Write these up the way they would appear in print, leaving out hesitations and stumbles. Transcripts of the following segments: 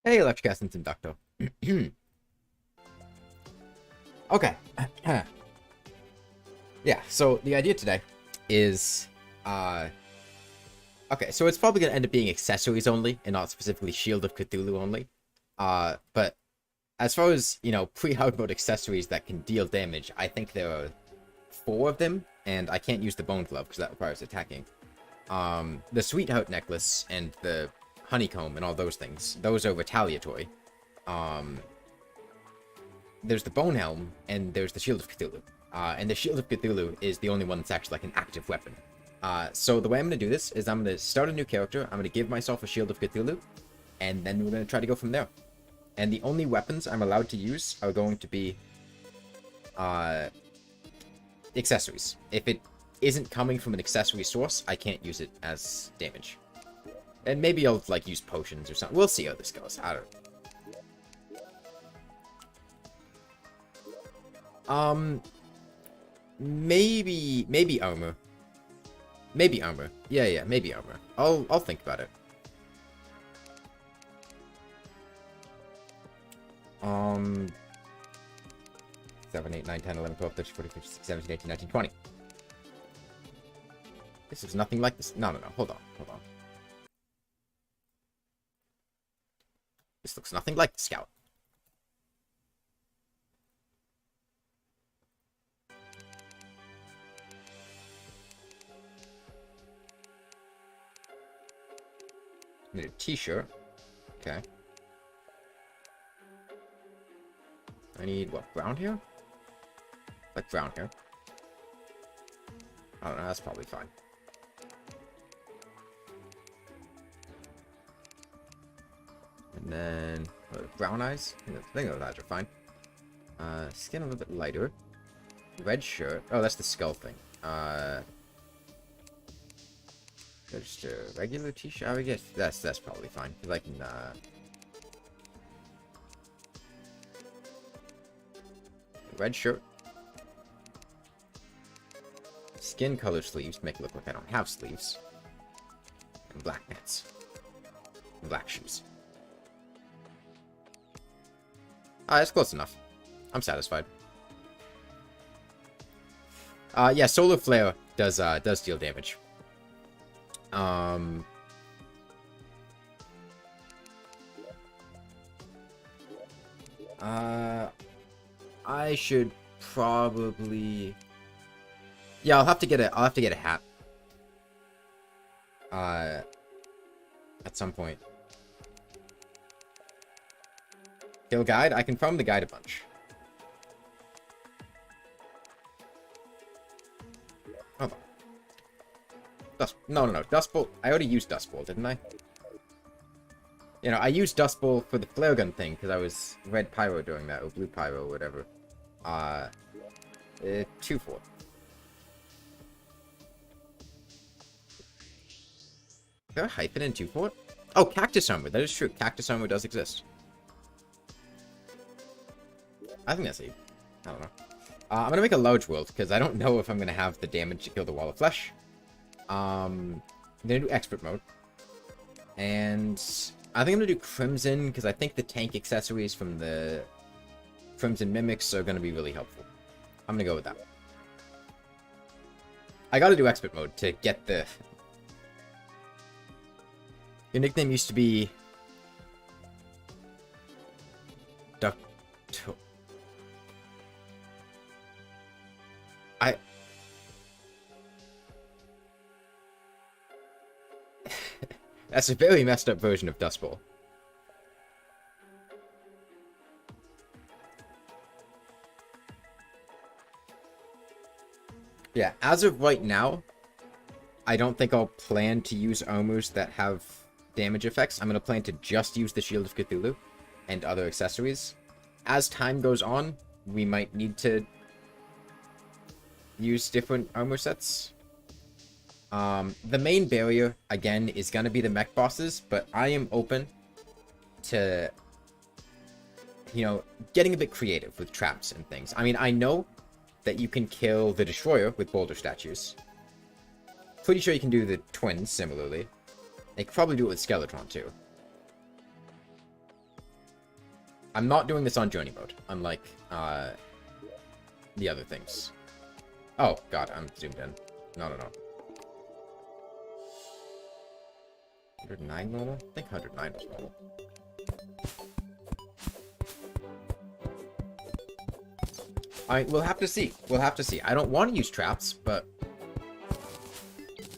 Hey, Electricast and Conductor. Okay. Yeah, so the idea today is, uh, okay, so it's probably gonna end up being accessories only, and not specifically Shield of Cthulhu only. But as far as, pre-hard mode accessories that can deal damage, I think there are four of them, and I can't use the Bone Glove, because that requires attacking. The Sweetheart Necklace and the Honeycomb and all those things, those are retaliatory. Um, there's the Bone Helm, and there's the Shield of Cthulhu. And the Shield of Cthulhu is the only one that's actually like an active weapon. So the way I'm going to do this is I'm going to start a new character, I'm going to give myself a Shield of Cthulhu, and then we're going to try to go from there. And the only weapons I'm allowed to use are going to be accessories. If it isn't coming from an accessory source, I can't use it as damage. And maybe I'll like use potions or something. We'll see how this goes. I don't know. Maybe armor. Maybe armor. Yeah, maybe armor. I'll think about it. 7, 8, 9, 10, 11, 12, 13, 14, 15, 16, 17, 18, 19, 20. This is nothing like this. No. Hold on. This looks nothing like the Scout. Need a t-shirt. Okay. I need, what, brown hair? Like brown hair. I don't know, that's probably fine. And then, brown eyes? I think those eyes are fine. Skin a little bit lighter. Red shirt. Oh, that's the skull thing. Just a regular t-shirt. I guess that's probably fine. Cause I can, red shirt. Skin color sleeves to make it look like I don't have sleeves. And black pants. And black shoes. That's close enough. I'm satisfied. Yeah, Solar Flare does deal damage. I should probably... Yeah, I'll have to get a hat. At some point. Kill guide? I can farm the guide a bunch. Hold on. No. Dust Bolt. I already used Dust Bolt, didn't I? I used Dust Bolt for the flare gun thing, because I was red pyro doing that, or blue pyro, or whatever. 2-4. Is there a hyphen in 2-4? Oh, Cactus Armor. That is true. Cactus Armor does exist. I think that's it. I don't know. I'm gonna make a large world, because I don't know if I'm gonna have the damage to kill the Wall of Flesh. I'm gonna do Expert Mode. And I think I'm gonna do Crimson, because I think the tank accessories from the Crimson Mimics are gonna be really helpful. I'm gonna go with that. I gotta do Expert Mode to get the... Your nickname used to be... Duck... That's a very messed up version of Dust Bowl. Yeah, as of right now, I don't think I'll plan to use armors that have damage effects. I'm going to plan to just use the Shield of Cthulhu and other accessories. As time goes on, we might need to use different armor sets. The main barrier, again, is going to be the mech bosses, but I am open to, getting a bit creative with traps and things. I mean, I know that you can kill the Destroyer with boulder statues. Pretty sure you can do the twins similarly. They could probably do it with Skeletron too. I'm not doing this on journey mode, unlike the other things. Oh, God, I'm zoomed in. No. 109 normal? I think 109 was normal. We'll have to see. We'll have to see. I don't want to use traps, but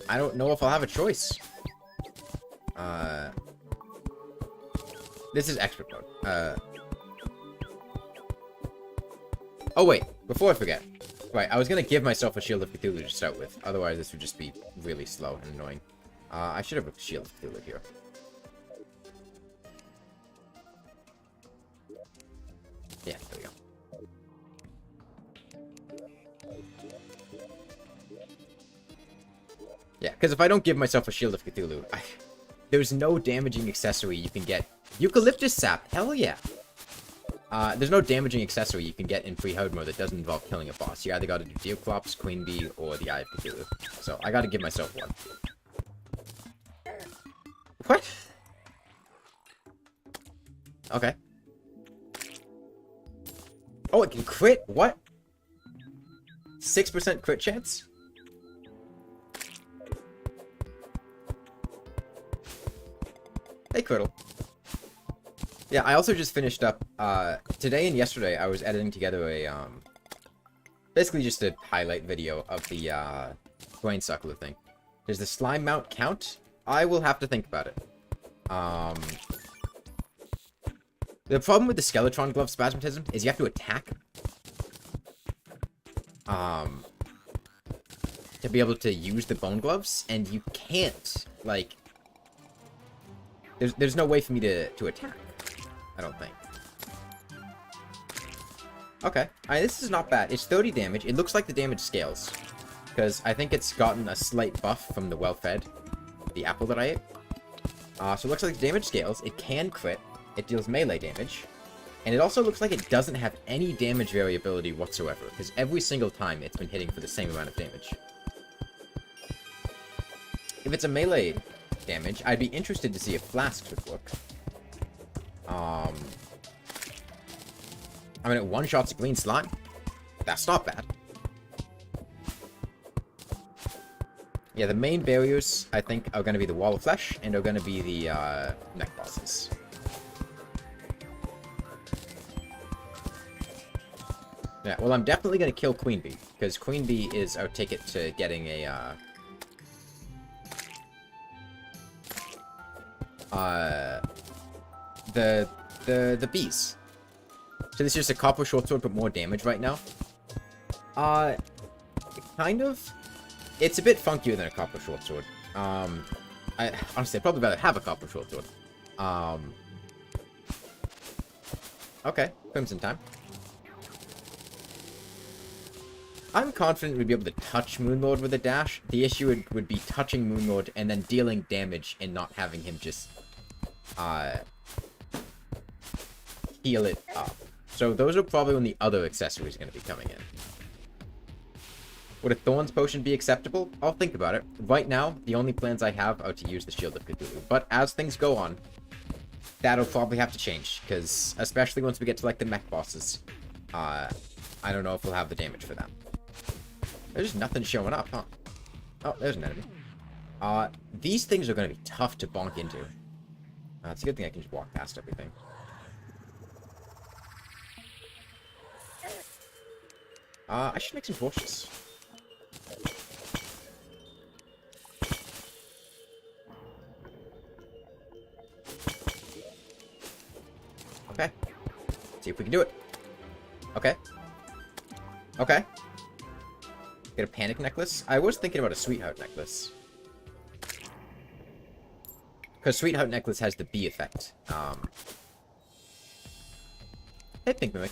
I don't know if I'll have a choice. This is expert mode. Oh, wait. Before I forget. Right, I was going to give myself a Shield of Cthulhu to start with. Otherwise, this would just be really slow and annoying. I should have a Shield of Cthulhu here. Yeah, there we go. Yeah, because if I don't give myself a Shield of Cthulhu, there's no damaging accessory you can get. Eucalyptus sap, hell yeah. There's no damaging accessory you can get in pre-hard mode that doesn't involve killing a boss. You either gotta do Deoclops, Queen Bee, or the Eye of Cthulhu. So, I gotta give myself one. What? Okay. Oh, it can crit? What? 6% crit chance? Hey, Criddle. Yeah, I also just finished up, today and yesterday, I was editing together a, basically just a highlight video of the, brain suckler thing. Does the slime mount count? I will have to think about it. The problem with the Skeletron glove spasmatism is you have to attack, to be able to use the bone gloves, and you can't, like, there's no way for me to attack. I don't think. Okay. This is not bad. It's 30 damage. It looks like the damage scales. Because I think it's gotten a slight buff from the well-fed. The apple that I ate. So it looks like the damage scales. It can crit. It deals melee damage. And it also looks like it doesn't have any damage variability whatsoever. Because every single time it's been hitting for the same amount of damage. If it's a melee damage, I'd be interested to see if flasks would work. I mean, it one-shots a green slime. That's not bad. Yeah, the main barriers, I think, are going to be the Wall of Flesh, and are going to be the, mech bosses. Yeah, well, I'm definitely going to kill Queen Bee, because Queen Bee is our ticket to getting a, the bees. So this is just a copper short sword, but more damage right now. Kind of. It's a bit funkier than a copper short sword. Honestly, I'd probably rather have a copper short sword. Okay, Crimson time. I'm confident we'd be able to touch Moonlord with a dash. The issue would be touching Moonlord and then dealing damage and not having him just, heal it up. So those are probably when the other accessories are going to be coming in. Would a Thorns potion be acceptable? I'll think about it. Right now, the only plans I have are to use the Shield of Cthulhu. But as things go on, that'll probably have to change. Because, especially once we get to, like, the mech bosses, I don't know if we'll have the damage for that. There's nothing showing up, huh? Oh, there's an enemy. These things are going to be tough to bonk into. It's a good thing I can just walk past everything. I should make some torches. Okay. See if we can do it. Okay. Okay. Get a panic necklace. I was thinking about a sweetheart necklace. Because sweetheart necklace has the bee effect. Hey, Pink Mimic.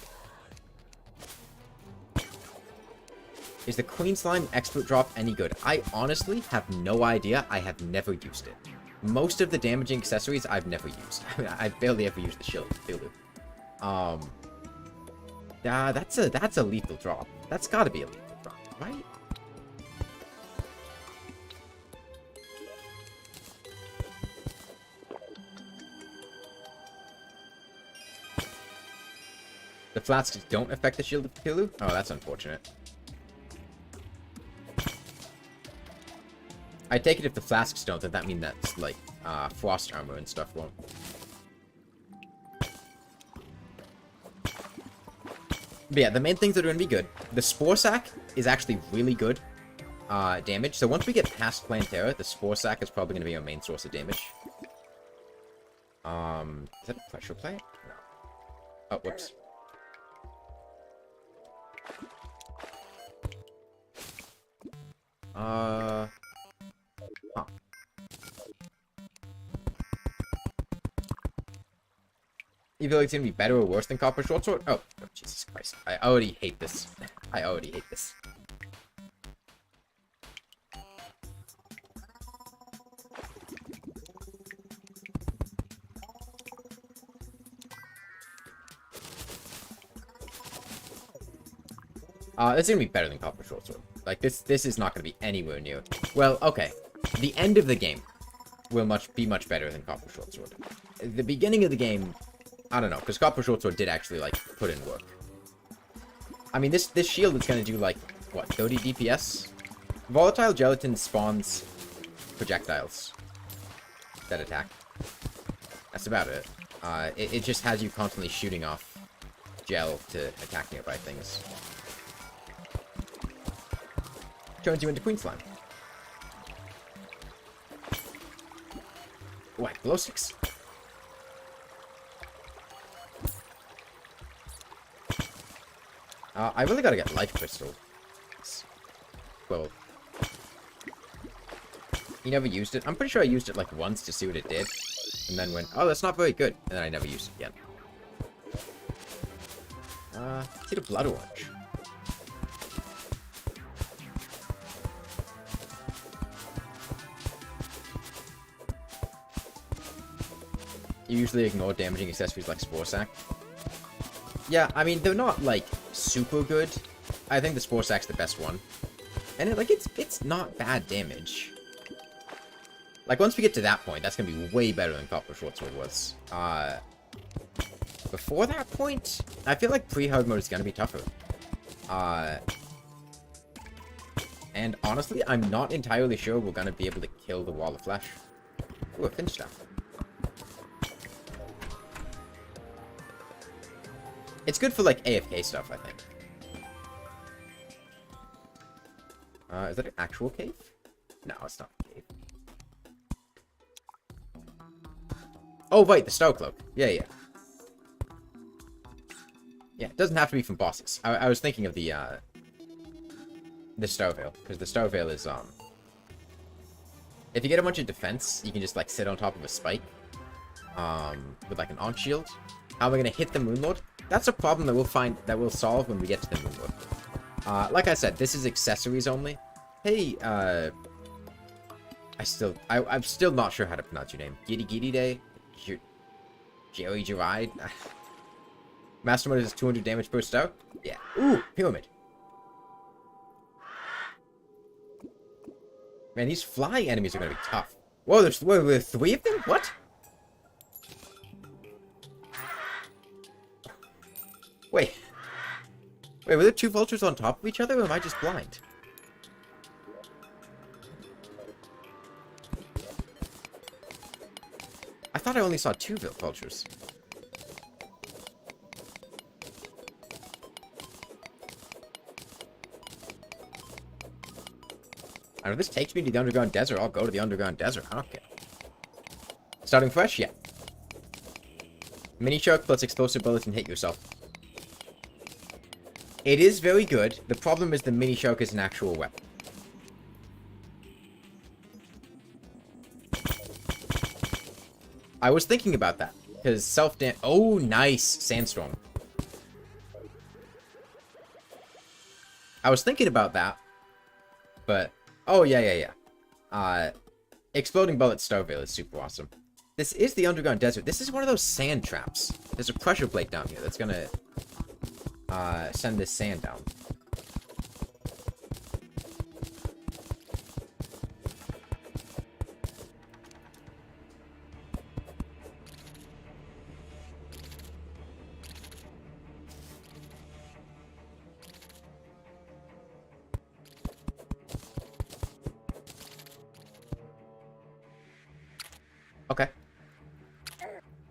Is the Queen Slime Expert Drop any good? I honestly have no idea. I have never used it. Most of the damaging accessories I've never used. I mean, I've barely ever used the Shield of Cthulhu. That's a lethal drop. That's gotta be a lethal drop, right? The flasks don't affect the Shield of Cthulhu? Oh, that's unfortunate. I take it if the flasks don't, then that means that's, like, frost armor and stuff won't. But yeah, the main things that are going to be good. The Spore Sack is actually really good damage. So once we get past Plantera, the Spore Sack is probably going to be our main source of damage. Is that a pressure plate? No. Oh, whoops. Huh. You feel like it's gonna be better or worse than Copper Short Sword? Oh, Jesus Christ. I already hate this. I already hate this. It's gonna be better than Copper Short Sword. Like, this is not gonna be anywhere near. Well, okay. The end of the game will be much better than Copper Short Sword. The beginning of the game, I don't know, because Copper Short Sword did actually, like, put in work. I mean, this shield is gonna do, like, what, 30 DPS? Volatile Gelatin spawns projectiles that attack. That's about it. It just has you constantly shooting off gel to attack nearby things. Turns you into Queen Slime. What, glow sticks? I really gotta get Life Crystal. Well, you never used it? I'm pretty sure I used it like once to see what it did. And then went, oh, that's not very good. And then I never used it again. Let's get a Blood Orange. You usually ignore damaging accessories like Spore Sack. Yeah, I mean, they're not, like, super good. I think the Spore Sack's the best one. And, it's not bad damage. Like, once we get to that point, that's gonna be way better than Copper Short Sword was. Before that point, I feel like pre-hard mode is gonna be tougher. And honestly, I'm not entirely sure we're gonna be able to kill the Wall of Flesh. Ooh, a Finch Staff. It's good for, like, AFK stuff, I think. Is that an actual cave? No, it's not a cave. Oh, right, the Star Cloak. Yeah. Yeah, it doesn't have to be from bosses. I was thinking of the Star Veil, because the Star Veil is, if you get a bunch of defense, you can just, like, sit on top of a spike, with, like, an on-shield. How am I gonna hit the Moonlord? That's a problem that we'll solve when we get to the Moonlord. Like I said, this is accessories only. Hey, I'm still not sure how to pronounce your name. Giddy Giddy Day? Jerry Gerard? Master Mode is 200 damage per star? Yeah. Ooh, Pyramid. Man, these flying enemies are gonna be tough. Whoa, there's 3 of them? What? Wait, were there 2 vultures on top of each other, or am I just blind? I thought I only saw 2 vultures. I know, if this takes me to the underground desert, I'll go to the underground desert. I don't care. Starting fresh? Yeah. Mini Shark plus explosive bullets and hit yourself. It is very good. The problem is the Mini Shark is an actual weapon. I was thinking about that. Because self-dam... Oh, nice! Sandstorm. I was thinking about that. But... Oh, yeah. Exploding Bullet Star Veil is super awesome. This is the underground desert. This is one of those sand traps. There's a pressure plate down here that's gonna... send this sand down.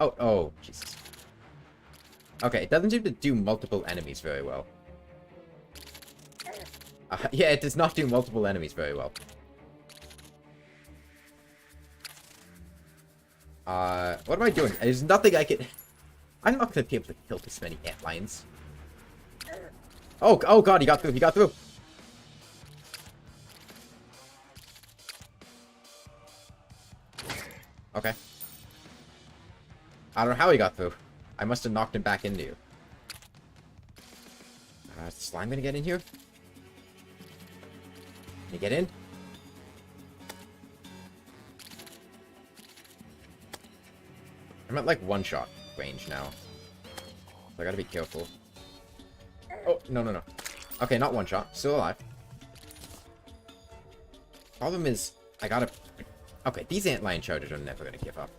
Oh, Jesus. Okay, it doesn't seem to do multiple enemies very well. Yeah, it does not do multiple enemies very well. What am I doing? There's nothing I can... I'm not gonna be able to kill this many ant lions. Oh god, he got through, he got through! Okay. I don't know how he got through. I must have knocked him back into you. Is the slime gonna get in here? Can you get in? I'm at like one-shot range now. So I gotta be careful. Oh, no. Okay, not one-shot. Still alive. Problem is, I gotta... Okay, these antlion chargers are never gonna give up.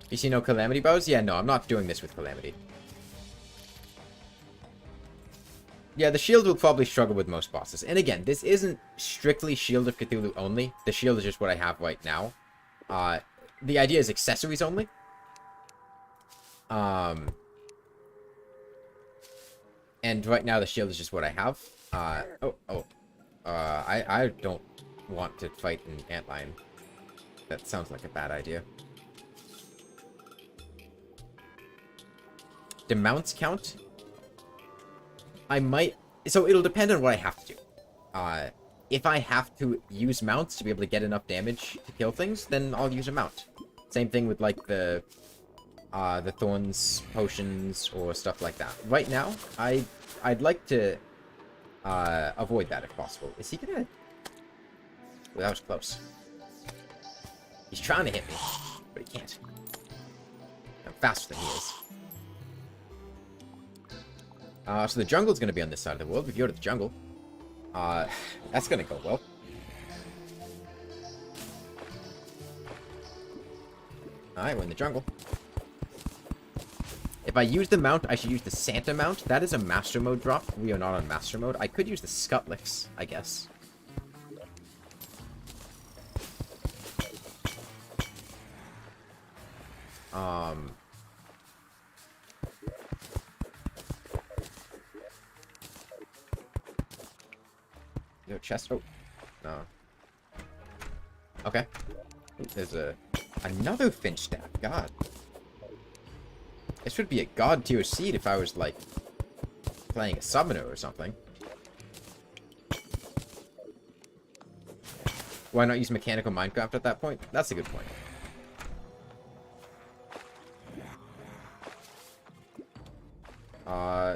You see no Calamity Bows? Yeah, no, I'm not doing this with Calamity. Yeah, the shield will probably struggle with most bosses. And again, this isn't strictly Shield of Cthulhu only. The shield is just what I have right now. The idea is accessories only. And right now the shield is just what I have. I don't want to fight an antlion. That sounds like a bad idea. Do mounts count? I might... So it'll depend on what I have to do. If I have to use mounts to be able to get enough damage to kill things, then I'll use a mount. Same thing with, like, the thorns, potions, or stuff like that. Right now, I'd like to avoid that if possible. Is he gonna... Well, that was close. He's trying to hit me, but he can't. I'm faster than he is. So the jungle's gonna be on this side of the world. We go to the jungle. That's gonna go well. Alright, we're in the jungle. If I use the mount, I should use the Santa mount. That is a master mode drop. We are not on master mode. I could use the Scutlix, I guess. Is there a chest? Oh, no. Okay. Ooh, there's another finch staff. God. This would be a god tier seed if I was, like, playing a summoner or something. Why not use mechanical Minecraft at that point? That's a good point.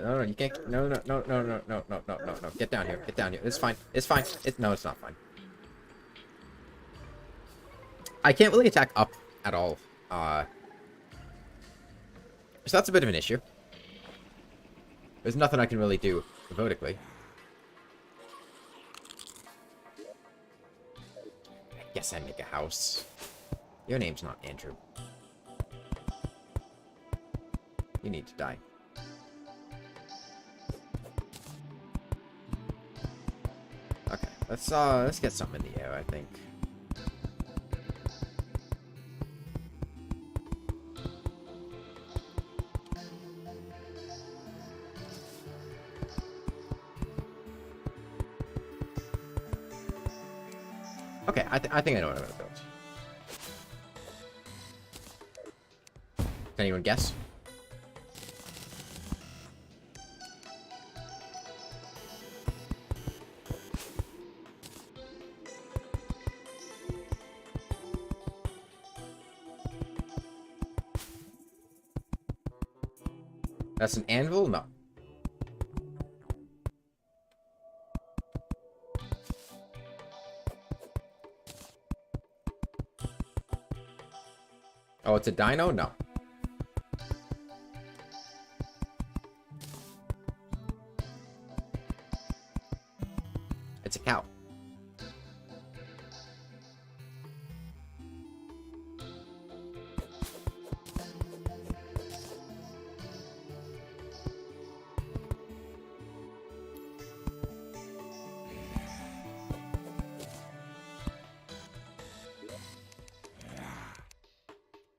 No, you can't. No. Get down here. Get down here. It's fine. It's fine. No, it's not fine. I can't really attack up at all. So that's a bit of an issue. There's nothing I can really do vertically. I guess I make a house. Your name's not Andrew. You need to die. Okay, let's get something in the air, I think. Okay, I think I know what I'm gonna build. Can anyone guess? That's an anvil? No. Oh, it's a dino? No. It's a cow.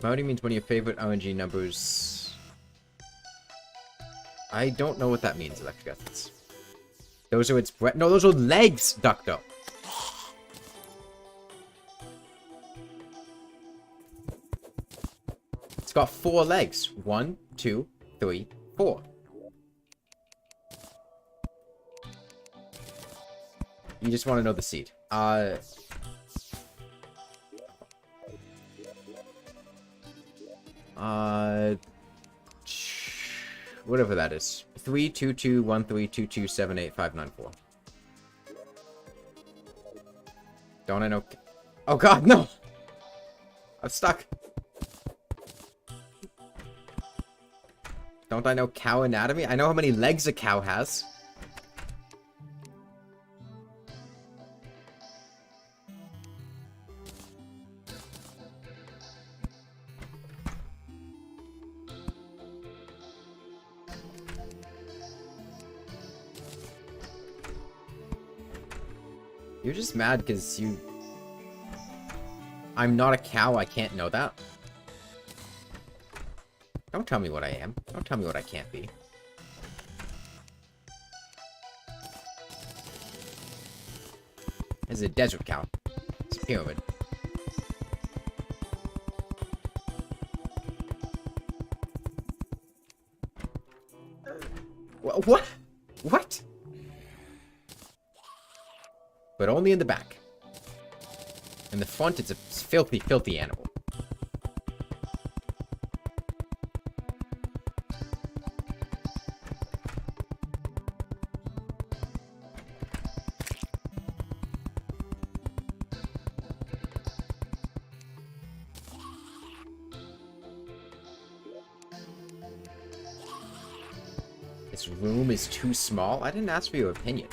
Promoting means one of your favorite RNG numbers. I don't know what that means, Electric Essence. Those are its breath. No, those are legs, Ducto. It's got 4 legs. 1, 2, 3, 4. You just want to know the seed. Whatever that is. 3221322785994. Don't I know? Oh God, no! I'm stuck. Don't I know cow anatomy? I know how many legs a cow has. You're just mad because you... I'm not a cow, I can't know that. Don't tell me what I am. Don't tell me what I can't be. This is a desert cow. It's a pyramid. What? What? But only in the back. In the front, it's a filthy, filthy animal. This room is too small? I didn't ask for your opinion.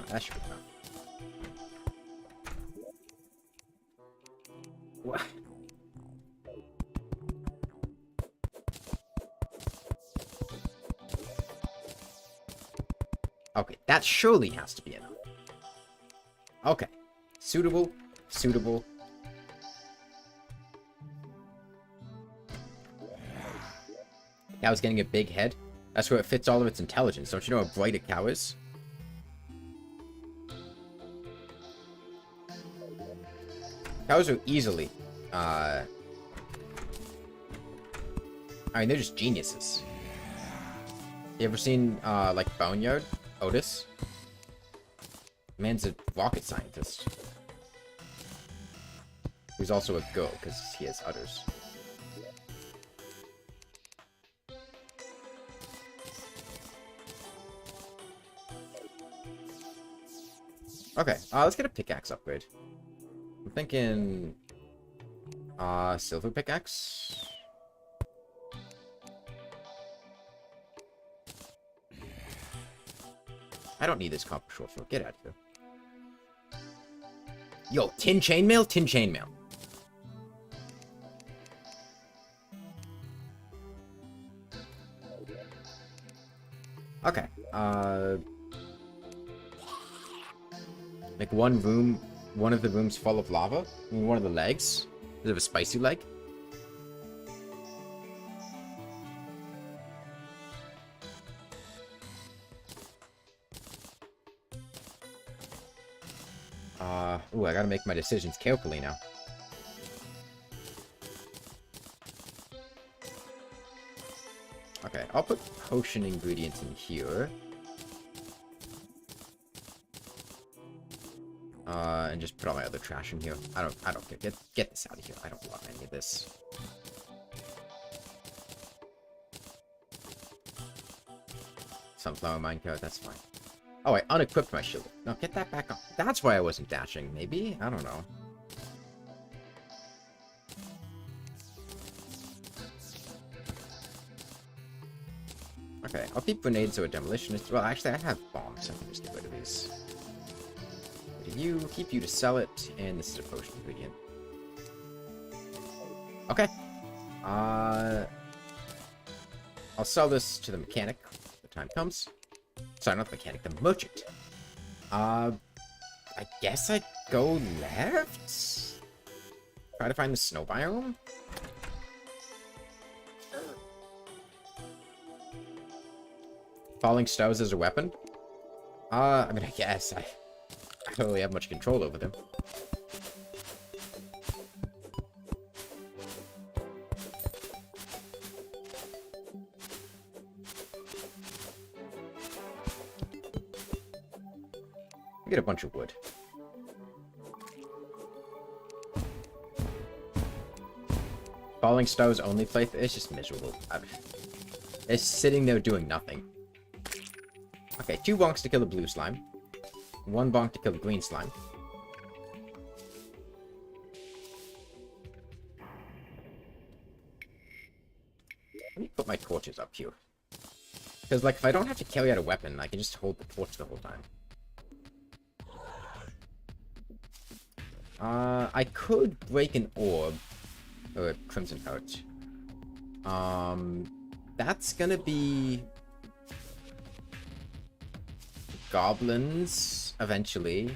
That should be enough. What? Okay, that surely has to be enough. Okay. Suitable. Suitable. Cow's getting a big head. That's where it fits all of its intelligence. Don't you know how bright a cow is? Cows are easily, I mean, they're just geniuses. You ever seen, like, Boneyard? Otis? Man's a rocket scientist. He's also a girl, because he has udders. Okay, let's get a pickaxe upgrade. I'm thinking... silver pickaxe? I don't need this copper short sword. Get out of here. Yo, tin chainmail? Tin chainmail. Okay, like one of the rooms full of lava. I mean, one of the legs. Does it have a spicy leg? Ooh, I gotta make my decisions carefully now. Okay, I'll put potion ingredients in here. And just put all my other trash in here. I don't care. Get this out of here. I don't want any of this. Sunflower minecart, that's fine. Oh, I unequipped my shield. No, get that back on. That's why I wasn't dashing, maybe? I don't know. Okay, I'll keep grenades or demolitionists. Well, actually, I have bombs. I can just get rid of these. you, keep you to sell it, and this is a potion ingredient. Okay. I'll sell this to the mechanic when the time comes. Sorry, not the mechanic, the merchant. I guess I'd go left? Try to find the snow biome? Falling stones as a weapon? I mean, I guess I don't really have much control over them. I get a bunch of wood. Falling stones only play. It's just miserable. It's sitting there doing nothing. Okay, 2 bonks to kill the blue slime. 1 bonk to kill the green slime. Let me put my torches up here. Because, like, if I don't have to carry out a weapon, I can just hold the torch the whole time. I could break an orb. Or a crimson heart. That's gonna be... goblins, eventually.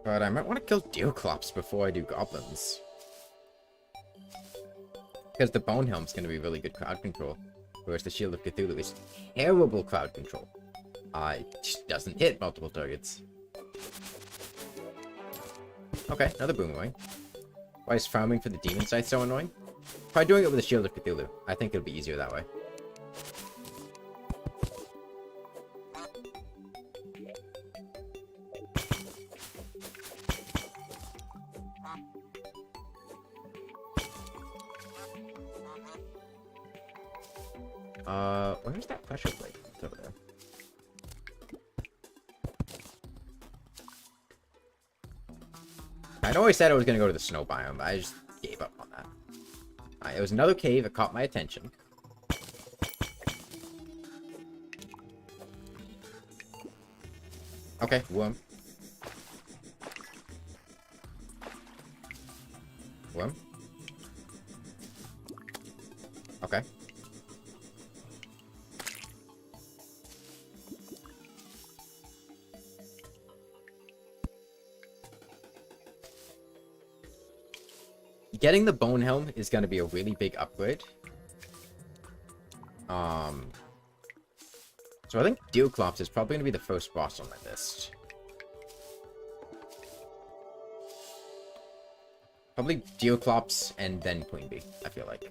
But I might want to kill Deerclops before I do goblins. Because the Bone Helm's going to be really good crowd control. Whereas the Shield of Cthulhu is terrible crowd control. It just doesn't hit multiple targets. Okay, another boomerang. Why is farming for the demon scythe so annoying? Try doing it with the Shield of Cthulhu. I think it'll be easier that way. Where's that pressure plate? It's over there. I know I said I was gonna go to the snow biome, but I just gave up on that. It was another cave that caught my attention. Okay, worm. Worm. Okay. Getting the Bone Helm is going to be a really big upgrade. So I think Deerclops is probably going to be the first boss on my list. Probably Deerclops and then Queen Bee, I feel like.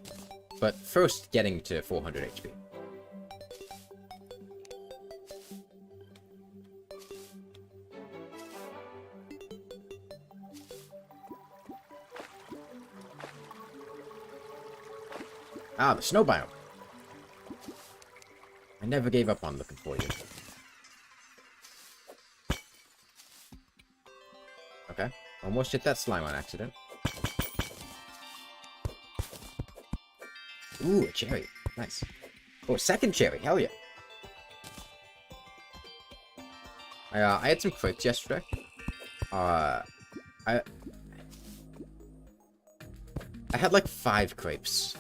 But first, getting to 400 HP. Ah, the snow biome. I never gave up on looking for you. Okay. Almost hit that slime on accident. Ooh, a cherry. Nice. Oh, a second cherry. Hell yeah. I had some crepes yesterday. I had like 5 crepes.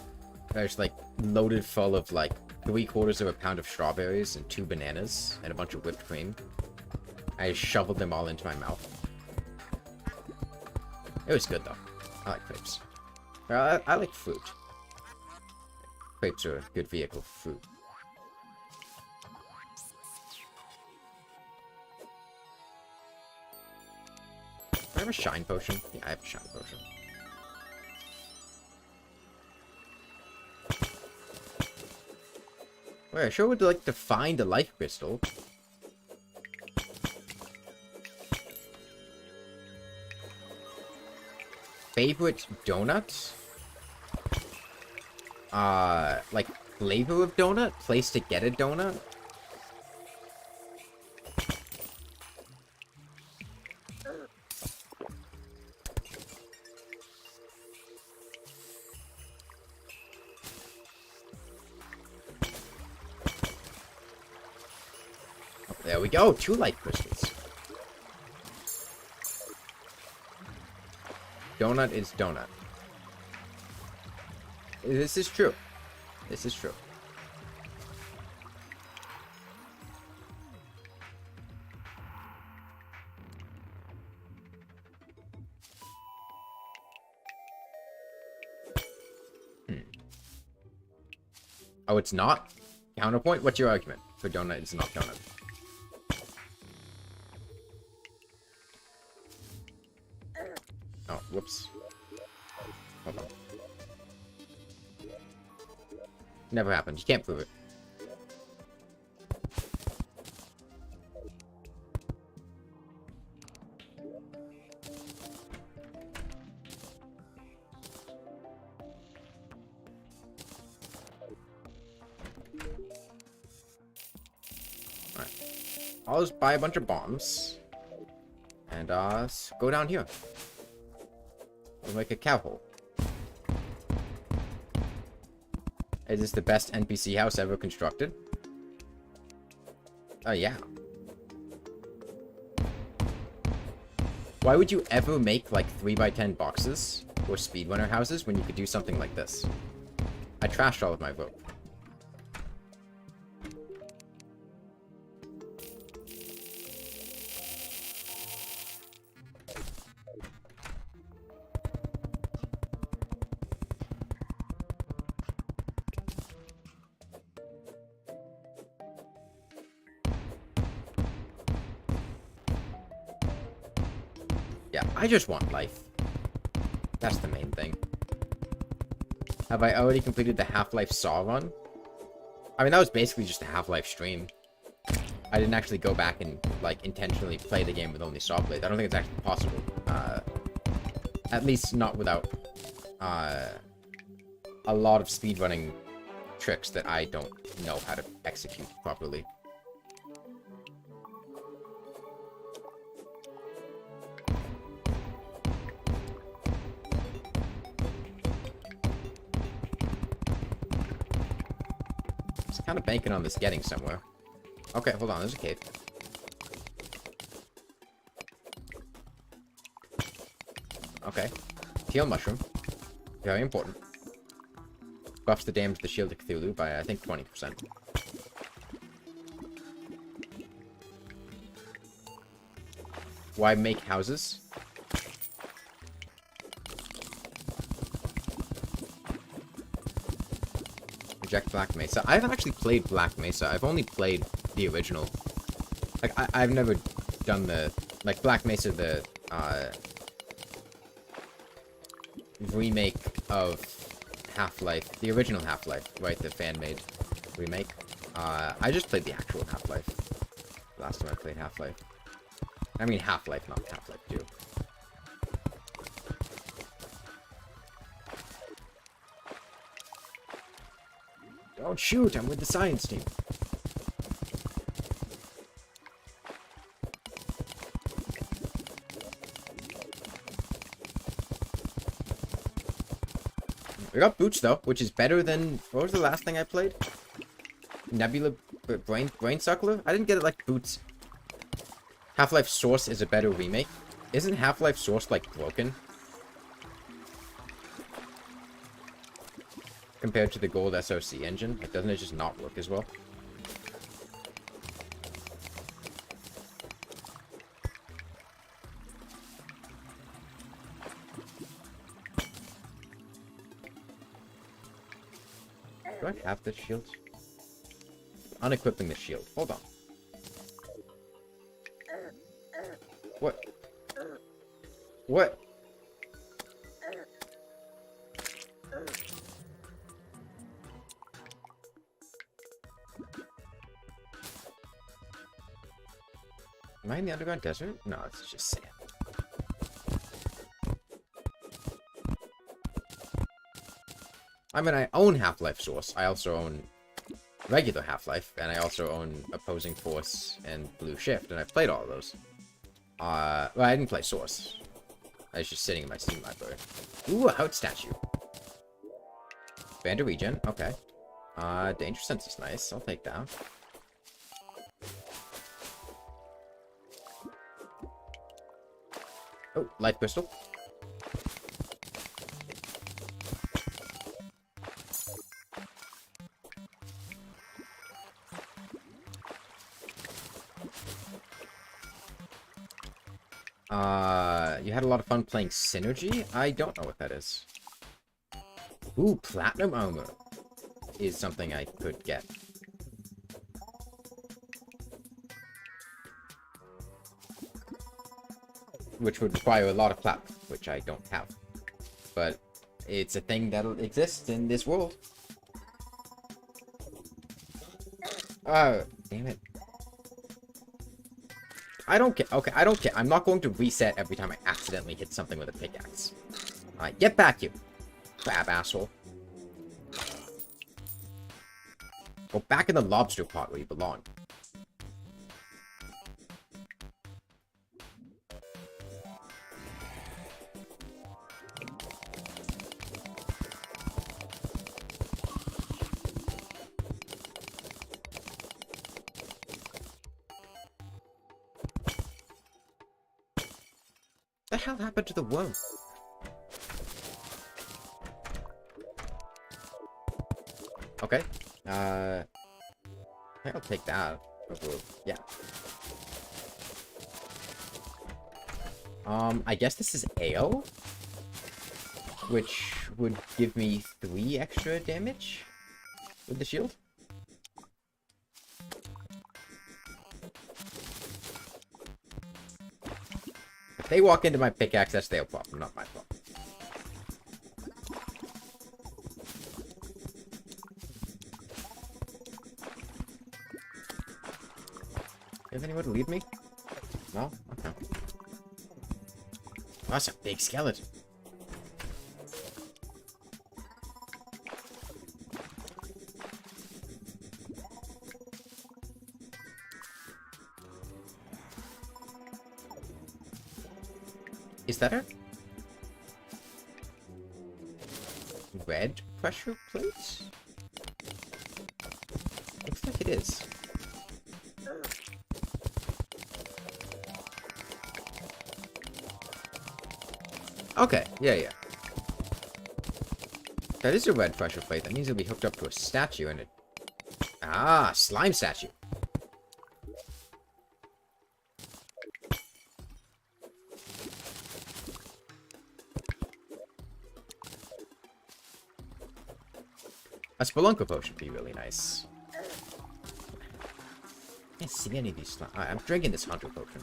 I was like loaded full of like 3/4 of a pound of strawberries and 2 bananas and a bunch of whipped cream. I shoveled them all into my mouth. It was good though. I like crepes. I like fruit. Crepes are a good vehicle for fruit. Do I have a shine potion? Yeah, I have a shine potion. Wait, I sure would like to find a life crystal. Favorite donut? Like flavor of donut? Place to get a donut? There we go. 2 light crystals. Donut is donut. This is true. This is true. Oh, it's not? Counterpoint? What's your argument for donut is not donut? Oh, whoops. Hold on. Never happened. You can't prove it. Alright. I'll just buy a bunch of bombs. And, go down here. We'll make a cow hole. Is this the best NPC house ever constructed? Oh, yeah. Why would you ever make, like, 3x10 boxes or speedrunner houses when you could do something like this? I trashed all of my rope. Yeah, I just want life. That's the main thing. Have I already completed the Half-Life Saw run? I mean, that was basically just a Half-Life stream. I didn't actually go back and, like, intentionally play the game with only saw blades. I don't think it's actually possible. At least not without, a lot of speedrunning tricks that I don't know how to execute properly. Kind of banking on this getting somewhere. Okay, hold on. There's a cave. Okay. Teal mushroom. Very important. Buffs the damage to the shield of Cthulhu by, I think, 20%. Why make houses? Reject Black Mesa. I haven't actually played Black Mesa. I've only played the original. Like, I've never done the... Like, Black Mesa, the, remake of Half-Life. The original Half-Life, right? The fan-made remake. I just played the actual Half-Life. Last time I played Half-Life. I mean Half-Life, not Half-Life 2. Don't shoot, I'm with the science team. We got boots though, which is better than... What was the last thing I played? Nebula Brain Suckler? I didn't get it like boots. Half-Life Source is a better remake. Isn't Half-Life Source like broken? Compared to the gold SOC engine? Like, doesn't it just not work as well? Do I have the shield? Unequipping the shield. Hold on. What? What? Am I in the underground desert? No, it's just sand. I mean, I own Half-Life Source. I also own regular Half-Life, and I also own Opposing Force and Blue Shift, and I've played all of those. Well, I didn't play Source. I was just sitting in my Steam library. Ooh, a Hout statue. Vander Regen, okay. Danger Sense is nice. I'll take that. Oh, life crystal. You had a lot of fun playing Synergy? I don't know what that is. Ooh, Platinum Armor is something I could get. Which would require a lot of platinum, which I don't have. But it's a thing that'll exist in this world. Damn it. I don't care. Okay, I don't care. I'm not going to reset every time I accidentally hit something with a pickaxe. Alright, get back, you crab asshole. Go back in the lobster pot where you belong. What the hell happened to the worm? Okay. I think I'll take that. Yeah. I guess this is ale? Which would give me 3 extra damage with the shield. If they walk into my pickaxe, that's their problem, not my problem. You have anyone to lead me? No? Okay. Oh, that's a big skeleton. Is that a red pressure plate? Looks like it is. Okay, yeah. That is a red pressure plate. That means it'll be hooked up to a statue and it... Ah, slime statue. A Spelunker potion would be really nice. I can't see any of these slime... Alright, I'm drinking this Hunter potion.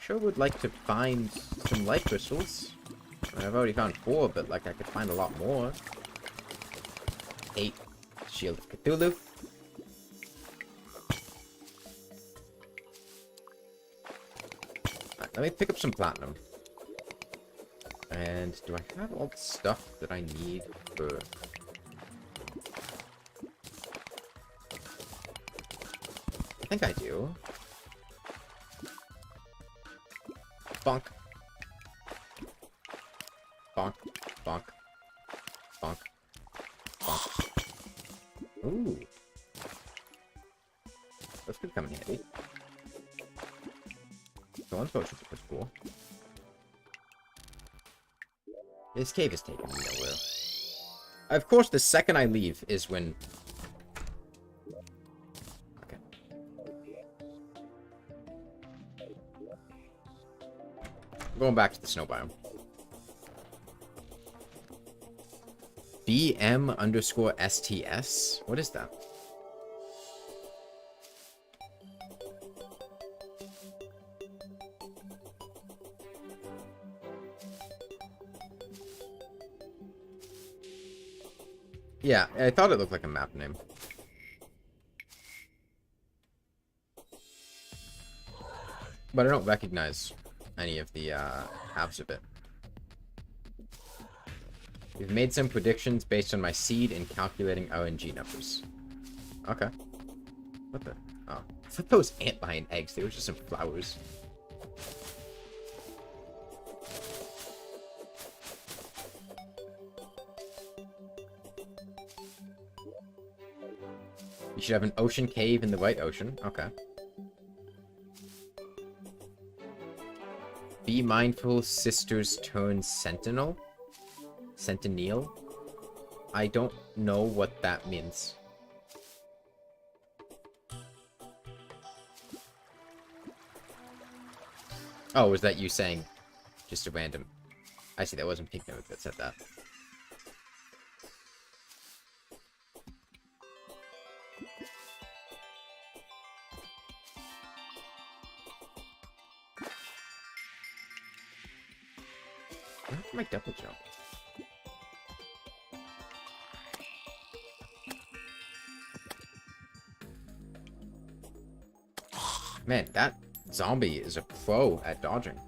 Sure would like to find some life crystals. I've already found 4, but like I could find a lot more. 8 Shield of Cthulhu. Right, let me pick up some platinum. And do I have all the stuff that I need for... I think I do. Bonk. Bonk. Bonk. Bonk. Bonk. Ooh. This could come in handy. So one potion was cool. This cave is taking me nowhere. Of course, the second I leave is when... Okay. Going back to the snow biome. BM_STS? What is that? Yeah, I thought it looked like a map name. But I don't recognize any of the halves of it. We've made some predictions based on my seed and calculating RNG numbers. Okay. What the? Oh. I thought those antlion eggs, they were just some flowers. You should have an ocean cave in the White Ocean. Okay. Be mindful, sisters turn sentinel? Sentinel? I don't know what that means. Oh, was that you saying just a random... I see, that wasn't Pink Note that said that. Where did my double jump? Man, that zombie is a pro at dodging.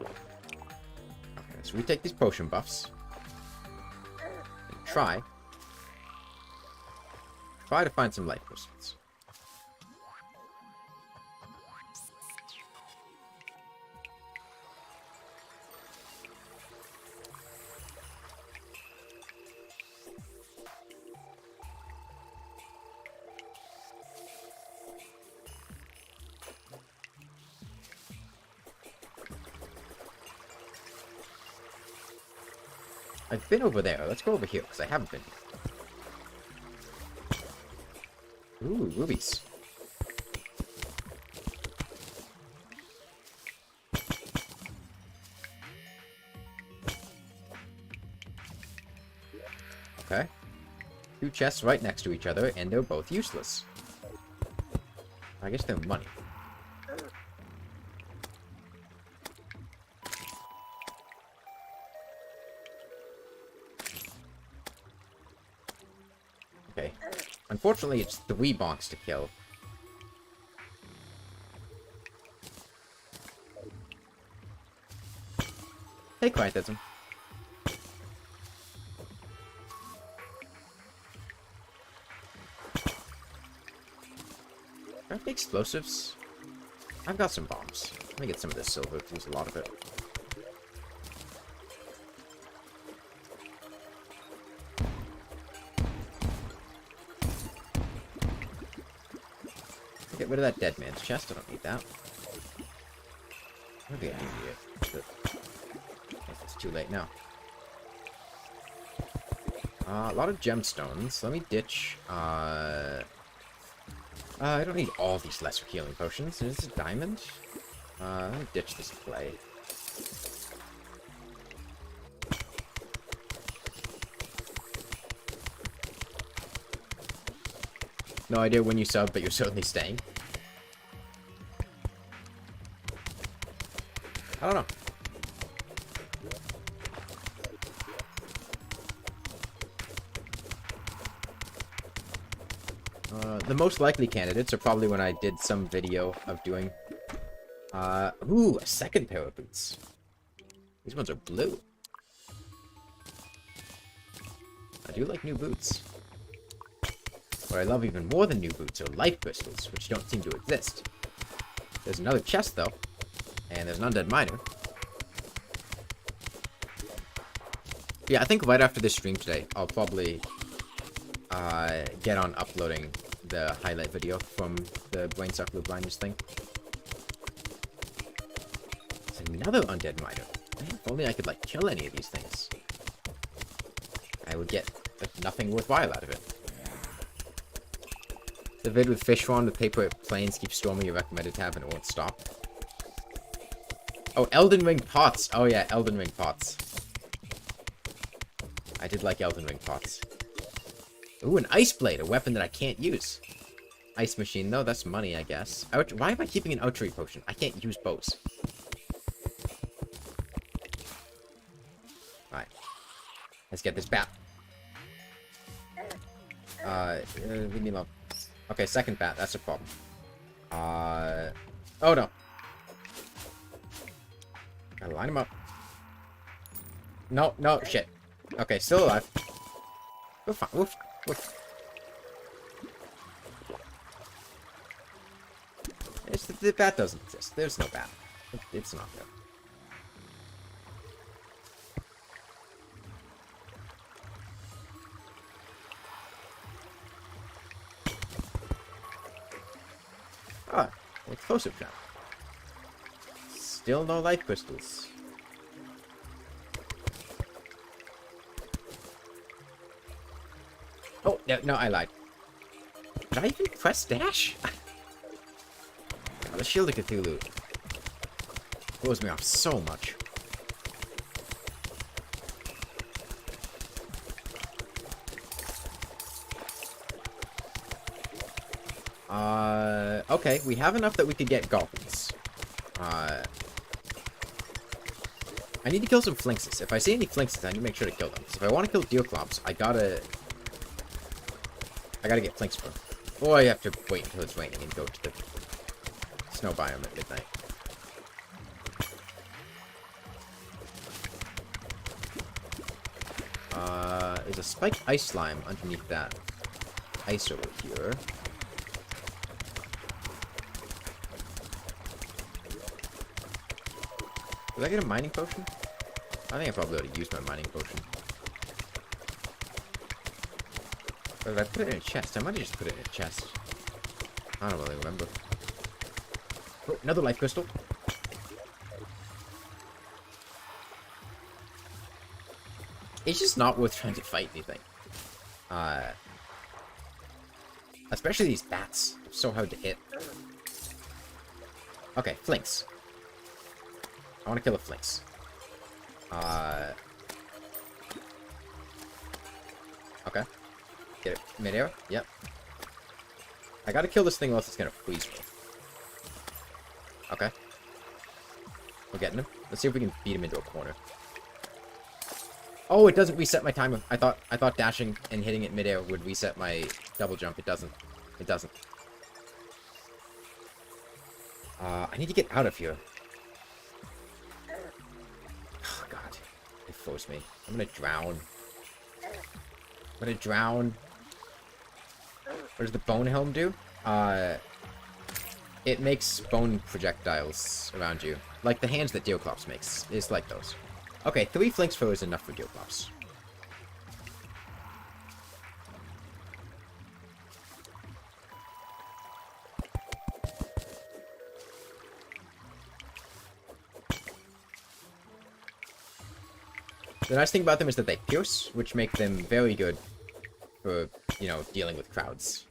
Okay, so we take these potion buffs. And try to find some life crystals. I've been over there. Let's go over here, because I haven't been here. Ooh, rubies. Okay. Two chests right next to each other, and they're both useless. I guess they're money. Okay. Unfortunately, it's 3 bonks to kill. Hey, Quiethism. Are there explosives? I've got some bombs. Let me get some of this silver. There's a lot of it. Get rid of that dead man's chest. I don't need that. Maybe I need it. But I guess it's too late now. A lot of gemstones. Let me ditch. I don't need all these lesser healing potions. Is this a diamond? Let me ditch this clay. No idea when you sub, but you're certainly staying. I don't know. The most likely candidates are probably when I did some video of doing... ooh, a second pair of boots. These ones are blue. I do like new boots. What I love even more than new boots are life crystals, which don't seem to exist. There's another chest, though. And there's an undead miner. Yeah, I think right after this stream today, I'll probably get on uploading the highlight video from the Brain Suckler Blindness thing. It's another undead miner. Man, if only I could, like, kill any of these things. I would get nothing worthwhile out of it. The vid with Fishron with paper planes keeps storming your recommended tab and it won't stop. Oh, Elden Ring pots. Oh yeah, Elden Ring pots. I did like Elden Ring pots. Ooh, an ice blade, a weapon that I can't use. Ice machine, though, that's money, I guess. Why am I keeping an archery potion? I can't use bows. Alright. Let's get this bat. Leave me alone. Okay, second bat, that's a problem. Oh no. Gotta line him up. No, no, shit. Okay, still alive. We're fine, we're fine. The bat doesn't exist. There's no bat. It's not there. Ah, explosive trap. Still no life crystals. Oh, no, I lied. Did I even press dash? The Shield of Cthulhu blows me off so much. Okay, we have enough that we could get goblins. I need to kill some flinxes. If I see any flinxes, I need to make sure to kill them. So if I want to kill Deoclops, I gotta get flinx for them. Or I have to wait until it's raining and go to the snow biome at midnight. There's a spiked ice slime underneath that ice over here. Did I get a mining potion? I think I probably ought to use my mining potion. Or did I put it in a chest? I might have just put it in a chest. I don't really remember. Oh, another life crystal. It's just not worth trying to fight anything. Especially these bats. They're so hard to hit. Okay, flinx. I want to kill a flinx. Okay. Get it mid-air? Yep. I gotta kill this thing or else it's gonna freeze me. Okay. We're getting him. Let's see if we can beat him into a corner. Oh, it doesn't reset my timer. I thought dashing and hitting it mid-air would reset my double jump. It doesn't. It doesn't. I need to get out of here. Oh, God. It froze me. I'm gonna drown. I'm gonna drown. What does the bone helm do? It makes bone projectiles around you. Like the hands that Deoclops makes. It's like those. Okay, 3 flinx throw is enough for Deoclops. The nice thing about them is that they pierce, which make them very good for, you know, dealing with crowds.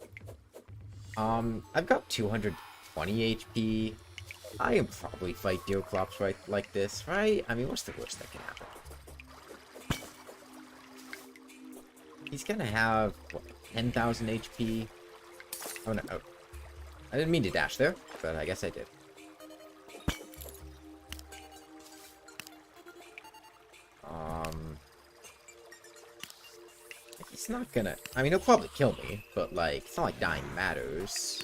I've got 220 HP. I can probably fight Deoclops right like this, right? I mean, what's the worst that can happen? He's gonna have, what, 10,000 HP? Oh, no. Oh. I didn't mean to dash there, but I guess I did. He's not gonna... I mean, he'll probably kill me, but, like, it's not like dying matters.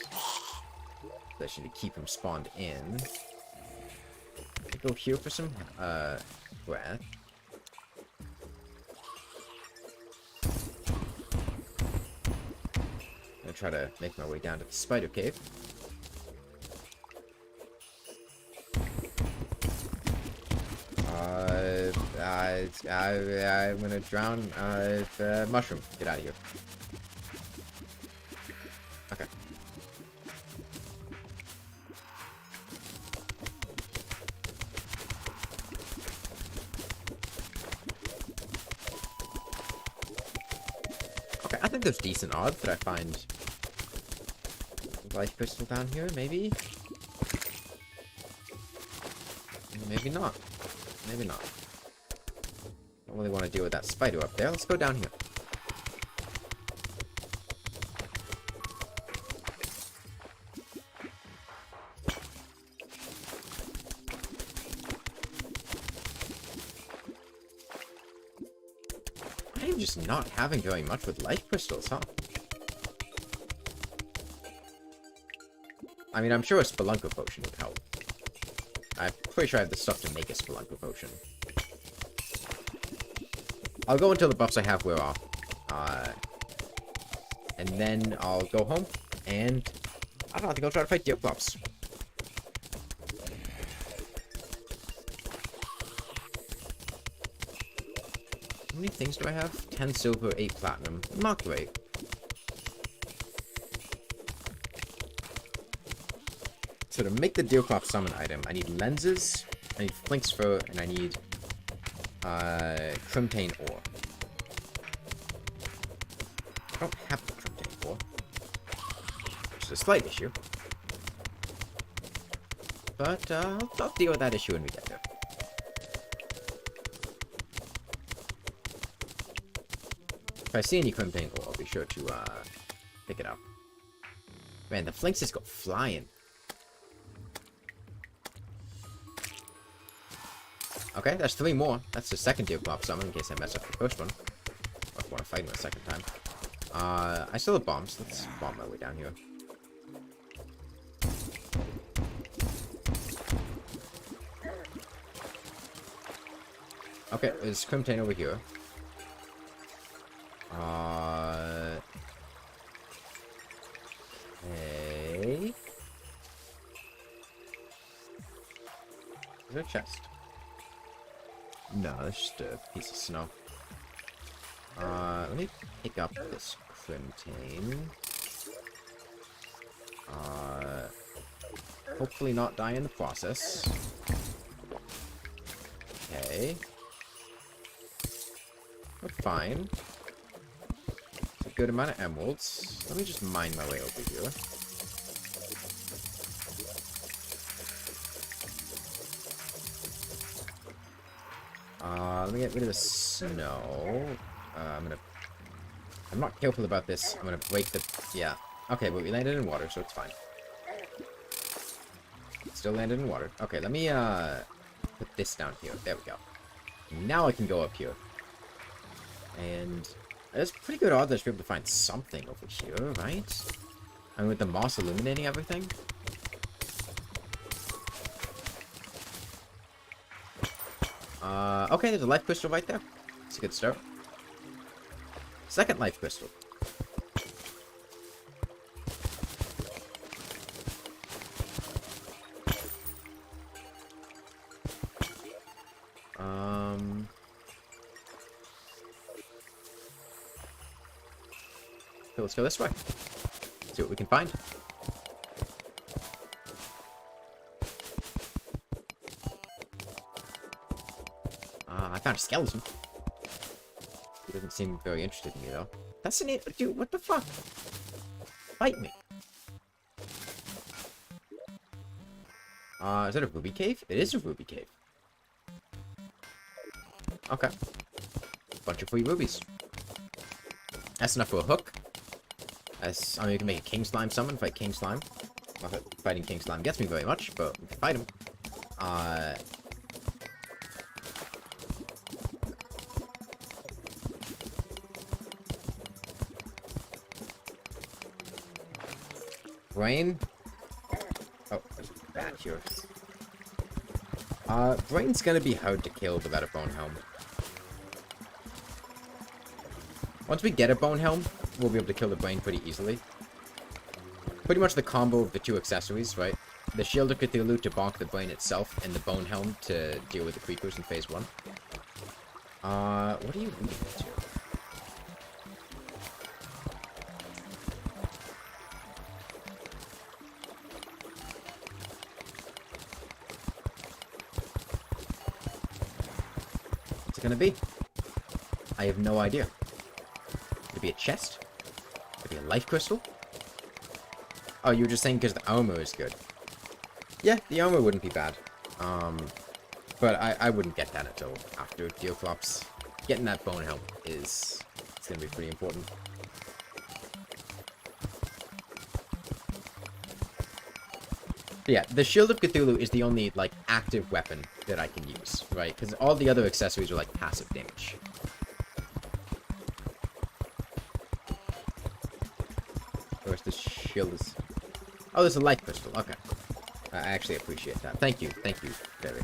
I should keep him spawned in. Go here for some, breath. I'm gonna try to make my way down to the spider cave. I'm gonna drown, mushroom. Get out of here. Okay. Okay, I think there's decent odds that I find life crystal down here, maybe? Maybe not. Maybe not. Don't really want to deal with that spider up there. Let's go down here. I am just not having very much with life crystals, huh? I mean, I'm sure a Spelunker potion would help. I'm pretty sure I have the stuff to make a Spelunker potion. I'll go until the buffs I have wear off. And then I'll go home, and I don't know, I think I'll try to fight Deoclops. How many things do I have? 10 silver, 8 platinum. Not great. So to make the Deercloth summon item, I need lenses, I need flinks fur, and I need Crimtane ore. I don't have the Crimtane ore, which is a slight issue. But I'll deal with that issue when we get there. If I see any Crimtane ore, I'll be sure to pick it up. Man, the flinks just go flying. Okay, that's 3 more. That's the second Deercloth summon, in case I mess up the first one. Or if I want to fight him a second time. I still have bombs. Let's bomb my way down here. Okay, there's Crimtane over here. Hey. Is there a chest? No, that's just a piece of snow. Let me pick up this Crimtane. Hopefully not die in the process. Okay. We're fine. It's a good amount of emeralds. Let me just mine my way over here. Let me get rid of the snow. I'm not careful about this. I'm gonna break the... Yeah. Okay, but we landed in water, so it's fine. Still landed in water. Okay, let me, put this down here. There we go. Now I can go up here. And there's pretty good odds I should be able to find something over here, right? I mean, with the moss illuminating everything. Okay, there's a life crystal right there. It's a good start. Second life crystal. So let's go this way. See what we can find. I found a skeleton. He doesn't seem very interested in me, though. That's an it. Dude, what the fuck? Fight me. Is that a ruby cave? It is a ruby cave. Okay. Bunch of free rubies. That's enough for a hook. As I mean, you can make a king slime summon, fight king slime. Not that fighting king slime gets me very much, but we can fight him. Brain. Oh, there's a bat here. Brain's gonna be hard to kill without a bone helm. Once we get a bone helm, we'll be able to kill the brain pretty easily. Pretty much the combo of the two accessories, right? The Shield of Cthulhu to bonk the brain itself, and the bone helm to deal with the creepers in phase 1. What are you leading to? What's it gonna be? I have no idea. Could it be a chest? Could it be a life crystal? Oh, you were just saying because the armor is good. Yeah, the armor wouldn't be bad. But I wouldn't get that until after Deerclops. Getting that bone helm it's gonna be pretty important. But yeah, the Shield of Cthulhu is the only, like, active weapon that I can use, right? Because all the other accessories are, like, passive damage. Where's the shield is... Oh, there's a light crystal. Okay. I actually appreciate that. Thank you, Fairy.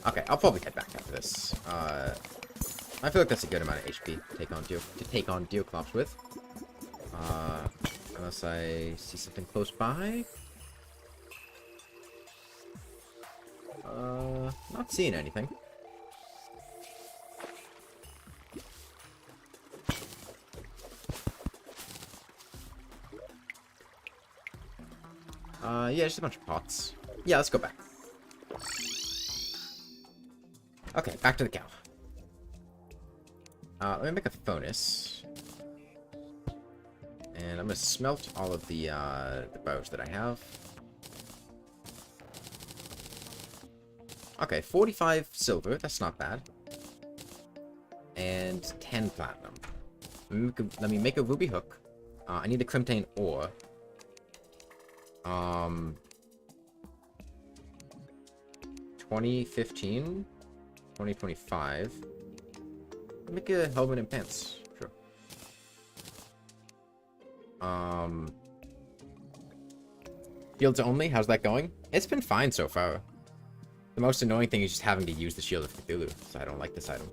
Okay, I'll probably head back after this. I feel like that's a good amount of HP to take on Deerclops with. Unless I see something close by. Not seeing anything. Yeah, just a bunch of pots. Yeah, let's go back. Okay, back to the cow. Let me make a furnace. And I'm gonna smelt all of the bows that I have. Okay, 45 silver, that's not bad. And 10 platinum. Let me make a ruby hook. I need a crimtane ore. 2015, 2025. Make a helmet and pants. Sure. Shields only? How's that going? It's been fine so far. The most annoying thing is just having to use the Shield of Cthulhu, so I don't like this item.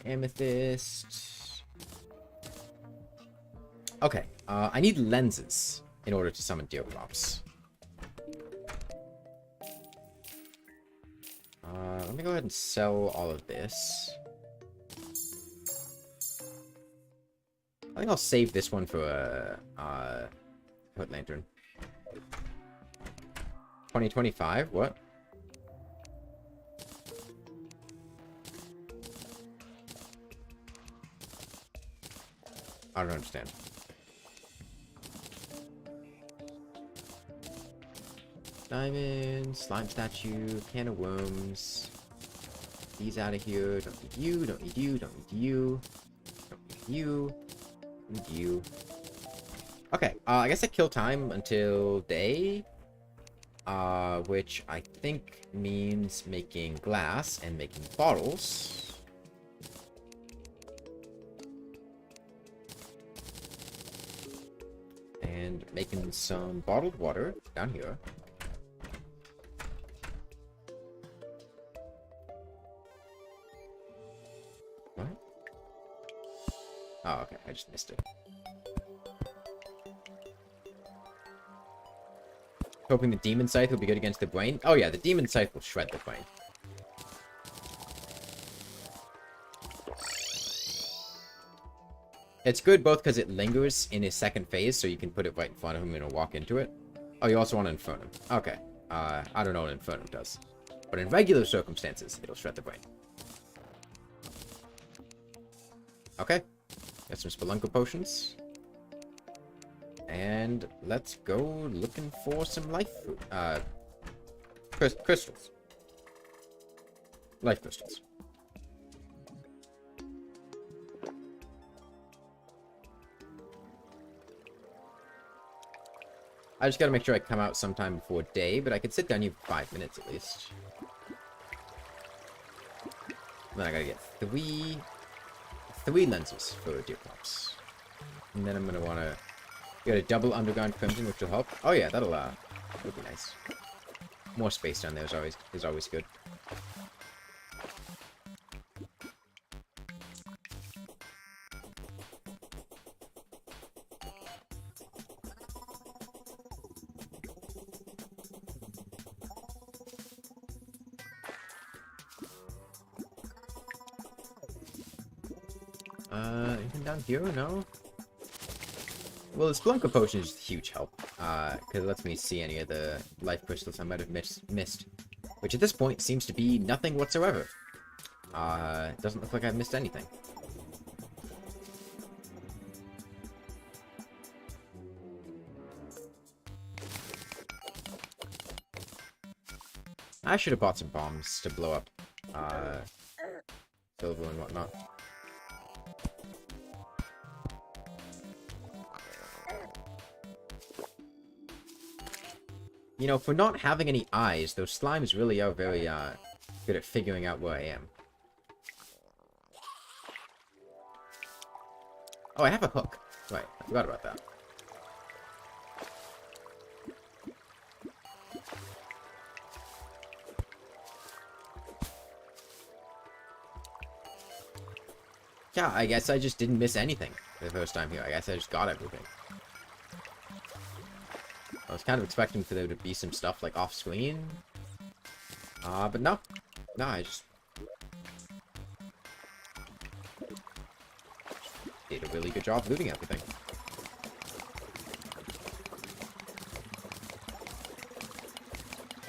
Amethyst. Okay, I need lenses in order to summon Deerclops. Let me go ahead and sell all of this. I think I'll save this one for a hood lantern. 2025, what? I don't understand. Diamond, slime statue, can of worms. These out of here. Don't need you, don't need you, don't need you. Don't need you. Need you. Okay, I guess I kill time until day. Which I think means making glass and making bottles. And making some bottled water down here. What? Oh, okay, I just missed it. Hoping the Demon Scythe will be good against the Brain. Oh yeah, the Demon Scythe will shred the Brain. It's good both because it lingers in his second phase, so you can put it right in front of him and he'll walk into it. Oh, you also want an Infernum. Okay. I don't know what an Infernum does. But in regular circumstances, it'll shred the Brain. Okay. Got some Spelunker potions. And let's go looking for some life food. Crystals. Life crystals. I just gotta make sure I come out sometime before day, but I could sit down here for 5 minutes at least. Then I gotta get three lenses for Deerclops. And then I'm gonna wanna get a double underground crimson, which will help. Oh yeah, that'll be nice. More space down there is always good. Anything down here? No? Well, the Spelunker potion is a huge help, because it lets me see any of the life crystals I might have missed. Which at this point seems to be nothing whatsoever. It doesn't look like I've missed anything. I should have bought some bombs to blow up, silver and whatnot. You know, for not having any eyes, those slimes really are very, good at figuring out where I am. Oh, I have a hook. Right, I forgot about that. Yeah, I guess I just didn't miss anything the first time here. I guess I just got everything. I was kind of expecting for there to be some stuff, like, off-screen. But no. No, I just did a really good job looting everything.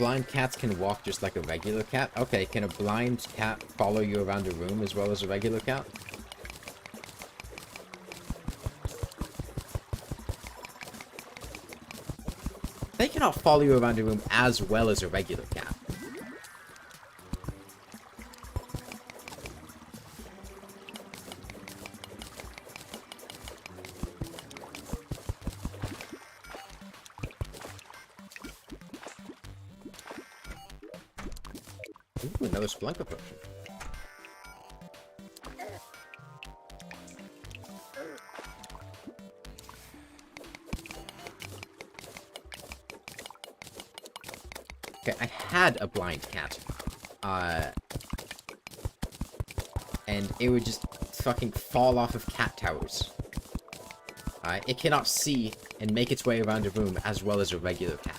blind cats can walk just like a regular cat? Okay, can a blind cat follow you around a room as well as a regular cat? They cannot follow you around a room as well as a regular cat. Ooh, another Splunker potion. Okay, I had a blind cat. And it would just fucking fall off of cat towers. It cannot see and make its way around a room as well as a regular cat.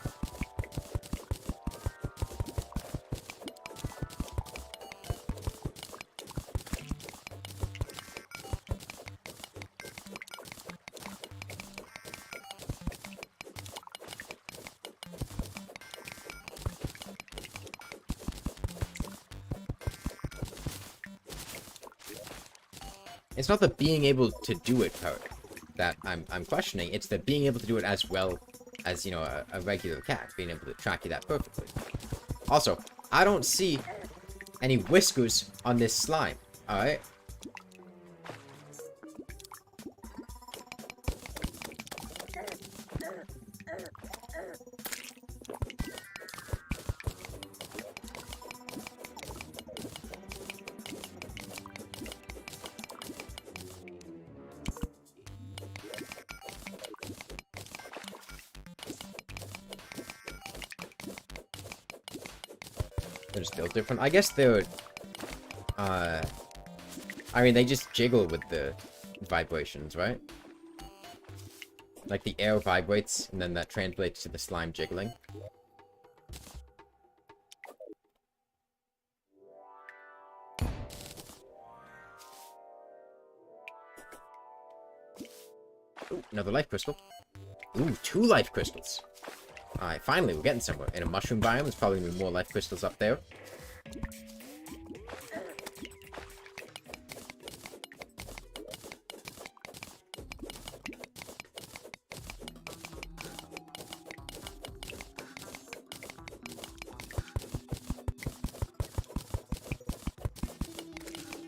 It's not the being able to do it part that I'm questioning. It's the being able to do it as well as, you know, a regular cat. Being able to track you that perfectly. Also, I don't see any whiskers on this slime. Alright? They're still different. I guess they're, I mean, they just jiggle with the vibrations, right? Like the air vibrates, and then that translates to the slime jiggling. Ooh, another life crystal. Ooh, 2 life crystals. Alright, finally, we're getting somewhere. In a mushroom biome, there's probably going to be more life crystals up there.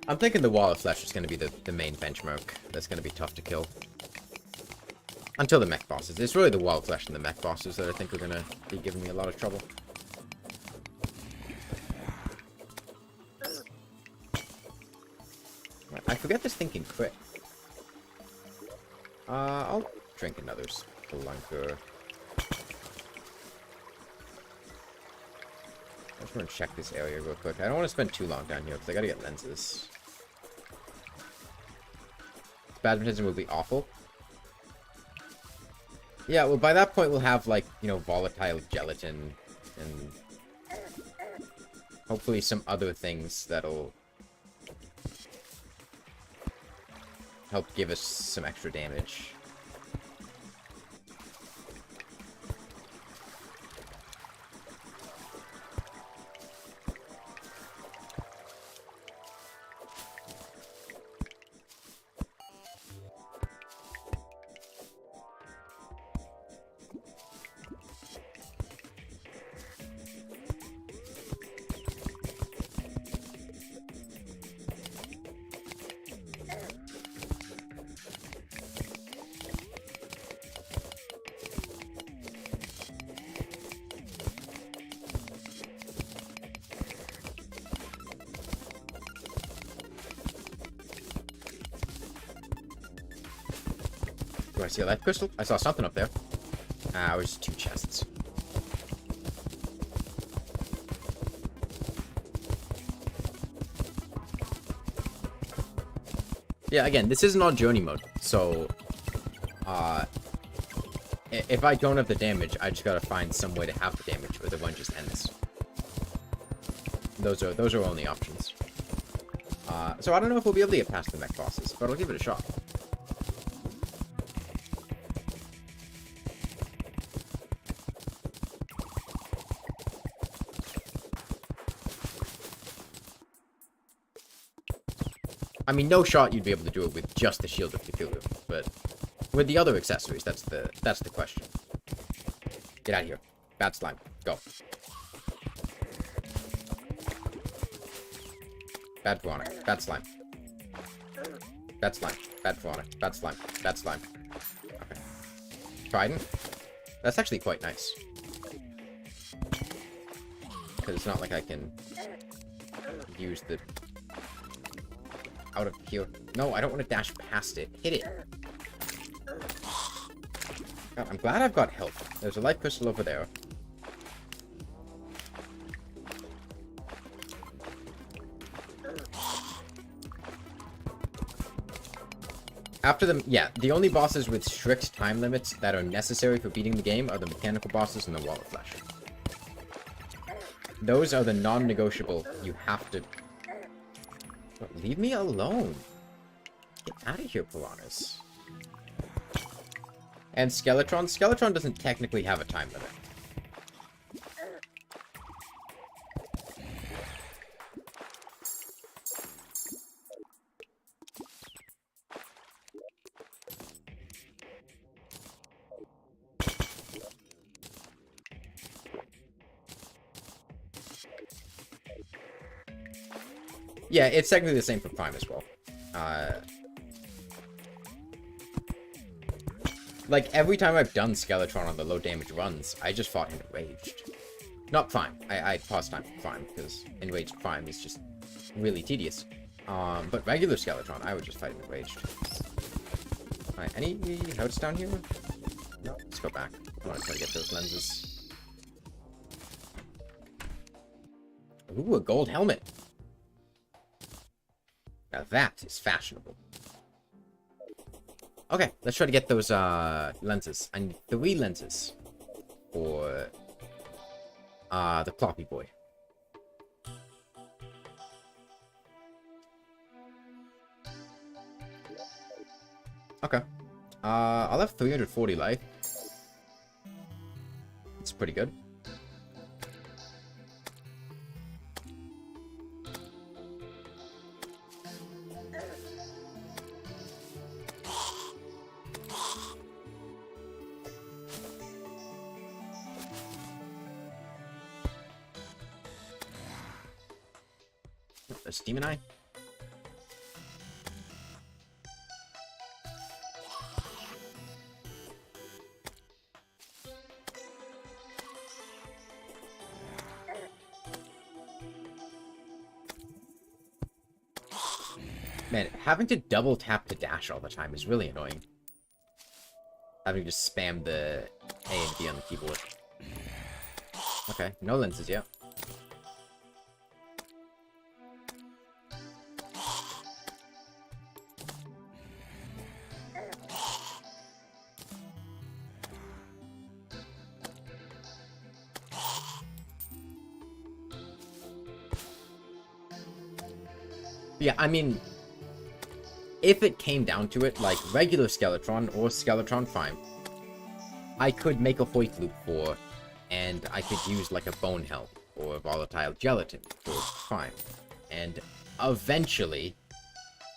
I'm thinking the wall of flesh is going to be the main benchmark. That's going to be tough to kill. Until the mech bosses. It's really the wall of flesh and the mech bosses that I think are going to be giving me a lot of trouble. I forget this thing can crit. I'll drink another Spelunker. I just want to check this area real quick. I don't want to spend too long down here because I gotta get lenses. Badminton would be awful. Yeah, well, by that point, we'll have, like, you know, volatile gelatin and hopefully some other things that'll help give us some extra damage. Do I see a life crystal? I saw something up there. Ah, it was 2 chests. Yeah, again, this isn't on journey mode, so if I don't have the damage, I just gotta find some way to have the damage, or the run just ends. Those are only options. So I don't know if we'll be able to get past the mech bosses, but I'll give it a shot. I mean, no shot you'd be able to do it with just the Shield of Cthulhu, but with the other accessories, that's the question. Get out of here. Bad slime. Go. Bad Piranha. Bad slime. Bad slime. Bad Piranha. Bad slime. Bad slime. Okay. Trident. That's actually quite nice. Because it's not like I can use the... out of here. No, I don't want to dash past it. Hit it. God, I'm glad I've got health. There's a life crystal over there. After them, yeah, the only bosses with strict time limits that are necessary for beating the game are the mechanical bosses and the wall of flesh. Those are the non-negotiable. You have to... Leave me alone. Get out of here, piranhas. And Skeletron. Skeletron doesn't technically have a time limit. Yeah, it's technically the same for Prime as well. Like, every time I've done Skeletron on the low damage runs, I just fought Enraged. Not Prime. I paused time for Prime, because Enraged Prime is just really tedious. But regular Skeletron, I would just fight Enraged. Alright, any notes down here? No, let's go back. I want to try to get those lenses. Ooh, a gold helmet. Now that is fashionable. Okay, let's try to get those lenses. I need 3 lenses for the Cloppy Boy. Okay. I'll have 340 life. It's pretty good. Demon Eye? Man, having to double tap to dash all the time is really annoying. Having to just spam the A and B on the keyboard. Okay, no lenses yet. Yeah, I mean, if it came down to it, like regular Skeletron or Skeletron Prime, I could make a Hoit Loop for, and I could use like a Bone Helm or Volatile Gelatin for Prime. And eventually,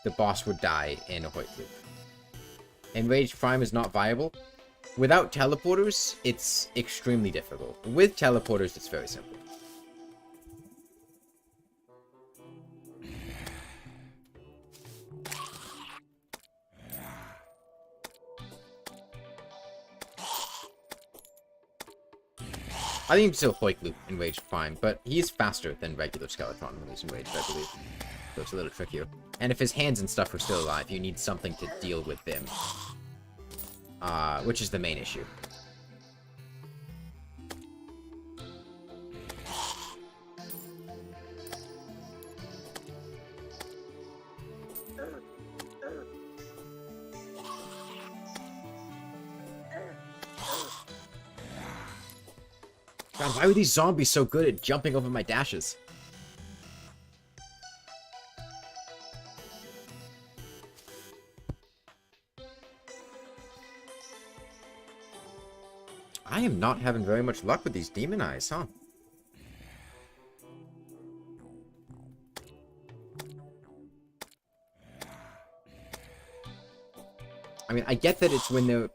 the boss would die in a Hoit Loop. Enraged Prime is not viable. Without teleporters, it's extremely difficult. With teleporters, it's very simple. I think he's still Hoik Loop Enraged Prime, but he's faster than regular Skeletron when he's Enraged, I believe. So it's a little trickier. And if his hands and stuff are still alive, you need something to deal with them. Which is the main issue. God, why were these zombies so good at jumping over my dashes? I am not having very much luck with these demon eyes, huh? mean, I get that it's when they're...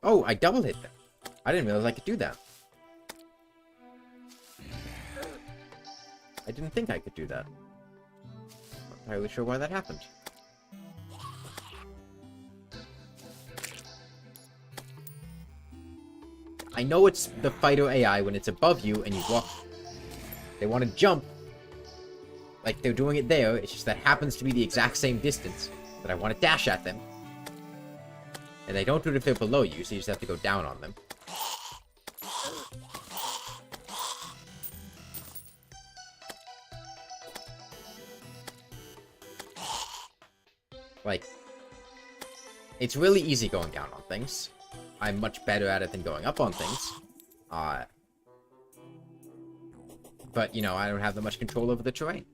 Oh, I double hit them. I didn't realize I could do that. I didn't think I could do that. Not entirely sure why that happened. I know it's the fighter AI when it's above you and you walk. They want to jump. Like they're doing it there. It's just that happens to be the exact same distance that I want to dash at them. And they don't do it if they're below you, so you just have to go down on them. Like, it's really easy going down on things. I'm much better at it than going up on things. But, you know, I don't have that much control over the terrain.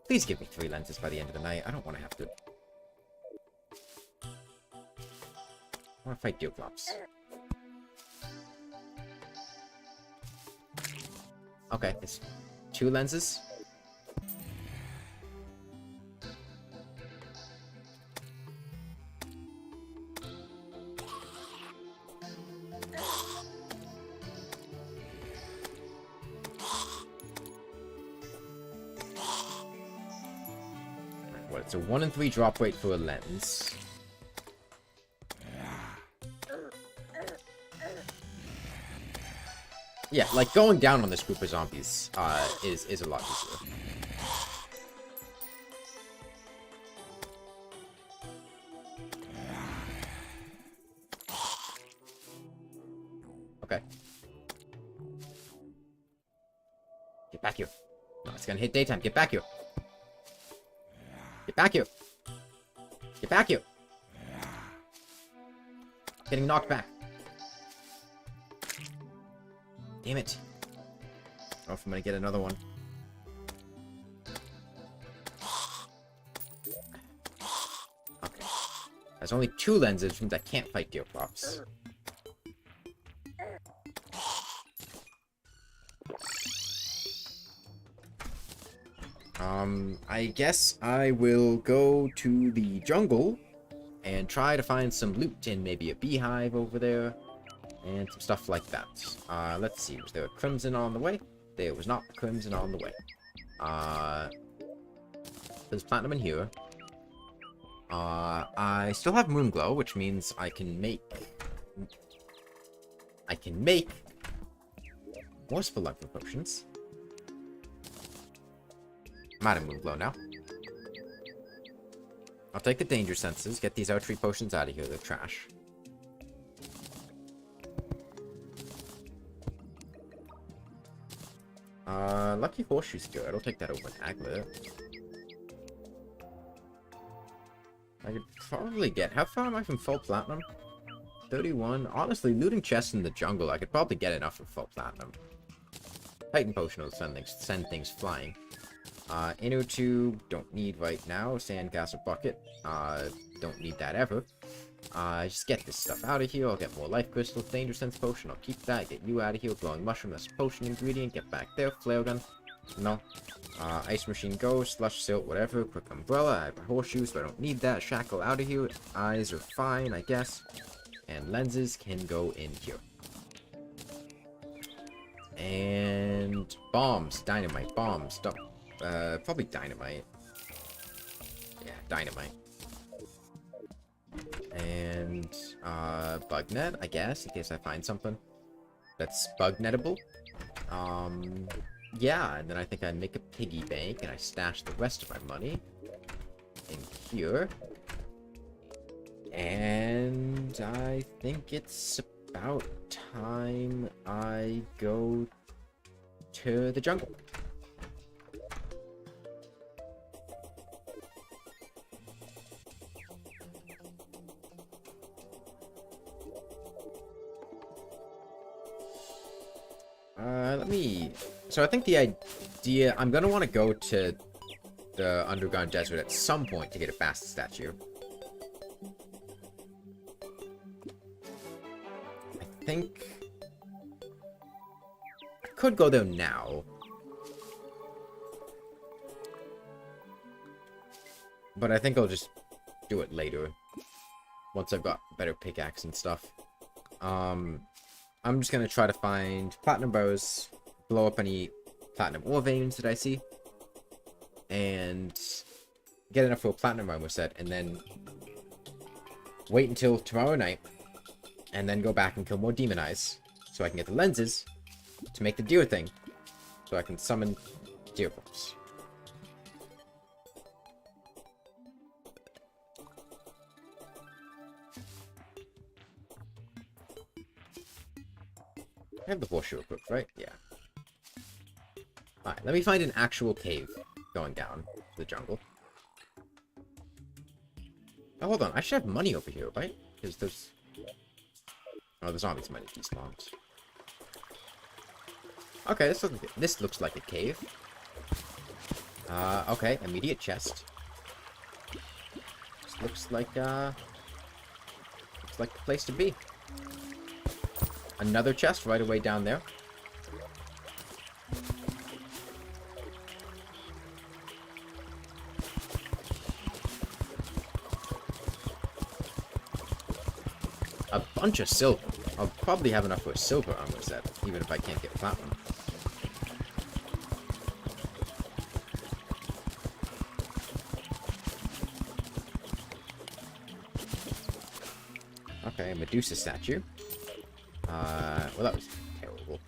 Please give me 3 lenses by the end of the night. I don't want to have to... I want to fight Deerclops. Okay, it's 2 lenses. What, it's a 1 in 3 drop rate for a lens. Yeah, like, going down on this group of zombies, is a lot easier. Okay. Get back here. No, it's gonna hit daytime. Get back here. Get back here. Get back here. Getting knocked back. Damn it. I don't know if I'm gonna get another one. Okay. There's only 2 lenses, which means I can't fight Deerclops. I guess I will go to the jungle and try to find some loot in maybe a beehive over there. And some stuff like that. Let's see. Was there a crimson on the way? There was not crimson on the way. There's platinum in here. I still have moon glow, which means I can make more spelunking potions. I'm out of moon glow now. I'll take the danger senses, get these archery potions out of here. They're trash. Lucky horseshoe's good. I'll take that over an aglet. I could probably get... How far am I from full platinum? 31. Honestly, looting chests in the jungle, I could probably get enough for full platinum. Titan potion will send things flying. Inner tube, don't need right now. Sandcastle bucket, don't need that ever. Just get this stuff out of here. I'll get more life crystals. Danger sense potion, I'll keep that. Get you out of here. Glowing mushroom, that's a potion ingredient. Get back there. Flare gun, no. Ice machine go. Slush silt, whatever. Quick umbrella, I have a horseshoe, so I don't need that. Shackle out of here. Eyes are fine, I guess. And lenses can go in here. And bombs, dynamite, bombs, probably dynamite. Yeah, dynamite. And, bug net, I guess, in case I find something that's bug nettable. Yeah, and then I think I make a piggy bank, and I stash the rest of my money in here. And I think it's about time I go to the jungle. So I think the idea... I'm gonna want to go to the underground desert at some point to get a fast statue. I think... I could go there now. But I think I'll just do it later. Once I've got better pickaxe and stuff. I'm just gonna try to find platinum bows, blow up any platinum ore veins that I see, and get enough for a platinum armor set, and then wait until tomorrow night, and then go back and kill more demon eyes, so I can get the lenses to make the deer thing, so I can summon deer forms. I have the horseshoe equipped, right? Yeah. Alright, let me find an actual cave going down the jungle. Oh, hold on. I should have money over here, right? Because there's... Oh, the zombies might have despawned. Okay, this looks like a cave. Okay. Immediate chest. This looks like the place to be. Another chest right away down there. A bunch of silver. I'll probably have enough for a silver armor set, even if I can't get platinum. Okay, Medusa statue. Well, that was terrible.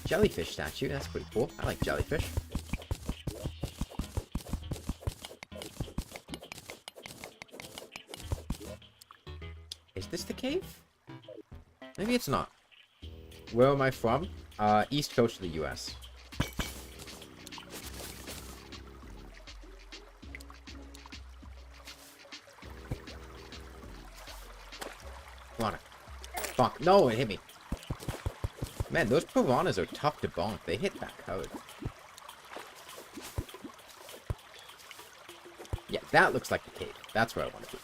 Jellyfish statue, that's pretty cool. I like jellyfish. Is this the cave? Maybe it's not. Where am I from? East coast of the US. Come on. Bonk. No, it hit me. Man, those piranhas are tough to bonk. They hit back hard. Yeah, that looks like the cave. That's where I want to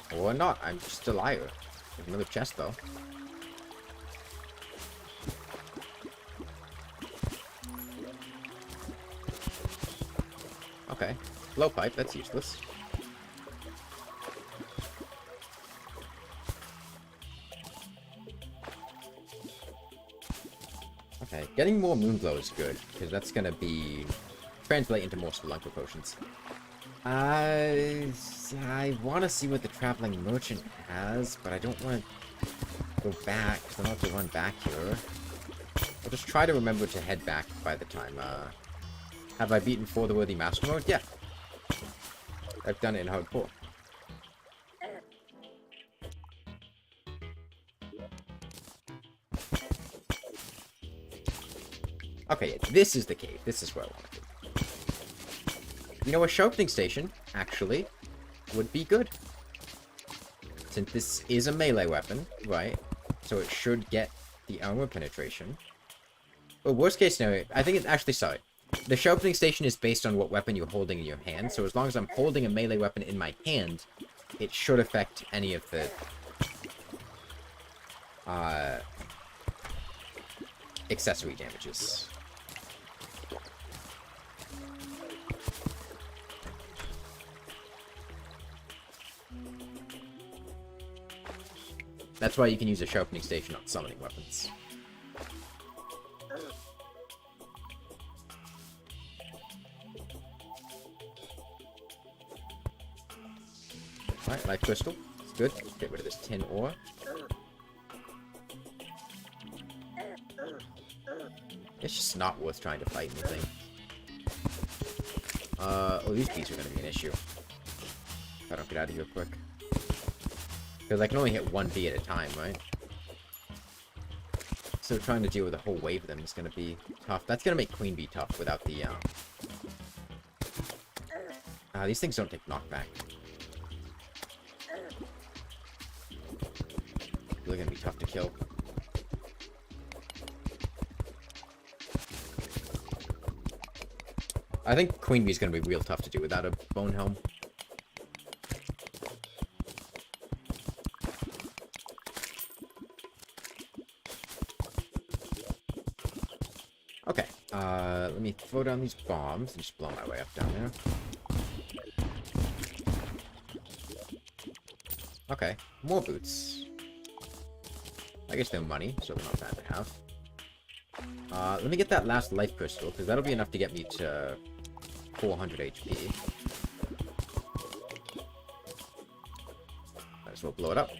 be. Or not. I'm just a liar. There's another chest, though. Okay. Blowpipe, that's useless. Okay, getting more Moonglow is good, because that's gonna be... translate into more Spelunker potions. I want to see what the Traveling Merchant has, but I don't want to go back, because I don't have to run back here. I'll just try to remember to head back by the time, Have I beaten For the Worthy Master Mode? Yeah. I've done it in hardcore. Okay, yeah, this is the cave. This is where I want to be. You know, a sharpening station, actually, would be good. Since this is a melee weapon, right? So it should get the armor penetration. But worst case scenario, I think it's actually, sorry. The sharpening station is based on what weapon you're holding in your hand, so as long as I'm holding a melee weapon in my hand, it should affect any of the... accessory damages. That's why you can use a sharpening station on summoning weapons. Alright, life crystal. It's good. Get rid of this tin ore. It's just not worth trying to fight anything. Oh, these bees are gonna be an issue. If I don't get out of here quick. Because I can only hit one bee at a time, right? So trying to deal with a whole wave of them is gonna be tough. That's gonna make Queen Bee tough without the, these things don't take knockback. They're gonna be tough to kill. I think Queen Bee is gonna be real tough to do without a bone helm. Okay. Let me throw down these bombs and just blow my way up down there. Okay, more boots. I guess they're money, so they're not bad to have. Let me get that last life crystal, because that'll be enough to get me to 400 HP. Might as well blow it up.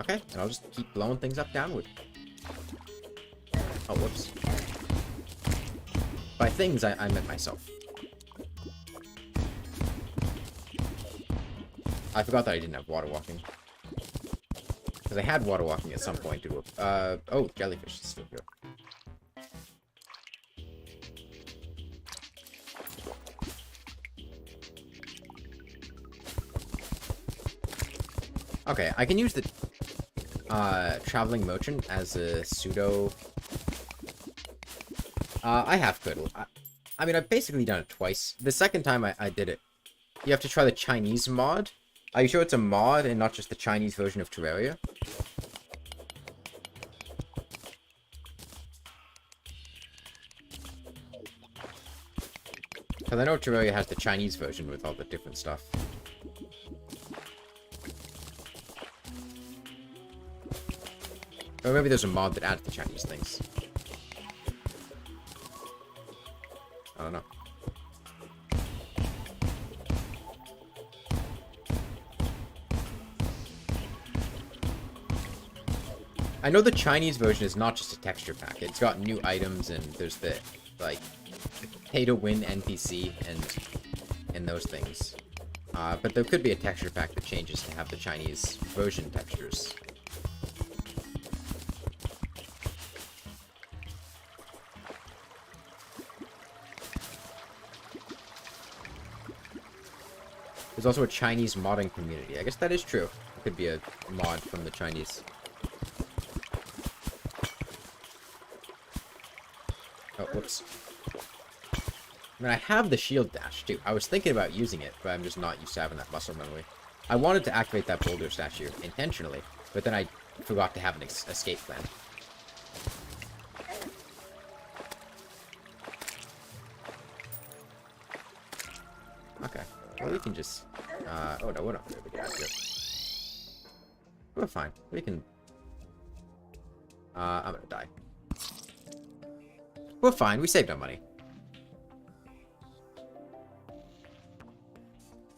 Okay, and I'll just keep blowing things up downward. Oh, whoops. By things, I meant myself. I forgot that I didn't have water walking. Because I had water walking at some point to oh, jellyfish is still here. Okay, I can use the traveling merchant as a pseudo. I have Curdle. I mean, I've basically done it twice. The second time I did it, you have to try the Chinese mod. Are you sure it's a mod and not just the Chinese version of Terraria? Because I know Terraria has the Chinese version with all the different stuff. Or maybe there's a mod that adds the Chinese things. I don't know. I know the Chinese version is not just a texture pack. It's got new items and there's the, like, pay to win NPC and those things. But there could be a texture pack that changes to have the Chinese version textures. There's also a Chinese modding community. I guess that is true. It could be a mod from the Chinese. Oh, whoops. I mean, I have the shield dash, too. I was thinking about using it, but I'm just not used to having that muscle memory. I wanted to activate that boulder statue intentionally, but then I forgot to have an escape plan. Okay. Well, we can just... oh, no, we're not going to be able to do it. We're fine. We can... I'm gonna die. We're fine. We saved our money.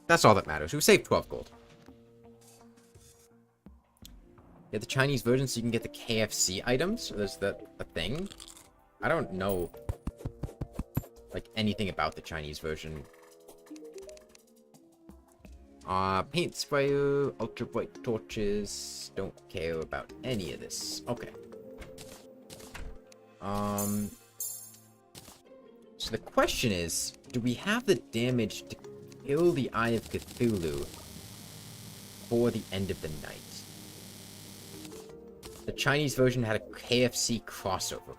That's all that matters. We saved 12 gold. Get the Chinese version so you can get the KFC items. There's a thing. I don't know, like, anything about the Chinese version. Paint sprayer, ultra bright torches. Don't care about any of this. Okay. So the question is, do we have the damage to kill the Eye of Cthulhu for the end of the night? The Chinese version had a KFC crossover.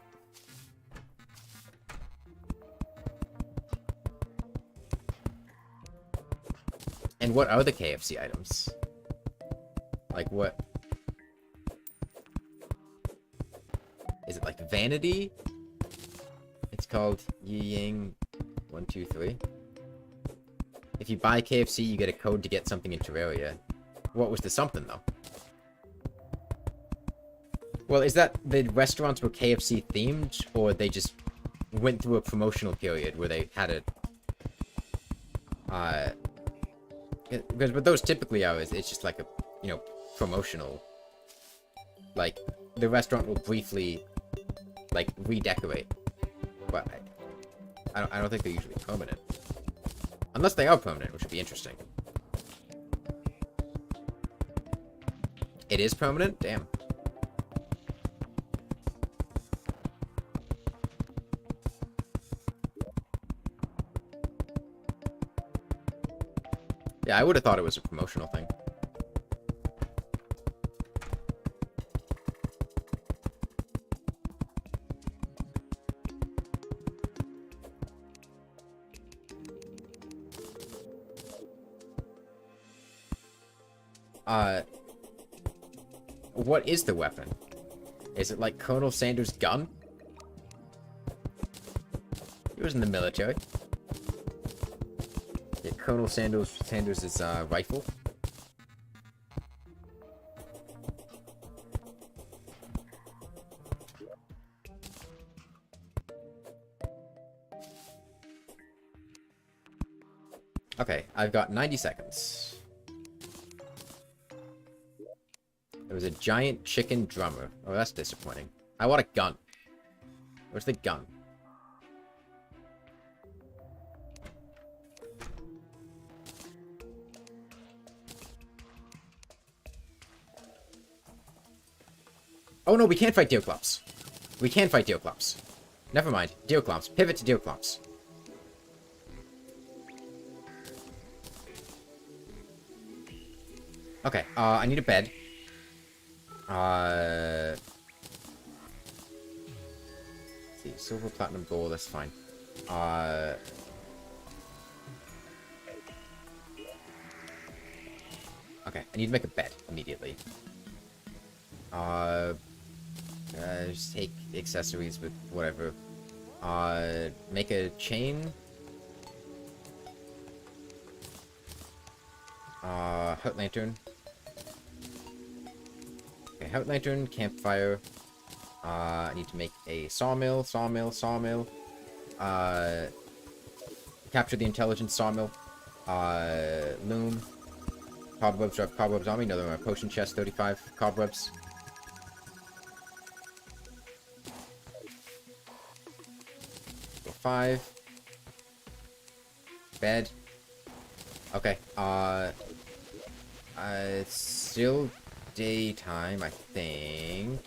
And what are the KFC items? Like what? Is it like Vanity? It's called Ying 123. If you buy KFC, you get a code to get something in Terraria. What was the something, though? Well, is that the restaurants were KFC themed, or they just went through a promotional period where they had a... because what those typically are is it's just like a, you know, promotional... Like, the restaurant will briefly, like, redecorate. But I don't think they're usually permanent. Unless they are permanent, which would be interesting. It is permanent? Damn. Yeah, I would have thought it was a promotional thing. What is the weapon? Is it like Colonel Sanders' gun? He was in the military. Yeah, Colonel Sanders' rifle. Okay, I've got 90 seconds. There was a giant chicken drummer. Oh, that's disappointing. I want a gun. Where's the gun? Oh no, we can't fight Deoclops. We can fight Deoclops. Never mind. Deoclops. Pivot to Deoclops. Okay, I need a bed. Let's see, silver, platinum, gold, that's fine. Okay, I need to make a bed immediately. Just take accessories with whatever. Make a chain. Hut lantern. Okay, hut lantern, campfire. I need to make a sawmill. Capture the intelligence sawmill. Loom. Cobwebs, drop cobwebs on me. Another one, potion chest, 35 cobwebs. Go 5. Bed. Okay, it's still daytime, I think.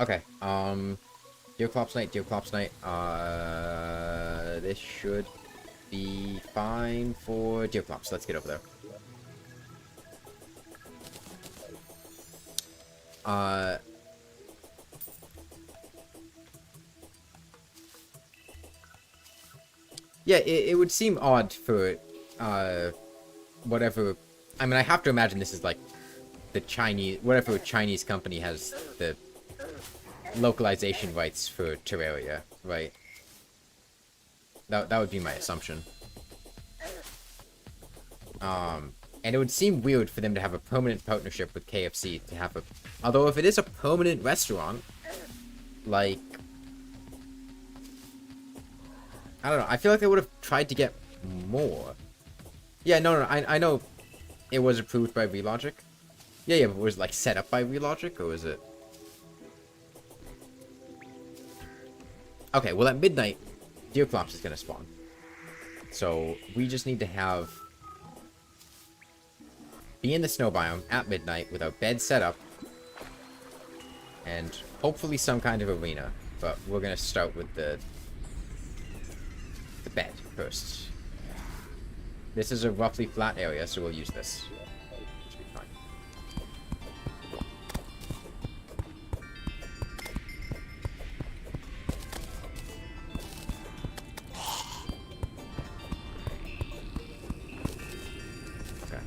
Okay, Deoclops night, this should be fine for Deoclops. Let's get over there. Yeah, it would seem odd for, whatever... I mean, I have to imagine this is, like, the Chinese... Whatever Chinese company has the localization rights for Terraria, right? That would be my assumption. And it would seem weird for them to have a permanent partnership with KFC to have a... Although, if it is a permanent restaurant, like... I don't know. I feel like they would have tried to get more. Yeah, no. I know it was approved by Relogic. Yeah, but was it, like, set up by Relogic, or was it... Okay, well, at midnight, Deoclops is gonna spawn. So, we just need to have... Be in the snow biome at midnight with our bed set up. And hopefully some kind of arena. But we're gonna start with the bed first. This is a roughly flat area, so we'll use this. Should be fine. Okay.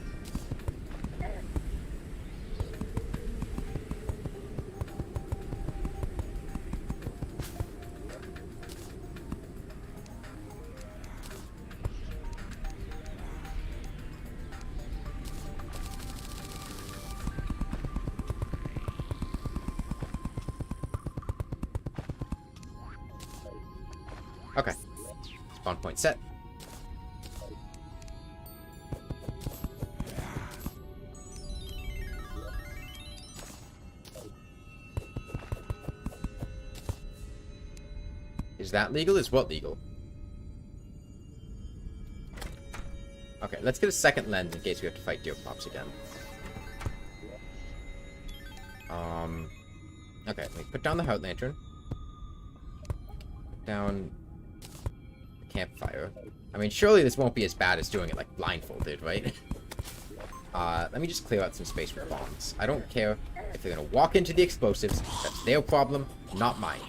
Okay. Spawn point set. Is that legal? Is what legal? Okay, let's get a second lens in case we have to fight Deoclops again. Okay, let me put down the hut lantern. Put down the campfire. I mean, surely this won't be as bad as doing it, like, blindfolded, right? Let me just clear out some space for bombs. I don't care if they're gonna walk into the explosives. That's their problem, not mine.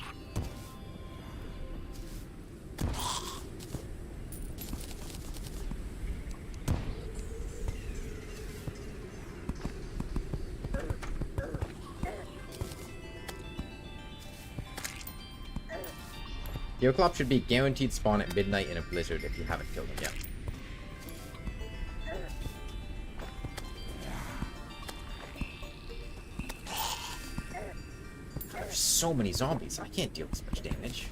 Deoclops should be guaranteed spawn at midnight in a blizzard if you haven't killed him yet. God, there's so many zombies. I can't deal this much damage.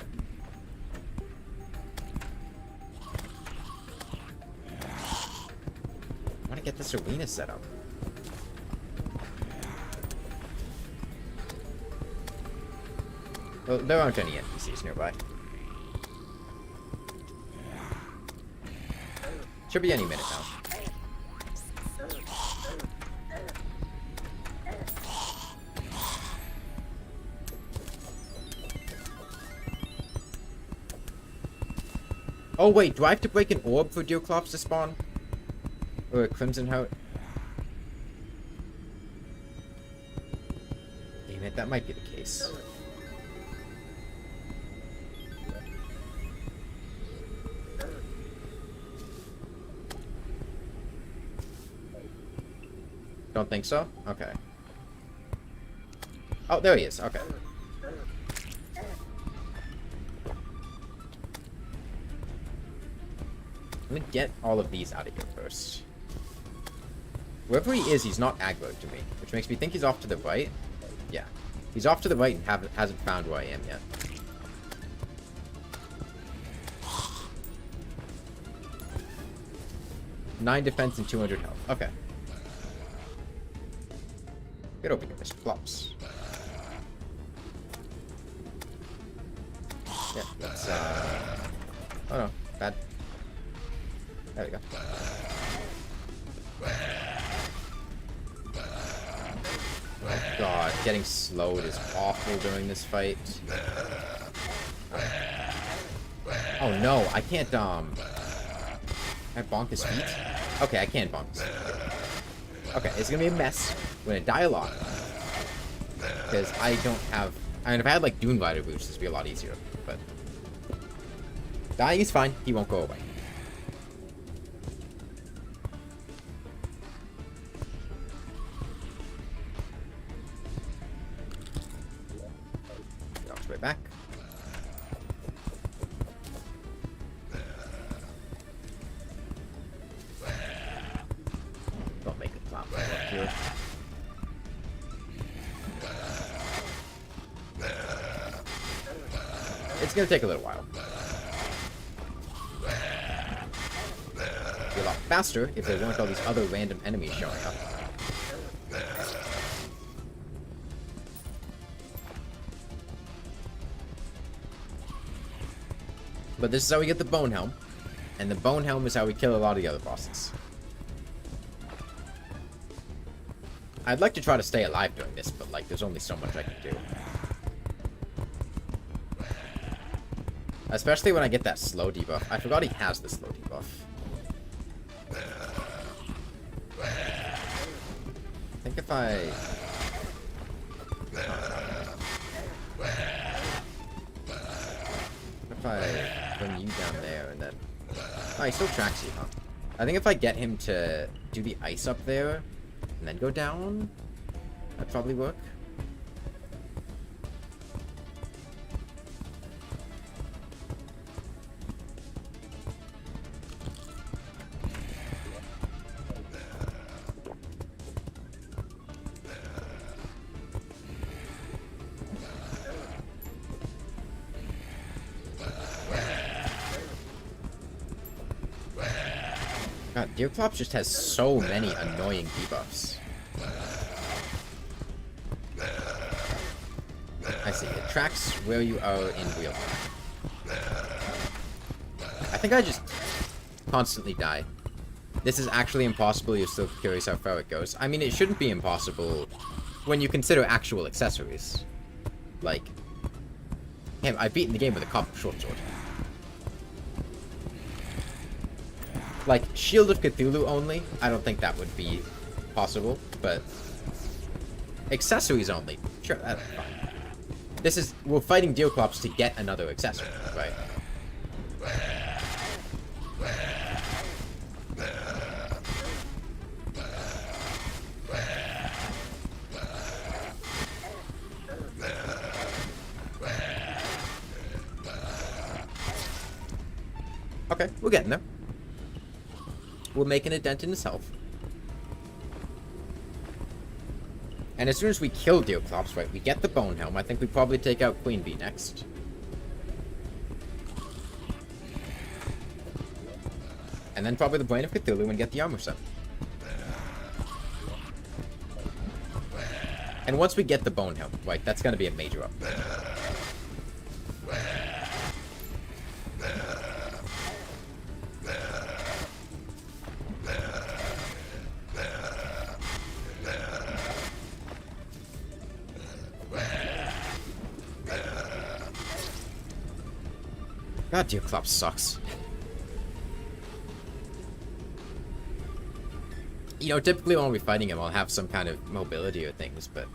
I want to get this arena set up. Well, there aren't any NPCs nearby. Should be any minute now. Oh wait, do I have to break an orb for Deoclops to spawn? Or a Crimson Heart? Damn it, that might be the case. Don't think so? Okay. Oh, there he is. Okay. Let me get all of these out of here first. Wherever he is, he's not aggroed to me, which makes me think he's off to the right. Yeah. He's off to the right and hasn't found where I am yet. Nine defense and 200 health. Okay. Get over here, Mr. Flops. Yeah, let's, oh no, bad. There we go. Oh god, getting slowed is awful during this fight. Oh no, I can't, Can I bonk his feet? Okay, I can bonk his feet. Okay, it's gonna be a mess. We're gonna die a lot. Because I don't have... I mean, if I had, like, Dune Glider boots, this would be a lot easier. But... dying is fine. He won't go away. Dog's way back. Don't make a flop right up here. It's gonna take a little while. Be a lot faster if there weren't all these other random enemies showing up. But this is how we get the Bone Helm. And the Bone Helm is how we kill a lot of the other bosses. I'd like to try to stay alive during this, but like there's only so much I can do. Especially when I get that slow debuff. I forgot he has the slow debuff. I think if I... if I bring you down there and then... oh, he still tracks you, huh? I think if I get him to do the ice up there and then go down, that'd probably work. God, Deoclops just has so many annoying debuffs. I see. It tracks where you are in real time. I think I just constantly die. This is actually impossible. You're still curious how far it goes. I mean, it shouldn't be impossible when you consider actual accessories. Like, damn, I've beaten the game with a copper short sword. Like, Shield of Cthulhu only, I don't think that would be possible, but accessories only, sure, that's fine. This is, we're fighting Deoclops to get another accessory, right? Okay, we're getting there. We're making a dent in his health. And as soon as we kill Deoclops, right, we get the Bone Helm. I think we probably take out Queen Bee next. And then probably the Brain of Cthulhu and get the armor set. And once we get the Bone Helm, right, that's going to be a major upgrade. God, Deoclops sucks. You know, typically when we're fighting him, I'll have some kind of mobility or things, but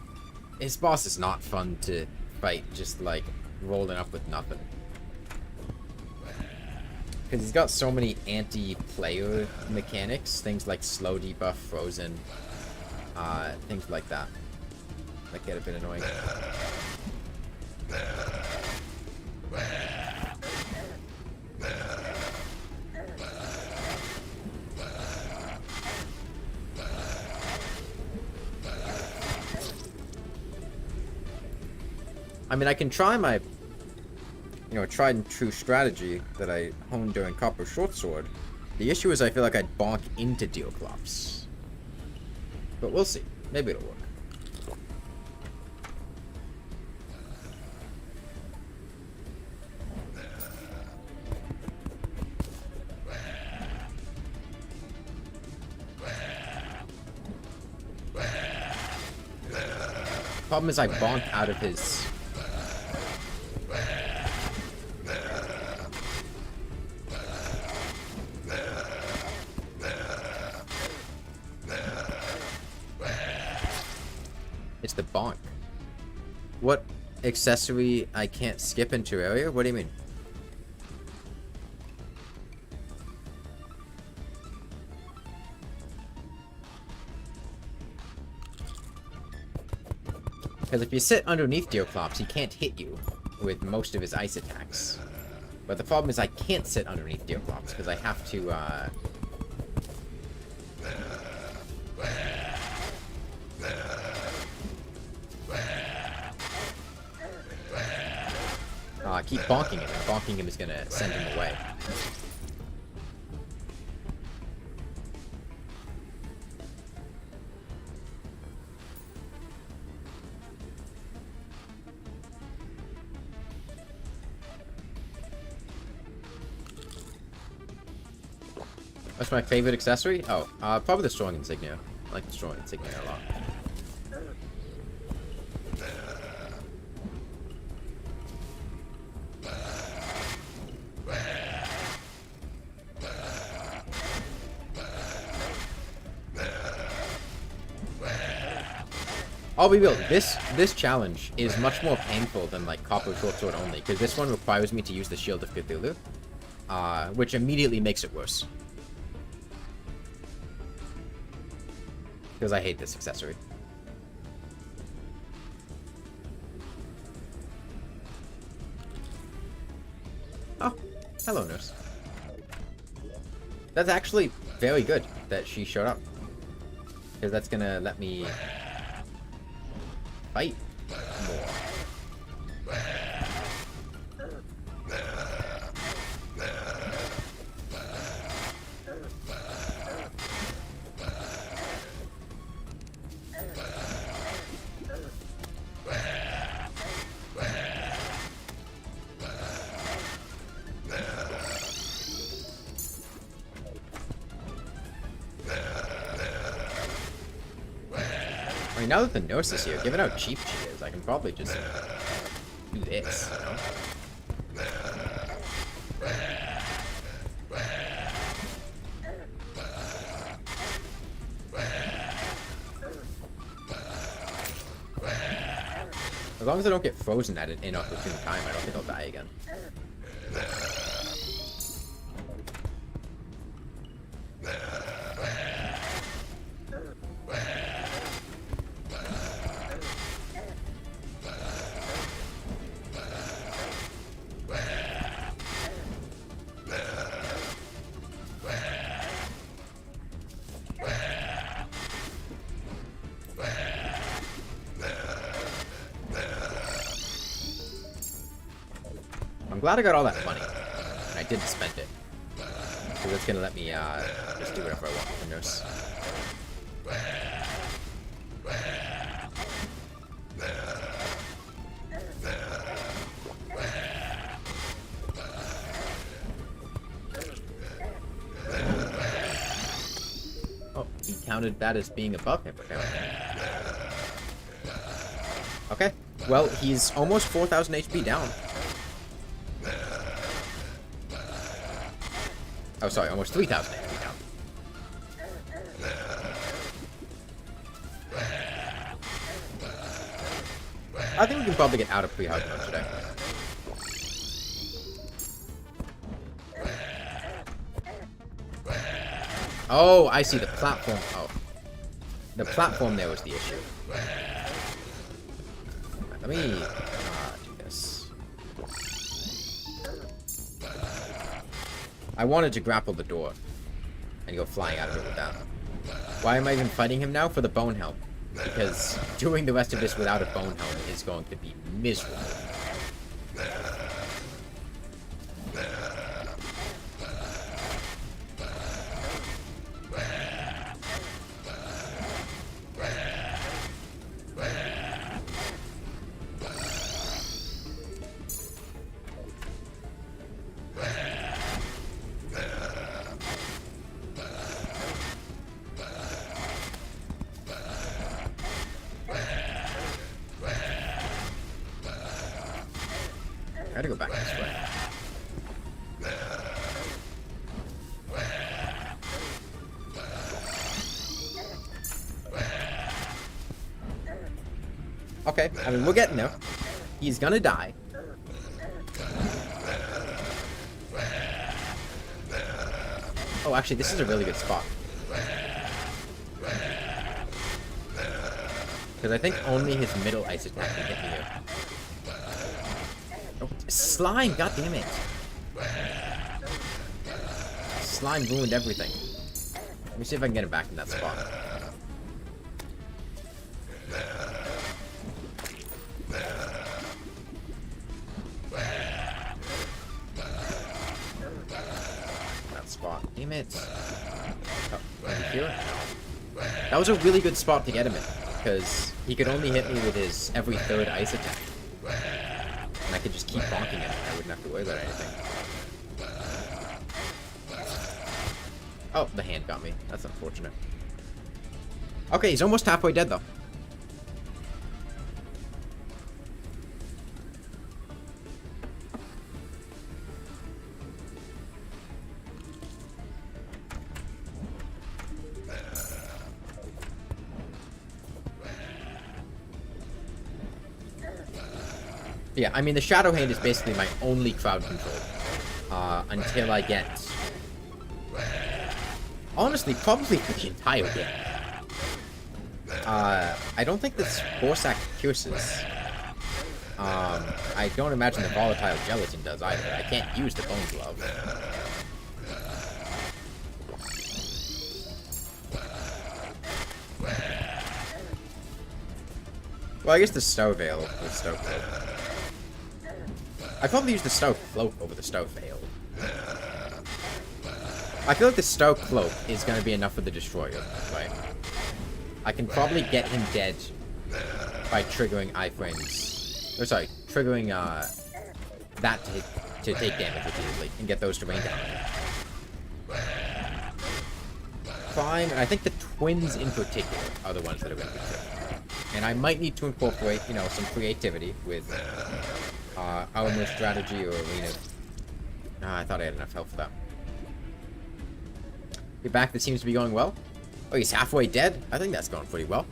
his boss is not fun to fight, just like rolling up with nothing. Because he's got so many anti-player mechanics, things like slow debuff, frozen, things like that. That get a bit annoying. I mean, I can try my, tried and true strategy that I honed during Copper Short Sword. The issue is I feel like I'd bonk into Deoclops. But we'll see. Maybe it'll work. Problem is I bonk out of his... It's the bonk. What accessory I can't skip into area? What do you mean? Because if you sit underneath Deoclops, he can't hit you with most of his ice attacks. But the problem is I can't sit underneath Deoclops because I have to, keep bonking him, and bonking him is gonna send him away. What's my favorite accessory? Oh, probably the Strong Insignia. I like the Strong Insignia a lot. I'll be real, this challenge is much more painful than like Copper Short Sword only, because this one requires me to use the Shield of Cthulhu, which immediately makes it worse. Because I hate this accessory. Oh, hello, nurse. That's actually very good that she showed up, because that's gonna let me fight more. I mean, now that the nurse is here, given how cheap she is, I can probably just do this, you know? As long as I don't get frozen at an inopportune time, I don't think I'll die again. glad I got all that money. And I didn't spend it. Because it's gonna let me just do whatever I want with the nurse. Oh, he counted that as being above him, apparently. Okay, well, he's almost 4,000 HP down. Oh, sorry, almost 3,000 HP down. I think we can probably get out of pre-hug mode today. Oh, I see the platform. Oh. The platform there was the issue. Let me do this. I wanted to grapple the door and go flying out of it with that. Why am I even fighting him now? For the bone helm. Because doing the rest of this without a bone helm is going to be miserable. I gotta go back this way. Okay, I mean, we're getting there. He's gonna die. Oh, actually, this is a really good spot. Because I think only his middle ice attack can hit me here. Oh, slime, god damn it. Slime ruined everything. Let me see if I can get him back in that spot. That spot. Damn it. Oh, maybe here? That was a really good spot to get him in, because he could only hit me with his every third ice attack. And I could just keep bonking him, and I wouldn't have to worry about anything. Oh, the hand got me. That's unfortunate. Okay, he's almost halfway dead, though. Yeah, I mean, the Shadow Hand is basically my only crowd control. Until I get... Honestly, probably for the entire game. I don't think this Borsak pierces. I don't imagine the Volatile Gelatin does either. I can't use the Bone Glove. Well, I guess the Stow Veil with Stow Cloak. I probably use the Stow Cloak over the Stow Veil. I feel like the Stow Cloak is going to be enough for the Destroyer, right? I can probably get him dead by triggering iframes. Or sorry, triggering that to take damage repeatedly and get those to rain down on him. Fine, and I think the twins in particular are the ones that are going to be tricky. And I might need to incorporate, you know, some creativity with armor strategy or arena. I thought I had enough health for that. Your back, that seems to be going well. Oh, he's halfway dead? I think that's going pretty well.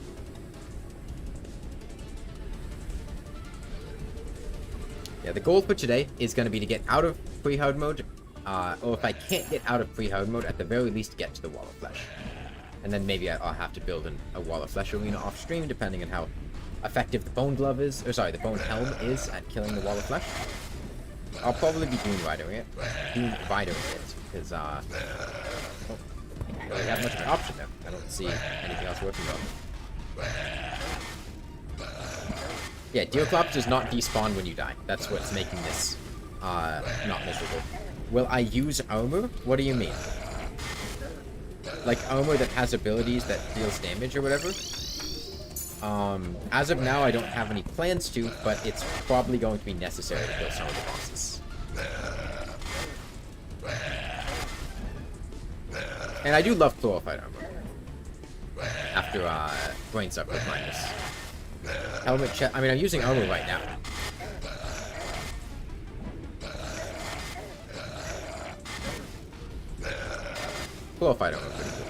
Yeah, the goal for today is going to be to get out of pre-hard mode. Or if I can't get out of pre-hard mode, at the very least get to the Wall of Flesh. And then maybe I'll have to build a Wall of Flesh arena off stream, depending on how effective the Bone Glove is. Or sorry, the Bone Helm is at killing the Wall of Flesh. I'll probably be Dune Ridering it. Because, I don't really have much of an option there. I don't see anything else working well. Yeah, Deerclops does not despawn when you die. That's what's making this not miserable. Will I use armor? What do you mean? Like armor that has abilities that deals damage or whatever? As of now, I don't have any plans to, but it's probably going to be necessary to kill some of the bosses. And I do love chlorophyte armor. After, brain suck with minus. Helmet check. I mean, I'm using armor right now. Chlorophyte armor, pretty cool.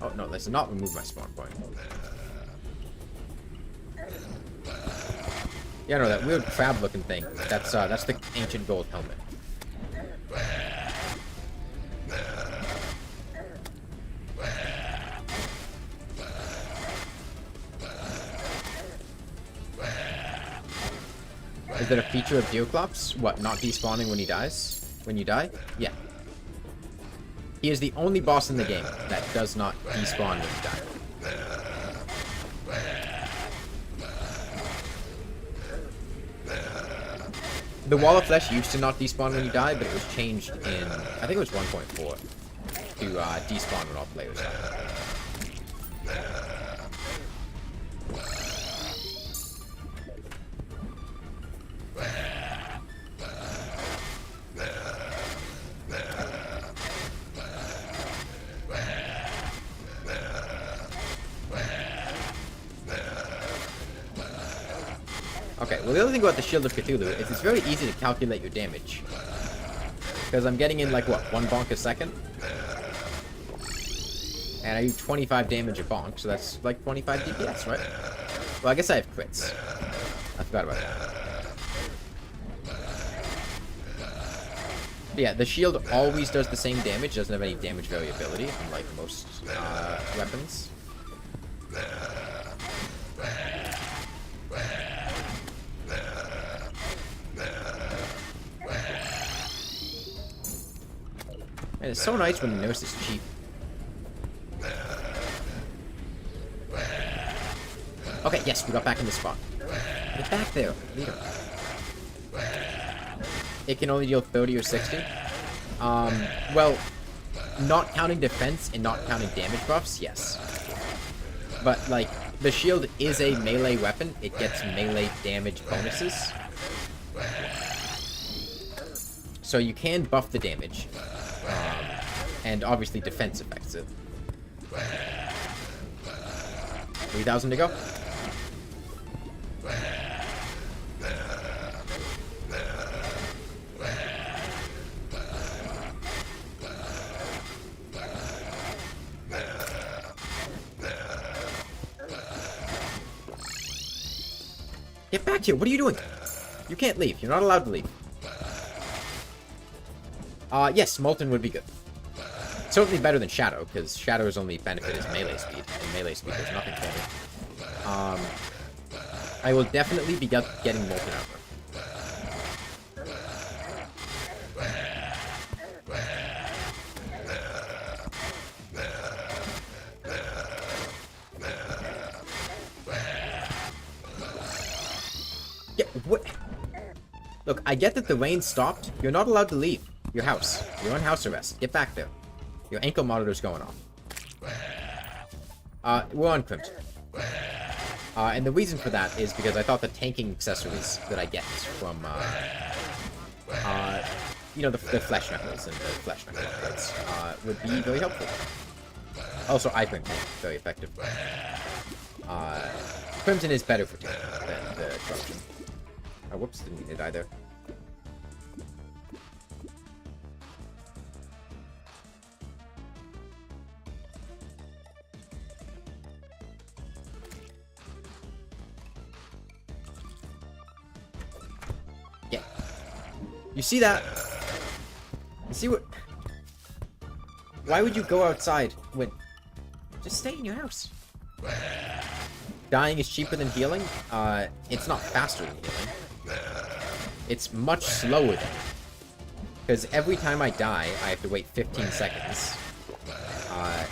Oh, no, let's not remove my spawn point. Yeah, no, that weird crab-looking thing. That's the ancient gold helmet. Is that a feature of Geoclops? What, not despawning when he dies? When you die? Yeah. He is the only boss in the game that does not despawn when you die. The Wall of Flesh used to not despawn when you die, but it was changed in, I think it was 1.4, to despawn when all players die. Okay, well the other thing about the Shield of Cthulhu is it's very easy to calculate your damage. Because I'm getting in like, what, 1 bonk a second? And I do 25 damage a bonk, so that's like 25 DPS, right? Well, I guess I have crits. I forgot about that. But yeah, the shield always does the same damage, doesn't have any damage variability, unlike most weapons. And it's so nice when the nurse is cheap. Okay, yes, we got back in the spot. Get back there, leader. It can only deal 30 or 60. Well, not counting defense and not counting damage buffs, yes. But, like, the shield is a melee weapon. It gets melee damage bonuses. So you can buff the damage. And obviously defense affects it. 3,000 to go. Get back here! What are you doing? You can't leave. You're not allowed to leave. Yes, Molten would be good. Certainly better than Shadow, because Shadow's only benefit is melee speed, and melee speed does nothing for me. I will definitely be getting Molten Armor. Yeah, what? Look, I get that the rain stopped. You're not allowed to leave your house. You're on house arrest. Get back there. Your ankle monitor's going off. We're on Crimson. And the reason for that is because I thought the tanking accessories that I get from, you know, the flesh knuckles and the flesh knuckle upgrades, would be very helpful. Also, Icon tank, very effective. Crimson is better for tank than the corruption. Oh, whoops, didn't mean to die there. Yeah. You see that? You see what? Why would you go outside when... Just stay in your house. Dying is cheaper than healing. It's not faster than healing. It's much slower than it. Because every time I die, I have to wait 15 seconds.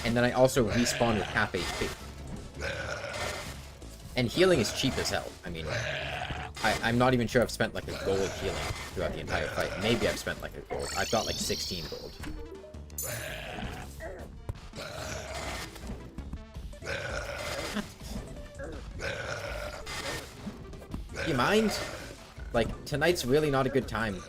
And then I also respawn with half HP. And healing is cheap as hell. I mean, I'm not even sure I've spent like a gold healing throughout the entire fight. Maybe I've spent like a gold. I've got like 16 gold. Do you mind? Like, tonight's really not a good time.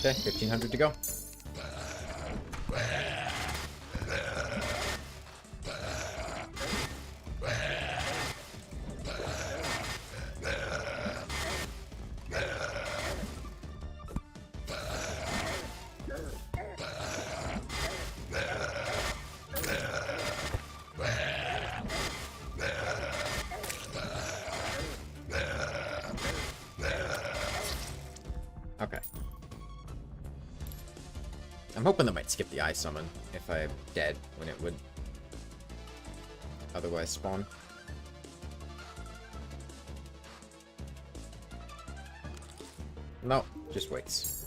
Okay, 1500 to go. Okay. I'm hoping that might skip the eye summon if I'm dead when it would otherwise spawn. No, just waits.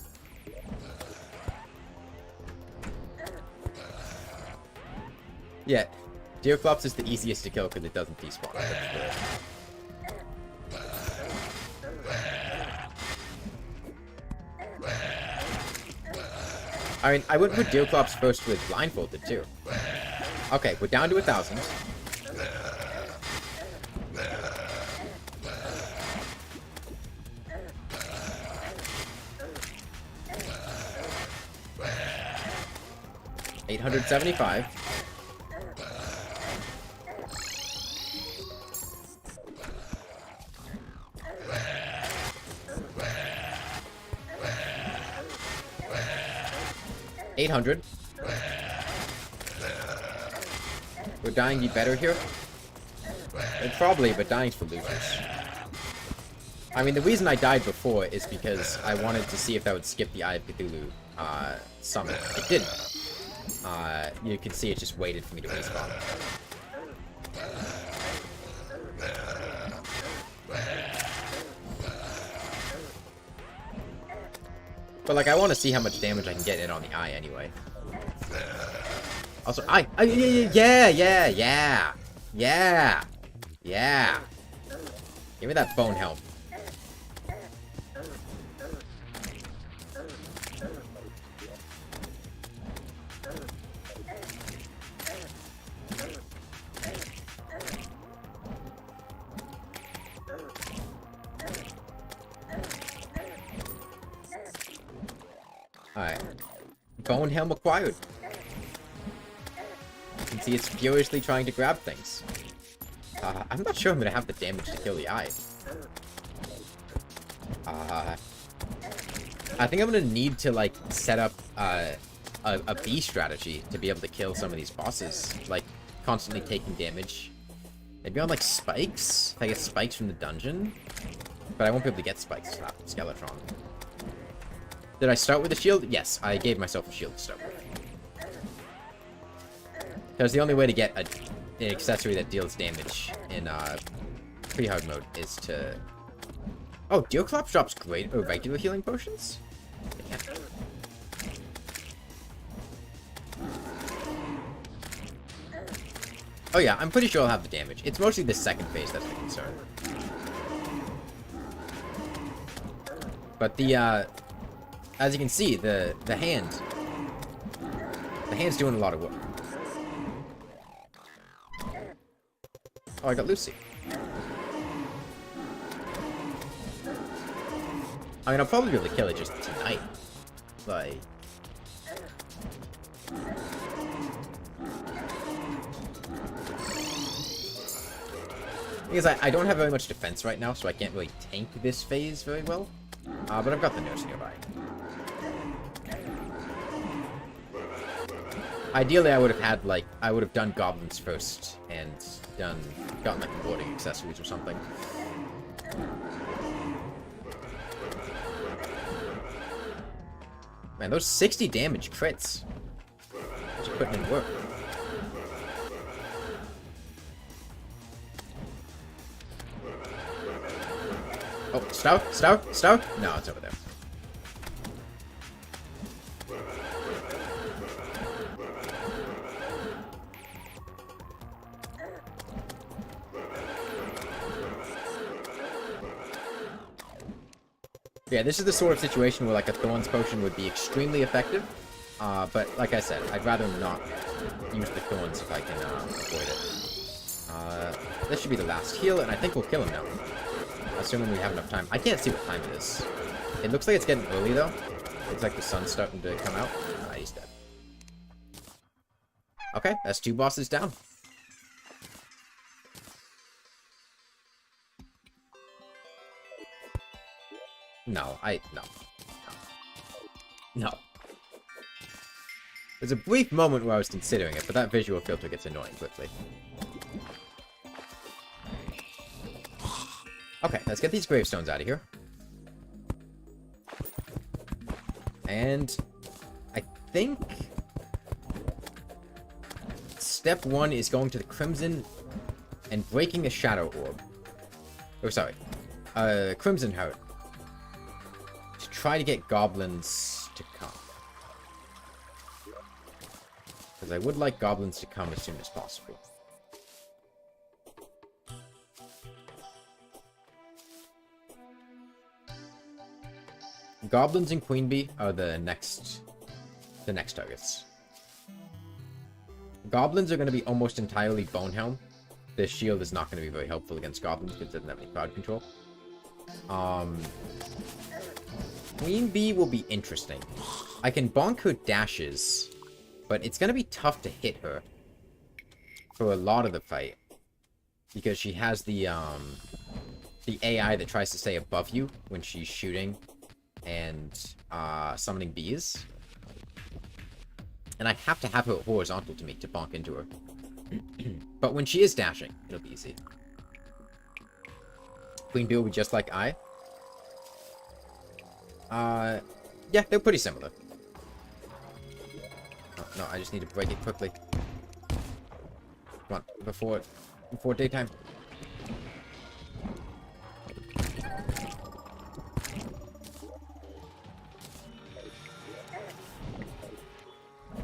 Yeah, Deerclops is the easiest to kill because it doesn't despawn. I mean, I would put Deerclops first with blindfolded too. Okay, we're down to 1,000. $875. $800. Would dying be better here? Probably, but dying's for losers. I mean, the reason I died before is because I wanted to see if that would skip the Eye of Cthulhu summon. It didn't. You can see it just waited for me to respawn. But, like, I want to see how much damage I can get in on the eye anyway. Also, yeah. Give me that bone helm. Alright. Bone helm acquired. You can see it's furiously trying to grab things. I'm not sure I'm gonna have the damage to kill the eye. I think I'm gonna need to, like, set up a B strategy to be able to kill some of these bosses. Like, constantly taking damage. Maybe on, like, spikes? If I get spikes from the dungeon? But I won't be able to get spikes with Skeletron. Did I start with a shield? Yes, I gave myself a shield to start with. Because the only way to get an accessory that deals damage in pre-hard mode is to... Oh, Deerclops drops great or regular healing potions? Yeah. Oh yeah, I'm pretty sure I'll have the damage. It's mostly the second phase that's the concern. But the, as you can see, the hand's doing a lot of work. Oh, I got Lucy. I mean, I'll probably be able to kill it just tonight. Like... Because I don't have very much defense right now, so I can't really tank this phase very well. But I've got the nurse nearby. Ideally, I would have had, like, I would have done goblins first and gotten, like, warding accessories or something. Man, those 60 damage crits. Just putting in work. Oh, Star? No, it's over there. Yeah, this is the sort of situation where, like, a Thorns Potion would be extremely effective. But, like I said, I'd rather not use the Thorns if I can avoid it. This should be the last heal, and I think we'll kill him now. Assuming we have enough time. I can't see what time it is. It looks like it's getting early, though. Looks like the sun's starting to come out. He's dead. Okay, that's 2 bosses down. No. No. There's a brief moment where I was considering it, but that visual filter gets annoying quickly. Okay, let's get these gravestones out of here. And I think step 1 is going to the Crimson and breaking a Shadow Orb. Oh, sorry. Crimson Heart. To try to get goblins to come. Because I would like goblins to come as soon as possible. Goblins and Queen Bee are the next targets. Goblins are going to be almost entirely Bone Helm. This shield is not going to be very helpful against goblins because it doesn't have any crowd control. Queen Bee will be interesting. I can bonk her dashes, but it's going to be tough to hit her for a lot of the fight because she has the AI that tries to stay above you when she's shooting and summoning bees. And I have to have her horizontal to me to bonk into her. But when she is dashing, it'll be easy. Queen Bee will be just like I. Yeah, they're pretty similar. Oh, no, I just need to break it quickly. Come on, before daytime.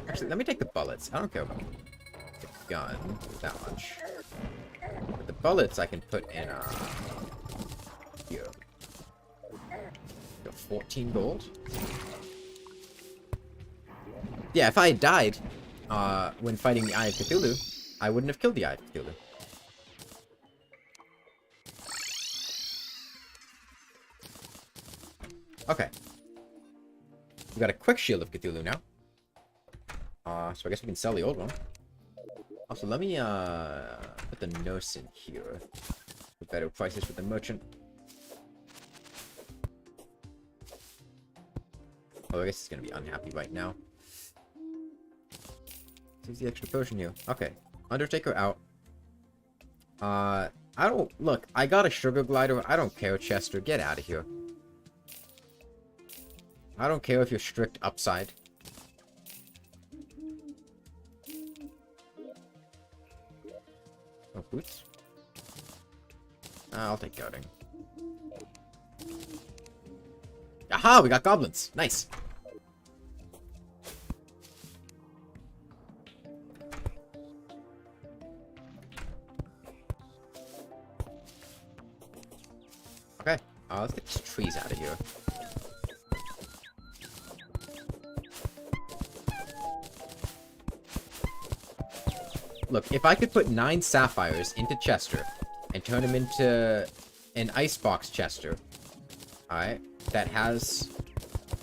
Actually, let me take the bullets. I don't care about the gun that much. But the bullets I can put in, here. 14 gold. Yeah, if I had died, when fighting the Eye of Cthulhu, I wouldn't have killed the Eye of Cthulhu. Okay. We got a quick Shield of Cthulhu now. So I guess we can sell the old one. Also, let me, put the nurse in here. For better prices with the merchant. Oh, I guess he's gonna be unhappy right now. Use the extra potion here. Okay. Undertaker out. I don't... Look, I got a sugar glider. I don't care, Chester. Get out of here. I don't care if you're strict upside. Oh, boots? I'll take guarding. Aha! We got goblins! Nice! Okay, let's get these trees out of here. Look, if I could put 9 sapphires into Chester and turn him into an icebox Chester, alright, that has,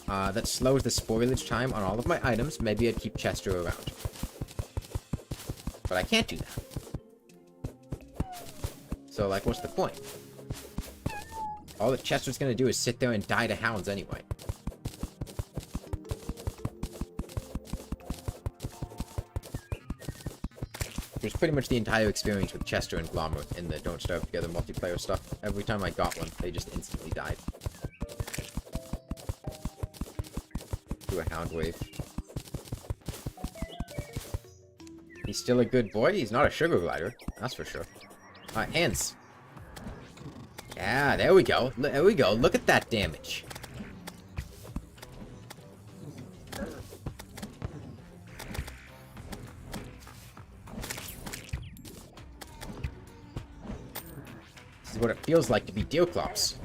that slows the spoilage time on all of my items, maybe I'd keep Chester around. But I can't do that. So, like, what's the point? All that Chester's gonna do is sit there and die to hounds anyway. It was pretty much the entire experience with Chester and Glommer in the Don't Starve Together multiplayer stuff. Every time I got one, they just instantly died. do a Hound Wave. He's still a good boy. He's not a Sugar Glider. That's for sure. Alright, hands. Yeah, there we go. There we go. Look at that damage. This is what it feels like to be Deoclops.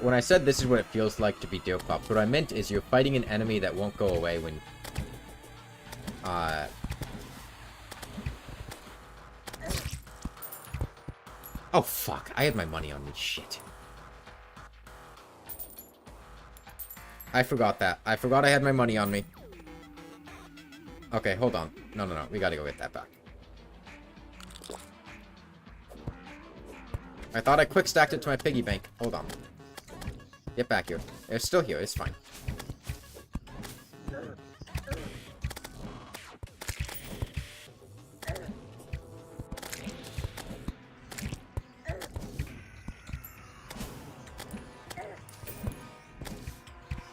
When I said this is what it feels like to be Deoclops, what I meant is you're fighting an enemy that won't go away when... Oh, fuck. I had my money on me. Shit. I forgot that. I forgot I had my money on me. Okay, hold on. No. We gotta go get that back. I thought I quick stacked it to my piggy bank. Hold on. Get back here. It's still here. It's fine.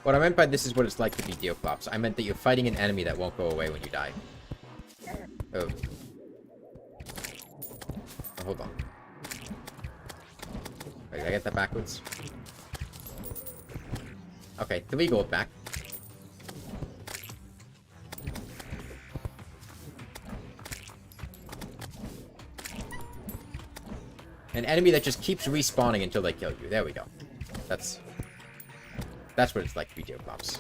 What I meant by this is what it's like to be Deoclops. I meant that you're fighting an enemy that won't go away when you die. Oh. Oh, hold on. Wait, did I get that backwards? Okay, 3 gold back. An enemy that just keeps respawning until they kill you. There we go. That's what it's like to be Deoclops.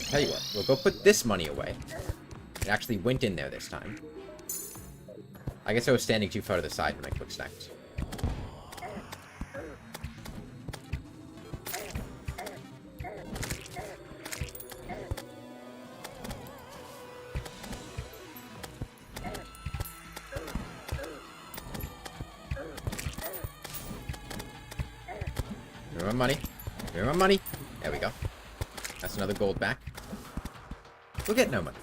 Tell you what, we'll go put this money away. It actually went in there this time. I guess I was standing too far to the side when I quick stacked. Give me my money. Give me my money. There we go. That's another gold back. We'll get no money back.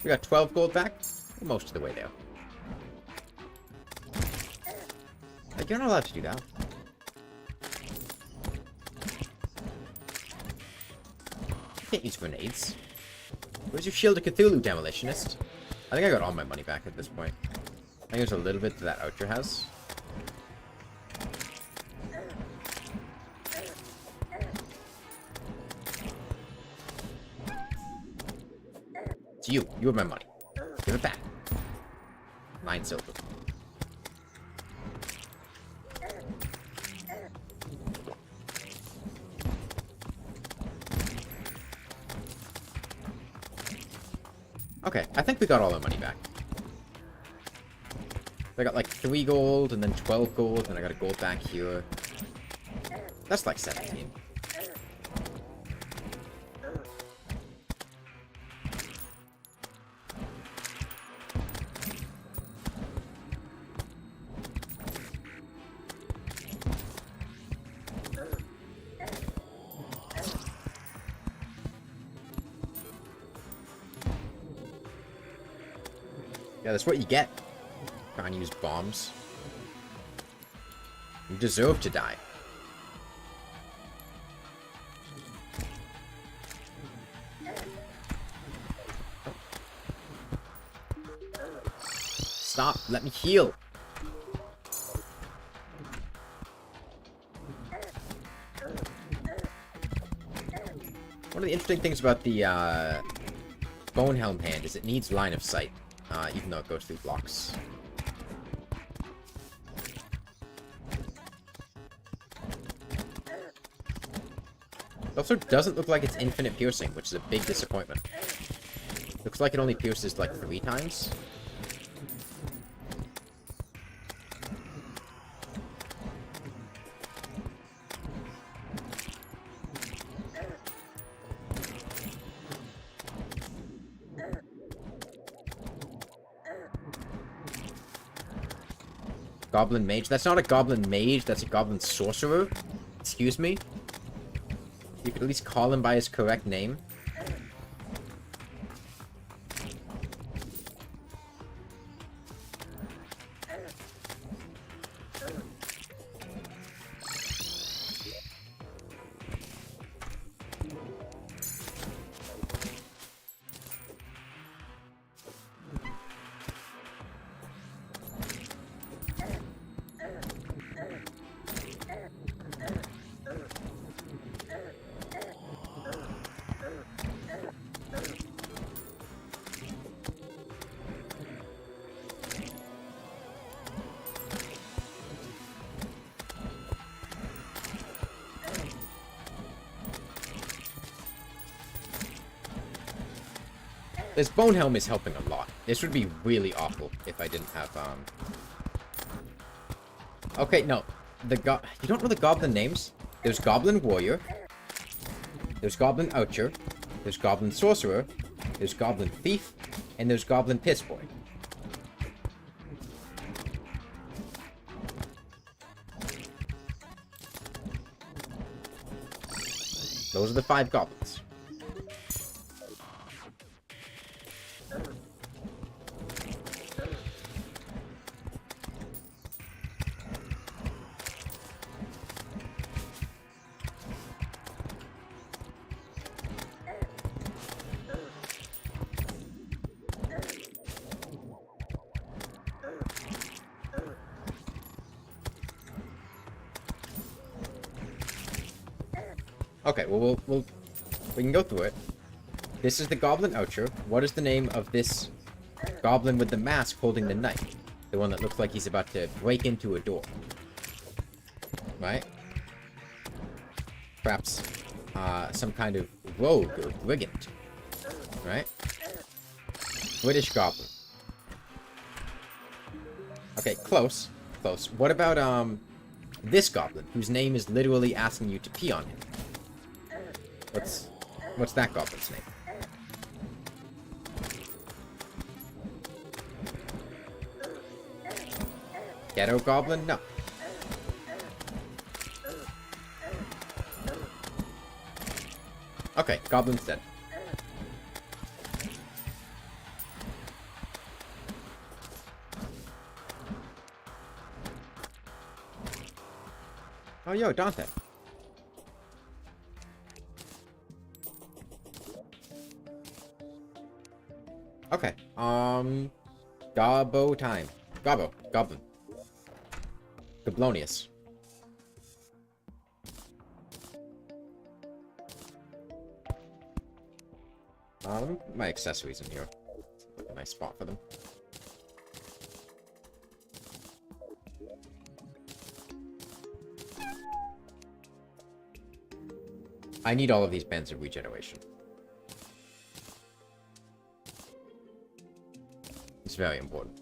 We got 12 gold back. We're most of the way there. Like, you're not allowed to do that. You can't use grenades. Where's your Shield of Cthulhu, Demolitionist? I think I got all my money back at this point. I think there's a little bit to that Oucher house. It's you. You have my money. Give it back. 9 silver. Okay, I think we got all our money back. I got like 3 gold and then 12 gold, and I got a gold back here. That's like 17. Yeah, that's what you get. Trying to use bombs. You deserve to die. Stop. Let me heal. One of the interesting things about the Bone Helm hand is it needs line of sight. Even though it goes through blocks. also doesn't look like it's infinite piercing, which is a big disappointment. Looks like it only pierces like 3 times. Goblin Mage. That's not a Goblin Mage, that's a Goblin Sorcerer. Excuse me. You could at least call him by his correct name. This Bone Helm is helping a lot. This would be really awful if I didn't have, Okay, no. You don't know the Goblin names? There's Goblin Warrior. There's Goblin Archer. There's Goblin Sorcerer. There's Goblin Thief. And there's Goblin Piss Boy. Those are the 5 goblins. Okay, well, we can go through it. This is the Goblin Archer. What is the name of this goblin with the mask holding the knife? The one that looks like he's about to break into a door. Right? Perhaps some kind of rogue or brigand. Right? British Goblin. Okay, close. Close. What about, this goblin, whose name is literally asking you to pee on him? What's that goblin's name? Ghetto Goblin? No. Okay, Goblin's dead. Oh, yo, Dante. Okay, Gobbo time. Gobbo, Goblin. Goblonius. My accessories in here. Look a nice spot for them. I need all of these bands of regeneration. It's very important.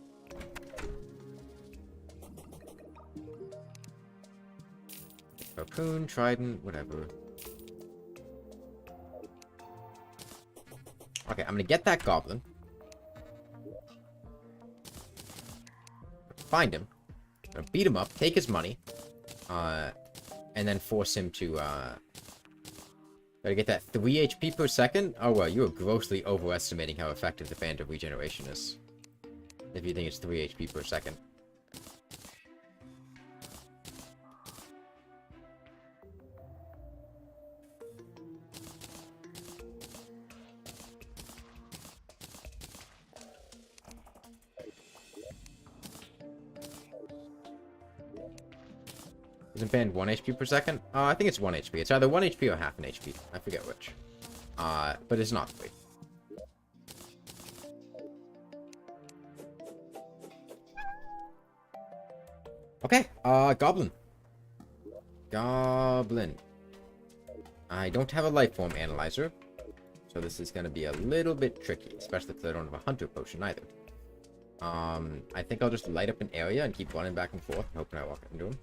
Harpoon, trident, whatever. Okay, I'm gonna get that goblin. Find him. I'm gonna beat him up, take his money. And then force him to, gotta get that 3 HP per second? Oh well, you are grossly overestimating how effective the band of regeneration is. If you think it's 3 HP per second. Isn't banned 1 HP per second? I think it's 1 HP. It's either 1 HP or half an HP. I forget which. But it's not 3. Okay, Goblin. Goblin. I don't have a life form analyzer, so this is going to be a little bit tricky, especially because I don't have a hunter potion either. I think I'll just light up an area and keep running back and forth, hoping I walk into him.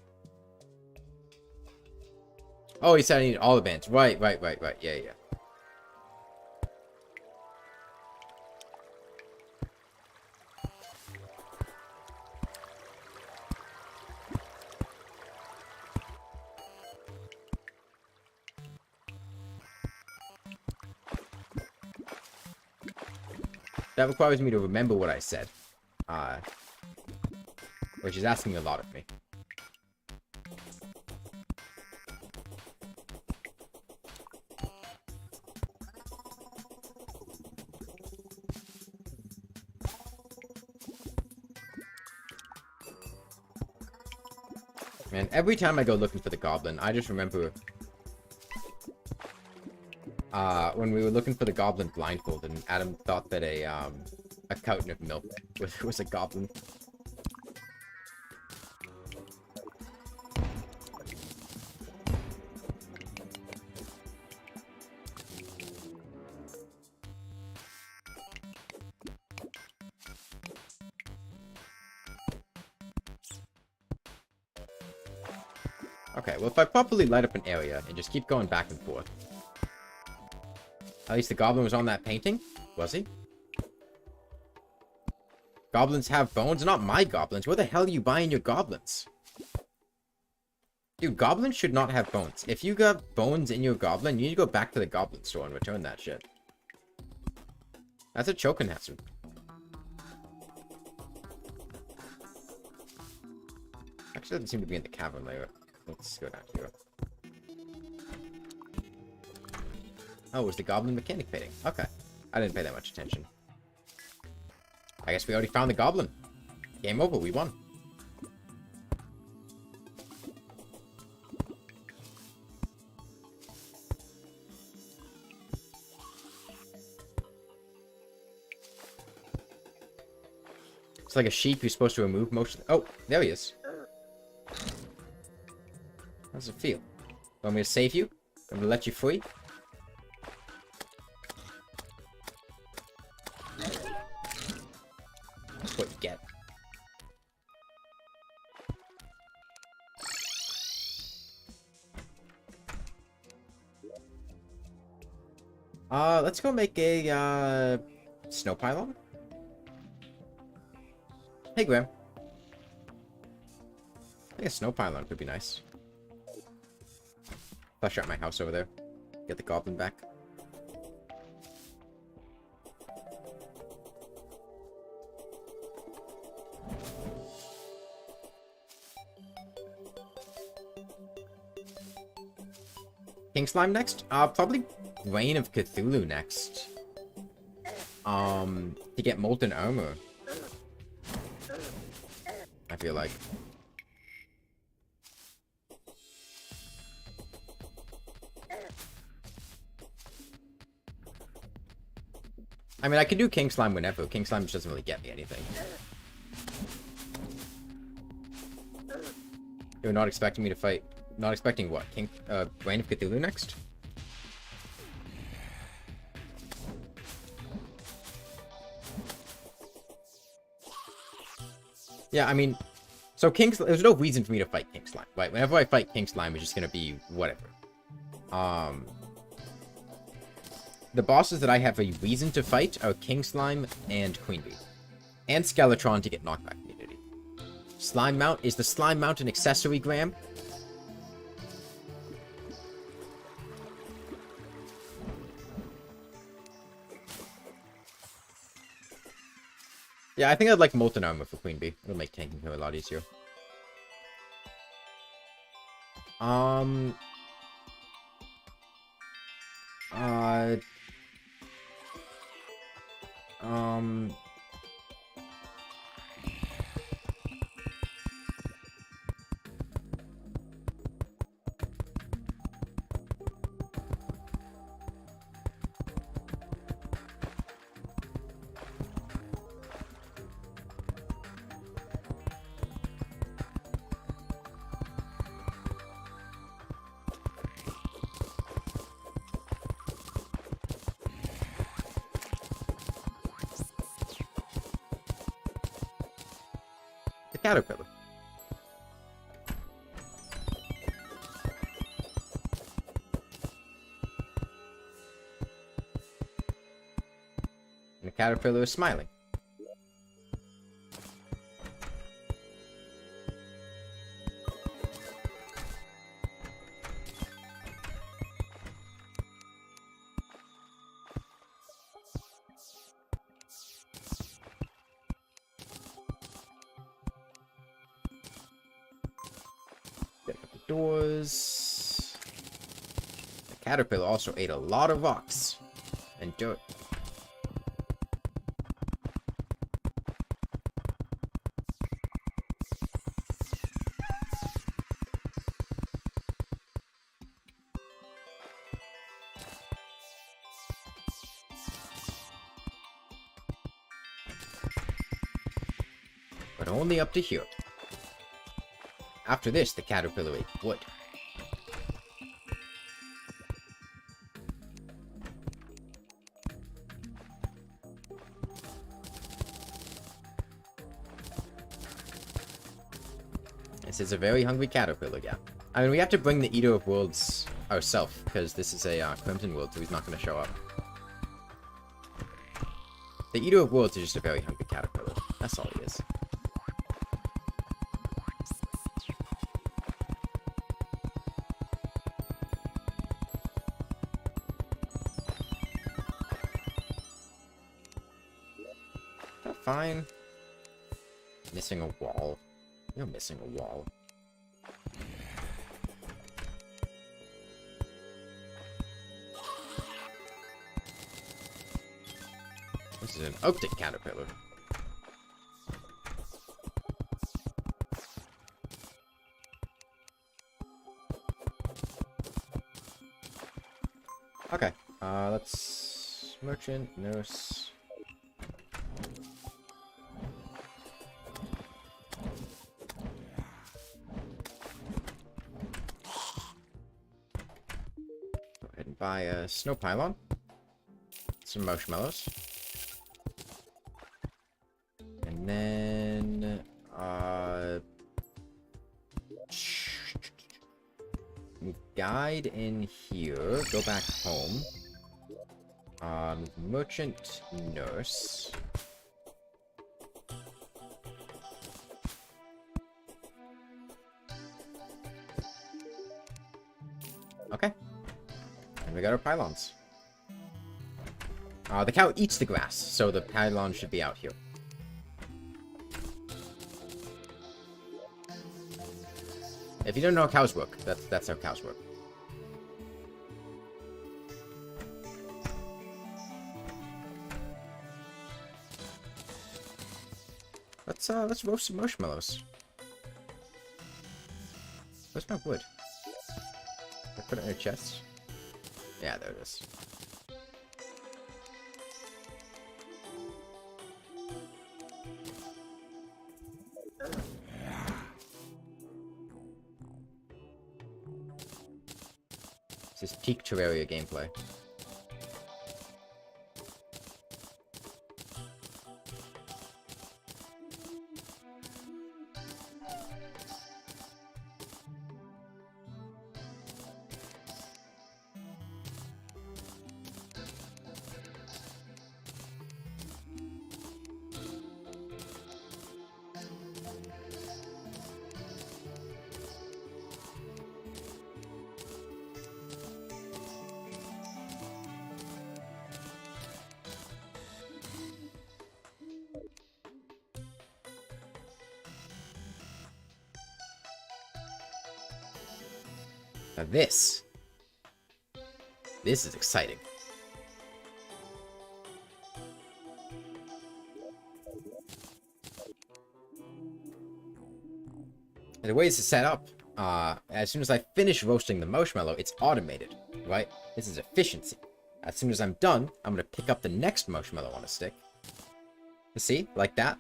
Oh, he said I need all the bands. Right. Yeah. That requires me to remember what I said. Which is asking a lot of me. Man, every time I go looking for the goblin, I just remember... when we were looking for the goblin blindfolded, and Adam thought that a carton of milk was a goblin. Okay, well, if I properly light up an area and just keep going back and forth. At least the goblin was on that painting? Was he? Goblins have bones? Not my goblins. Where the hell are you buying your goblins? Dude, goblins should not have bones. If you got bones in your goblin, you need to go back to the goblin store and return that shit. That's a choking hazard. Actually, doesn't seem to be in the cavern layer. Let's go down here. Oh, it was the goblin mechanic painting. Okay. I didn't pay that much attention. I guess we already found the goblin. Game over. We won. It's like a sheep you're supposed to remove most of the... Oh, there he is. How does it feel? Want me to save you? I'm gonna let you free? That's what you get. Let's go make a, snow pylon. Hey, Graham. I think a snow pylon could be nice. Flush out my house over there. Get the goblin back. King Slime next? Probably Reign of Cthulhu next. To get Molten Armor. I feel like. I mean, I could do King Slime whenever. King Slime just doesn't really get me anything. You're not expecting me to fight... Not expecting what? Reign of Cthulhu next? Yeah, I mean... So there's no reason for me to fight King Slime, right? Whenever I fight King Slime, it's just gonna be whatever. The bosses that I have a reason to fight are King Slime and Queen Bee. And Skeletron to get knockback immunity. Slime Mount. Is the Slime Mount an accessory, Graham? Yeah, I think I'd like Molten Armor for Queen Bee. It'll make tanking her a lot easier. caterpillar. And the caterpillar is smiling. Doors. The caterpillar also ate a lot of rocks and dirt. But only up to here. After this, the caterpillar ate wood. This is a very hungry caterpillar, yeah. I mean, we have to bring the Eater of Worlds ourselves, because this is a Crimson World, so he's not going to show up. The Eater of Worlds is just a very hungry caterpillar. That's all he is. Fine. Missing a wall. You're missing a wall. This is an Arctic caterpillar. Okay. Let's... Merchant, nurse... Buy a snow pylon, some marshmallows, and then guide in here. Go back home. Merchant, nurse. Okay. We got our pylons. The cow eats the grass, so the pylon should be out here. If you don't know how cows work, that's how cows work. Let's roast some marshmallows. Where's my wood? I put it in a chest. Yeah, there it is. This is peak Terraria gameplay. Now this is exciting. And the way this is set up, as soon as I finish roasting the marshmallow, it's automated, right? This is efficiency. As soon as I'm done, I'm going to pick up the next marshmallow on a stick. You see? Like that.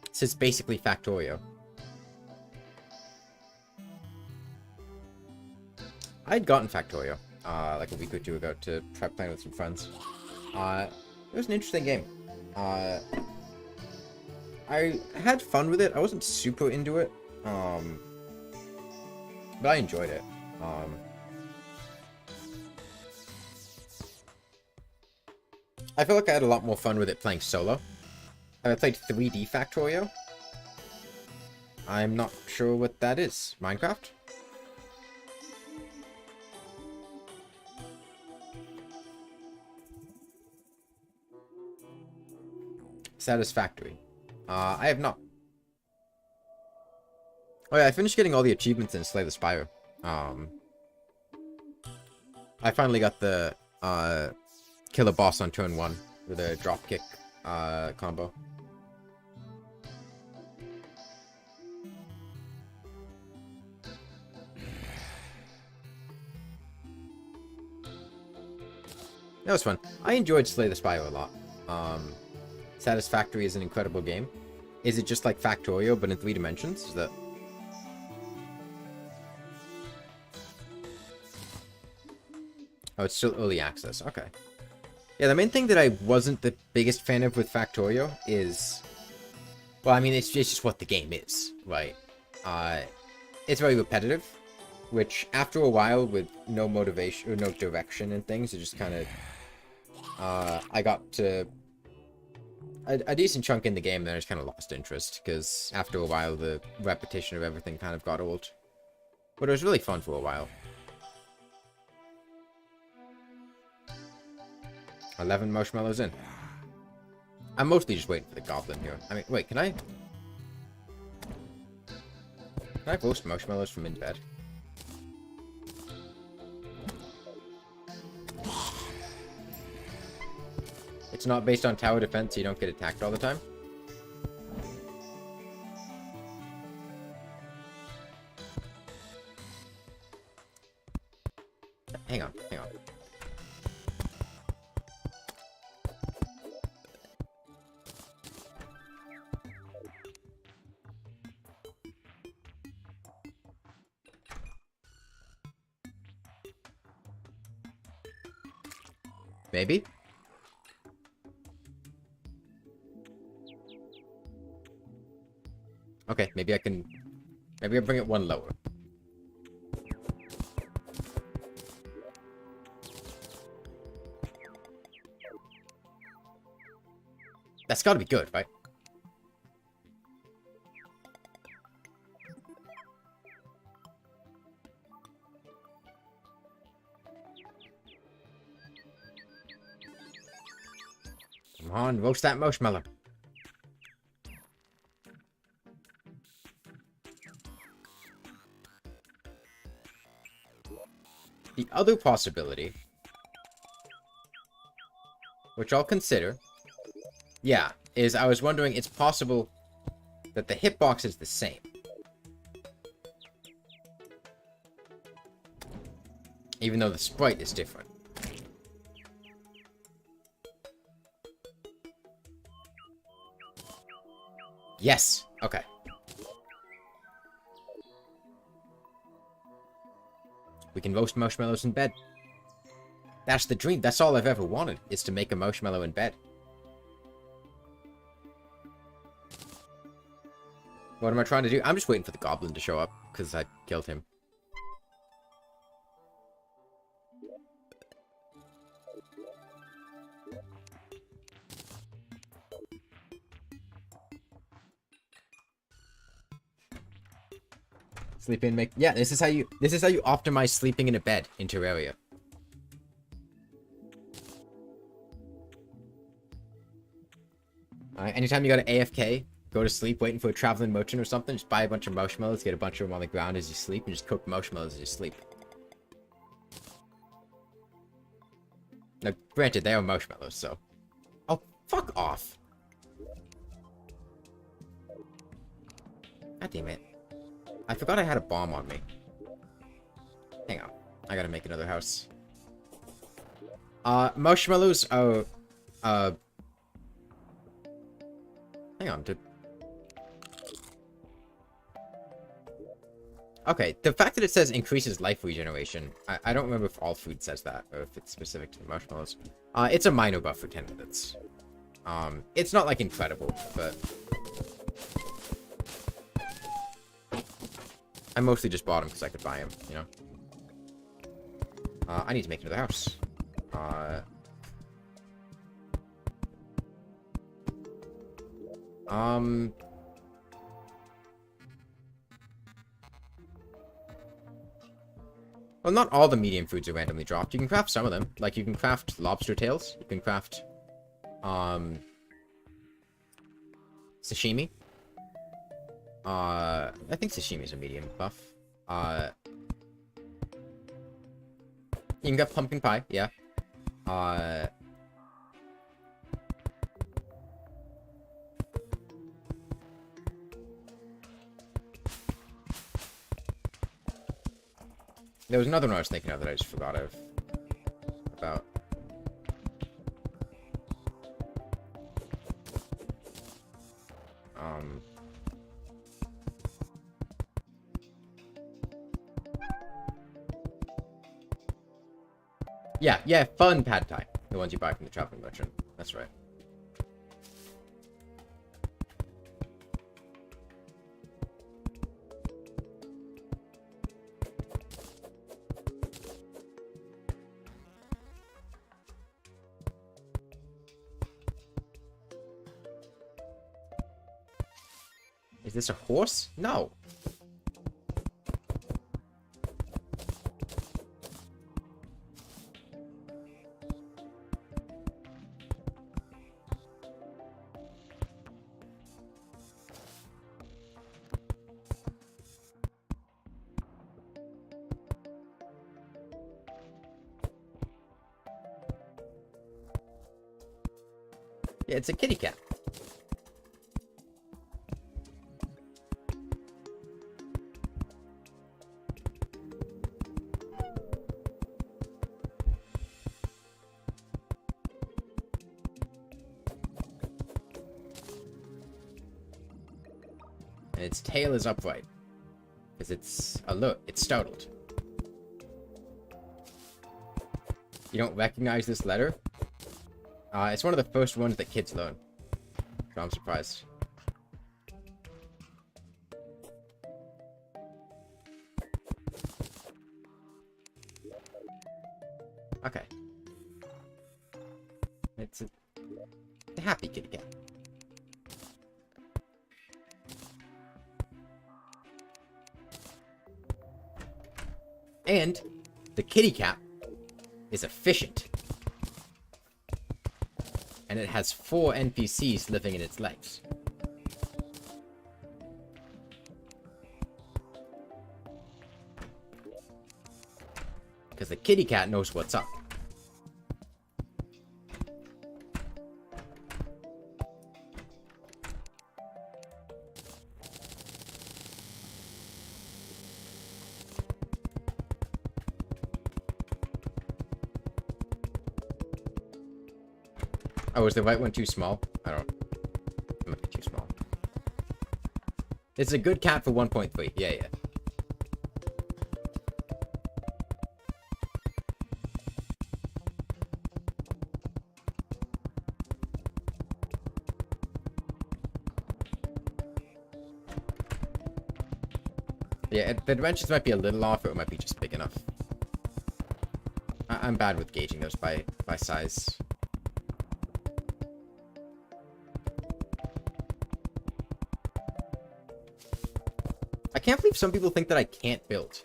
This is basically Factorio. I'd gotten Factorio, like a week or two ago to try playing with some friends. It was an interesting game. I had fun with it. I wasn't super into it. But I enjoyed it. I feel like I had a lot more fun with it playing solo. Have I played 3D Factorio? I'm not sure what that is. Minecraft? Satisfactory. I have not. Oh yeah, I finished getting all the achievements in Slay the Spire. I finally got the kill a boss on turn 1 with a dropkick combo. That was fun. I enjoyed Slay the Spire a lot. Satisfactory is an incredible game. Is it just like Factorio, but in 3 dimensions? Is that... Oh, it's still early access. Okay. Yeah, the main thing that I wasn't the biggest fan of with Factorio is... Well, I mean, it's just what the game is, right? It's very repetitive, which after a while, with no motivation or no direction and things, it just kind of... I got to a decent chunk in the game, then I just kind of lost interest, because after a while, the repetition of everything kind of got old. But it was really fun for a while. 11 marshmallows in. I'm mostly just waiting for the goblin here. I mean, wait, can I roast marshmallows from in bed? It's not based on tower defense, so you don't get attacked all the time. Hang on, hang on. Maybe? Okay, maybe I can... Maybe I'll bring it 1 lower. That's gotta be good, right? Come on, roast that marshmallow. The other possibility, which I'll consider, yeah, is I was wondering, it's possible that the hitbox is the same. Even though the sprite is different. Yes! Okay. We can roast marshmallows in bed. That's the dream. That's all I've ever wanted, is to make a marshmallow in bed. What am I trying to do? I'm just waiting for the goblin to show up, because I killed him. Sleep in, make... Yeah, this is how you optimize sleeping in a bed in Terraria. Alright, anytime you go to AFK, go to sleep waiting for a traveling merchant or something, just buy a bunch of marshmallows, get a bunch of them on the ground as you sleep, and just cook marshmallows as you sleep. Now, granted, they are marshmallows, so... Oh, fuck off! God damn it. I forgot I had a bomb on me. Hang on. I gotta make another house. Marshmallows are... Hang on, dude. Okay, the fact that it says increases life regeneration, I don't remember if all food says that, or if it's specific to the marshmallows. It's a minor buff for 10 minutes. It's not, like, incredible, but... I mostly just bought him because I could buy him, you know? I need to make another house. Well, not all the medium foods are randomly dropped. You can craft some of them. Like, you can craft lobster tails. You can craft, sashimi. I think sashimi is a medium buff. You can get pumpkin pie, yeah. There was another one I was thinking of that I just forgot about. Yeah, fun pad thai. The ones you buy from the traveling merchant. That's right. Is this a horse? No. Yeah, it's a kitty cat. And its tail is upright. Because it's alert. It's startled. You don't recognize this letter? It's one of the first ones that kids learn. So I'm surprised. Okay. It's a happy kitty cat. And the kitty cat is efficient. And it has 4 NPCs living in its legs. Because the kitty cat knows what's up. Oh, is the white one too small? I don't know. It might be too small. It's a good cat for 1.3. Yeah. Yeah, the dimensions might be a little off, or it might be just big enough. I'm bad with gauging those by size. I can't believe some people think that I can't build.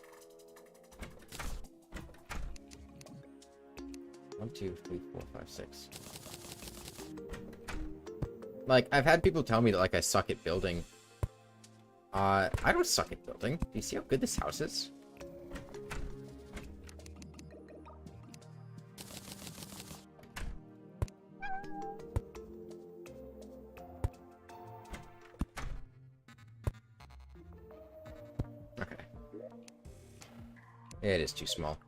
1, 2, 3, 4, 5, 6. Like, I've had people tell me that, like, I suck at building. I don't suck at building. Do you see how good this house is? Okay. It is too small.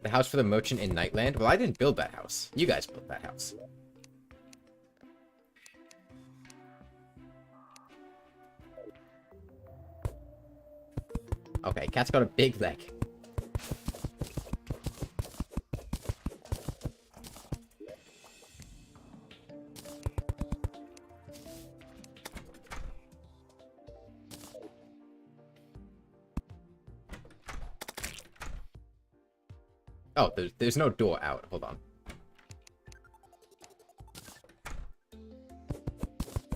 The house for the merchant in Nightland? Well, I didn't build that house. You guys built that house. Okay, cat's got a big leg. Oh, there's no door out. Hold on.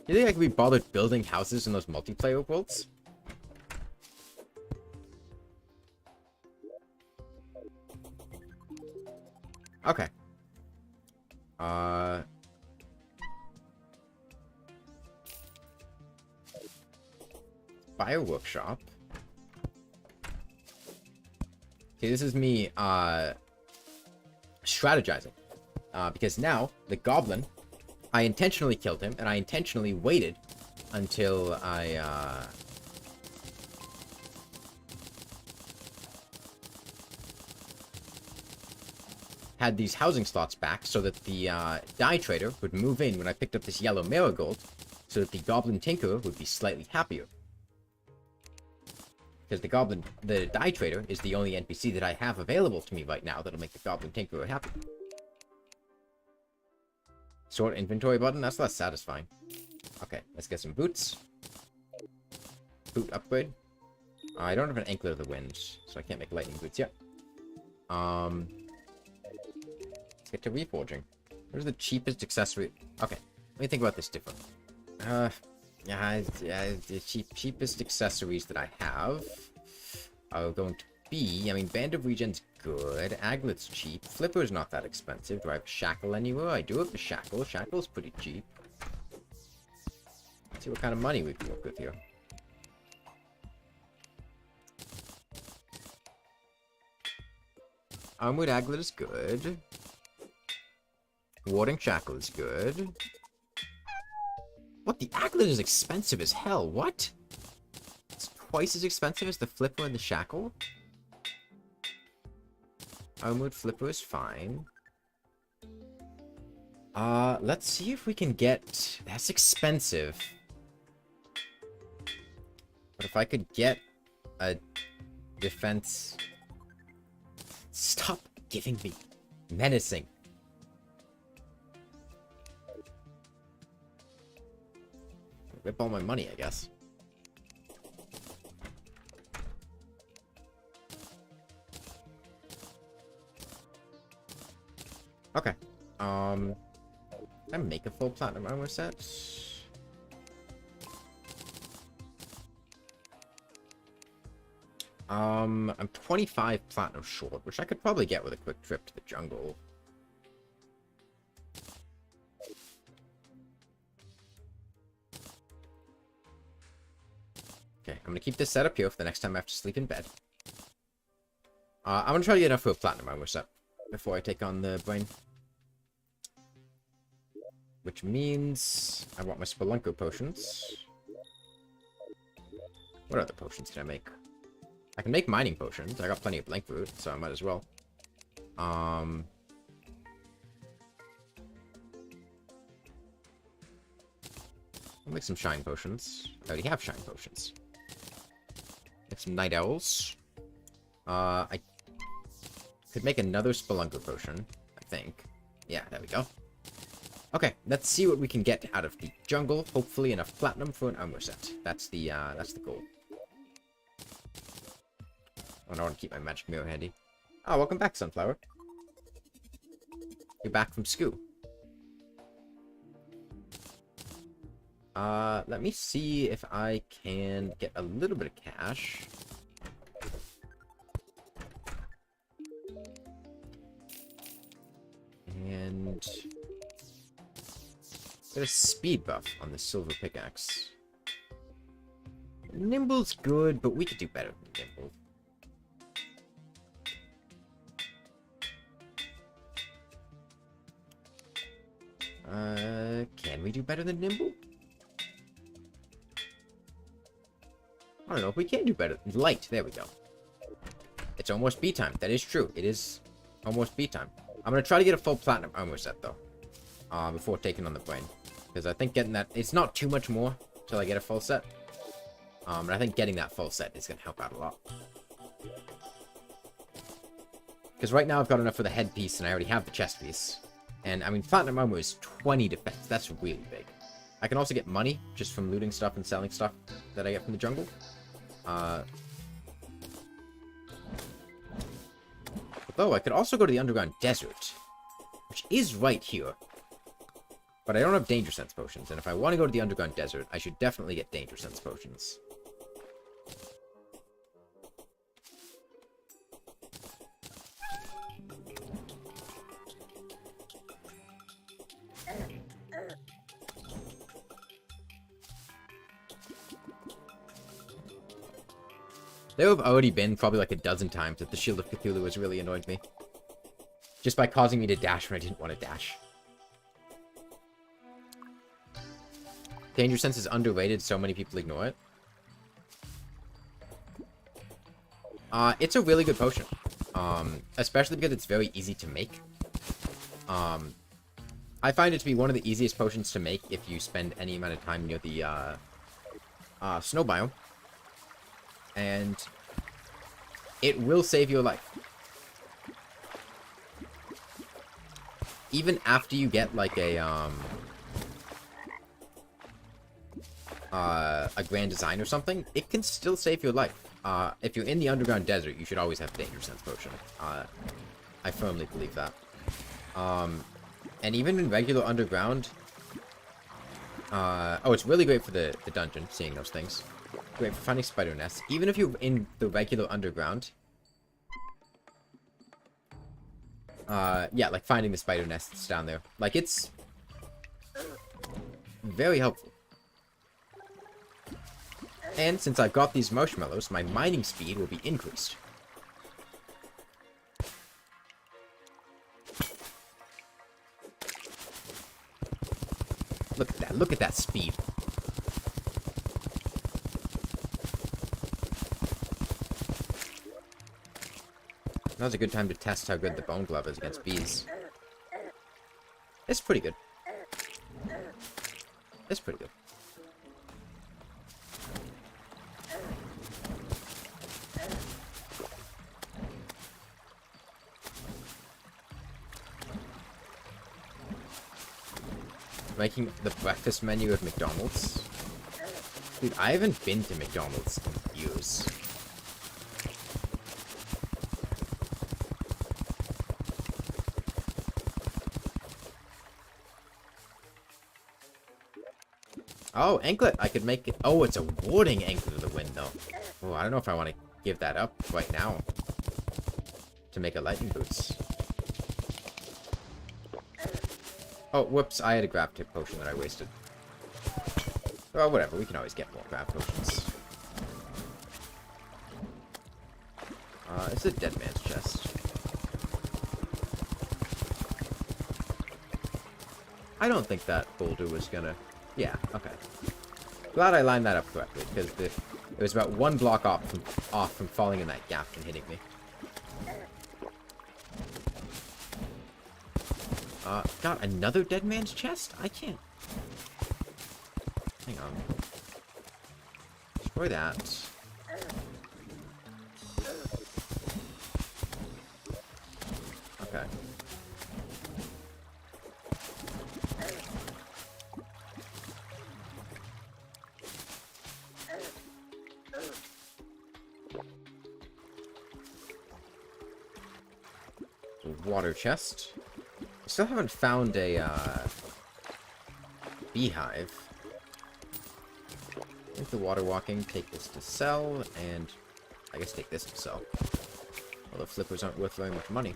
You think I could be bothered building houses in those multiplayer worlds? Okay. Bio workshop. Okay, this is me, strategizing. Because now, the Goblin, I intentionally killed him, and I intentionally waited until I, had these housing slots back so that the dye trader would move in when I picked up this yellow marigold, so that the Goblin Tinkerer would be slightly happier. Because the dye trader is the only NPC that I have available to me right now that'll make the Goblin Tinkerer happy. Sort inventory button, that's less satisfying. Okay, let's get some boots. Boot upgrade. I don't have an Anklet of the Wind, so I can't make lightning boots yet. Let's get to reforging. Where's the cheapest accessory? Okay, let me think about this differently. The cheapest accessories that I have are going to be, I mean, Band of Regen's good, Aglet's cheap, Flipper's not that expensive. Do I have a Shackle anywhere? I do have a Shackle. Shackle's pretty cheap. Let's see what kind of money we can work with here. Armored Aglet is good. Warding Shackle is good. What? The Aglet is expensive as hell. What? It's twice as expensive as the Flipper and the Shackle? Armored Flipper is fine. Let's see if we can get... That's expensive. But if I could get a defense... Stop giving me menacing. Rip all my money, I guess. Okay. Can I make a full platinum armor set? I'm 25 platinum short, which I could probably get with a quick trip to the jungle. Okay, I'm gonna keep this set up here for the next time I have to sleep in bed. I'm gonna try to get enough for a platinum armor set before I take on the brain. Which means I want my Spelunker potions. What other potions can I make? I can make mining potions. I got plenty of blank fruit, so I might as well. I'll make some shine potions. I already have shine potions. Make some night owls. I could make another Spelunker potion, I think. Yeah, there we go. Okay, let's see what we can get out of the jungle. Hopefully enough platinum for an armor set. That's the goal. Oh, I want to keep my magic mirror handy. Oh, welcome back, Sunflower. You're back from school. Let me see if I can get a little bit of cash. And get a speed buff on the silver pickaxe. Nimble's good, but we could do better than Nimble. Can we do better than Nimble? I don't know if we can do better. Light, there we go. It's almost B time. That is true. It is almost B time. I'm gonna try to get a full platinum armor set though, before taking on the brain, because I think getting that, it's not too much more till I get a full set. And I think getting that full set is gonna help out a lot. Because right now I've got enough for the headpiece, and I already have the chest piece. And I mean, platinum armor is 20 defense. That's really big. I can also get money just from looting stuff and selling stuff that I get from the jungle. Though I could also go to the underground desert, which is right here. But I don't have danger sense potions, and if I want to go to the underground desert, I should definitely get danger sense potions. There have already been probably like a dozen times that the Shield of Cthulhu has really annoyed me. Just by causing me to dash when I didn't want to dash. Danger Sense is underrated, so many people ignore it. It's a really good potion. Especially because it's very easy to make. I find it to be one of the easiest potions to make if you spend any amount of time near the snow biome. And it will save your life. Even after you get like a grand design or something, it can still save your life. If you're in the underground desert, you should always have Danger Sense potion. I firmly believe that. And even in regular underground, oh, it's really great for the dungeon, seeing those things. Great for finding spider nests. Even if you're in the regular underground, yeah, like finding the spider nests down there. Like, it's very helpful. And since I've got these marshmallows, my mining speed will be increased. Look at that. Look at that speed. Now's a good time to test how good the bone glove is against bees. It's pretty good. It's pretty good. Making the breakfast menu at McDonald's. Dude, I haven't been to McDonald's in years. Oh, anklet! I could make it. Oh, it's a warding anklet of the wind, though. Oh, I don't know if I want to give that up right now to make a lightning boots. Oh, whoops, I had a grab tip potion that I wasted. Well, whatever, we can always get more grab potions. It's a dead man's chest. I don't think that boulder was gonna... Yeah, okay. Glad I lined that up correctly, because it was about one block off from falling in that gap and hitting me. Got another dead man's chest? I can't. Hang on. Destroy that. Okay. Water chest. Still haven't found a beehive. Take the water walking, take this to sell, and I guess take this to sell. Although flippers aren't worth very much money.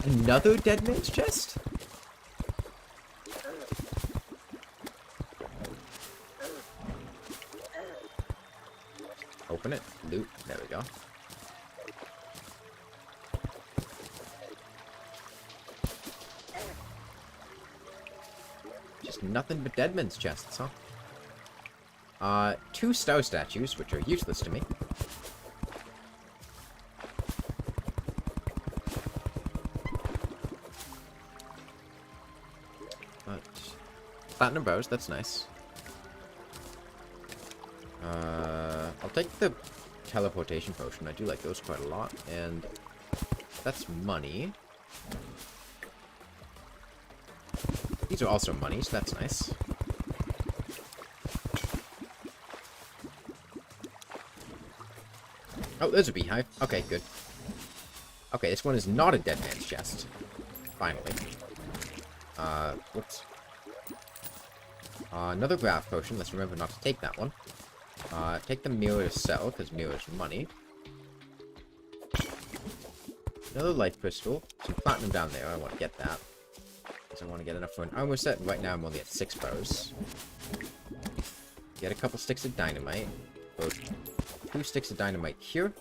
Another dead man's chest? Open it. Loot. There we go. Just nothing but dead men's chests, huh? 2 star statues, which are useless to me. Platinum bows, that's nice. I'll take the teleportation potion. I do like those quite a lot. And that's money. These are also money, so that's nice. Oh, there's a beehive. Okay, good. Okay, this one is not a dead man's chest. Finally. Whoops. Another graph potion. Let's remember not to take that one. Take the mirror to sell, because mirror is money. Another life crystal. Some platinum down there. I want to get that. Because I want to get enough for an armor set. Right now I'm only at 6 bows. Get a couple sticks of dynamite. Put 2 sticks of dynamite here.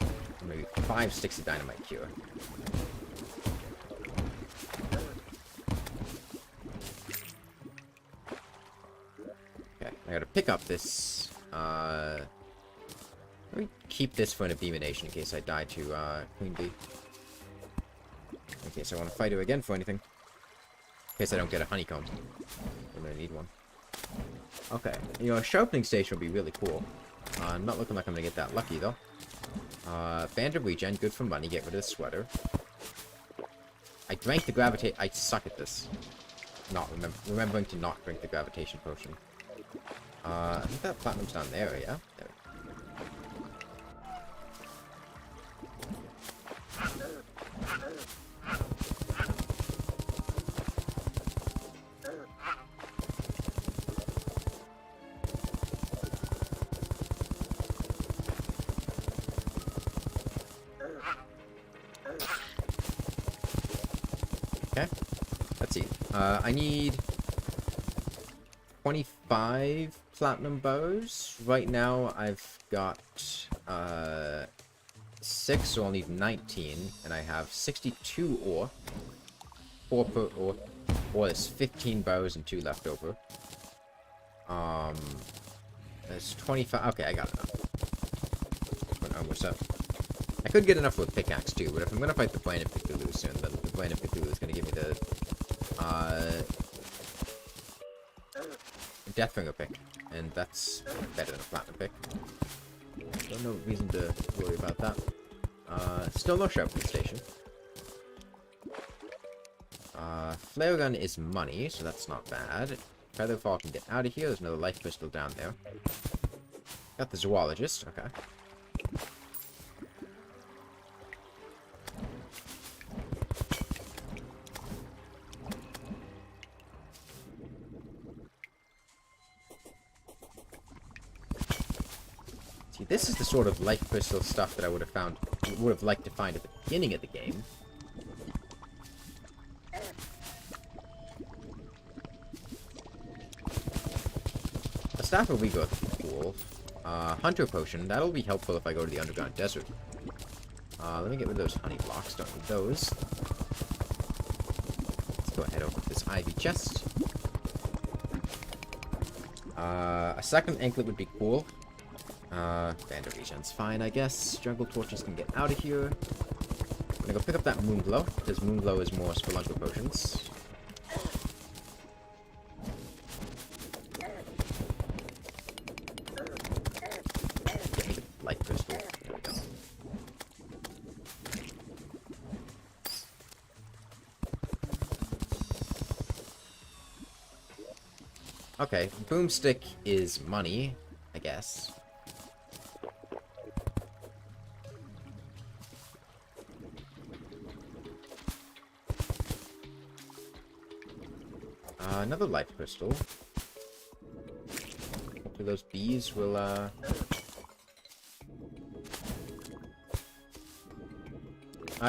Or maybe 5 sticks of dynamite here. Okay, I gotta pick up this. Let me keep this for an abeemination in case I die to Queen Bee. In case I want to fight her again for anything. In case I don't get a honeycomb. I'm gonna need one. Okay, you know, a sharpening station would be really cool. Not looking like I'm gonna get that lucky, though. Band of regen, good for money, get rid of the sweater. I drank the gravitate. I suck at this. Not remembering to not drink the gravitation potion. I think that platinum's down there, yeah? There. Okay, let's see. I need 25 platinum bows. Right now, I've got 6, so I'll need 19, and I have 62 ore. 4 per ore. Or there's 15 bows and 2 left over. There's 25. Okay, I got enough. What's up? I could get enough with pickaxe too, but if I'm gonna fight the Plane of Cthulhu soon, then the Plane of Cthulhu is gonna give me the Deathbringer pick, and that's better than a platinum pick. So no reason to worry about that. Still no sharpening station. Flare gun is money, so that's not bad. Featherfall can get out of here. There's another life crystal down there. Got the zoologist. Okay. See, this is the sort of life crystal stuff that I would have liked to find at the beginning of the game. A staff of Regrowth would be cool. Hunter potion, that'll be helpful if I go to the underground desert. Let me get rid of those honey blocks, don't need those. Let's go ahead over to this ivy chest. A second anklet would be cool. Band of regen's fine, I guess. Jungle torches can get out of here. I'm gonna go pick up that Moonglow, because Moonglow is more Spelunker potions. Get me the light crystal. There we go. Okay, boomstick is money, I guess. Another life crystal. Hopefully those bees will,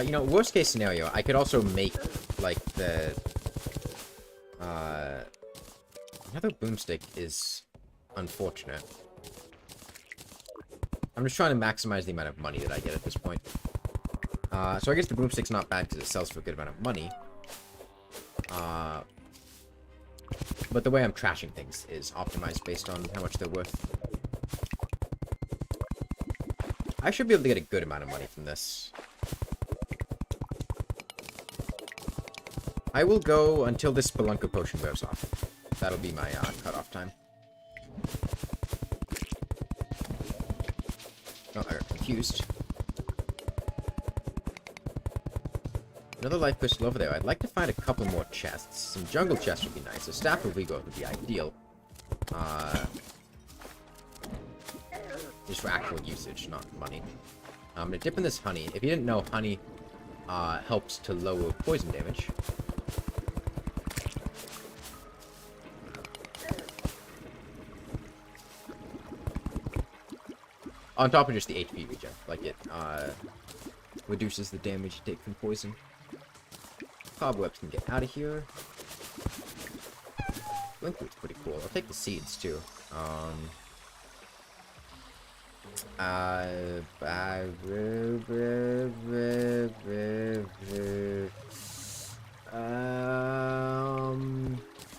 you know, worst case scenario, I could also make, like, the, another boomstick is unfortunate. I'm just trying to maximize the amount of money that I get at this point. So I guess the boomstick's not bad because it sells for a good amount of money. But the way I'm trashing things is optimized based on how much they're worth. I should be able to get a good amount of money from this. I will go until this Spelunker potion wears off. That'll be my cutoff time. Oh, I got confused. Another life crystal over there. I'd like to find a couple more chests. Some jungle chests would be nice. A staff of regrowth would be ideal. Just for actual usage, not money. I'm gonna dip in this honey. If you didn't know, honey helps to lower poison damage. On top of just the HP regen, like it reduces the damage you take from poison. Cobwebs can get out of here. Blink Root's pretty cool. I'll take the seeds too.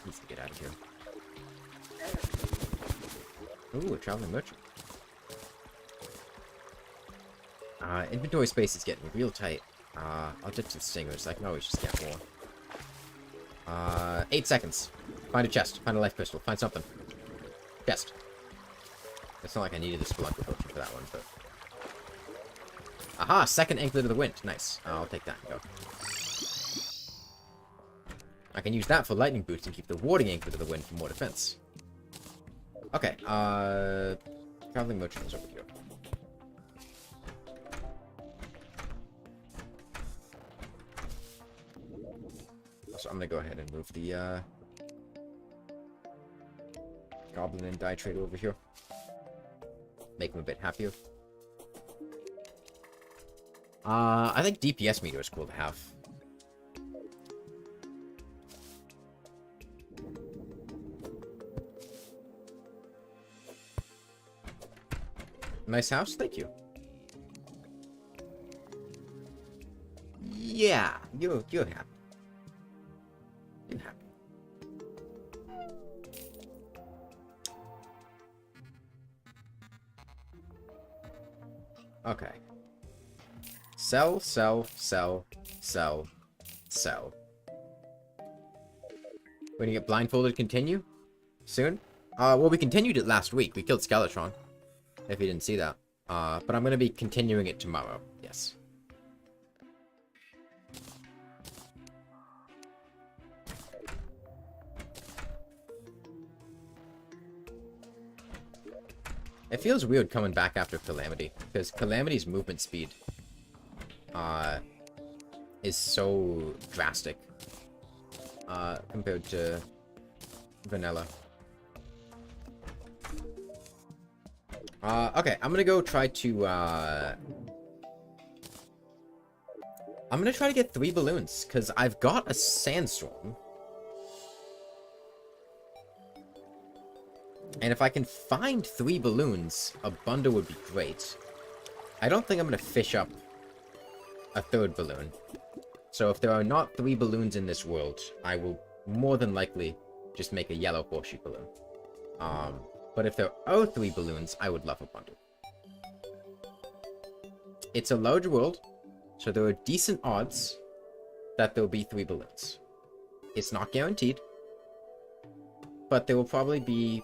Needs to get out of here. Ooh, a traveling merchant. Inventory space is getting real tight. I'll dip to the stingers. I can always just get more. 8 seconds. Find a chest. Find a life crystal. Find something. Chest. It's not like I needed the Spelunker potion for that one, but... Aha! Second Anklet of the Wind. Nice. I'll take that and go. I can use that for lightning boots and keep the warding Anklet of the Wind for more defense. Okay, traveling merchant is over here. So I'm gonna go ahead and move the Goblin and Die Trader over here. Make him a bit happier. I think DPS meter is cool to have. Nice house, thank you. Yeah, you're happy. You're happy. Okay. Sell, sell, sell, sell, sell. When you get blindfolded, continue? Soon? Well, we continued it last week. We killed Skeletron. If you didn't see that. But I'm gonna be continuing it tomorrow. Yes. It feels weird coming back after Calamity, because Calamity's movement speed is so drastic compared to Vanilla. Okay, I'm gonna go try to I'm gonna try to get 3 balloons, because I've got a sandstorm. And if I can find 3 balloons, a bundle would be great. I don't think I'm going to fish up a 3rd balloon. So if there are not 3 balloons in this world, I will more than likely just make a yellow horseshoe balloon. But if there are 3 balloons, I would love a bundle. It's a large world, so there are decent odds that there will be 3 balloons. It's not guaranteed, but there will probably be...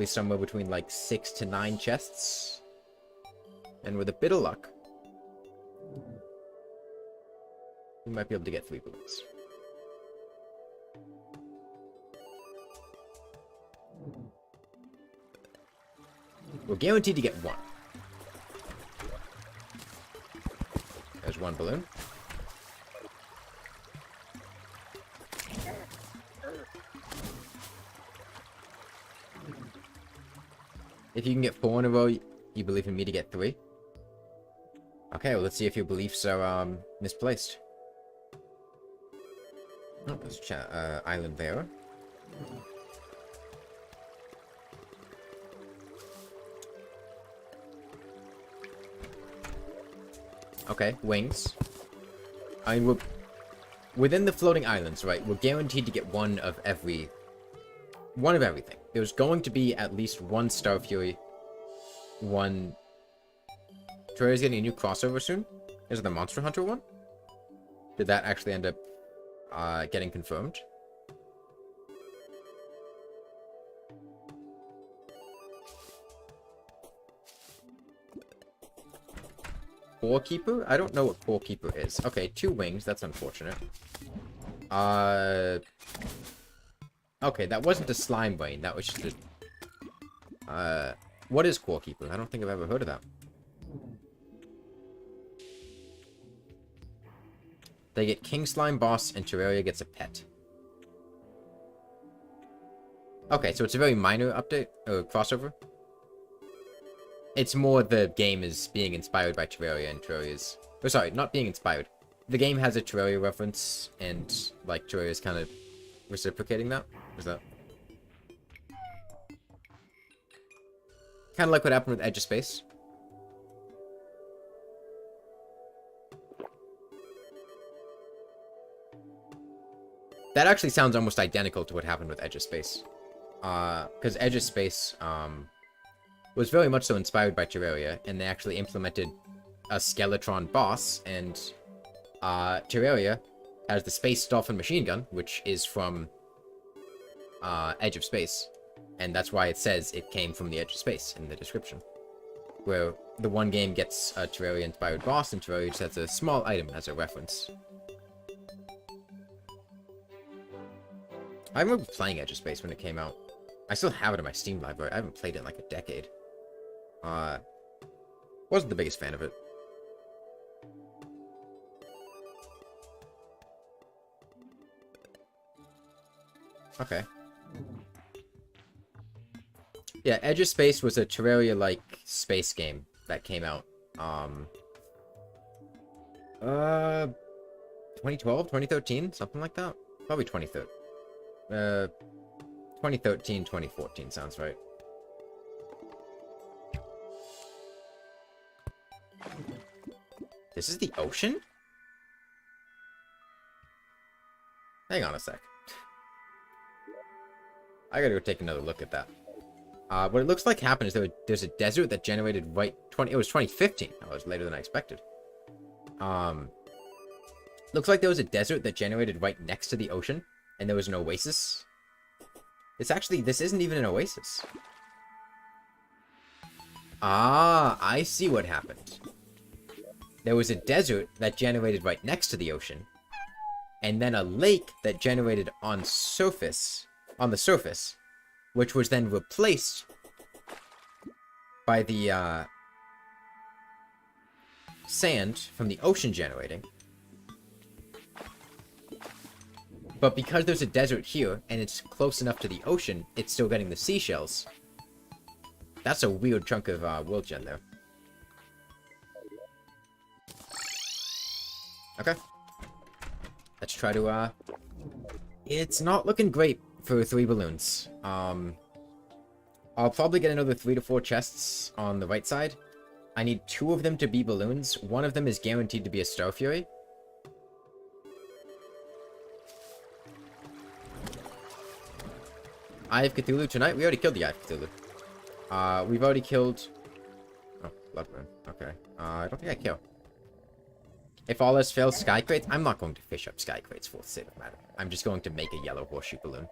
somewhere between like 6 to 9 chests. And with a bit of luck, we might be able to get 3 balloons. We're guaranteed to get 1. There's 1 balloon. If you can get 4 in a row, you believe in me to get 3? Okay, well, let's see if your beliefs are, misplaced. Oh, there's a island there. Okay, wings. I mean, we're... within the floating islands, right, we're guaranteed to get 1 of every... 1 of everything. There's going to be at least 1 Star Fury, 1... Terraria's getting a new crossover soon? Is it the Monster Hunter one? Did that actually end up getting confirmed? Core Keeper? I don't know what Core Keeper is. Okay, 2 wings. That's unfortunate. Okay, that wasn't a slime brain. That was just a... what is Core Keeper? I don't think I've ever heard of that. They get King Slime Boss, and Terraria gets a pet. Okay, so it's a very minor update, or crossover. It's more the game is being inspired by Terraria, and Terraria's... oh, sorry, not being inspired. The game has a Terraria reference, and, like, Terraria's kind of reciprocating that. Is that... kind of like what happened with Edge of Space. That actually sounds almost identical to what happened with Edge of Space. Because Edge of Space, was very much so inspired by Terraria, and they actually implemented a Skeletron boss, and, Terraria has the Space Dolphin machine gun, which is from, Edge of Space. And that's why it says it came from the Edge of Space in the description. Where the one game gets a Terraria-inspired boss, and Terraria just has a small item as a reference. I remember playing Edge of Space when it came out. I still have it in my Steam library. I haven't played it in like a decade. Wasn't the biggest fan of it. Okay. Yeah, Edge of Space was a Terraria-like space game that came out. 2012, 2013, something like that? Probably 2013. 2013, 2014 sounds right. This is the ocean? Hang on a sec. I gotta go take another look at that. What it looks like happened is there's a desert that generated right... it was 2015. That was later than I expected. Looks like there was a desert that generated right next to the ocean, and there was an oasis. This isn't even an oasis. Ah, I see what happened. There was a desert that generated right next to the ocean, and then a lake that generated on the surface, which was then replaced by the sand from the ocean generating. But because there's a desert here, and it's close enough to the ocean, it's still getting the seashells. That's a weird chunk of world gen there. Okay. Let's try to, it's not looking great for 3 balloons. I'll probably get another 3 to 4 chests on the right side. I need 2 of them to be balloons. One of them is guaranteed to be a Star Fury. Eye of Cthulhu tonight? We already killed the Eye of Cthulhu. We've already killed... oh, Bloodburn. Okay. I don't think I kill. If all else fails, Sky Crates? I'm not going to fish up Sky Crates for the sake of matter. I'm just going to make a yellow horseshoe balloon.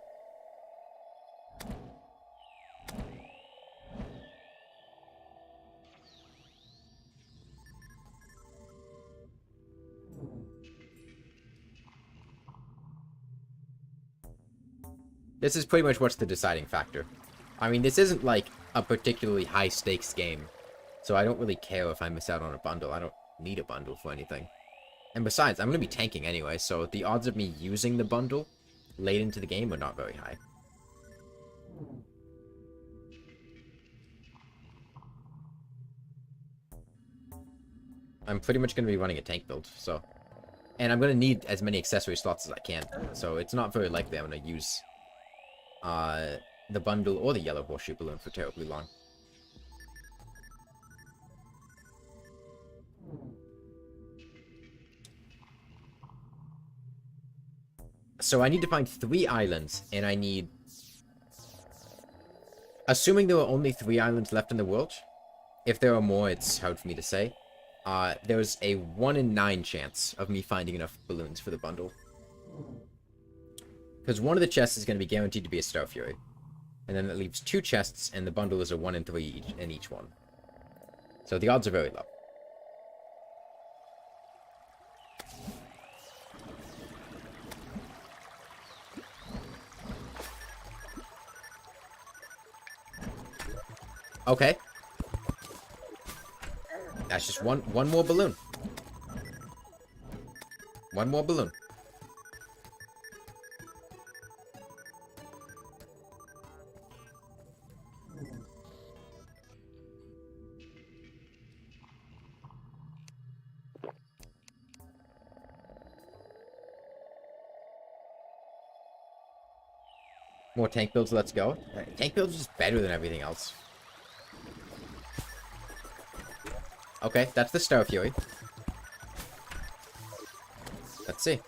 This is pretty much what's the deciding factor. I mean, this isn't like a particularly high stakes game, so I don't really care if I miss out on a bundle. I don't need a bundle for anything. And besides, I'm going to be tanking anyway, so the odds of me using the bundle late into the game are not very high. I'm pretty much going to be running a tank build, so... and I'm going to need as many accessory slots as I can, so it's not very likely I'm going to use the bundle or the yellow horseshoe balloon for terribly long. So I need to find 3 islands, and I need... assuming there are only 3 islands left in the world, if there are more, it's hard for me to say. There's a 1 in 9 chance of me finding enough balloons for the bundle. Because one of the chests is going to be guaranteed to be a Star Fury. And then it leaves 2 chests, and the bundle is a 1 in 3 in each one. So the odds are very low. Okay. That's just one more balloon. One more balloon. More tank builds, let's go. Tank builds is just better than everything else. Okay, that's the Star Fury. Let's see.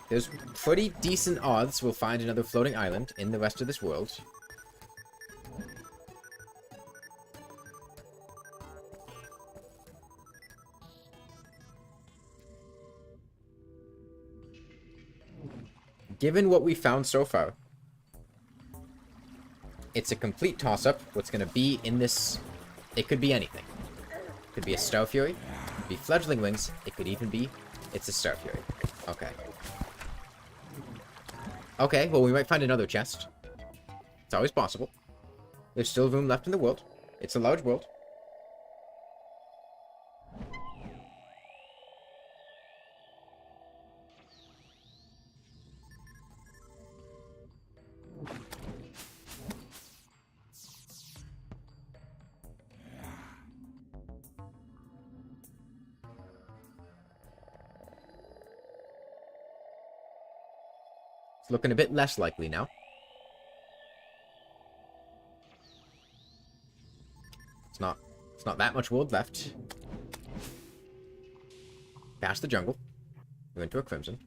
There's pretty decent odds we'll find another floating island in the rest of this world. Given what we found so far, it's a complete toss-up what's going to be in this. It could be anything. It could be a Star Fury, it could be fledgling wings, it could even be it's a Star Fury. Okay. Okay, well, we might find another chest. It's always possible. There's still room left in the world. It's a large world. It's looking a bit less likely now. It's not that much world left. Past the jungle. We went to a crimson.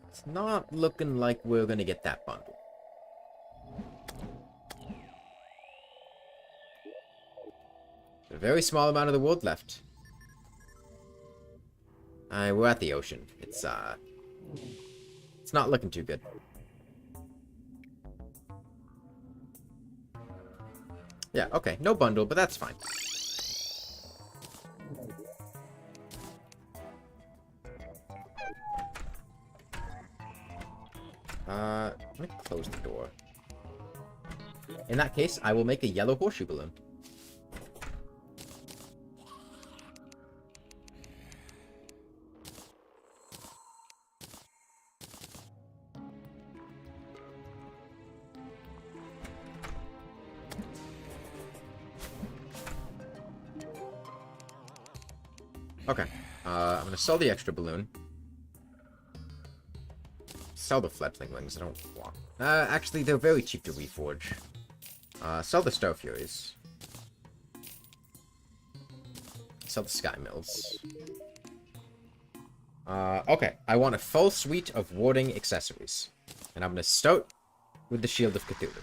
It's not looking like we're gonna get that bundle. A very small amount of the world left. We're at the ocean. It's not looking too good. Yeah, okay. No bundle, but that's fine. Let me close the door. In that case, I will make a yellow horseshoe balloon. Okay, I'm gonna sell the extra balloon. Sell the fledgling wings, I don't want. Actually, they're very cheap to reforge. Sell the Star Furies. Sell the Sky Mills. Okay, I want a full suite of warding accessories. And I'm gonna start with the Shield of Cthulhu.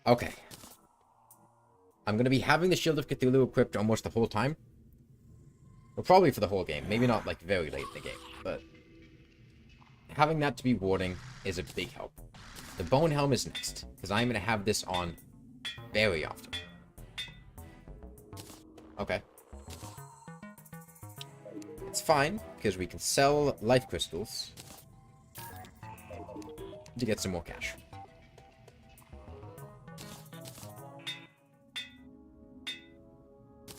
Okay. I'm going to be having the Shield of Cthulhu equipped almost the whole time. Well, probably for the whole game. Maybe not, like, very late in the game. But having that to be warding is a big help. The Bone Helm is next, because I'm going to have this on very often. Okay. It's fine, because we can sell life crystals to get some more cash.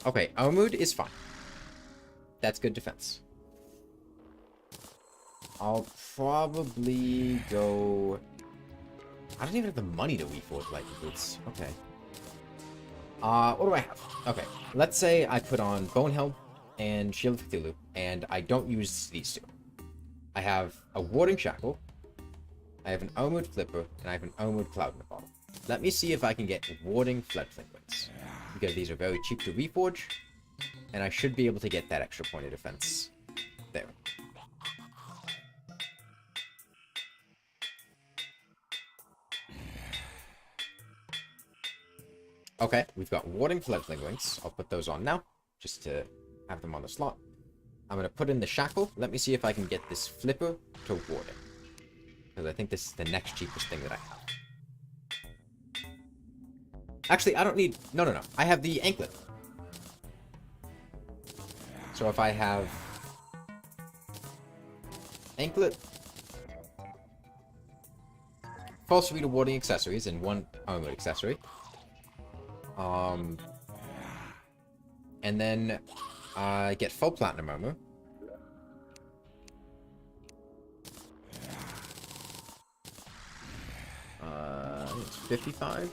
Okay, Armored is fine. That's good defense. I'll probably go... I don't even have the money to reforge lightning boots. Okay. What do I have? Okay, let's say I put on Bone Helm and Shield of Cthulhu, and I don't use these two. I have a Warding Shackle, I have an Armored Flipper, and I have an Armored Cloud in the bottom. Let me see if I can get Warding Fledgling Wings, because these are very cheap to reforge, and I should be able to get that extra point of defense there. Okay, we've got Warding Fledgling Wings. I'll put those on now, just to have them on the slot. I'm going to put in the Shackle. Let me see if I can get this Flipper to Warding, because I think this is the next cheapest thing that I have. Actually, I don't need... No. I have the Anklet. So if I have... Anklet... false reader warding accessories and 1 armored accessory. And then get full platinum armor. It's 55.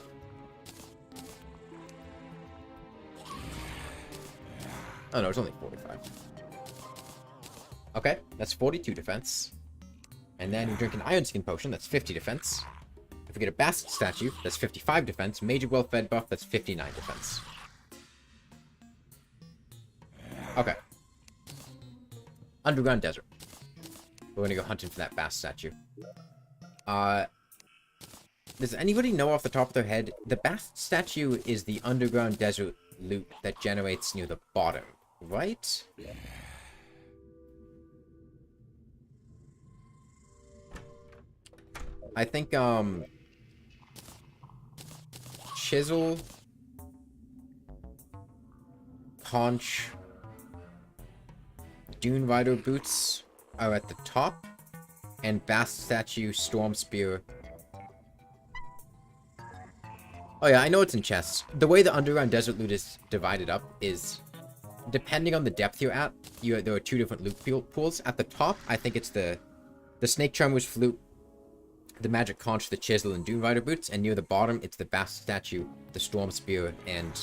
Oh no, it's only 45. Okay, that's 42 defense. And then we drink an Iron Skin potion, that's 50 defense. If we get a Basket statue, that's 55 defense. Major Well-Fed buff, that's 59 defense. Okay. Underground Desert. We're gonna go hunting for that Bass statue. Does anybody know off the top of their head? The Bass statue is the underground desert loot that generates near the bottom, right? I think, Chisel, Conch, Dune Rider boots are at the top, and Bass statue, Storm Spear. Oh yeah, I know it's in chests. The way the underground desert loot is divided up is, depending on the depth you're at, there are 2 different loot pools. At the top, I think it's the Snake Charmer's flute, the Magic Conch, the Chisel, and Dune Rider boots, and near the bottom, it's the Bass statue, the Storm Spear, and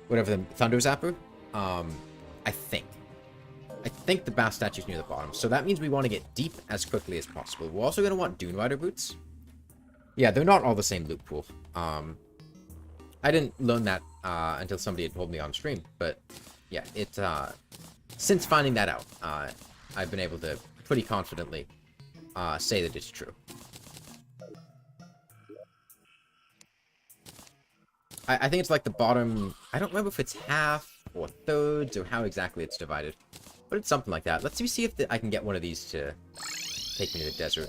whatever the Thunder Zapper. I think the Bass statue's near the bottom, so that means we want to get deep as quickly as possible. We're also going to want Dune Rider boots. Yeah, they're not all the same loot pool. I didn't learn that until somebody had told me on stream, but yeah, since finding that out, I've been able to pretty confidently say that it's true. I think it's like the bottom, I don't remember if it's half or thirds or how exactly it's divided, but it's something like that. Let's see if I can get one of these to take me to the desert.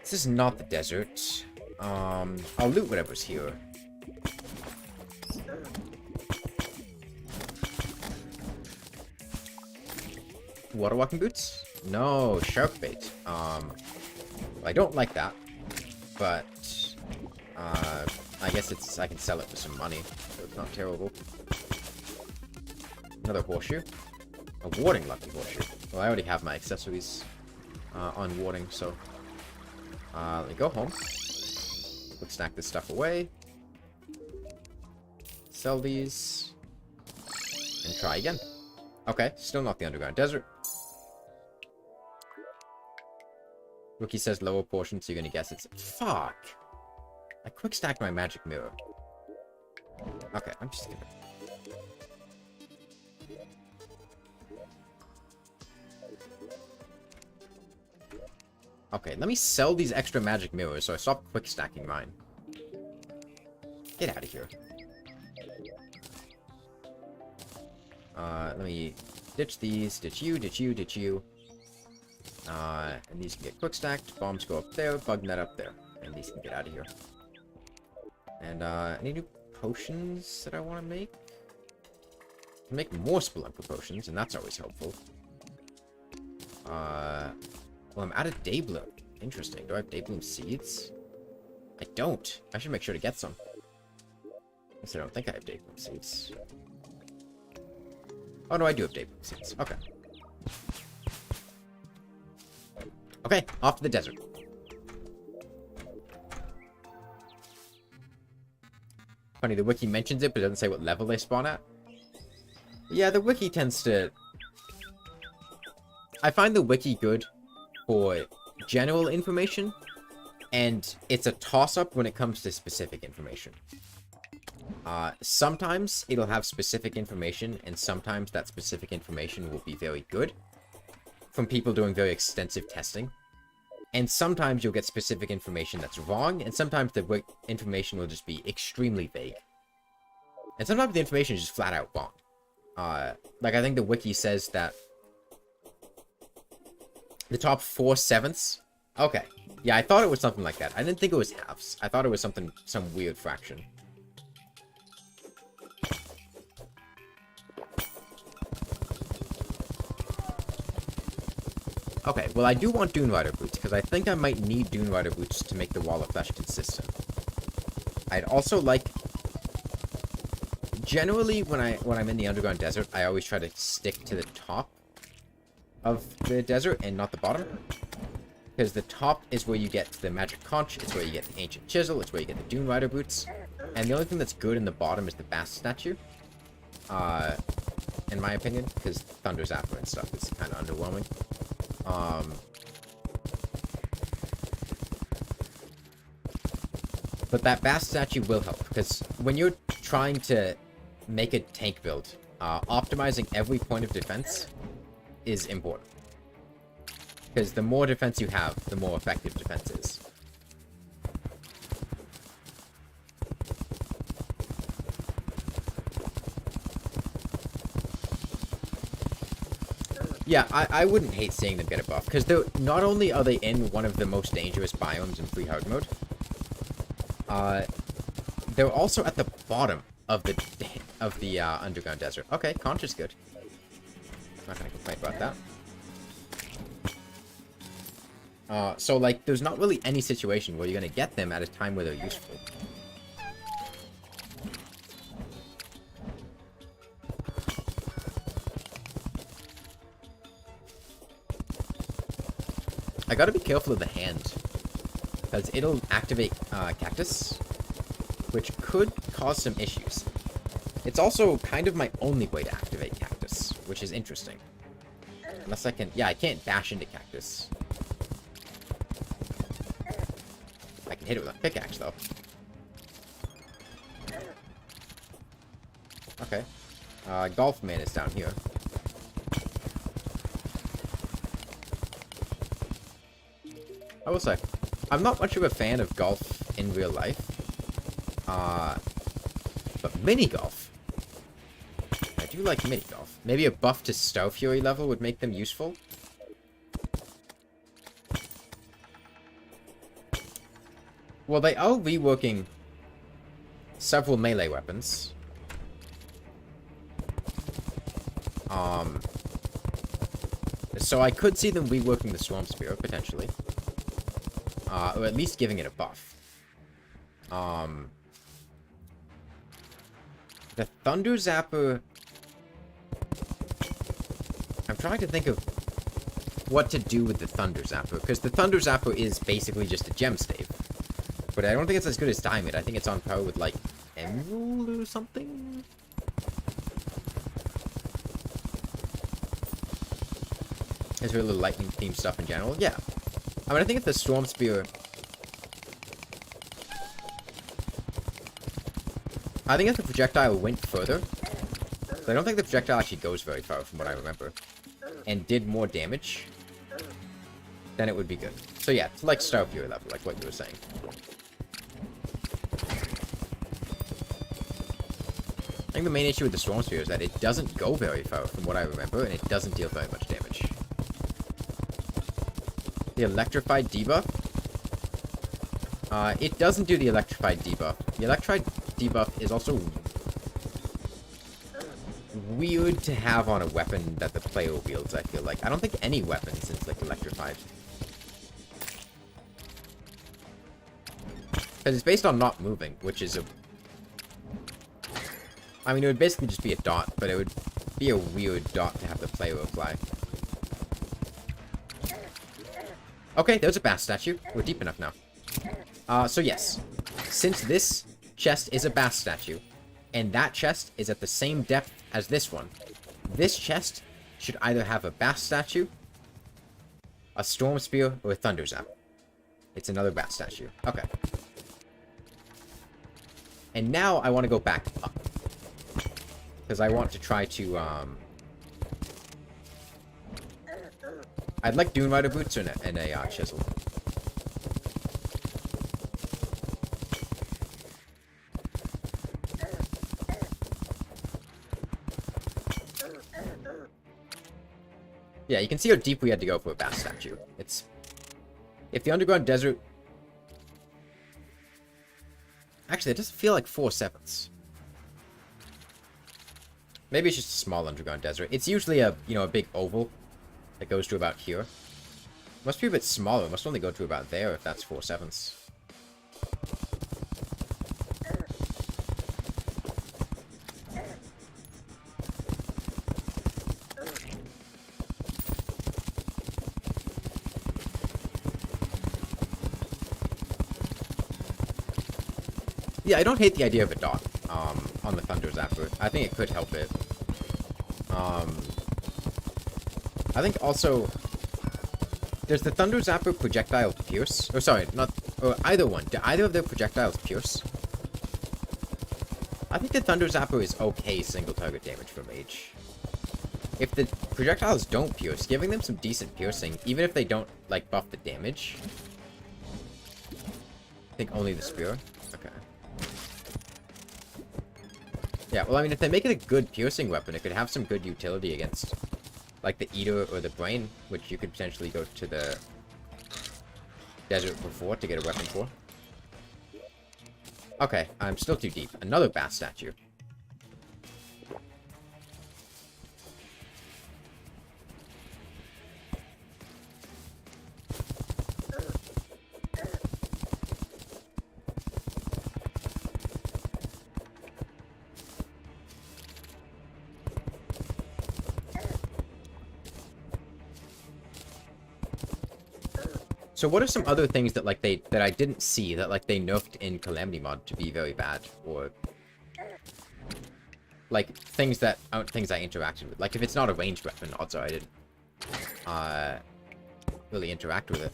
This is not the desert. I'll loot whatever's here. Water walking boots? No, shark bait. I don't like that, but I guess I can sell it for some money, so it's not terrible. Another horseshoe. A warding lucky horseshoe. Well, I already have my accessories on warding, so let me go home. Quick stack this stuff away. Sell these. And try again. Okay, still not the underground desert. Rookie says lower portion, so you're gonna guess it's... Fuck! I quick stacked my magic mirror. Okay, I'm just gonna... Okay, let me sell these extra magic mirrors so I stop quick stacking mine. Get out of here. Let me ditch these, ditch you, ditch you, ditch you. And these can get quick stacked. Bombs go up there, bug net up there. And these can get out of here. And, any new potions that I want to make? I can make more Spelunker potions, and that's always helpful. Well, I'm out of Daybloom. Interesting. Do I have Daybloom seeds? I don't. I should make sure to get some. Guess I don't think I have Daybloom seeds. Oh, no, I do have Daybloom seeds. Okay. Okay, off to the desert. Funny, the wiki mentions it, but it doesn't say what level they spawn at. Yeah, the wiki tends to... I find the wiki good for general information, and it's a toss-up when it comes to specific information. Sometimes it'll have specific information, and sometimes that specific information will be very good from people doing very extensive testing. And sometimes you'll get specific information that's wrong, and sometimes the information will just be extremely vague. And sometimes the information is just flat out wrong. Like, I think the wiki says that the top 4/7. Okay. Yeah, I thought it was something like that. I didn't think it was halves. I thought it was some weird fraction. Okay, well, I do want Dune Rider boots, because I think I might need Dune Rider boots to make the Wall of Flesh consistent. I'd also like... Generally, when I'm in the underground desert, I always try to stick to the top of the desert and not the bottom. Because the top is where you get the magic conch, it's where you get the ancient chisel, it's where you get the Dune Rider boots. And the only thing that's good in the bottom is the Bass statue. In my opinion, because Thunder Zapper and stuff is kind of underwhelming. But that Bass statue will help, because when you're trying to make a tank build, optimizing every point of defense is important. Because the more defense you have, the more effective defense is. Yeah, I wouldn't hate seeing them get a buff, because not only are they in one of the most dangerous biomes in free hard mode, they're also at the bottom of the underground desert. Okay, conch is good. I'm not gonna complain about that. So like, there's not really any situation where you're gonna get them at a time where they're useful. I gotta be careful of the hand, because it'll activate cactus, which could cause some issues. It's also kind of my only way to activate cactus, which is interesting. Unless I can... Yeah, I can't dash into cactus. I can hit it with a pickaxe, though. Okay. Golf man is down here. I will say, I'm not much of a fan of golf in real life. But mini golf. I do like mini golf. Maybe a buff to Star Fury level would make them useful. Well, they are reworking several melee weapons. So I could see them reworking the Storm Spear, potentially. Or at least giving it a buff. The Thunder Zapper... I'm trying to think of what to do with the Thunder Zapper, because the Thunder Zapper is basically just a gem stave. But I don't think it's as good as Diamond. I think it's on par with, like, Emerald or something? Is there a little lightning themed stuff in general? Yeah. I mean, I think if the Storm Spear... I think if the projectile went further... I don't think the projectile actually goes very far, from what I remember. And did more damage... then it would be good. So yeah, it's like Star Fury level, like what you were saying. I think the main issue with the Storm Spear is that it doesn't go very far, from what I remember, and it doesn't deal very much damage. The Electrified debuff? It doesn't do the Electrified debuff. The Electrified debuff is also weird to have on a weapon that the player wields, I feel like. I don't think any weapon is, like, Electrified. Because it's based on not moving, which is a... I mean, it would basically just be a dot, but it would be a weird dot to have the player apply. Okay, there's a bass statue. We're deep enough now. So yes. Since this chest is a bass statue, and that chest is at the same depth as this one, this chest should either have a bass statue, a storm spear, or a thunder zap. It's another bass statue. Okay. And now I want to go back up. Because I want to try to, I'd like Dune Rider boots and a chisel. Yeah, you can see how deep we had to go for a bass statue. It's... If the underground desert... Actually, it doesn't feel like 4/7. Maybe it's just a small underground desert. It's usually a, you know, a big oval that goes to about here. Must be a bit smaller. It must only go to about there if that's 4/7. Yeah, I don't hate the idea of a dot on the Thunder Zapper. I think it could help it. I think also there's the Thunder Zapper projectile pierce. Oh, sorry, not either one. Do either of their projectiles pierce? I think the Thunder Zapper is okay single target damage for Mage. If the projectiles don't pierce, giving them some decent piercing, even if they don't like buff the damage. I think only the spear. Okay. Yeah, well, I mean, if they make it a good piercing weapon, it could have some good utility against, like, the Eater or the Brain, which you could potentially go to the desert before to get a weapon for. Okay, I'm still too deep. Another Bass statue. So what are some other things that like that I didn't see that like they nerfed in Calamity mod to be very bad, or like things that aren't things I interacted with? Like if it's not a ranged weapon, odds are I didn't really interact with it.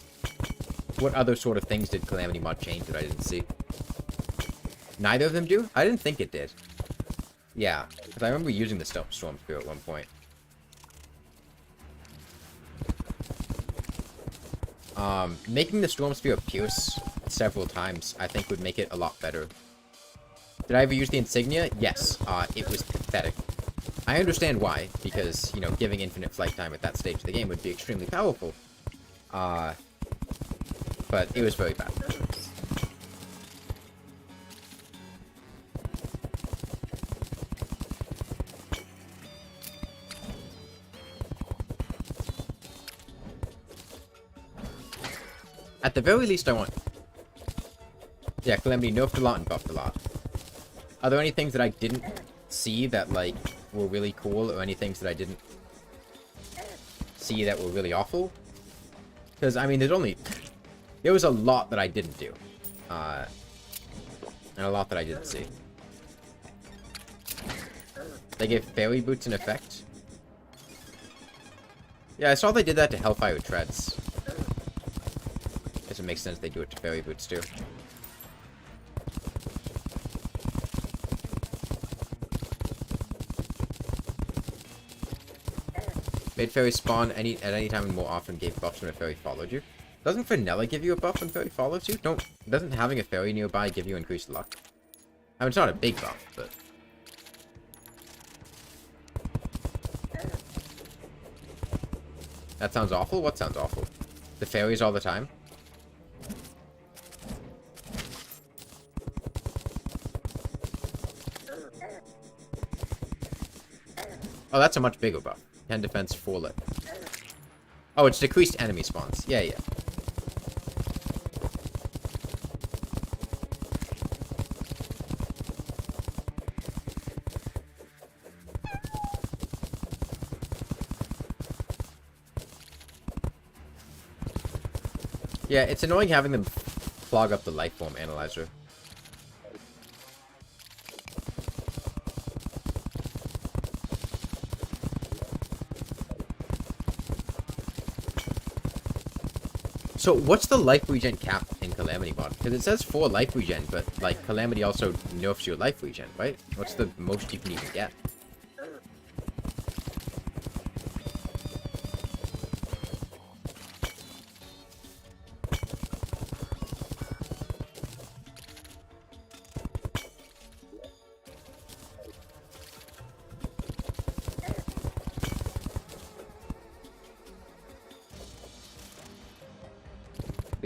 What other sort of things did Calamity mod change that I didn't see? Neither of them do? I didn't think it did. Yeah, because I remember using the Storm Spear at one point. Making the Storm Spear pierce several times, I think would make it a lot better. Did I ever use the Insignia? Yes. It was pathetic. I understand why, because, you know, giving infinite flight time at that stage of the game would be extremely powerful. But it was very bad. At the very least, I want... Yeah, Calamity nerfed a lot and buffed a lot. Are there any things that I didn't see that, like, were really cool, or any things that I didn't see that were really awful? Because, I mean, there was a lot that I didn't do. And a lot that I didn't see. They gave Fairy Boots an effect. Yeah, I saw they did that to Hellfire Treads. Guess it makes sense they do it to Fairy Boots, too. Made Fairy spawn at any time and more often gave buffs when a Fairy followed you. Doesn't Vanilla give you a buff when Fairy follows you? Doesn't having a Fairy nearby give you increased luck? I mean, it's not a big buff, but... That sounds awful? What sounds awful? The fairies all the time? Oh, that's a much bigger buff. 10 defense, 4 lit. Oh, it's decreased enemy spawns. Yeah, yeah. Yeah, it's annoying having them clog up the life form analyzer. So, what's the life regen cap in Calamity mod? Because it says 4 life regen, but, like, Calamity also nerfs your life regen, right? What's the most you can even get?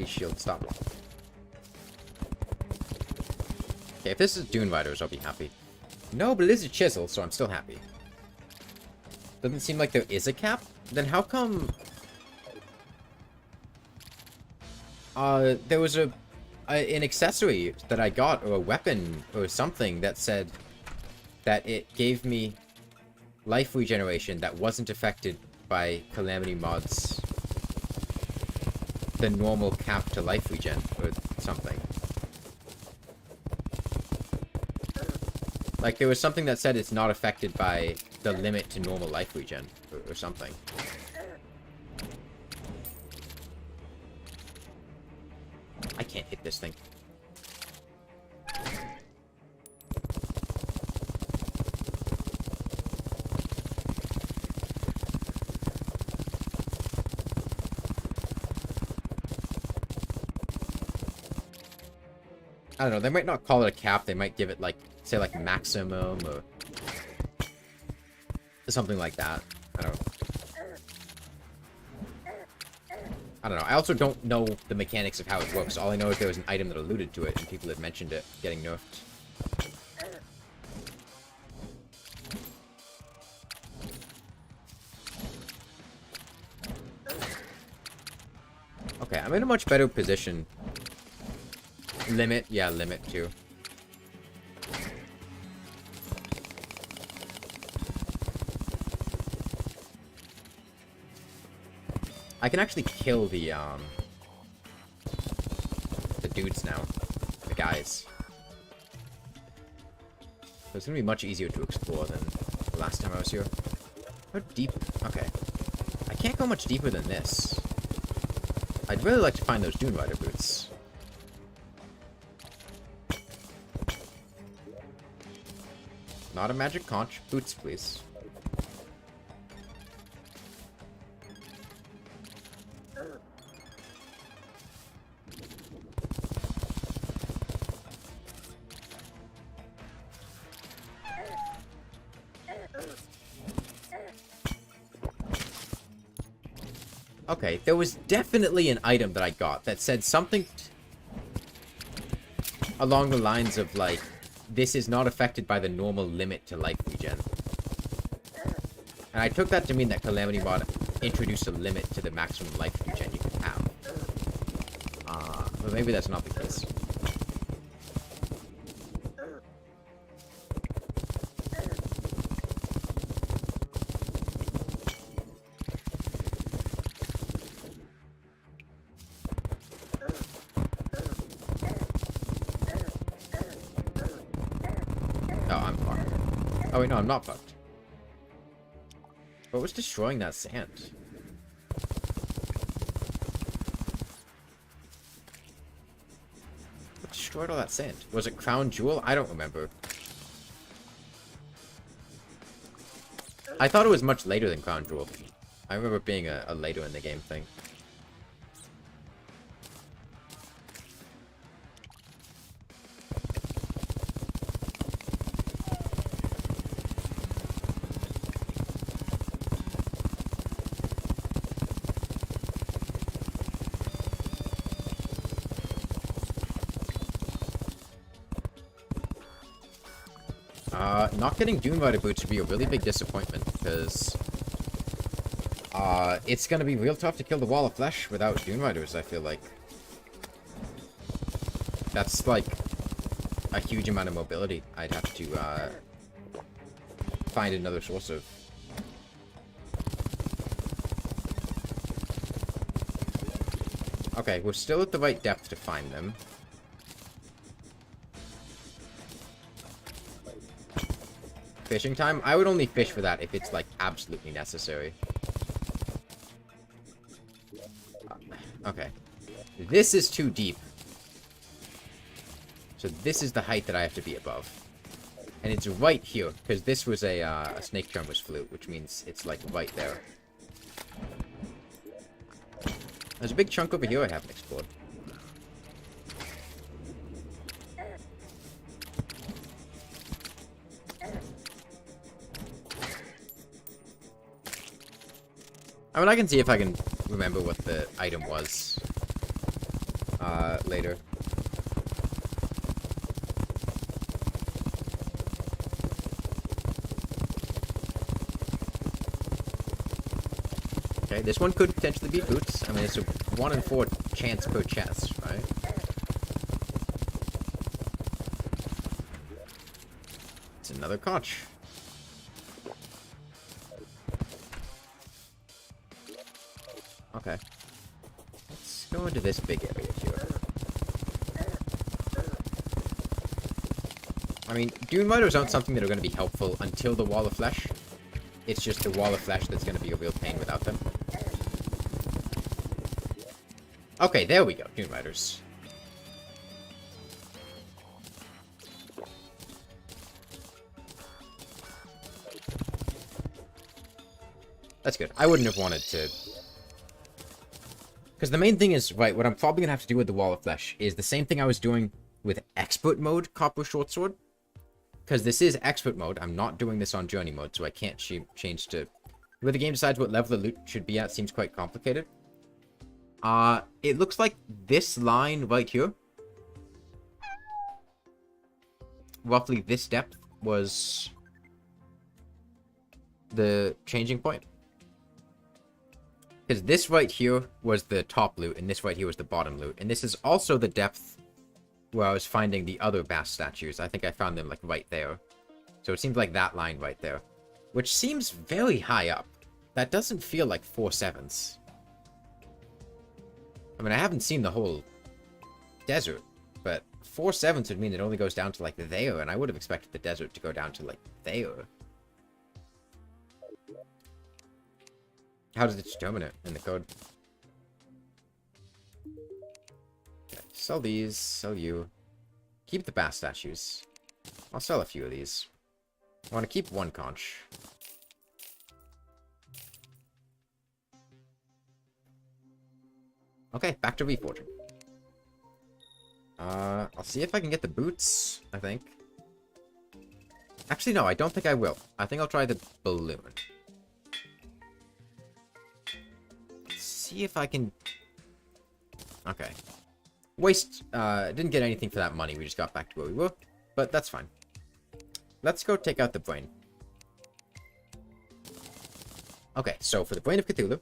Shield, stop. Okay, if this is Dune Riders, I'll be happy. No, but it is a chisel, so I'm still happy. Doesn't seem like there is a cap? Then how come... There was an accessory that I got, or a weapon, or something that said that it gave me life regeneration that wasn't affected by Calamity Mod's the normal cap to life regen, or something. Like, there was something that said it's not affected by the limit to normal life regen, or something. I can't hit this thing. I don't know, they might not call it a cap, they might give it, like, say, like, maximum, or something like that. I don't know. I also don't know the mechanics of how it works. All I know is there was an item that alluded to it, and people had mentioned it getting nerfed. Okay, I'm in a much better position. Limit, yeah, limit too. I can actually kill the dudes now. The guys. So it's gonna be much easier to explore than the last time I was here. How deep? Okay. I can't go much deeper than this. I'd really like to find those Dune Rider boots. Not a magic conch. Boots, please. Okay, there was definitely an item that I got that said something along the lines of, like, this is not affected by the normal limit to life regen. And I took that to mean that Calamity Mod introduced a limit to the maximum life regen you can have. But maybe that's not the case. Oh wait, no, I'm not fucked. What was destroying that sand? What destroyed all that sand? Was it Crown Jewel? I don't remember. I thought it was much later than Crown Jewel. I remember it being a later in the game thing. Not getting Dune Rider boots would be a really big disappointment, because it's gonna be real tough to kill the Wall of Flesh without Dune Riders, I feel like. That's, like, a huge amount of mobility I'd have to find another source of. Okay, we're still at the right depth to find them. Fishing time? I would only fish for that if it's, like, absolutely necessary. Okay. This is too deep. So this is the height that I have to be above. And it's right here, because this was a snake charmer's flute, which means it's, like, right there. There's a big chunk over here I haven't explored. I mean, I can see if I can remember what the item was later. Okay, Okay, this one could potentially be boots. I mean, it's a 1 in 4 chance per chest, right? It's another conch. Okay. Let's go into this big area here. I mean, Dune Riders aren't something that are going to be helpful until the Wall of Flesh. It's just the Wall of Flesh that's going to be a real pain without them. Okay, there we go, Dune Riders. That's good. I wouldn't have wanted to... Because the main thing is, right, what I'm probably going to have to do with the Wall of Flesh is the same thing I was doing with Expert Mode Copper Short Sword. Because this is Expert Mode. I'm not doing this on Journey Mode, so I can't change to... Where the game decides what level the loot should be at seems quite complicated. It looks like this line right here, roughly this depth, was the changing point. Because this right here was the top loot, and this right here was the bottom loot. And this is also the depth where I was finding the other bass statues. I think I found them, like, right there. So it seems like that line right there. Which seems very high up. That doesn't feel like 4 sevens. I mean, I haven't seen the whole desert, but 4 sevens would mean it only goes down to, like, there, and I would have expected the desert to go down to, like, there. How does it determine it in the code? Okay, sell these, sell you. Keep the bass statues. I'll sell a few of these. I want to keep 1 conch. Okay, back to reforging. I'll see if I can get the boots, I think. Actually, no, I don't think I will. I think I'll try the balloon. See if I can... Okay. Didn't get anything for that money. We just got back to where we were. But that's fine. Let's go take out the brain. Okay, so for the Brain of Cthulhu,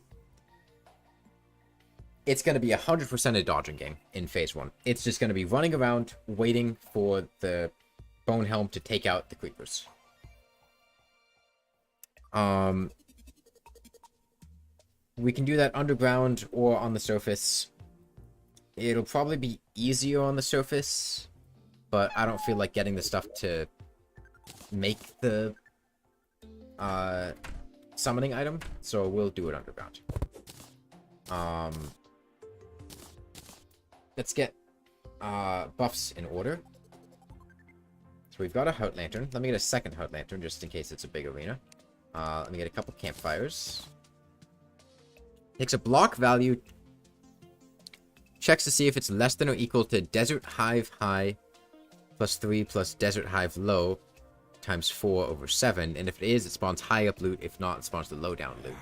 it's going to be 100% a dodging game in Phase 1. It's just going to be running around, waiting for the Bone Helm to take out the creepers. We can do that underground or on the surface. It'll probably be easier on the surface, but I don't feel like getting the stuff to make the summoning item, so we'll do it underground. Let's get buffs in order. So we've got a Heart Lantern. Let me get a second Heart Lantern, just in case it's a big arena. Let me get a couple campfires. Takes a block value. Checks to see if it's less than or equal to Desert Hive High plus 3 plus Desert Hive Low times 4 over 7. And if it is, it spawns high up loot. If not, it spawns the low down loot.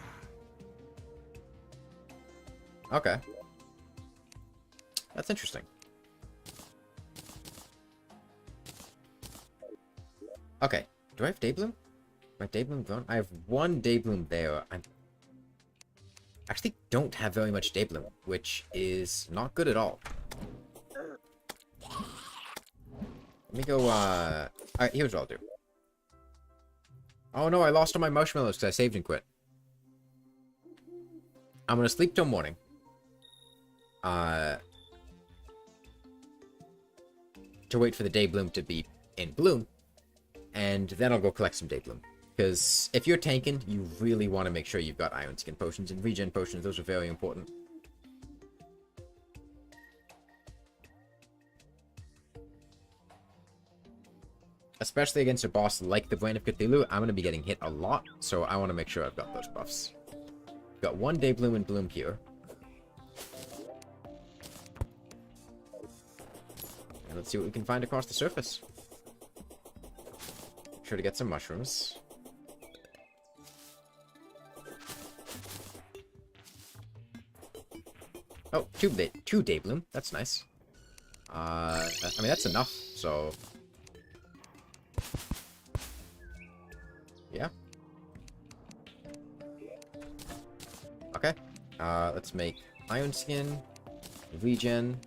Okay. That's interesting. Okay. Do I have Daybloom? My Daybloom gone? I have 1 Daybloom there. I actually don't have very much Daybloom, which is not good at all. Let me go, alright, here's what I'll do. Oh no, I lost all my marshmallows because I saved and quit. I'm gonna sleep till morning. To wait for the Daybloom to be in bloom, and then I'll go collect some Daybloom. Because if you're tanking, you really want to make sure you've got Iron Skin potions and regen potions. Those are very important. Especially against a boss like the Brain of Cthulhu, I'm going to be getting hit a lot, so I want to make sure I've got those buffs. Got 1 Daybloom and bloom here. And let's see what we can find across the surface. Make sure to get some mushrooms. Oh, two Daybloom. That's nice. I mean, that's enough, so... Yeah. Okay. Let's make Iron Skin, Regen.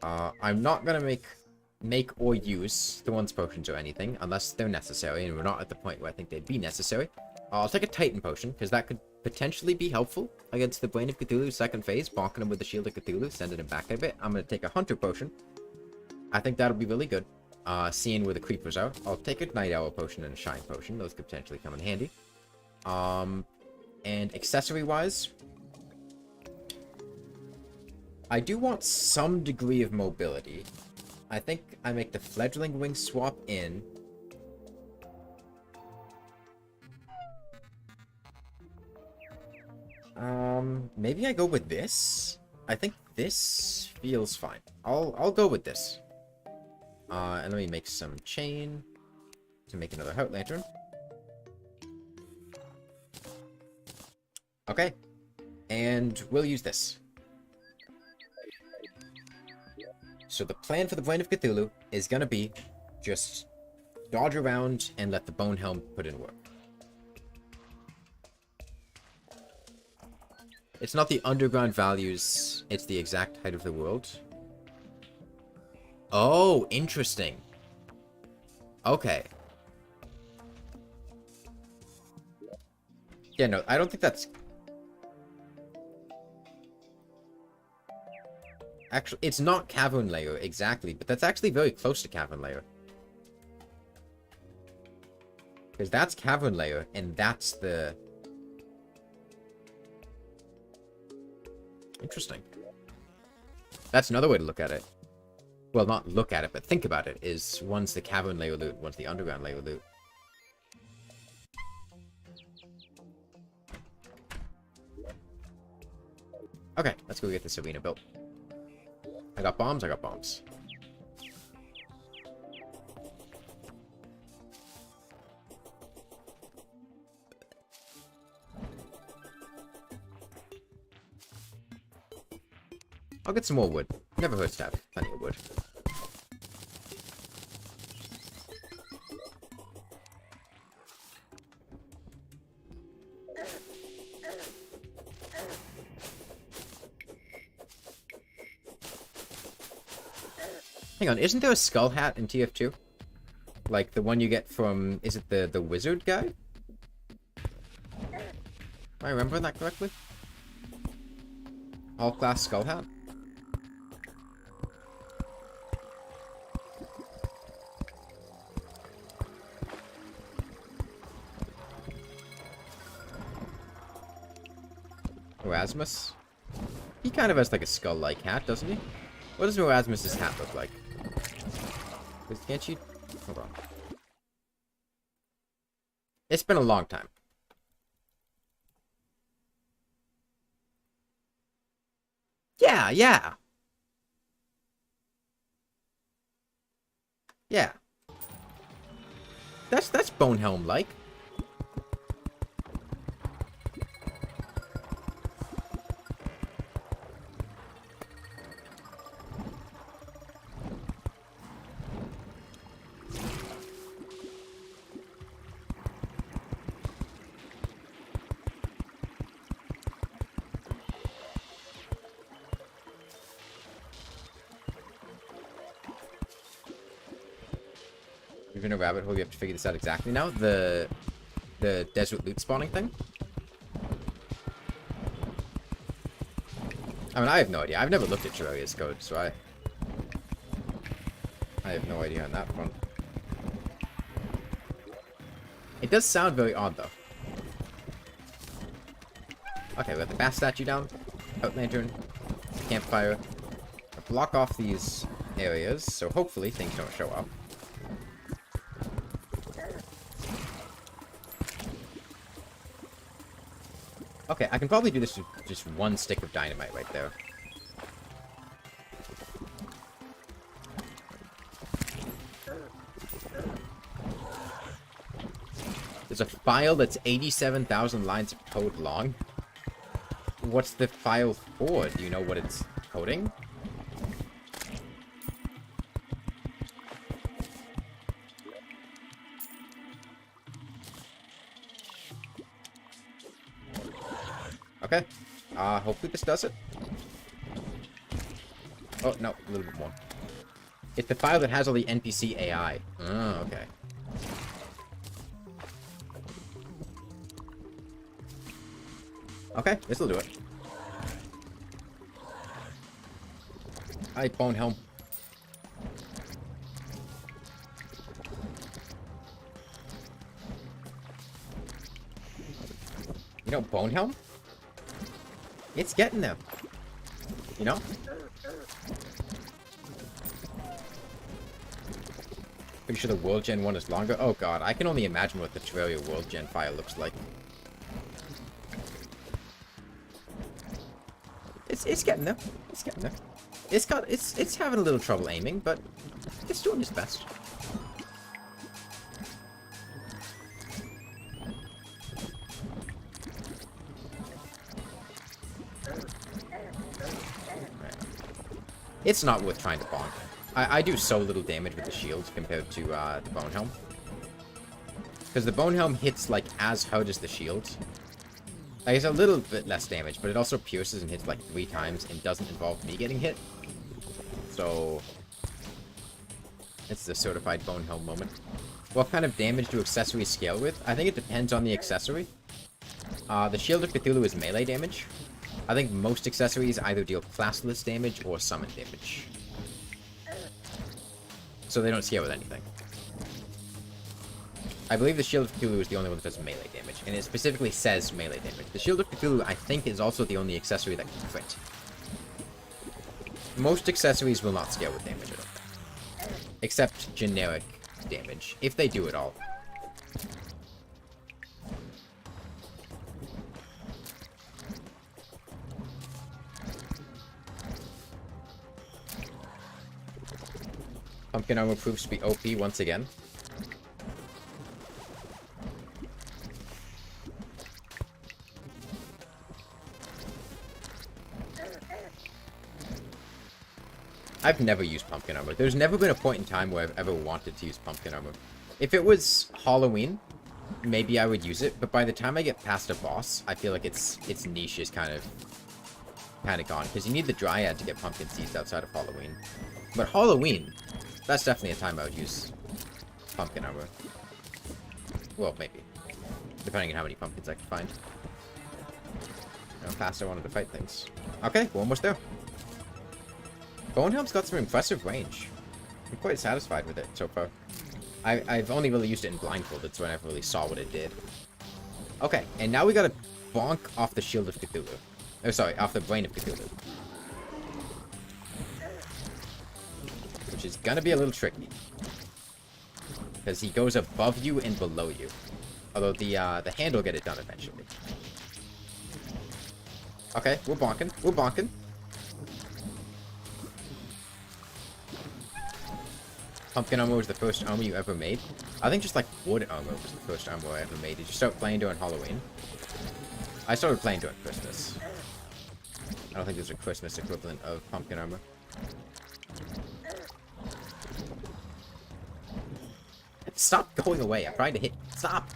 I'm not gonna make or use Thorns potions or anything unless they're necessary, and we're not at the point where I think they'd be necessary. I'll take a Titan potion because that could potentially be helpful against the Brain of Cthulhu's second phase, bonking him with the Shield of Cthulhu, sending him back a bit. I'm gonna take a Hunter potion. I think that'll be really good. Seeing where the creepers are. I'll take a Night Owl potion and a Shine potion. Those could potentially come in handy. And accessory-wise, I do want some degree of mobility. I think I make the Fledgling Wing swap in. Maybe I go with this? I think this feels fine. I'll go with this. And let me make some chain to make another Heart Lantern. Okay. And we'll use this. So the plan for the Brain of Cthulhu is gonna be just dodge around and let the Bone Helm put in work. It's not the underground values, it's the exact height of the world. Oh, interesting. Okay. Yeah, no, I don't think that's... Actually, it's not Cavern Layer, exactly, but that's actually very close to Cavern Layer. Because that's Cavern Layer, and that's the... Interesting. That's another way to look at it. Well, not look at it, but think about it, is one's the Cavern Layer loot, one's the Underground Layer loot. Okay, let's go get this arena built. I got bombs, I got bombs. I'll get some more wood. Never hurts to have plenty of wood. Hang on, isn't there a skull hat in TF2? Like the one you get from, is it the wizard guy? Am I remembering that correctly? All class skull hat? Erasmus? He kind of has like a skull-like hat, doesn't he? What does Erasmus's hat look like? Can't you... Hold on. It's been a long time. Yeah, yeah. Yeah. That's Bonehelm-like. In a rabbit hole, you have to figure this out exactly now. The desert loot spawning thing. I mean, I have no idea. I've never looked at Terraria's code, so I have no idea on that front. It does sound very odd, though. Okay, we got the Bass statue down. Out lantern. Campfire. Block off these areas, so hopefully things don't show up. Okay, I can probably do this with just one stick of dynamite right there. There's a file that's 87,000 lines of code long. What's the file for? Do you know what it's coding? Okay. Hopefully this does it. Oh, no, a little bit more. It's the file that has all the NPC AI. Oh, okay. Okay, this'll do it. Hi, Bonehelm. You know, Bonehelm? It's getting there. You know? Pretty sure the World Gen one is longer. Oh god, I can only imagine what the Terraria World Gen file looks like. It's getting there. It's getting there. It's having a little trouble aiming, but it's doing its best. It's not worth trying to bonk. I do so little damage with the shield compared to the Bonehelm. Because the Bonehelm hits like as hard as the shield. Like, it's a little bit less damage, but it also pierces and hits like 3 times and doesn't involve me getting hit. So it's the certified Bonehelm moment. What kind of damage do accessories scale with? I think it depends on the accessory. The Shield of Cthulhu is melee damage. I think most accessories either deal classless damage or summon damage. So they don't scale with anything. I believe the Shield of Cthulhu is the only one that does melee damage, and it specifically says melee damage. The Shield of Cthulhu, I think, is also the only accessory that can crit. Most accessories will not scale with damage at all. Except generic damage, if they do at all. Pumpkin armor proves to be OP once again. I've never used pumpkin armor. There's never been a point in time where I've ever wanted to use pumpkin armor. If it was Halloween, maybe I would use it, but by the time I get past a boss, I feel like its niche is kind of gone, because you need the Dryad to get pumpkin seeds outside of Halloween. But Halloween, that's definitely a time I would use pumpkin armor. Well, maybe. Depending on how many pumpkins I can find. How fast I wanted to fight things. Okay, we're almost there. Bonehelm's got some impressive range. I'm quite satisfied with it so far. I've only really used it in blindfolded, so I never really saw what it did. Okay, and now we gotta bonk off the Shield of Cthulhu. Oh, sorry, off the Brain of Cthulhu. Which is gonna be a little tricky. Because he goes above you and below you. Although the hand will get it done eventually. Okay, we're bonking. We're bonking. Pumpkin armor was the first armor you ever made. I think just like wood armor was the first armor I ever made. Did you start playing during Halloween? I started playing during Christmas. I don't think there's a Christmas equivalent of pumpkin armor. Stop going away. I'm trying to hit. Stop.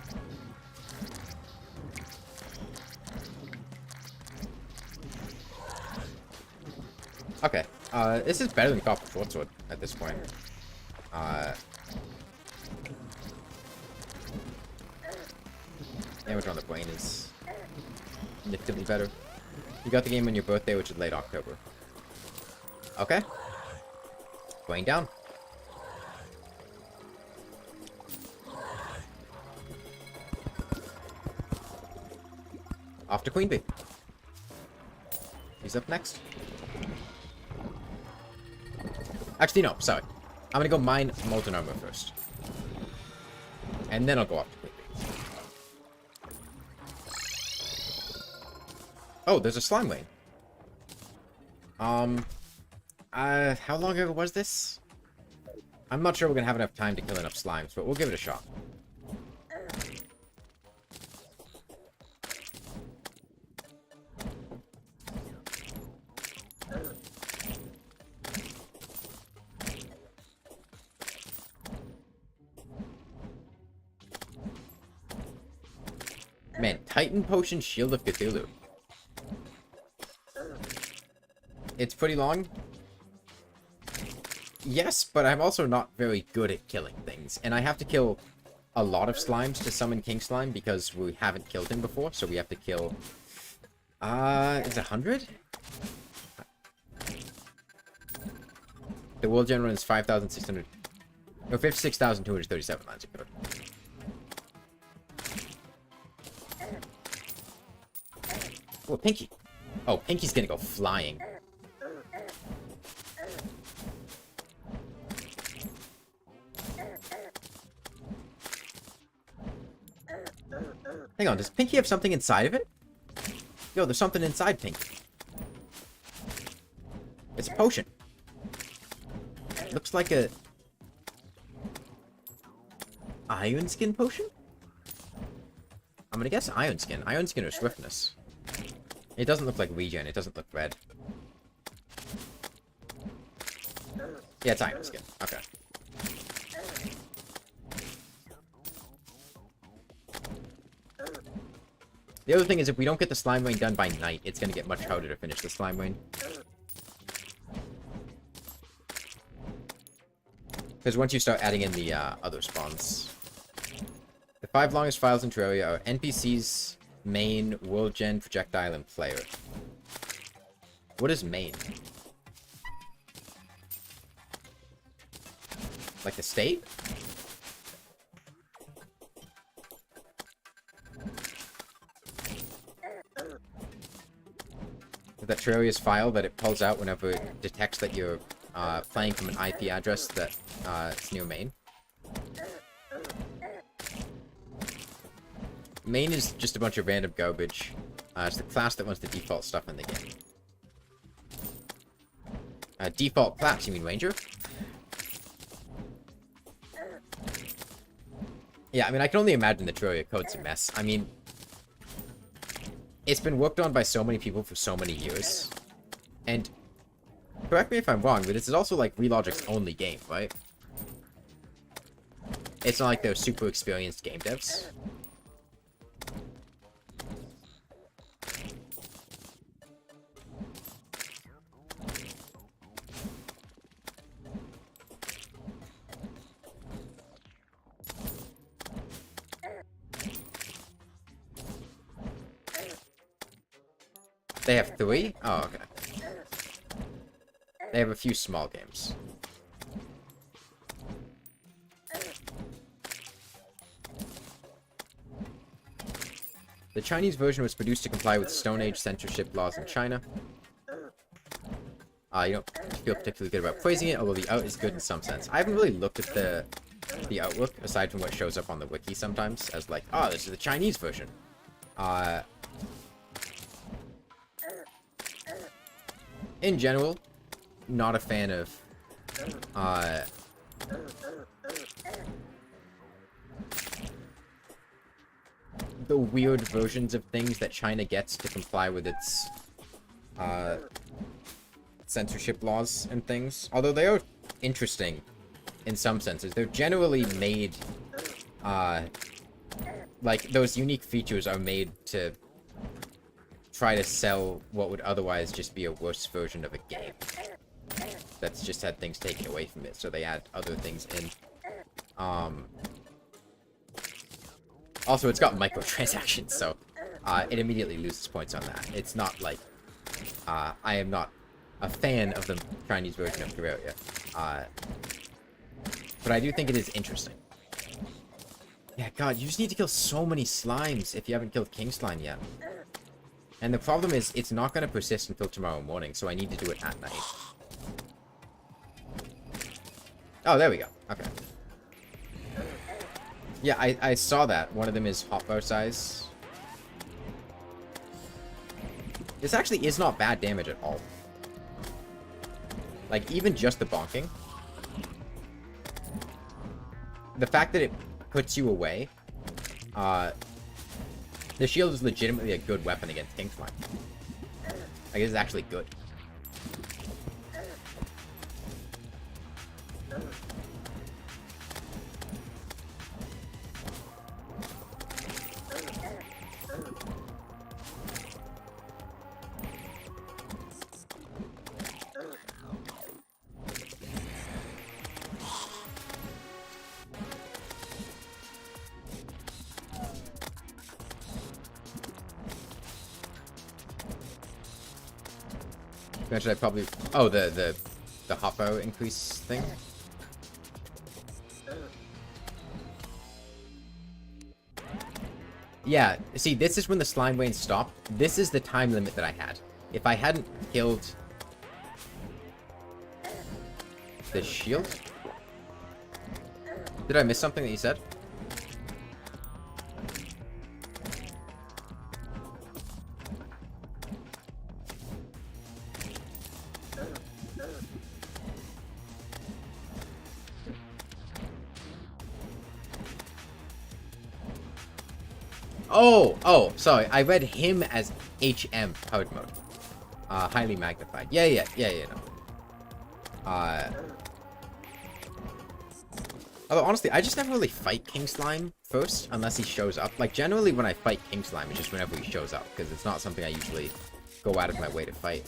Okay. This is better than Copper Short Sword at this point. Damage on the brain is significantly better. You got the game on your birthday, which is late October. Okay. Brain down. Off to Queen Bee. He's up next. Actually, no, sorry. I'm gonna go mine Molten Armor first. And then I'll go off to Queen Bee. Oh, there's a slime lane. How long ago was this? I'm not sure we're gonna have enough time to kill enough slimes, but we'll give it a shot. Man, Titan Potion Shield of Cthulhu. It's pretty long. Yes, but I'm also not very good at killing things. And I have to kill a lot of slimes to summon King Slime because we haven't killed him before. So we have to kill... it's 100? The world general is 5,600... No, 56,237 lines of code. Oh, Pinky. Oh, Pinky's gonna go flying. Hang on, does Pinky have something inside of it? Yo, there's something inside Pinky. It's a potion. Looks like a... Iron Skin potion? I'm gonna guess Iron Skin. Iron Skin or Swiftness. It doesn't look like regen. It doesn't look red. Yeah, it's Iron Skin. Okay. The other thing is, if we don't get the slime rain done by night, it's going to get much harder to finish the slime rain. Because once you start adding in the other spawns. The 5 longest files in Terraria are NPCs, main, world gen, projectile, and player. What is main? Like the state? That Terraria's file that it pulls out whenever it detects that you're playing from an IP address that it's near main. Main is just a bunch of random garbage. It's the class that wants the default stuff in the game. Default class, you mean Ranger? Yeah, I mean, I can only imagine the Terraria code's a mess. I mean... It's been worked on by so many people for so many years. And, correct me if I'm wrong, but this is also like Relogic's only game, right? It's not like they're super experienced game devs. They have 3? Oh, okay. They have a few small games. The Chinese version was produced to comply with Stone Age censorship laws in China. You don't feel particularly good about praising it, although the art is good in some sense. I haven't really looked at the artwork, aside from what shows up on the wiki sometimes, as like, oh, this is the Chinese version. In general, not a fan of, the weird versions of things that China gets to comply with its, censorship laws and things. Although they are interesting in some senses. They're generally made, like, those unique features are made to try to sell what would otherwise just be a worse version of a game that's just had things taken away from it, so they add other things in. Also, it's got microtransactions, so it immediately loses points on that. It's not like I am not a fan of the Chinese version of Terraria, but I do think it is interesting. Yeah, God, you just need to kill so many slimes if you haven't killed King Slime yet. And the problem is, it's not going to persist until tomorrow morning, so I need to do it at night. Oh, there we go. Okay. Yeah, I saw that. One of them is hotbar size. This actually is not bad damage at all. Like, even just the bonking. The fact that it puts you away, the shield is legitimately a good weapon against King Slime. Like, it's actually good. Granted, I probably... Oh, the hoppo increase thing? Yeah, see, this is when the slime rain stopped. This is the time limit that I had. If I hadn't killed the shield... Did I miss something that you said? Oh, sorry. I read him as HM powered mode. Highly magnified. Yeah, no. Although, honestly, I just never really fight King Slime first, unless he shows up. Like, generally, when I fight King Slime, it's just whenever he shows up, because it's not something I usually go out of my way to fight.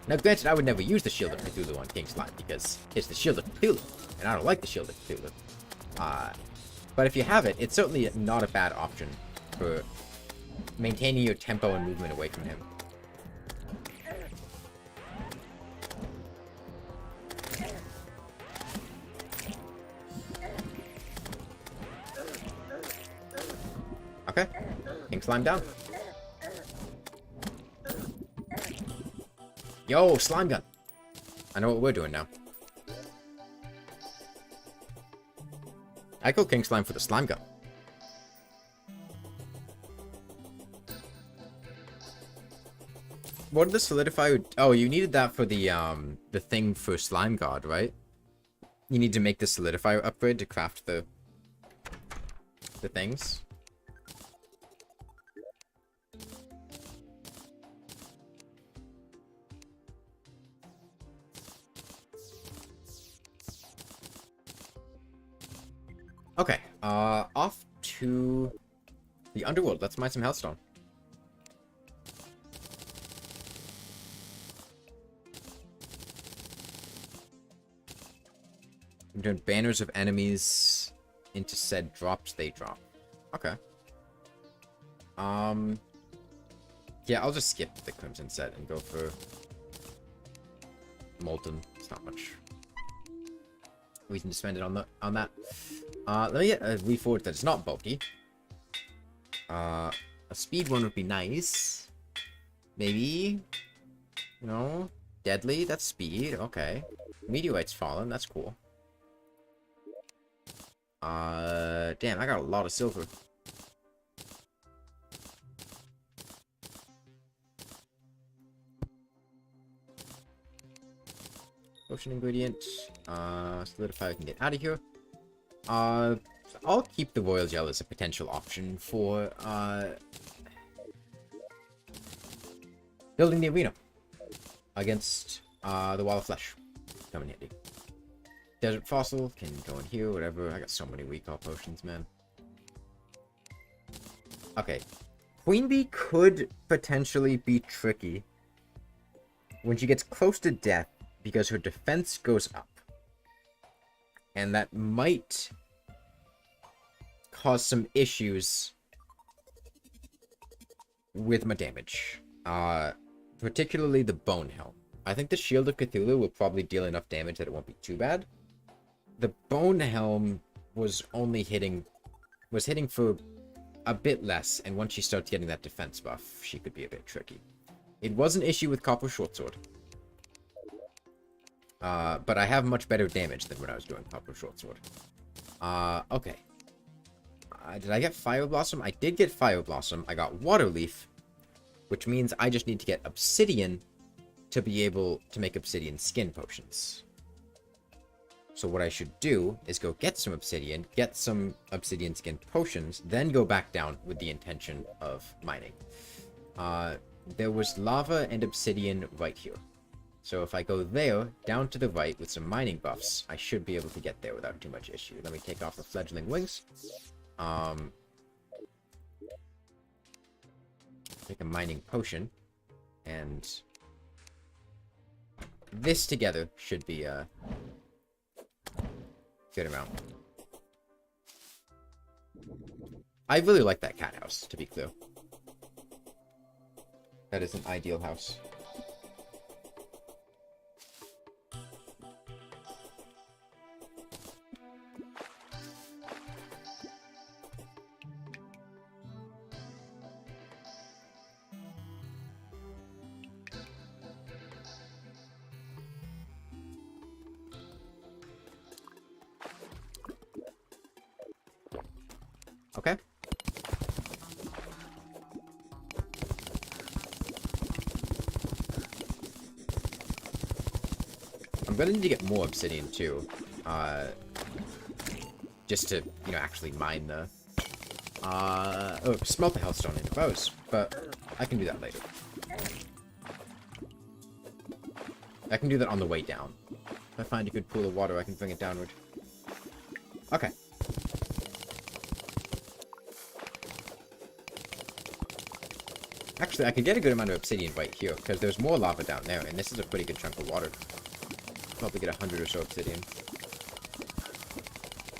Now, granted, I would never use the Shield of Cthulhu on King Slime, because it's the Shield of Cthulhu, and I don't like the Shield of Cthulhu. But if you have it, it's certainly not a bad option for maintaining your tempo and movement away from him. Okay. King Slime down. Yo, Slime Gun. I know what we're doing now. I go King Slime for the Slime Gun. What did the solidify? Oh, you needed that for the thing for Slime God, right? You need to make the solidifier upgrade to craft the things. Okay, off to the underworld. Let's mine some Hellstone. I'm doing banners of enemies into said drops they drop. Okay. Yeah, I'll just skip the Crimson set and go for Molten. It's not much reason to spend it on that. Let me get a reforged that it's not bulky. A speed one would be nice. Maybe. You know, deadly, that's speed, okay. Meteorite's fallen, that's cool. Damn, I got a lot of silver. Potion ingredient. Solidify, we can get out of here. I'll keep the Royal Gel as a potential option for, building the arena against, the Wall of Flesh. Come in handy. Desert Fossil can go in here, whatever. I got so many recall potions, man. Okay. Queen Bee could potentially be tricky when she gets close to death because her defense goes up. And that might cause some issues with my damage. Particularly the Bone Helm. I think the Shield of Cthulhu will probably deal enough damage that it won't be too bad. The Bone Helm was hitting for a bit less, and once she starts getting that defense buff, she could be a bit tricky. It was an issue with Copper Shortsword. But I have much better damage than when I was doing Copper Shortsword. Okay. Did I get Fire Blossom? I did get Fire Blossom. I got Water Leaf, which means I just need to get Obsidian to be able to make Obsidian Skin Potions. So what I should do is go get some Obsidian, get some Obsidian Skin Potions, then go back down with the intention of mining. There was lava and Obsidian right here. So if I go there, down to the right with some mining buffs, I should be able to get there without too much issue. Let me take off the fledgling wings. Make a mining potion. And this together should be a good amount. I really like that cat house, to be clear. That is an ideal house. Okay. I'm gonna need to get more obsidian too. Just to, you know, actually mine the... oh, smelt the hellstone into bows, but I can do that later. I can do that on the way down. If I find a good pool of water, I can bring it downward. Okay. Actually, I could get a good amount of obsidian right here, because there's more lava down there, and this is a pretty good chunk of water. Probably get 100 or so obsidian.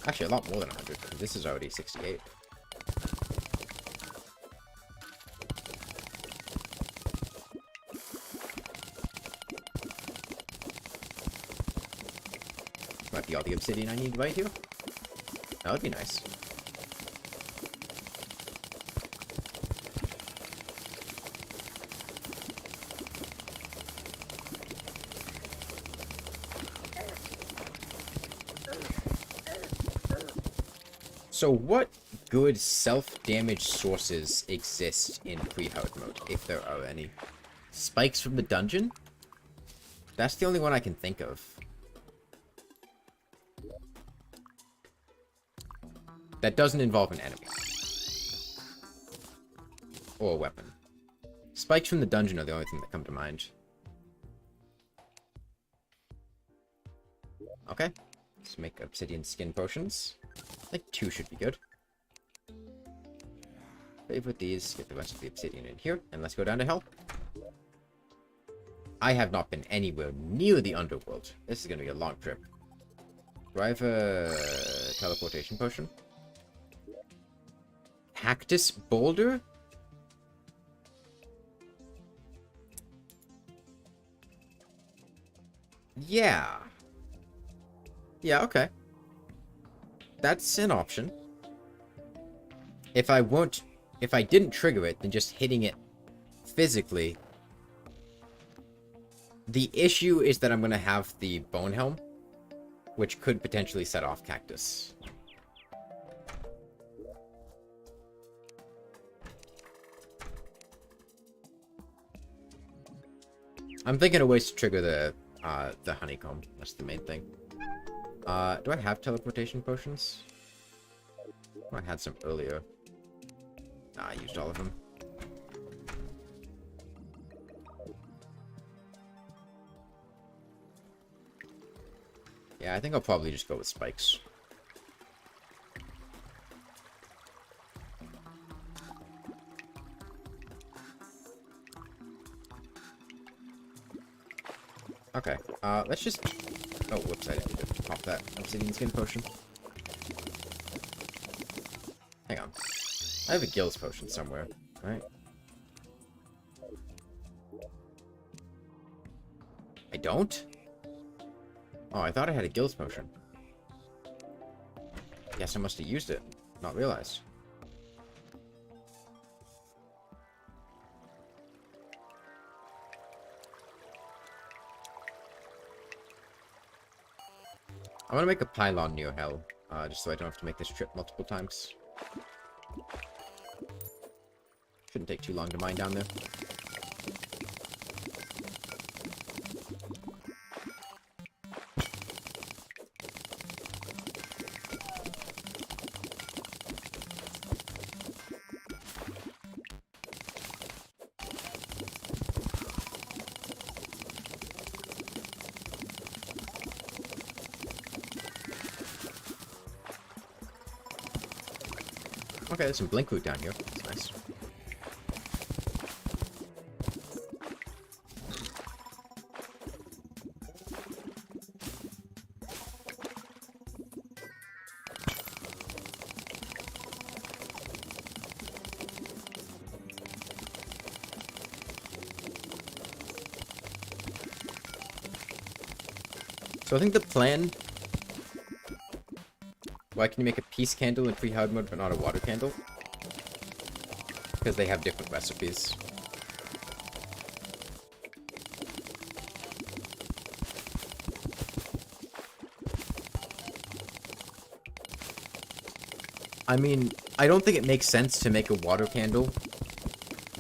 Actually, a lot more than 100, because this is already 68. Might be all the obsidian I need right here. That would be nice. So what good self-damage sources exist in pre-hard mode, if there are any? Spikes from the dungeon? That's the only one I can think of. That doesn't involve an enemy. Or a weapon. Spikes from the dungeon are the only thing that come to mind. Okay. Let's make obsidian skin potions. I think 2 should be good. Save with these, get the rest of the obsidian in here, and let's go down to hell. I have not been anywhere near the underworld. This is going to be a long trip. Do I have a teleportation potion? Cactus boulder? Yeah. Yeah, okay. That's an option. If I didn't trigger it, then just hitting it physically. The issue is that I'm going to have the bone helm, which could potentially set off cactus. I'm thinking of ways to trigger the honeycomb. That's the main thing. Do I have teleportation potions? Oh, I had some earlier. I used all of them. Yeah, I think I'll probably just go with spikes. Okay, let's just... Oh, whoops, I didn't need to pop that obsidian skin potion. Hang on. I have a gills potion somewhere, right? I don't? Oh, I thought I had a gills potion. Guess I must have used it. Not realized. I'm gonna make a pylon near hell, just so I don't have to make this trip multiple times. Shouldn't take too long to mine down there. Okay, there's some blink loot down here. That's nice. So I think the plan... Why can you make a peace candle in free hard mode but not a water candle? Because they have different recipes. I mean, I don't think it makes sense to make a water candle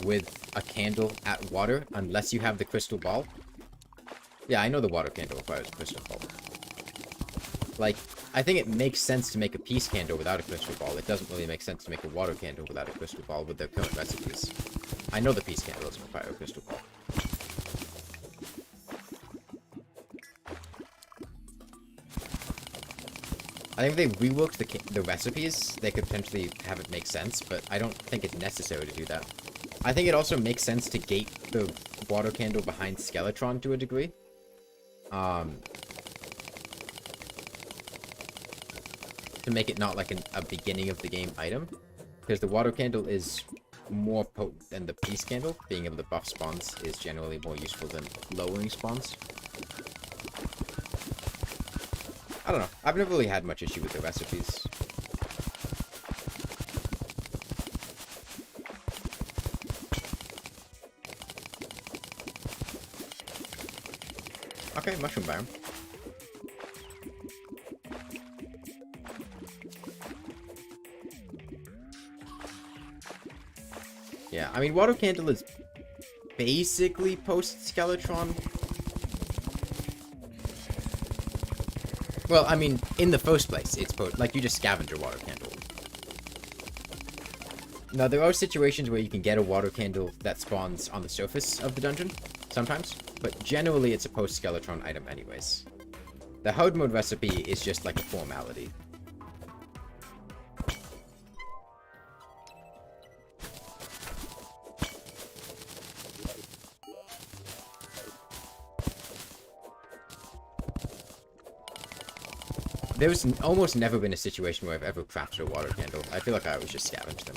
with a candle at water unless you have the crystal ball. Yeah, I know the water candle requires a crystal ball. Like, I think it makes sense to make a peace candle without a crystal ball. It doesn't really make sense to make a water candle without a crystal ball with their current recipes. I know the peace candle doesn't require a crystal ball. I think if they reworked the recipes, they could potentially have it make sense, but I don't think it's necessary to do that. I think it also makes sense to gate the water candle behind Skeletron to a degree. To make it not like a beginning of the game item. Because the water candle is more potent than the peace candle. Being able to buff spawns is generally more useful than lowering spawns. I don't know. I've never really had much issue with the recipes. Okay, mushroom biome. Yeah, I mean, water candle is basically post-Skeletron. Well, I mean, in the first place, it's like, you just scavenge a water candle. Now, there are situations where you can get a water candle that spawns on the surface of the dungeon, sometimes, but generally it's a post-Skeletron item anyways. The hard mode recipe is just like a formality. There's almost never been a situation where I've ever crafted a water candle. I feel like I always just scavenge them.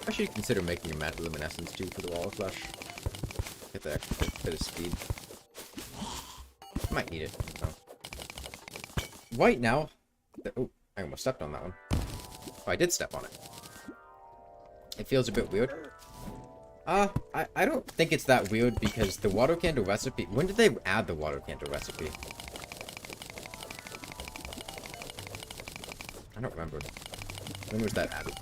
I should consider making a matte luminescence too for the wall of flesh. Get the extra bit of speed. Might need it. Oh. Right now... Oh, I almost stepped on that one. Oh, I did step on it. It feels a bit weird. I don't think it's that weird because the water candle recipe... When did they add the water candle recipe? I don't remember. When was that added?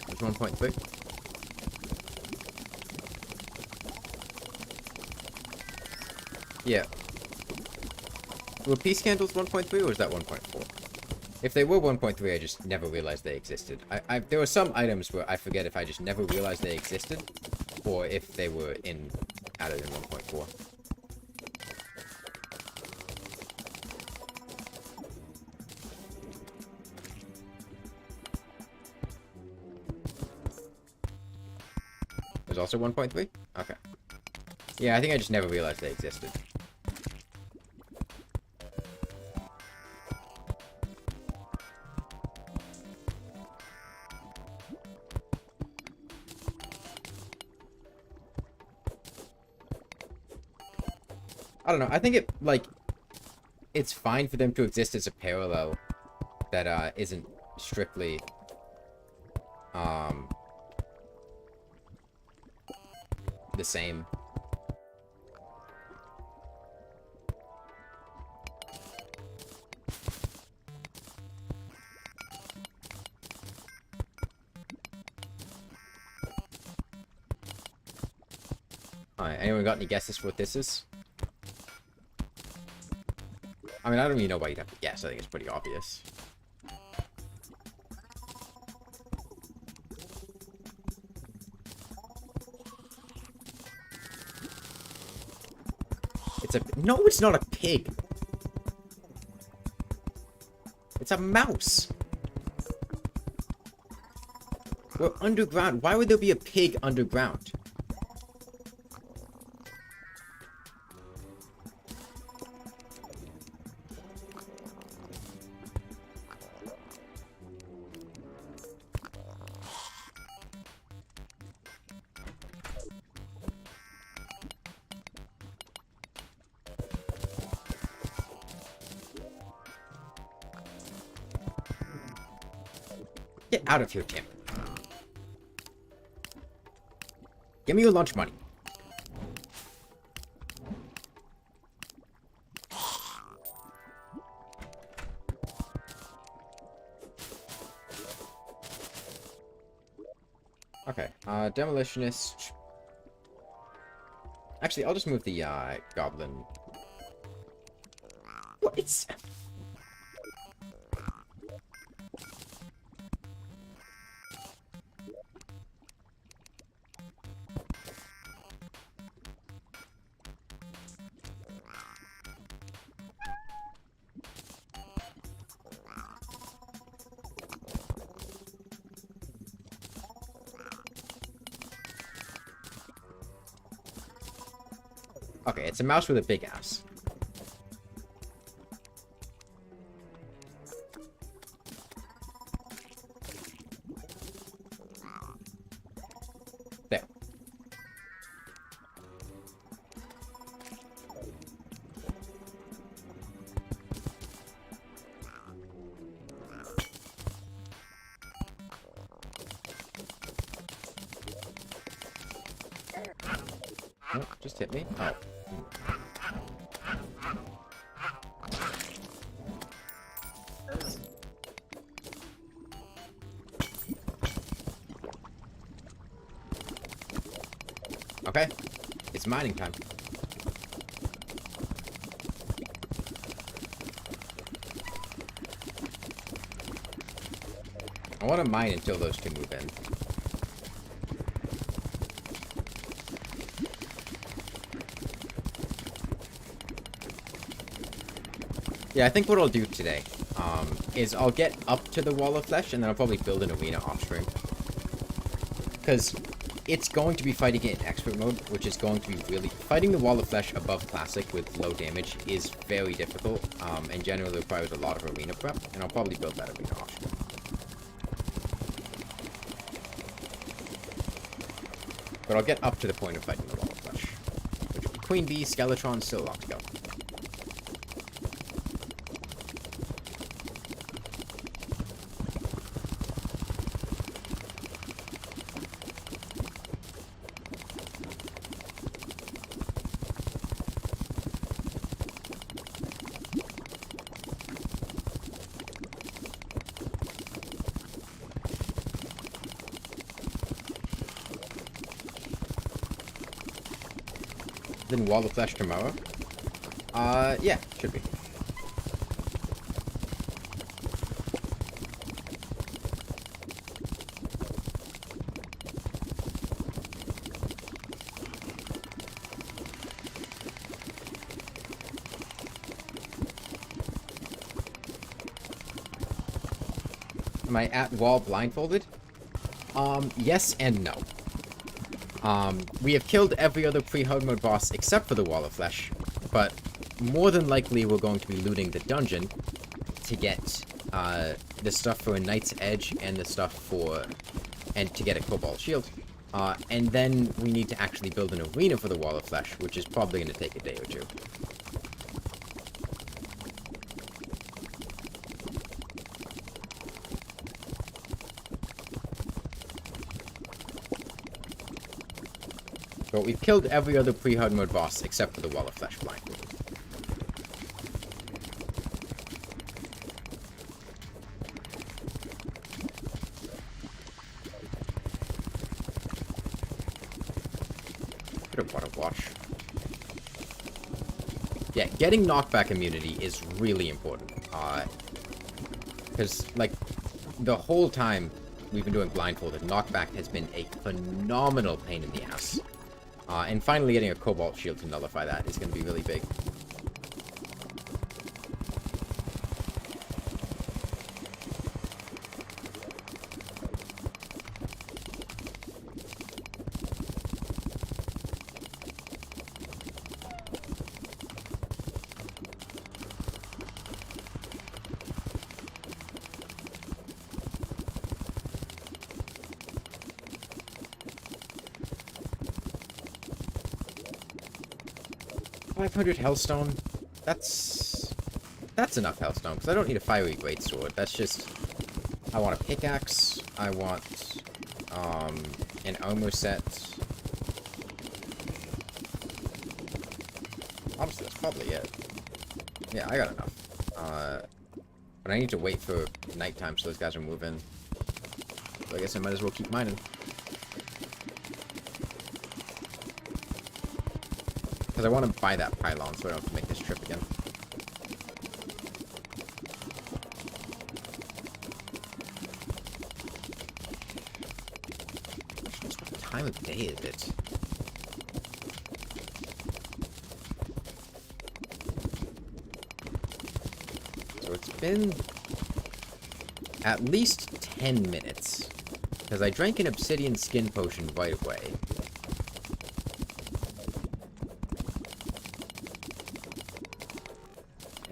It's 1.3. Yeah. Were peace candles 1.3 or was that 1.4? If they were 1.3, I just never realized they existed. There were some items where I forget if I just never realized they existed, or if they were added in 1.4. There's also 1.3? Okay. Yeah, I think I just never realized they existed. I don't know. I think it's fine for them to exist as a parallel that isn't strictly the same. Alright, anyone got any guesses for what this is? I mean, I don't even know why you'd have to guess. I think it's pretty obvious. It's a... No, it's not a pig. It's a mouse. We're underground. Why would there be a pig underground? Get out of here, Tim. Give me your lunch money. Okay, demolitionist. Actually, I'll just move the, goblin. What? It's... Okay, it's a mouse with a big ass. There. Oh, just hit me. Oh. Okay, it's mining time. I want to mine until those two move in. Yeah, I think what I'll do today is I'll get up to the wall of flesh and then I'll probably build an arena off stream. Because it's going to be fighting it in expert mode, which is going to be really... Fighting the wall of flesh above classic with low damage is very difficult, and generally requires a lot of arena prep, and I'll probably build that arena off stream. But I'll get up to the point of fighting the wall of flesh. Which, Queen Bee, Skeletron, still a lot to go. Then wall of flesh tomorrow? Yeah, should be. Am I at wall blindfolded? Yes and no. We have killed every other pre-hard mode boss except for the Wall of Flesh, but more than likely we're going to be looting the dungeon to get, the stuff for a Knight's Edge and the stuff for... and to get a Cobalt Shield. And then we need to actually build an arena for the Wall of Flesh, which is probably going to take a day or two. But we've killed every other pre-hard mode boss except for the Wall of Flesh Blind. Bit of water watch. Yeah, getting knockback immunity is really important. Because, like, the whole time we've been doing blindfolded, knockback has been a phenomenal pain in the ass. And finally getting a cobalt shield to nullify that is going to be really big. $500 Hellstone. That's enough Hellstone, because I don't need a fiery greatsword. That's just... I want a pickaxe. I want, an armor set. Honestly, that's probably it. Yeah, I got enough. But I need to wait for nighttime so those guys will move in. So I guess I might as well keep mining. Because I want to buy that pylon so I don't have to make this trip again. What time of day is it? So it's been at least 10 minutes. Because I drank an obsidian skin potion right away.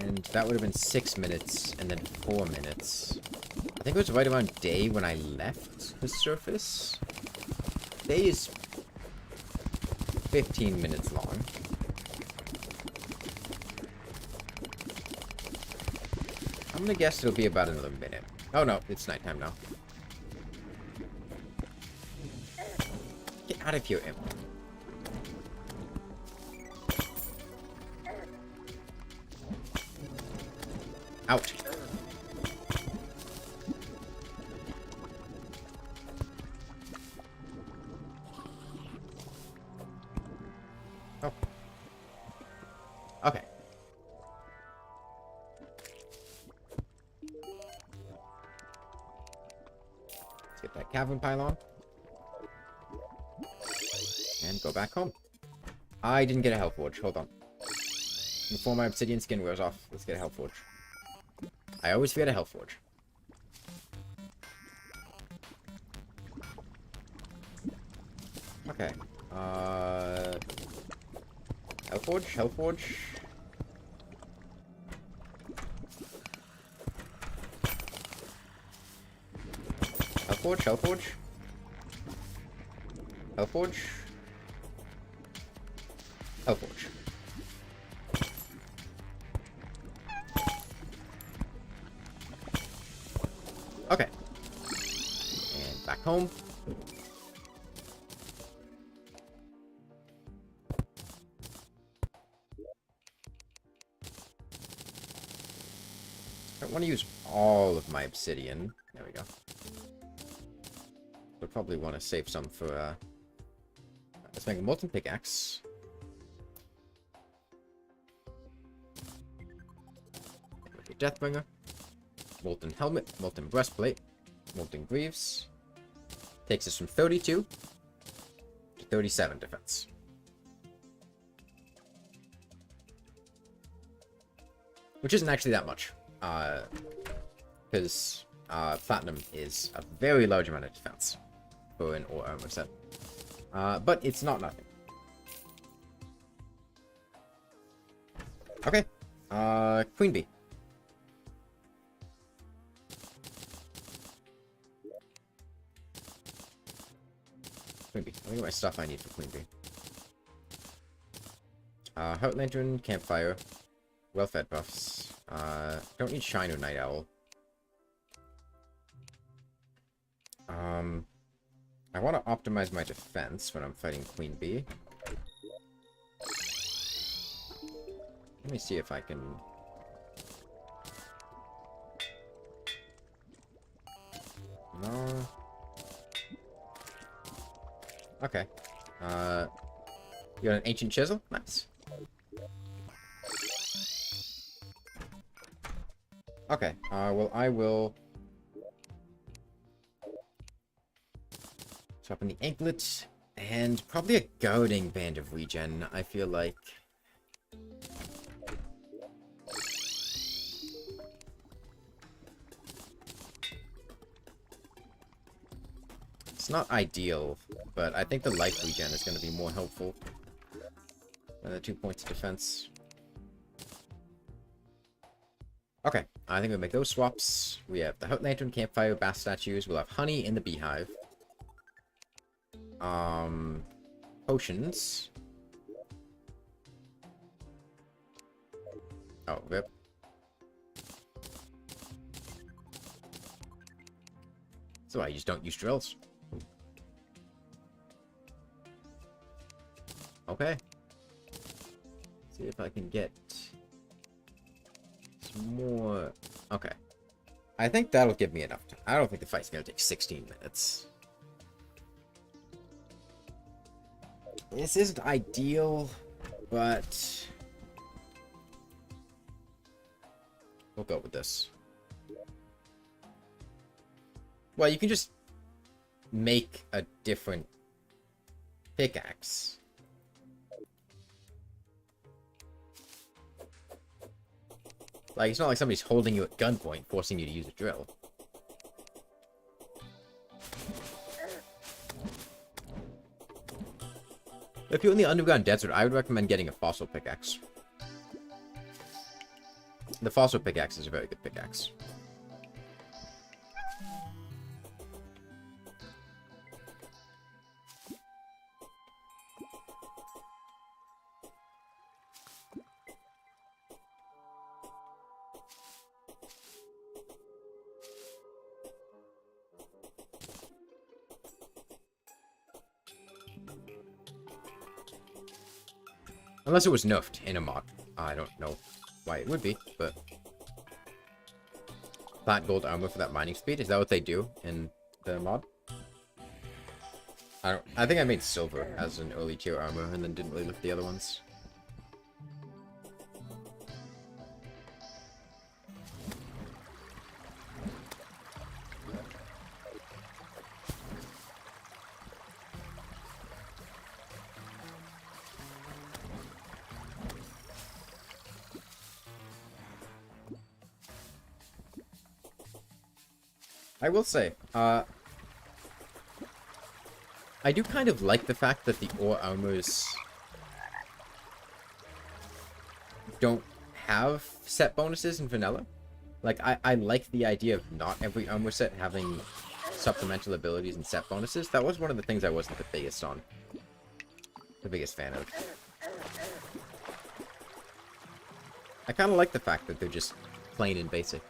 And that would have been 6 minutes, and then 4 minutes. I think it was right around day when I left the surface. Day is 15 minutes long. I'm gonna guess it'll be about another minute. Oh no, it's nighttime now. Get out of here, Imp. Ouch. Oh. Okay. Let's get that cavern pylon. And go back home. I didn't get a hell forge. Hold on. Before my obsidian skin wears off, let's get a hell forge. I always forget a hell forge. Okay. Hell forge, hell forge. Hell forge, hell forge. Hell forge. Hell forge. Okay. And back home. I don't want to use all of my obsidian. There we go. We'll probably want to save some for, let's make a molten pickaxe. Deathbringer. Molten helmet, molten breastplate, molten greaves. Takes us from 32 to 37 defense. Which isn't actually that much. Because platinum is a very large amount of defense for an ore armor set. But it's not nothing. Okay. Queen bee. Queen bee. Look at my stuff I need for Queen bee. Heart lantern, campfire, well-fed buffs. Don't need shine or night owl. I want to optimize my defense when I'm fighting Queen bee. Let me see if I can... No. Okay. You got an ancient chisel? Nice. Okay, well, I will... swap in the anklet, and probably a goading band of regen, I feel like. It's not ideal, but I think the life regen is going to be more helpful than the 2 points of defense. Okay, I think we'll make those swaps. We have the Hut Lantern, Campfire, Bass Statues. We'll have Honey in the Beehive. Potions. Oh, rip. So I just don't use drills. Okay. See if I can get some more. Okay. I think that'll give me enough time. I don't think the fight's gonna take 16 minutes. This isn't ideal, but we'll go with this. Well, you can just make a different pickaxe. Like, it's not like somebody's holding you at gunpoint, forcing you to use a drill. If you're in the underground desert, I would recommend getting a fossil pickaxe. The fossil pickaxe is a very good pickaxe. Unless it was nerfed in a mod. I don't know why it would be, but... Plant gold armor for that mining speed? Is that what they do in the mod? I think I made silver as an early tier armor and then didn't really lift the other ones. I will say, I do kind of like the fact that the ore armors don't have set bonuses in vanilla. Like, I like the idea of not every armor set having supplemental abilities and set bonuses. That was one of the things I wasn't the biggest fan of. I kind of like the fact that they're just plain and basic.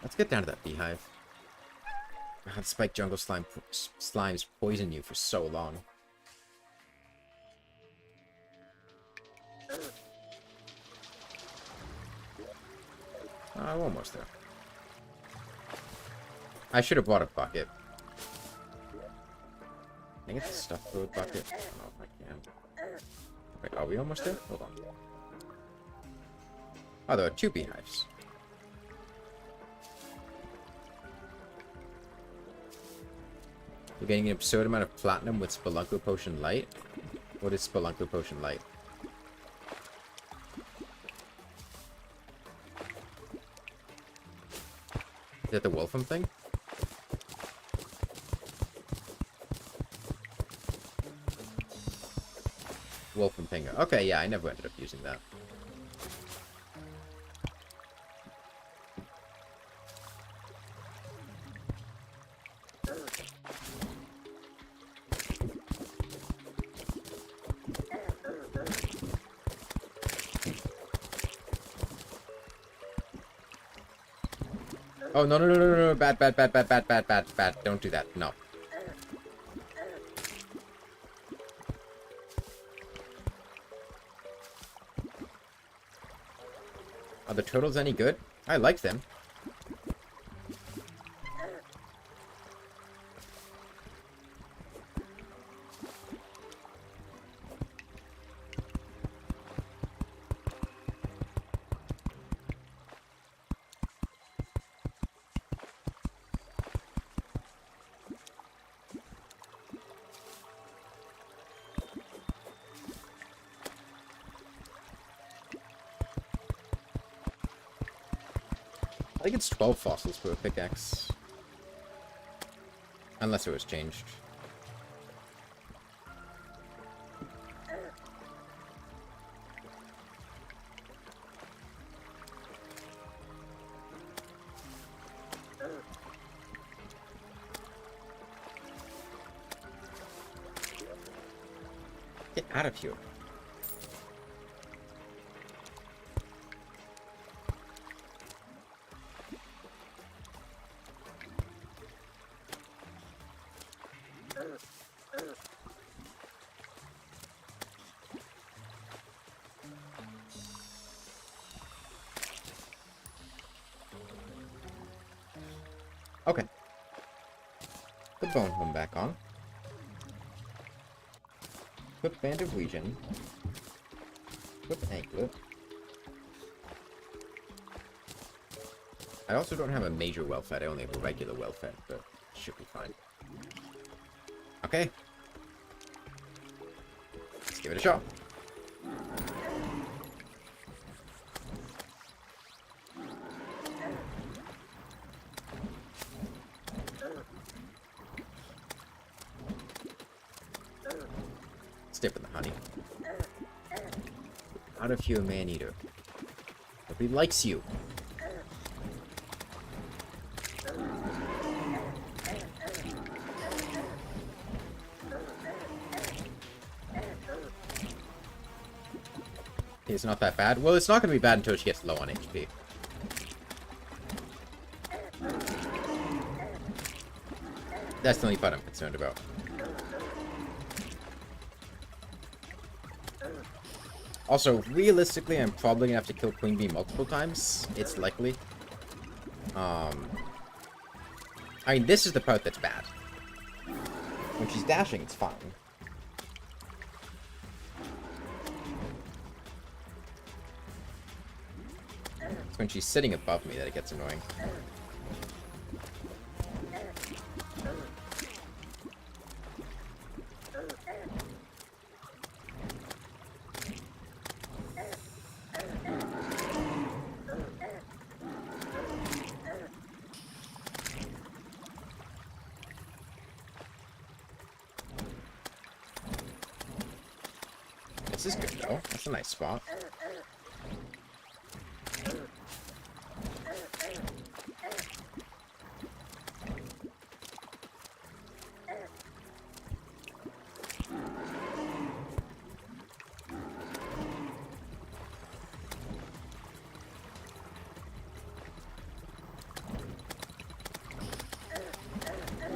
Let's get down to that beehive. God, spiked jungle slimes poison you for so long. I'm almost there. I should have brought a bucket. Can I get the stuff for a bucket? I don't know if I can. Wait, are we almost there? Hold on. Oh, there are 2 beehives. You're getting an absurd amount of platinum with Spelunker Potion Light? What is Spelunker Potion Light? Is that the Wolfram thing? Wolfram Finger. Okay, yeah, I never ended up using that. Oh, no, no, no, no, no, no. Bad, bad, bad, bad, bad, bad, bad, bad. Don't do that. No. Are the turtles any good? I like them. I think it's 12 fossils for a pickaxe. Unless it was changed. Get out of here. Okay. Put Bone Home back on. Put Band of Legion. Put Anklet. I also don't have a major well-fed, I only have a regular well-fed, but should be fine. Okay. Let's give it a shot. Step in the honey. Out of here, man-eater. Nobody likes you. It's not that bad. Well, it's not going to be bad until she gets low on HP. That's the only part I'm concerned about. Also, realistically, I'm probably gonna have to kill Queen Bee multiple times. It's likely. I mean, this is the part that's bad. When she's dashing, it's fine. It's when she's sitting above me that it gets annoying. This is good, though. That's a nice spot.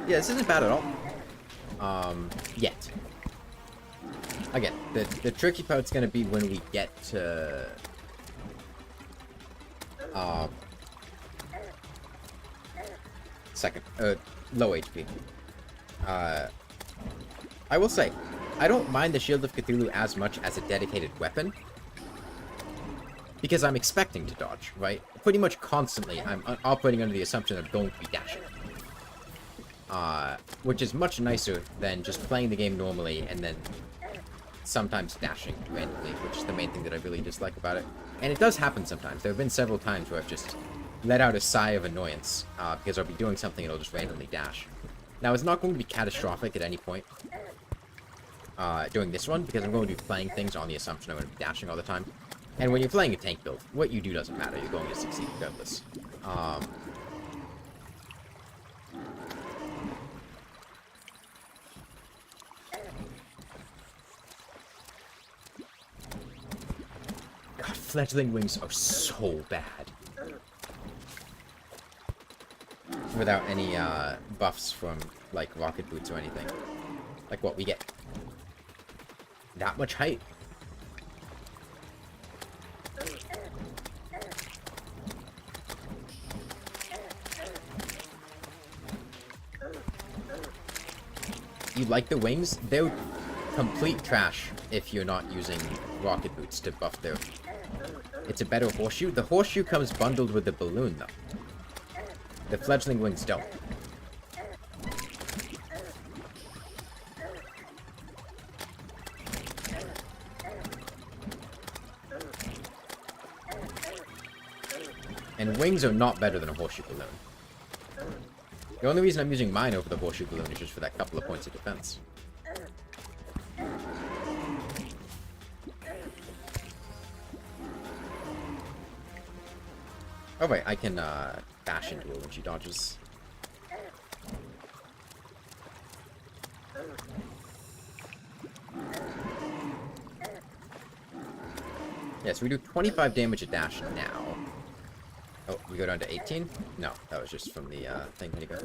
Yeah, this isn't bad at all. Yet. Again, the tricky part's gonna be when we get to low HP. I will say, I don't mind the Shield of Cthulhu as much as a dedicated weapon, because I'm expecting to dodge, right? Pretty much constantly, I'm operating under the assumption that I'm going to be dashing. Which is much nicer than just playing the game normally and then sometimes dashing randomly, which is the main thing that I really dislike about it. And it does happen sometimes. There have been several times where I've just let out a sigh of annoyance, because I'll be doing something and it'll just randomly dash. Now, it's not going to be catastrophic at any point doing this one, because I'm going to be playing things on the assumption I'm going to be dashing all the time. And when you're playing a tank build, what you do doesn't matter. You're going to succeed regardless. God, fledgling wings are so bad. without any buffs from like rocket boots or anything. Like what we get that much height. You like the wings? They're complete trash if you're not using rocket boots to buff their... It's a better horseshoe. The horseshoe comes bundled with the balloon, though. The fledgling wings don't. And wings are not better than a horseshoe balloon. The only reason I'm using mine over the horseshoe balloon is just for that couple of points of defense. Oh wait, I can dash into her when she dodges. Yeah, so we do 25 damage a dash now. Oh, we go down to 18? No, that was just from the thing. Here you go.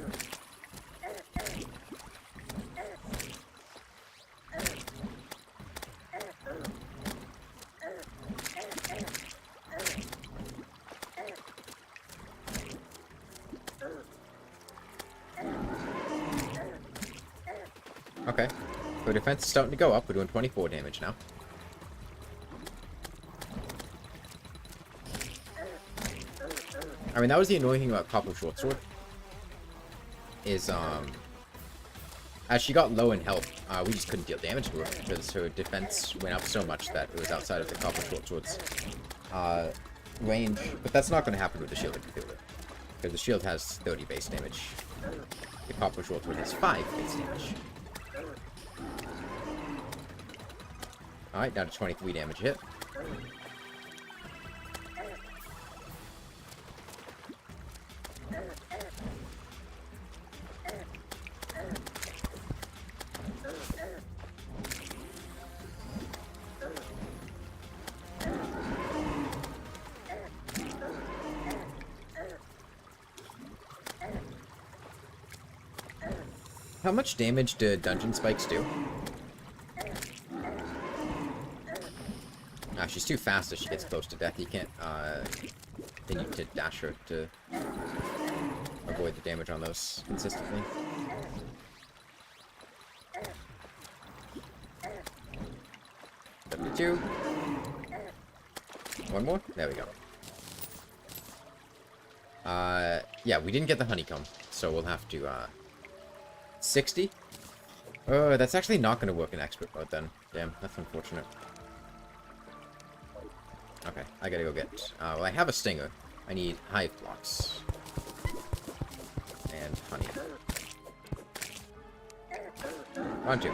Okay, so defense is starting to go up. We're doing 24 damage now. I mean, that was the annoying thing about Copper Shortsword. Is, as she got low in health, we just couldn't deal damage to her because her defense went up so much that it was outside of the Copper Shortsword's range. But that's not going to happen with the Shield of Cthulhu, because the shield has 30 base damage. The Copper Shortsword has 5 base damage. Alright, down to 23 damage hit. How much damage do dungeon spikes do? Ah, she's too fast as she gets close to death. You can't, they need to dash her to avoid the damage on those consistently. Two. One more? There we go. Yeah, we didn't get the honeycomb, so we'll have to, 60? Oh, that's actually not going to work in expert mode then. Damn, that's unfortunate. Okay, I gotta go get... well, I have a stinger. I need hive blocks. And honey. On to.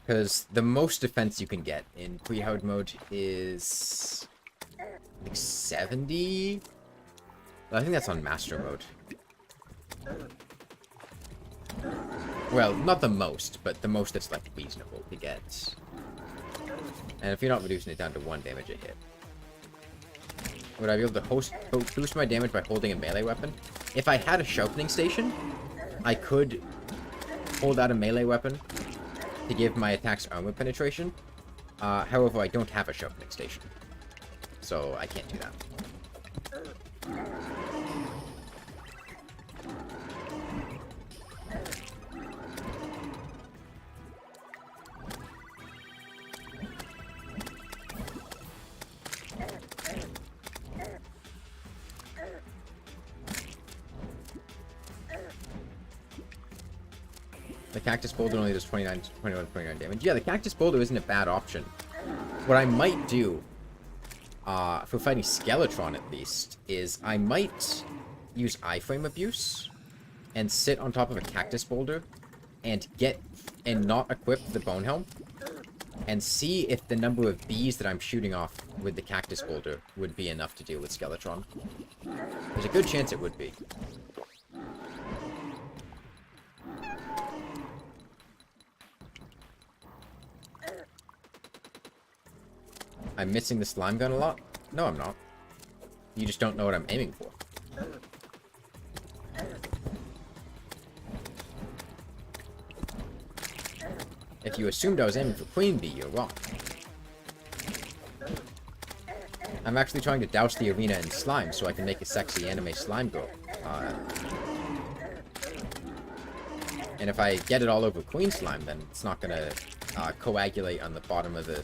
Because the most defense you can get in pre-hard mode is... like 70? I think that's on master mode. Well, not the most, but the most that's like reasonable to get. And if you're not reducing it down to 1 damage a hit. Would I be able to boost my damage by holding a melee weapon? If I had a sharpening station, I could hold out a melee weapon to give my attacks armor penetration. However, I don't have a sharpening station, so I can't do that. The Cactus Boulder only does 21, 29 damage. Yeah, the Cactus Boulder isn't a bad option. What I might do, for fighting Skeletron at least, is I might use iframe abuse and sit on top of a Cactus Boulder and not equip the Bone Helm and see if the number of bees that I'm shooting off with the Cactus Boulder would be enough to deal with Skeletron. There's a good chance it would be. I'm missing the slime gun a lot? No, I'm not. You just don't know what I'm aiming for. If you assumed I was aiming for Queen Bee, you're wrong. I'm actually trying to douse the arena in slime so I can make a sexy anime slime girl. And if I get it all over Queen Slime, then it's not gonna coagulate on the bottom of the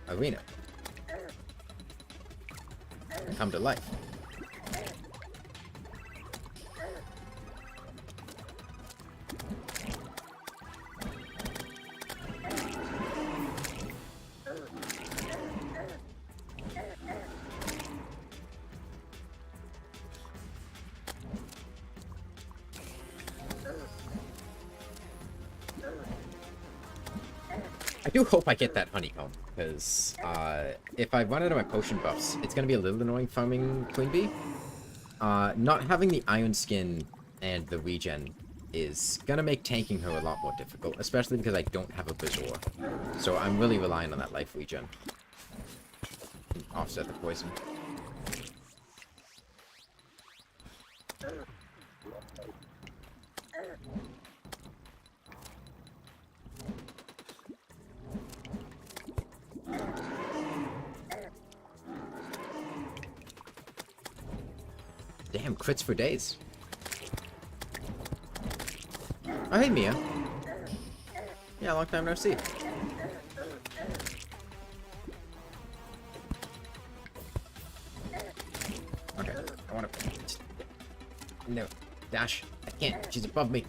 arena and come to life. I do hope I get that honeycomb, because if I run out of my potion buffs, it's going to be a little annoying farming Queen Bee. Not having the iron skin and the regen is going to make tanking her a lot more difficult, especially because I don't have a Bezoar. So I'm really relying on that life regen. Offset the poison. Damn, crits for days. Oh, hey, Mia. Yeah, long time no see. Okay, I wanna... No, dash. I can't, she's above me.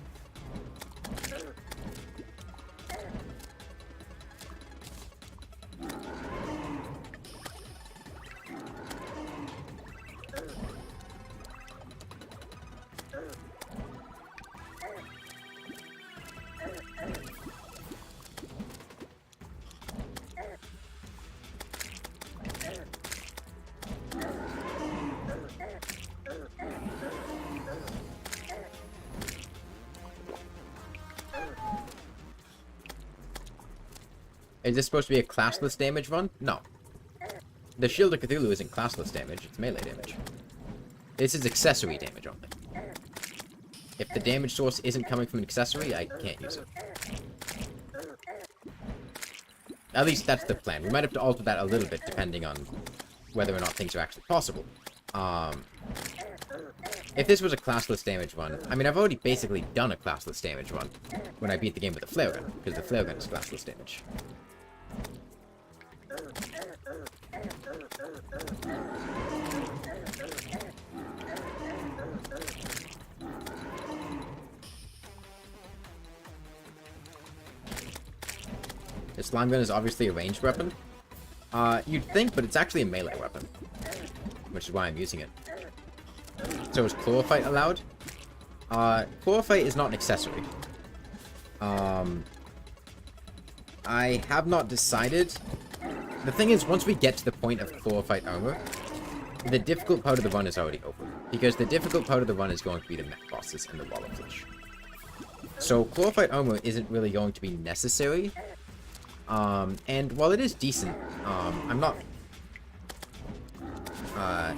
Is this supposed to be a classless damage run? No. The Shield of Cthulhu isn't classless damage, it's melee damage. This is accessory damage only. If the damage source isn't coming from an accessory, I can't use it. At least that's the plan. We might have to alter that a little bit depending on whether or not things are actually possible. If this was a classless damage run, I mean, I've already basically done a classless damage run when I beat the game with the flare gun, because the flare gun is classless damage. The slime gun is obviously a ranged weapon. You'd think, but it's actually a melee weapon, which is why I'm using it. So is Chlorophyte allowed? Chlorophyte is not an accessory. I have not decided. The thing is, once we get to the point of Chlorophyte armor, the difficult part of the run is already over. Because the difficult part of the run is going to be the mech bosses and the wall of flesh. So Chlorophyte armor isn't really going to be necessary. And while it is decent, I'm not...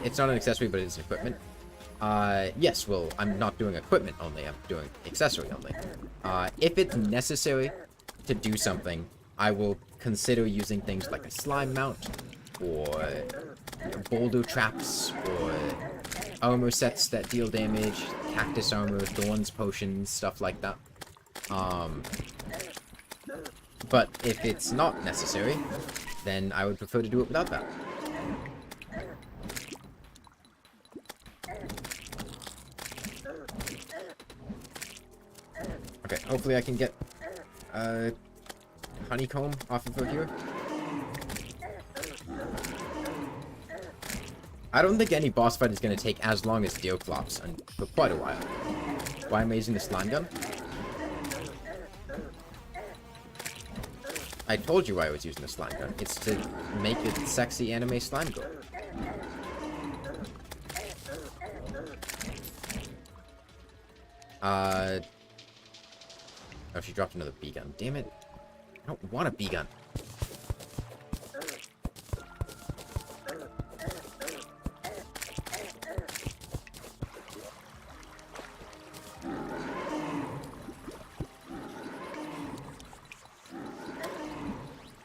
it's not an accessory, but it's equipment. Yes, well, I'm not doing equipment only, I'm doing accessory only. If it's necessary to do something, I will consider using things like a slime mount, or boulder traps, or armor sets that deal damage, cactus armor, thorns potions, stuff like that. But if it's not necessary, then I would prefer to do it without that. Okay, hopefully I can get honeycomb off of her here. I don't think any boss fight is going to take as long as Deerclops for quite a while. Why am I using the slime gun? I told you why I was using the slime gun. It's to make a sexy anime slime girl. Oh, she dropped another B-gun. Damn it. I don't want a B-gun.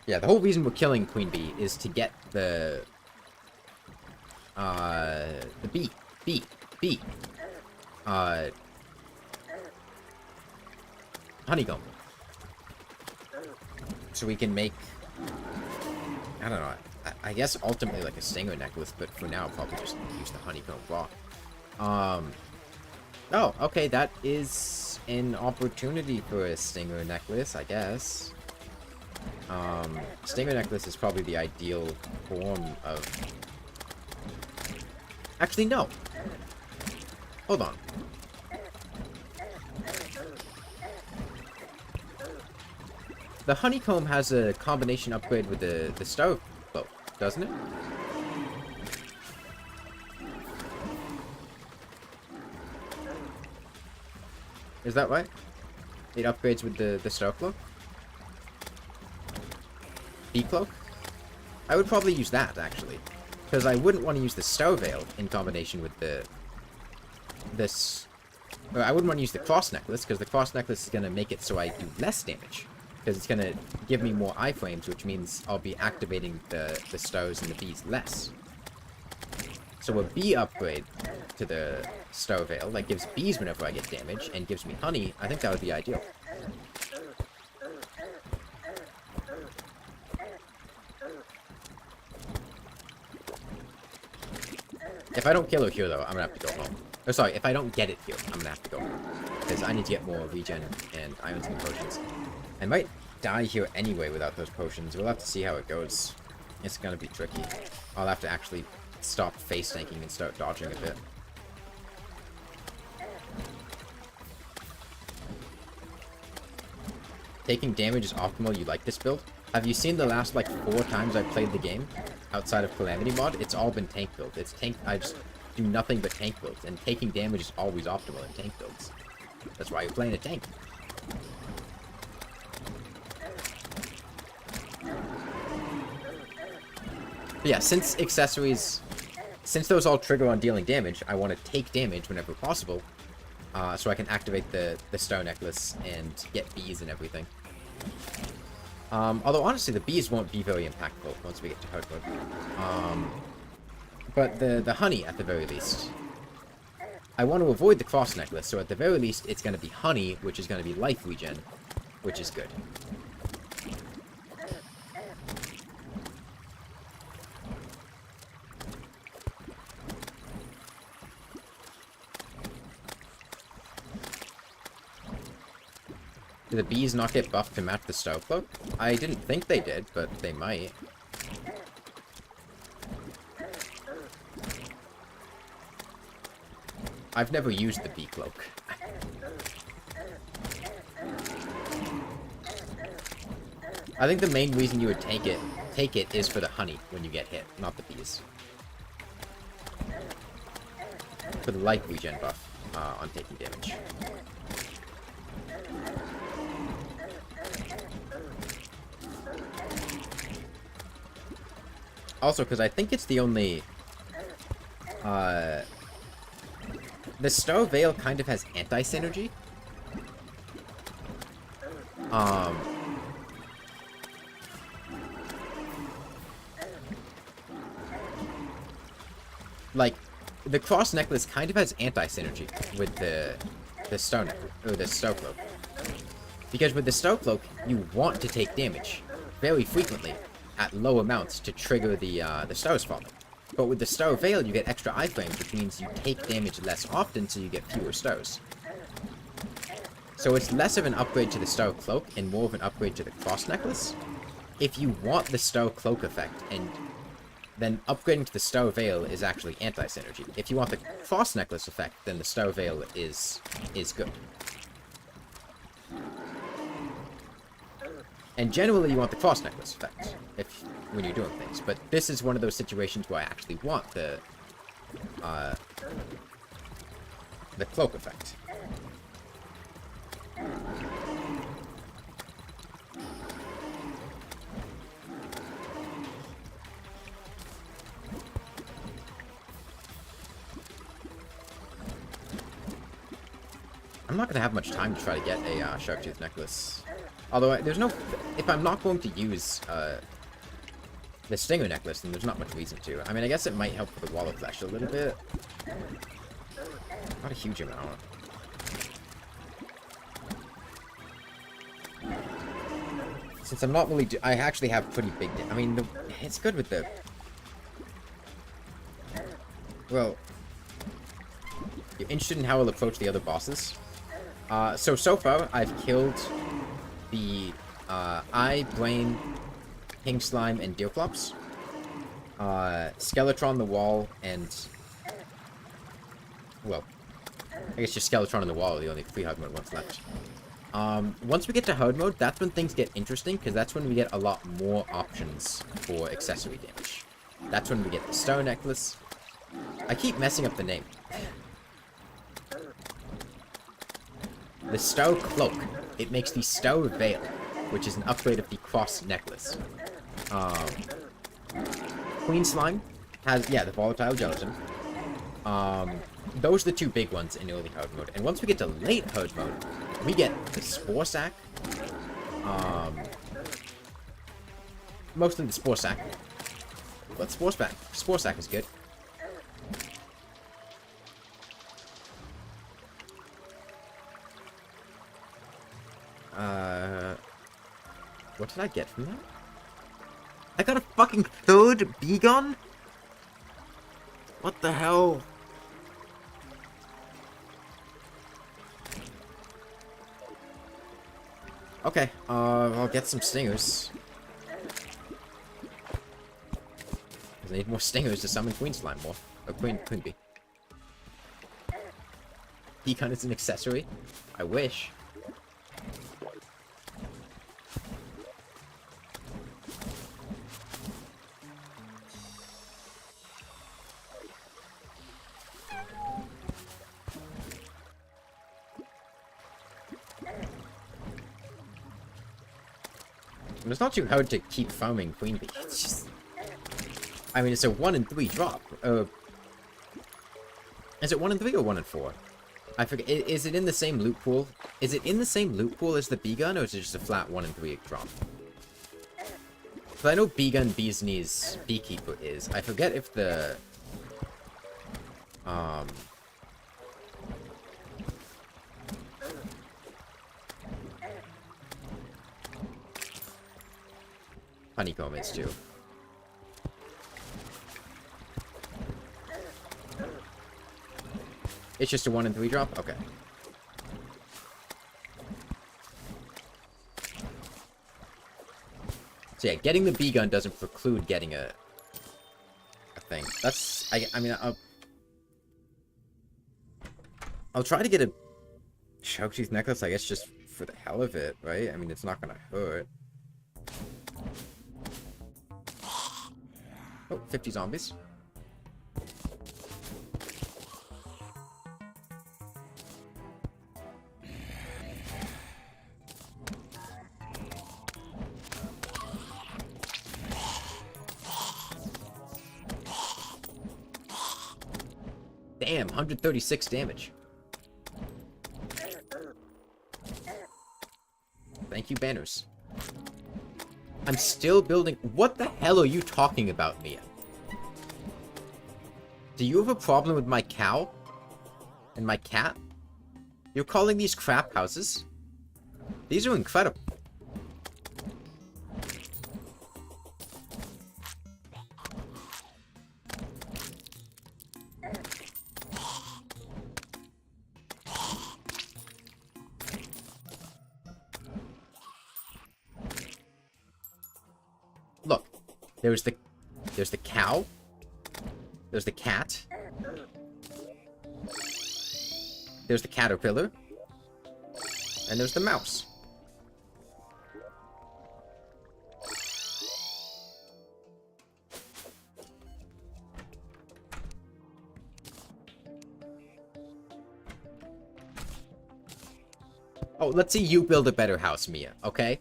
Yeah, the whole reason we're killing Queen Bee is to get the bee, uh, honeycomb. So we can make, I don't know, I guess ultimately like a stinger necklace, but for now I'll probably just use the honeycomb raw. Oh, okay, that is an opportunity for a stinger necklace, I guess. Stinger necklace is probably the ideal form of... Actually, no. Hold on. The honeycomb has a combination upgrade with the stove boat, doesn't it? Is that right? It upgrades with the stove cloak? Bee cloak? I would probably use that, actually. Because I wouldn't want to use the stove veil in combination with or I wouldn't want to use the cross necklace, because the cross necklace is going to make it so I do less damage. Because it's going to give me more iframes, which means I'll be activating the stoves and the bees less. So a bee upgrade to the stove veil that gives bees whenever I get damage and gives me honey, I think that would be ideal. If I don't kill her here, though, I'm gonna have to go home. Oh, sorry, if I don't get it here, I'm gonna have to go home. Because I need to get more regen and irons and potions. I might die here anyway without those potions. We'll have to see how it goes. It's gonna be tricky. I'll have to actually stop face tanking and start dodging a bit. Taking damage is optimal. You like this build? Have you seen the last, like, 4 times I've played the game? Outside of Calamity mod, it's all been tank build. It's tank. I just do nothing but tank builds, and taking damage is always optimal in tank builds. That's why you're playing a tank. But yeah, since accessories, since those all trigger on dealing damage, I want to take damage whenever possible, so I can activate the star necklace and get bees and everything. Although honestly, the bees won't be very impactful once we get to hard mode. But the honey, at the very least. I want to avoid the cross necklace, so at the very least, it's going to be honey, which is going to be life regen, which is good. Do the bees not get buffed to match the stove cloak? I didn't think they did, but they might. I've never used the bee cloak. I think the main reason you would take it is for the honey when you get hit, not the bees. For the life regen buff on taking damage. Also, because I think it's the only... the Star Veil kind of has anti-synergy. Like, the Cross Necklace kind of has anti-synergy with the Star Necklace, or the Star Cloak. Because with the Star Cloak, you want to take damage very frequently at low amounts to trigger the stars falling. But with the Star Veil, you get extra iframes, which means you take damage less often, so you get fewer stars. So it's less of an upgrade to the Star Cloak and more of an upgrade to the Cross Necklace. If you want the Star Cloak effect, and then upgrading to the Star Veil is actually anti-synergy. If you want the Cross Necklace effect, then the Star Veil is good. And generally, you want the Cross Necklace effect when you're doing things. But this is one of those situations where I actually want the Cloak effect. I'm not going to have much time to try to get a Shark Tooth necklace Although, there's no... If I'm not going to use, the Stinger Necklace, then there's not much reason to. I mean, I guess it might help with the Wall of Flesh a little bit. Not a huge amount. Since I'm not really... I actually have pretty big... I mean, it's good with the... Well... You're interested in how I'll approach the other bosses? So far, I've killed the Eye, Brain, King Slime, and Deerclops. Skeletron, the Wall, and... Well, I guess just Skeletron and the Wall are the only free hard mode ones left. Once we get to hard mode, that's when things get interesting, because that's when we get a lot more options for accessory damage. That's when we get the Star Necklace. I keep messing up the name. The Star Cloak. It makes the Star Veil, which is an upgrade of the Cross Necklace. Queen Slime has, yeah, the Volatile Gelatin. Those are the two big ones in early hard mode. And once we get to late hard mode, we get the Spore Sack. Mostly the Spore Sack. But Spore Sack is good. What did I get from that? I got a fucking third B-gun? What the hell? Okay, I'll get some stingers. I need more stingers to summon Queen Slime more. Or Queen Bee. B-gun is an accessory? I wish. It's not too hard to keep farming Queen Bee. It's just... I mean, it's a 1 in 3 drop. Is it 1 in 3 or 1 in 4? I forget. Is it in the same loot pool? Is it in the same loot pool as the B-gun, or is it just a flat 1 in 3 drop? Because I know B-gun Bee's Knees Beekeeper is. I forget if the... Honeycomb is too. It's just a 1 in 3 drop? Okay. So yeah, getting the B-gun doesn't preclude getting a thing. That's... I mean, I'll try to get a Choke-Tooth necklace, I guess, just for the hell of it, right? I mean, it's not gonna hurt. Oh, 50 zombies. Damn, 136 damage. Thank you, banners. I'm still building... What the hell are you talking about, Mia? Do you have a problem with my cow? And my cat? You're calling these crap houses? These are incredible. Look, there's the cow, there's the cat, there's the caterpillar, and there's the mouse. Oh, let's see you build a better house, Mia, okay?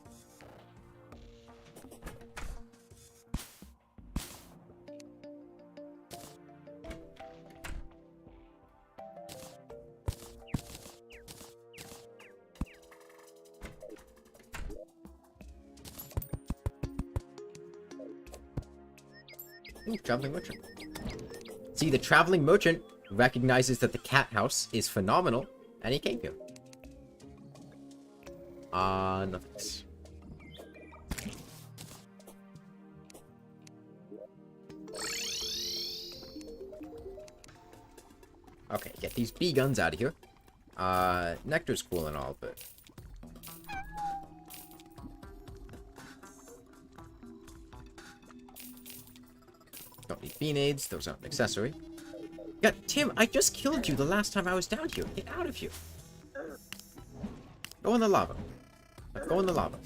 Ooh, traveling merchant. See, the traveling merchant recognizes that the cat house is phenomenal, and he came here. Nothing. Okay, get these bee guns out of here. Nectar's cool and all, but... Don't need bee nades, those aren't an accessory. God, Tim, I just killed you the last time I was down here. Get out of here. Go in the lava. Go in the lava.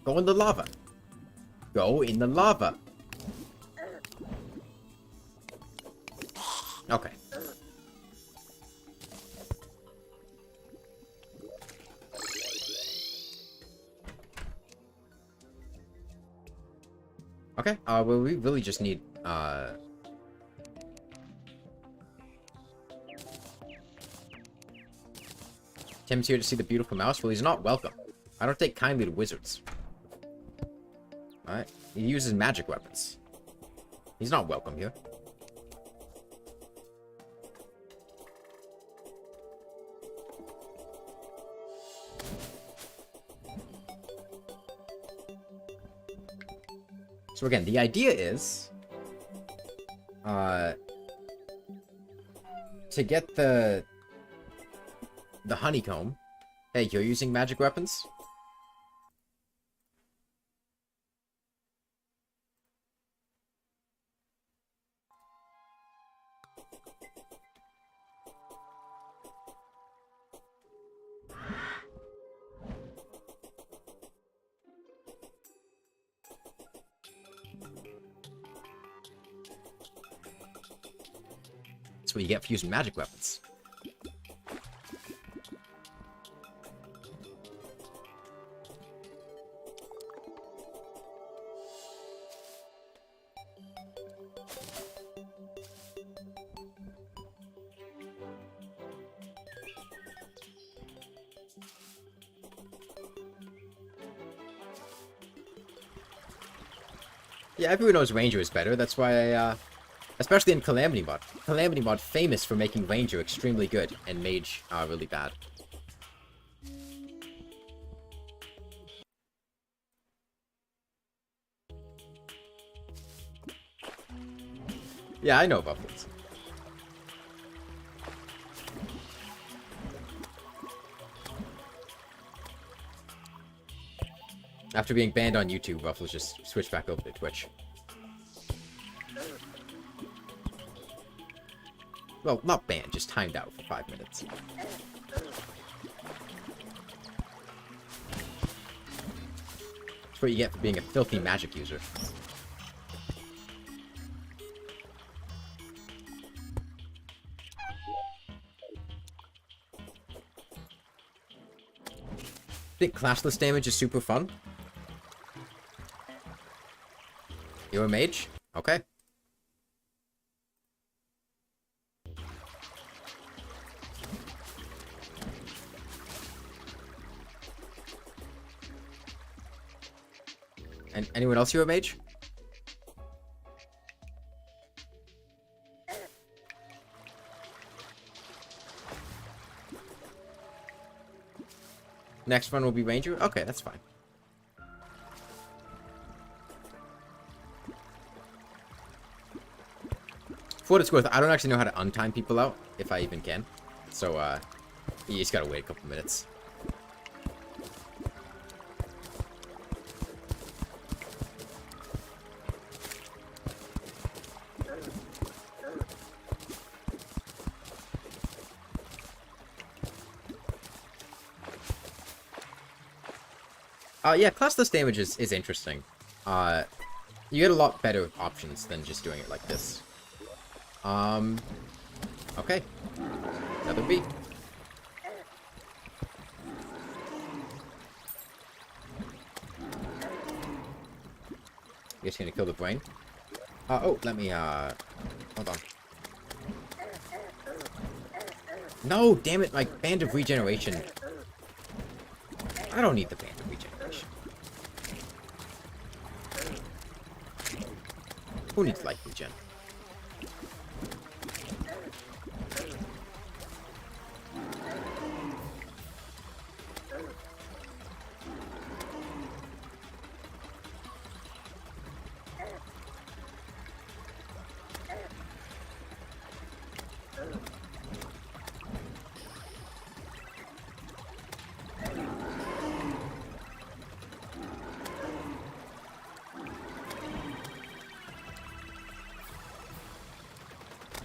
Go in the lava. Go in the lava. Okay. Okay, well, we really just need, Tim's here to see the beautiful mouse. Well, he's not welcome. I don't take kindly to wizards. Alright, he uses magic weapons. He's not welcome here. So again, the idea is, to get the honeycomb. Hey, you're using magic weapons? That's what you get for using magic weapons. Yeah, everyone knows Ranger is better. That's why I, especially in Calamity Mod. Calamity Mod famous for making Ranger extremely good and Mage really bad. Yeah, I know about this. After being banned on YouTube, Ruffles just switched back over to Twitch. Well, not banned, just timed out for 5 minutes. That's what you get for being a filthy magic user. Think classless damage is super fun? You're a mage? Okay. And anyone else here a mage? Next one will be Ranger? Okay, that's fine. For what it's worth, I don't actually know how to untime people out, if I even can. So, you just gotta wait a couple minutes. Yeah, classless damage is interesting. You get a lot better options than just doing it like this. Okay. Another bee. You're just gonna kill the brain? Oh, let me, hold on. No, damn it, like, Band of Regeneration. I don't need the Band of Regeneration. Who needs life regen?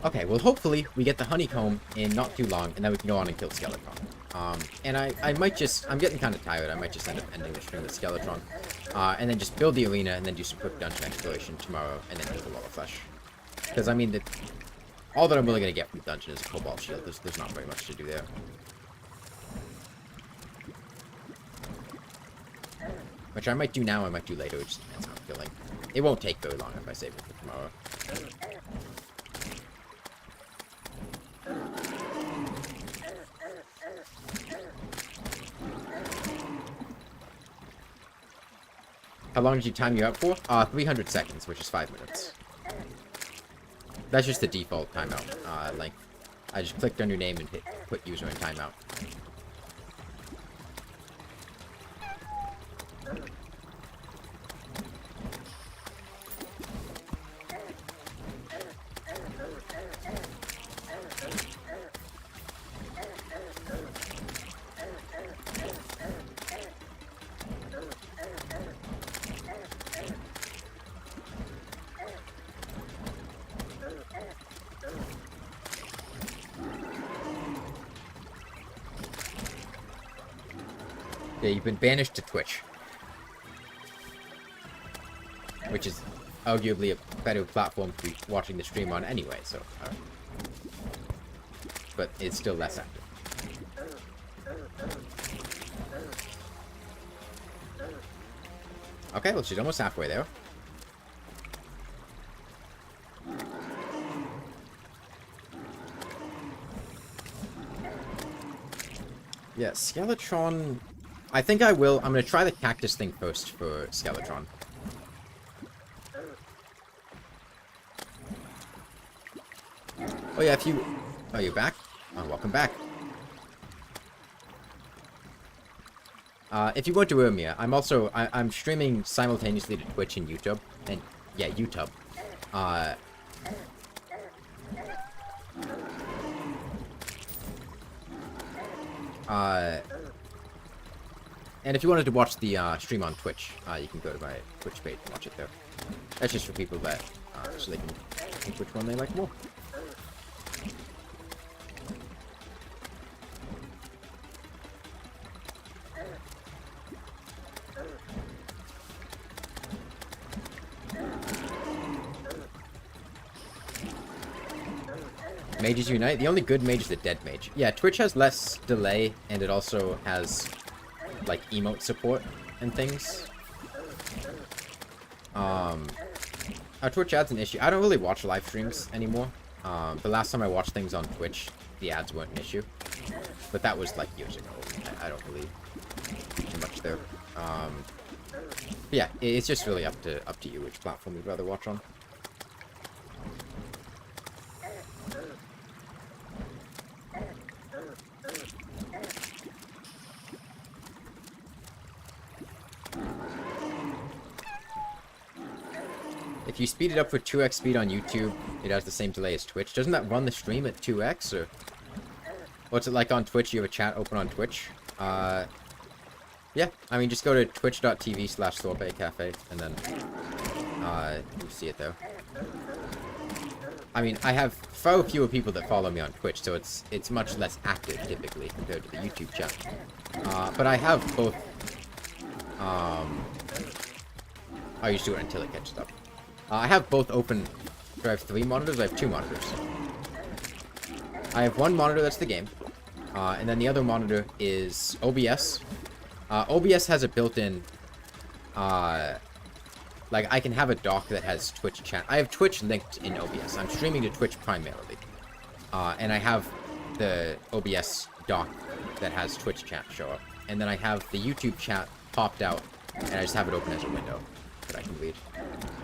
Okay, well, hopefully we get the honeycomb in not too long, and then we can go on and kill Skeletron. And I might just... I'm getting kind of tired. I might just end up ending the stream with Skeletron. And then just build the arena, and then do some quick dungeon exploration tomorrow, and then kill a lot of flesh. Because, I mean, all that I'm really going to get from the dungeon is a Cobalt Shield. There's not very much to do there. Which I might do now, I might do later. It just depends how I'm feeling. It won't take very long if I save it for tomorrow. How long did you time you out for? 300 seconds, which is 5 minutes. That's just the default timeout length. I just clicked on your name and put user in timeout. Yeah, you've been banished to Twitch. Which is arguably a better platform to be watching the stream on anyway, so... But it's still less active. Okay, well, she's almost halfway there. Yeah, Skeletron... I think I will. I'm going to try the cactus thing first for Skeletron. Oh yeah, if you... Oh, you're back? Oh, welcome back. If you want to Urmia, I'm also... I'm streaming simultaneously to Twitch and YouTube. And, yeah, YouTube. And if you wanted to watch the stream on Twitch, you can go to my Twitch page and watch it there. That's just for people that, so they can think which one they like more. Mages Unite? The only good mage is the dead mage. Yeah, Twitch has less delay, and it also has... like emote support and things. Our Twitch ads an issue. I don't really watch live streams anymore. The last time I watched things on Twitch, the ads weren't an issue. But that was like years ago. I don't really do too much there. Yeah, it's just really up to you which platform you'd rather watch on. If you speed it up for 2x speed on YouTube, it has the same delay as Twitch. Doesn't that run the stream at 2x, or... What's it like on Twitch? You have a chat open on Twitch? Yeah, I mean, just go to twitch.tv/sorbetcafe, and then, you see it there. I mean, I have far fewer people that follow me on Twitch, so it's much less active, typically, compared to the YouTube chat. But I have both, I'll just do it until it catches up. I have both open. Do I have 3 monitors? I have 2 monitors. I have one monitor that's the game, and then the other monitor is OBS. OBS has a built-in, like, I can have a dock that has Twitch chat. I have Twitch linked in OBS. I'm streaming to Twitch primarily. And I have the OBS dock that has Twitch chat show up. And then I have the YouTube chat popped out, and I just have it open as a window. that I can read.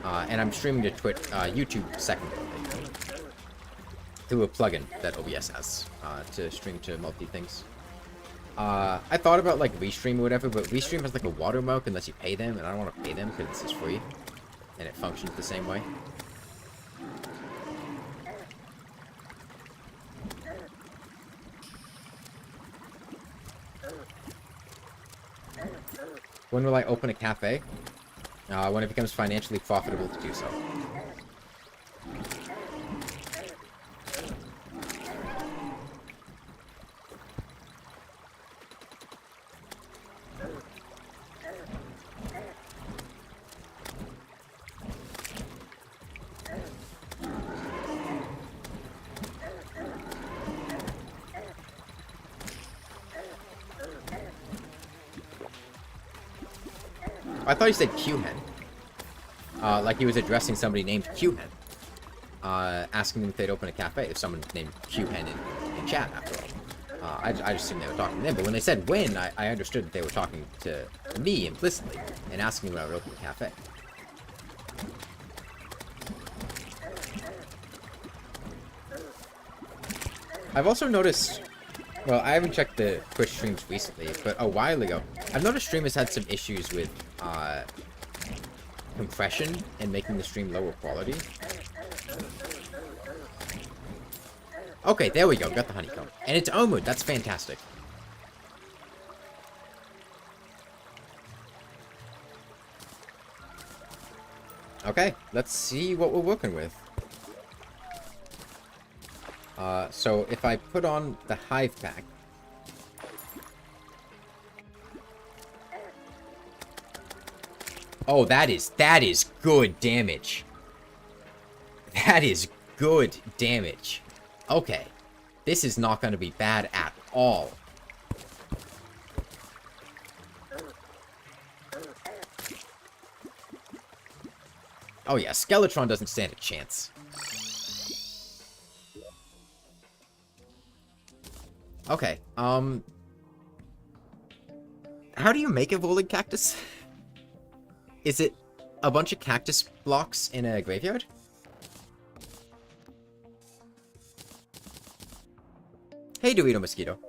And I'm streaming to YouTube secondarily through a plugin that OBS has to stream to multi things. I thought about like Restream or whatever, but Restream has like a watermark unless you pay them, and I don't want to pay them because this is free, and it functions the same way. When will I open a cafe? When it becomes financially profitable to do so. I thought he said Q-Hen. Like he was addressing somebody named Q-Hen. Asking them if they'd open a cafe. If someone named Q-Hen in chat, after all. I just assumed they were talking to them. But when they said when, I understood that they were talking to me implicitly and asking me when I would open a cafe. I've also noticed... Well, I haven't checked the Twitch streams recently, but a while ago, I've noticed streamers had some issues with compression and making the stream lower quality. Okay, there we go. Got the honeycomb. And it's armored. That's fantastic. Okay, let's see what we're working with. So if I put on the hive pack... Oh, that is good damage. That is good damage. Okay. This is not going to be bad at all. Oh yeah, Skeletron doesn't stand a chance. Okay, how do you make a rolling cactus? Is it a bunch of cactus blocks in a graveyard? Hey, Dorito Mosquito.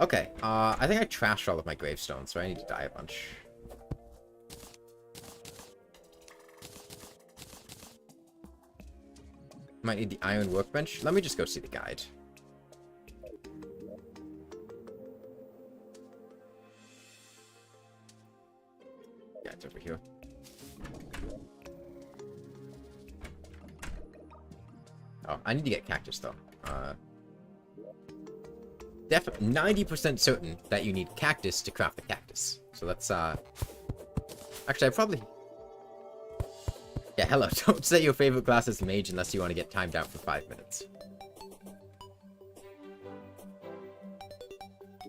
Okay, I think I trashed all of my gravestones, so I need to die a bunch. Might need the iron workbench. Let me just go see the guide. Yeah, it's over here. Oh, I need to get cactus, though. Definitely 90% certain that you need cactus to craft the cactus. So let's, actually, I probably... Yeah, hello. Don't say your favorite class is mage unless you want to get timed out for 5 minutes.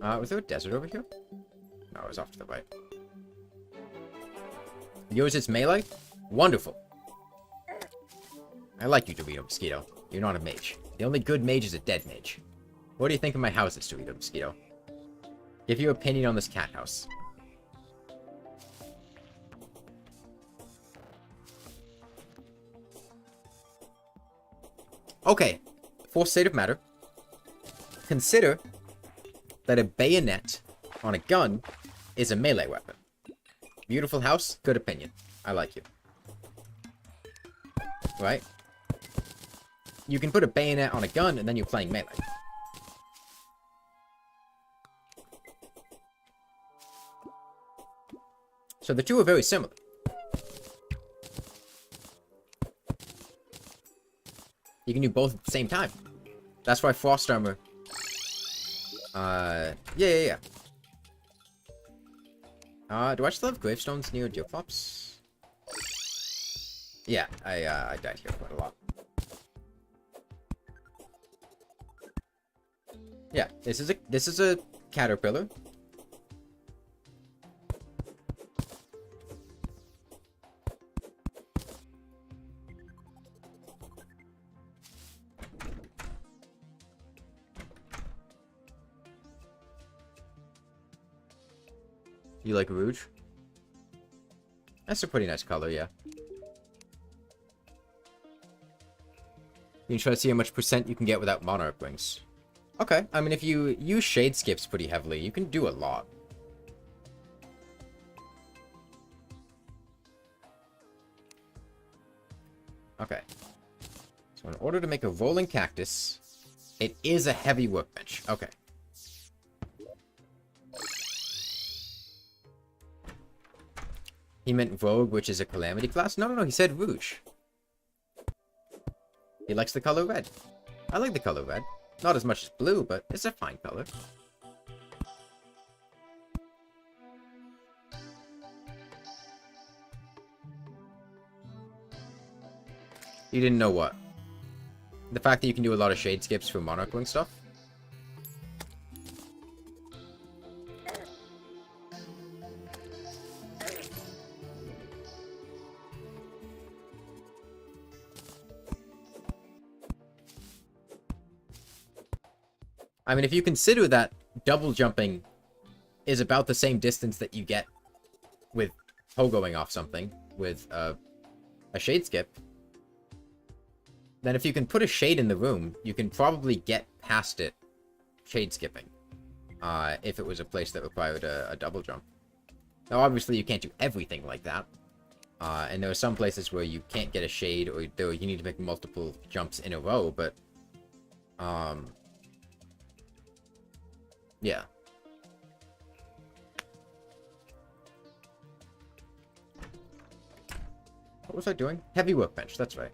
Was there a desert over here? No, it was off to the right. Yours is melee? Wonderful. I like you, Dorito Mosquito. You're not a mage. The only good mage is a dead mage. What do you think of my houses, Dorito Mosquito? Give your opinion on this cat house. Okay, fourth state of matter. Consider that a bayonet on a gun is a melee weapon. Beautiful house, good opinion. I like you. Right? You can put a bayonet on a gun and then you're playing melee. So the two are very similar. You can do both at the same time. That's why Frost Armor... Yeah. Do I still have gravestones near Geoclops? Yeah, I died here quite a lot. Yeah, this is a caterpillar. You like Rouge? That's a pretty nice color, yeah. You can try to see how much percent you can get without Monarch Wings. Okay, I mean, if you use Shade Skips pretty heavily, you can do a lot. Okay. So in order to make a rolling cactus, it is a heavy workbench. Okay. He meant Rogue, which is a Calamity class? No, he said Rouge. He likes the color red. I like the color red. Not as much as blue, but it's a fine color. You didn't know what? The fact that you can do a lot of shade skips for Monarch Wing stuff? I mean, if you consider that double jumping is about the same distance that you get with pogoing off something with a shade skip, then if you can put a shade in the room, you can probably get past it shade skipping. If it was a place that required a double jump. Now, obviously, you can't do everything like that. And there are some places where you can't get a shade, or you need to make multiple jumps in a row, but... yeah. What was I doing? Heavy workbench, that's right.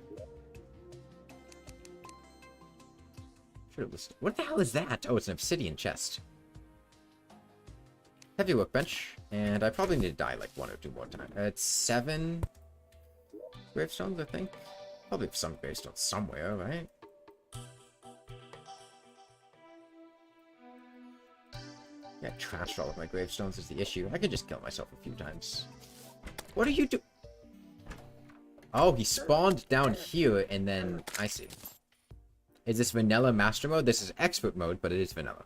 Should have listed. What the hell is that? Oh, it's an obsidian chest. Heavy workbench, and I probably need to die like 1 or 2 more times. It's 7 gravestones, I think. Probably some gravestones somewhere, right? Yeah, trashed all of my gravestones is the issue. I could just kill myself a few times. What are you doing? Oh, he spawned down here, and then... I see. Is this vanilla master mode? This is expert mode, but it is vanilla.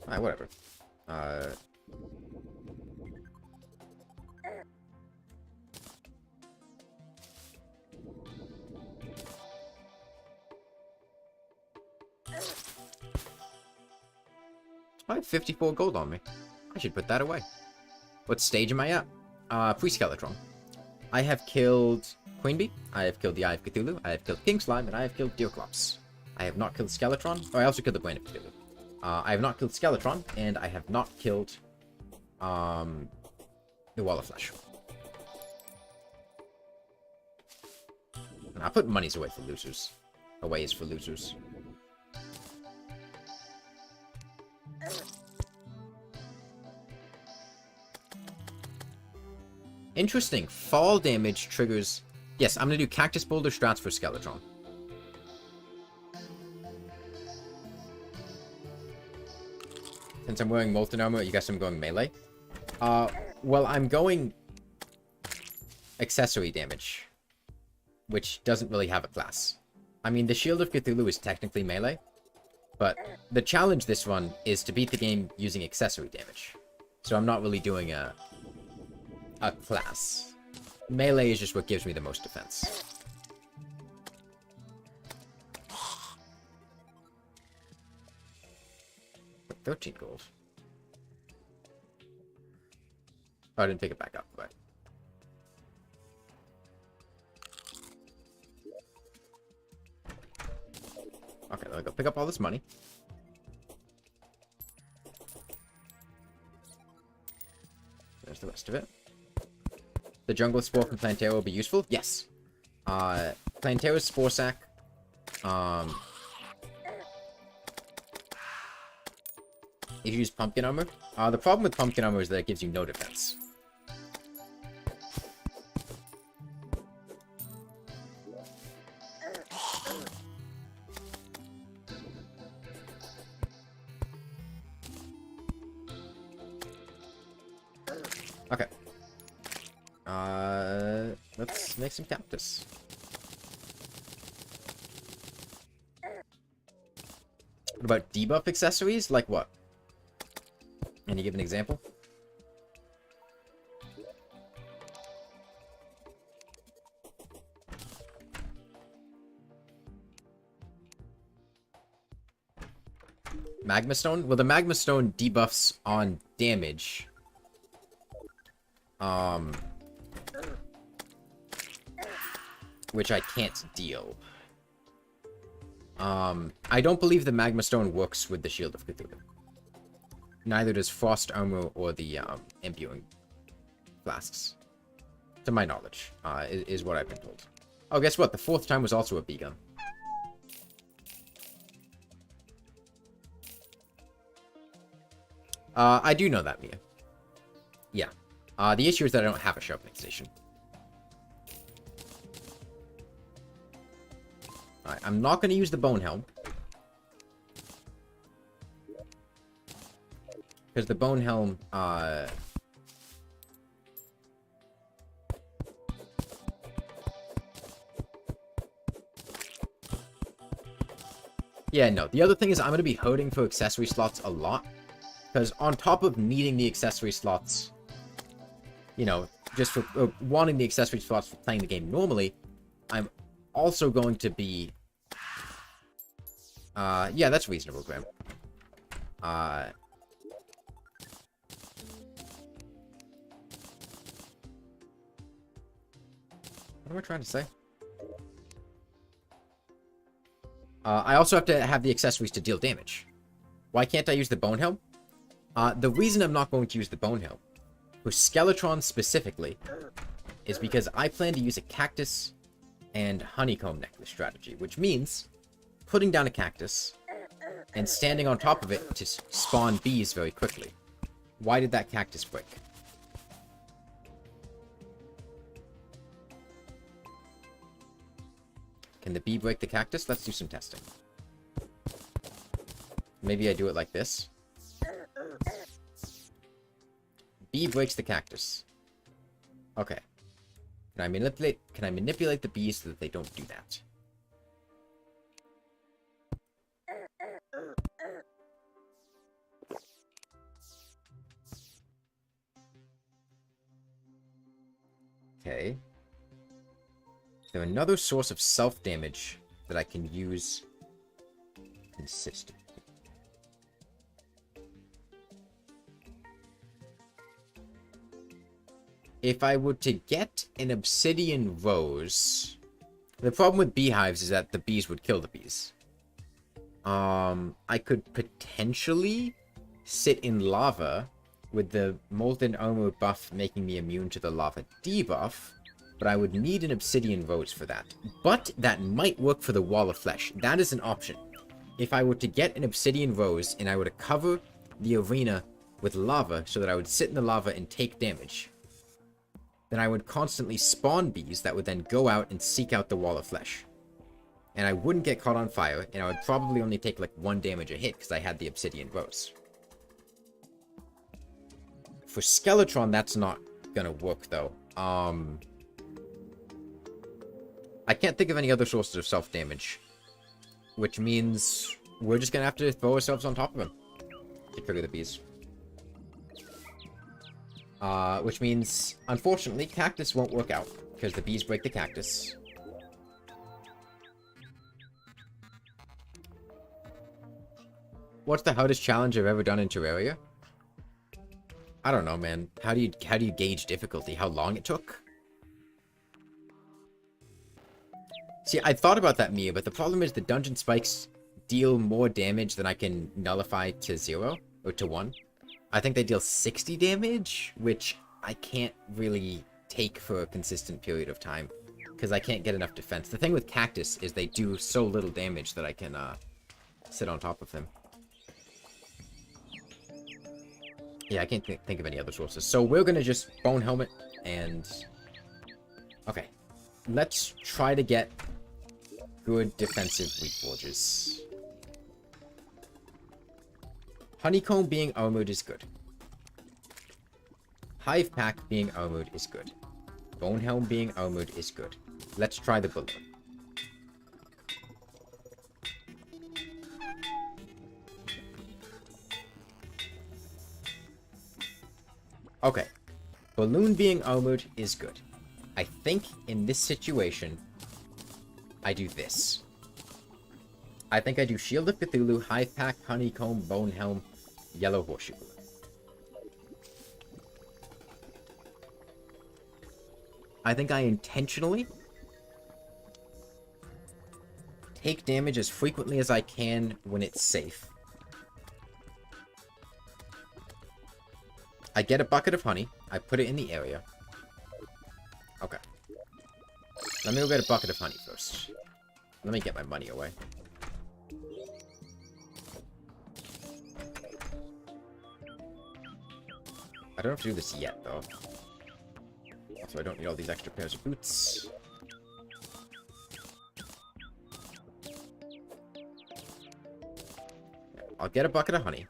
Alright, whatever. I have 54 gold on me. I should put that away. What stage am I at? Pre-Skeletron. I have killed Queen Bee. I have killed the Eye of Cthulhu. I have killed King Slime, and I have killed Deerclops. I have not killed Skeletron. Oh, I also killed the Brain of Cthulhu. I have not killed Skeletron, and I have not killed the Wall of Flesh. And I put monies away for losers. Away is for losers. Interesting. Fall damage triggers... Yes, I'm going to do Cactus Boulder strats for Skeletron. Since I'm wearing Molten Armor, you guess I'm going melee? Well, I'm going... accessory damage. Which doesn't really have a class. I mean, the Shield of Cthulhu is technically melee. But the challenge this run is to beat the game using accessory damage. So I'm not really doing a class. Melee is just what gives me the most defense. But 13 gold. Oh, I didn't pick it back up, but... Okay, let me go pick up all this money. There's the rest of it. The jungle spore from Plantera will be useful? Yes. Plantera's spore sack. If you use pumpkin armor. The problem with pumpkin armor is that it gives you no defense. Okay. Let's make some cactus. What about debuff accessories? Like what? Can you give an example? Magma Stone? Well, the Magma Stone debuffs on damage. Which I can't deal. I don't believe the Magma Stone works with the Shield of Cthulhu. Neither does Frost Armor or the Imbuing Flasks. To my knowledge, is what I've been told. Oh, guess what? The fourth time was also a B-gun. I do know that, Mia. Yeah. The issue is that I don't have a sharpening station. Alright, I'm not going to use the Bone Helm. Because the Bone Helm, yeah, no. The other thing is I'm going to be hurting for accessory slots a lot. Because on top of needing the accessory slots, you know, just for wanting the accessory slots for playing the game normally, I'm also going to be... yeah, that's reasonable, Graham. What am I trying to say? I also have to have the accessories to deal damage. Why can't I use the Bone Helm? The reason I'm not going to use the Bone Helm, for Skeletron specifically, is because I plan to use a cactus and honeycomb necklace strategy, which means putting down a cactus and standing on top of it to spawn bees very quickly. Why did that cactus break? Can the bee break the cactus? Let's do some testing. Maybe I do it like this. Bee breaks the cactus. Okay. Can I manipulate the bees so that they don't do that? Okay. Is there another source of self-damage that I can use consistently? If I were to get an obsidian rose... The problem with beehives is that the bees would kill the bees. I could potentially sit in lava with the molten armor buff making me immune to the lava debuff, but I would need an obsidian rose for that. But that might work for the wall of flesh. That is an option. If I were to get an obsidian rose and I were to cover the arena with lava so that I would sit in the lava and take damage, then I would constantly spawn bees that would then go out and seek out the wall of flesh. And I wouldn't get caught on fire, and I would probably only take like 1 damage a hit because I had the obsidian rose. For Skeletron, that's not gonna work though. I can't think of any other sources of self-damage. Which means we're just gonna have to throw ourselves on top of him to trigger the bees. Which means, unfortunately, cactus won't work out, because the bees break the cactus. What's the hardest challenge I've ever done in Terraria? I don't know, man. How do you gauge difficulty? How long it took? See, I thought about that, Mia, but the problem is the dungeon spikes deal more damage than I can nullify to 0, or to 1. I think they deal 60 damage, which I can't really take for a consistent period of time, because I can't get enough defense. The thing with Cactus is they do so little damage that I can sit on top of them. Yeah, I can't think of any other sources. So we're going to just Bone Helmet and... Okay. Let's try to get good defensive weak forges. Honeycomb being armored is good. Hive Pack being armored is good. Bone Helm being armored is good. Let's try the Bullet. Okay. Balloon being armored is good. I think in this situation, I do this. I think I do Shield of Cthulhu, Hive Pack, Honeycomb, Bone Helm, Yellow Horseshoe. I think I intentionally take damage as frequently as I can when it's safe. I get a bucket of honey. I put it in the area. Okay. Let me go get a bucket of honey first. Let me get my money away. I don't have to do this yet, though. Also, I don't need all these extra pairs of boots. I'll get a bucket of honey.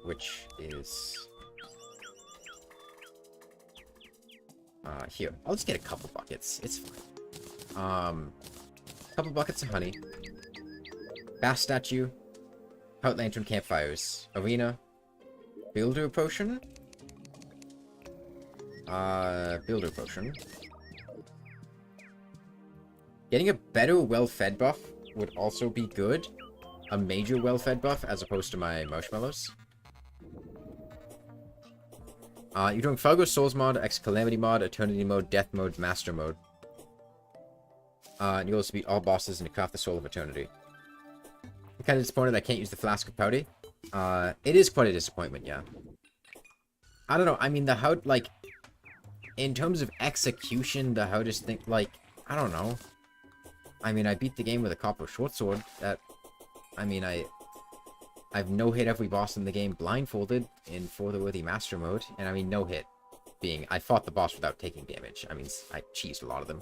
Which is... here. I'll just get a couple buckets. It's fine. Couple buckets of honey. Bass statue. Pout lantern campfires. Arena. Builder potion. Builder potion. Getting a better well-fed buff would also be good. A major well-fed buff as opposed to my marshmallows. You're doing Fargo Souls mod, X Calamity mod, Eternity mode, Death mode, Master mode. And you'll also beat all bosses and craft the Soul of Eternity. I'm kind of disappointed I can't use the Flask of Pouty. It is quite a disappointment, yeah. I don't know, I mean, like, in terms of execution, the hardest thing, like, I don't know. I mean, I beat the game with a copper short sword. I've no-hit every boss in the game blindfolded in For the Worthy Master mode. And I mean, no-hit being... I fought the boss without taking damage. I mean, I cheesed a lot of them.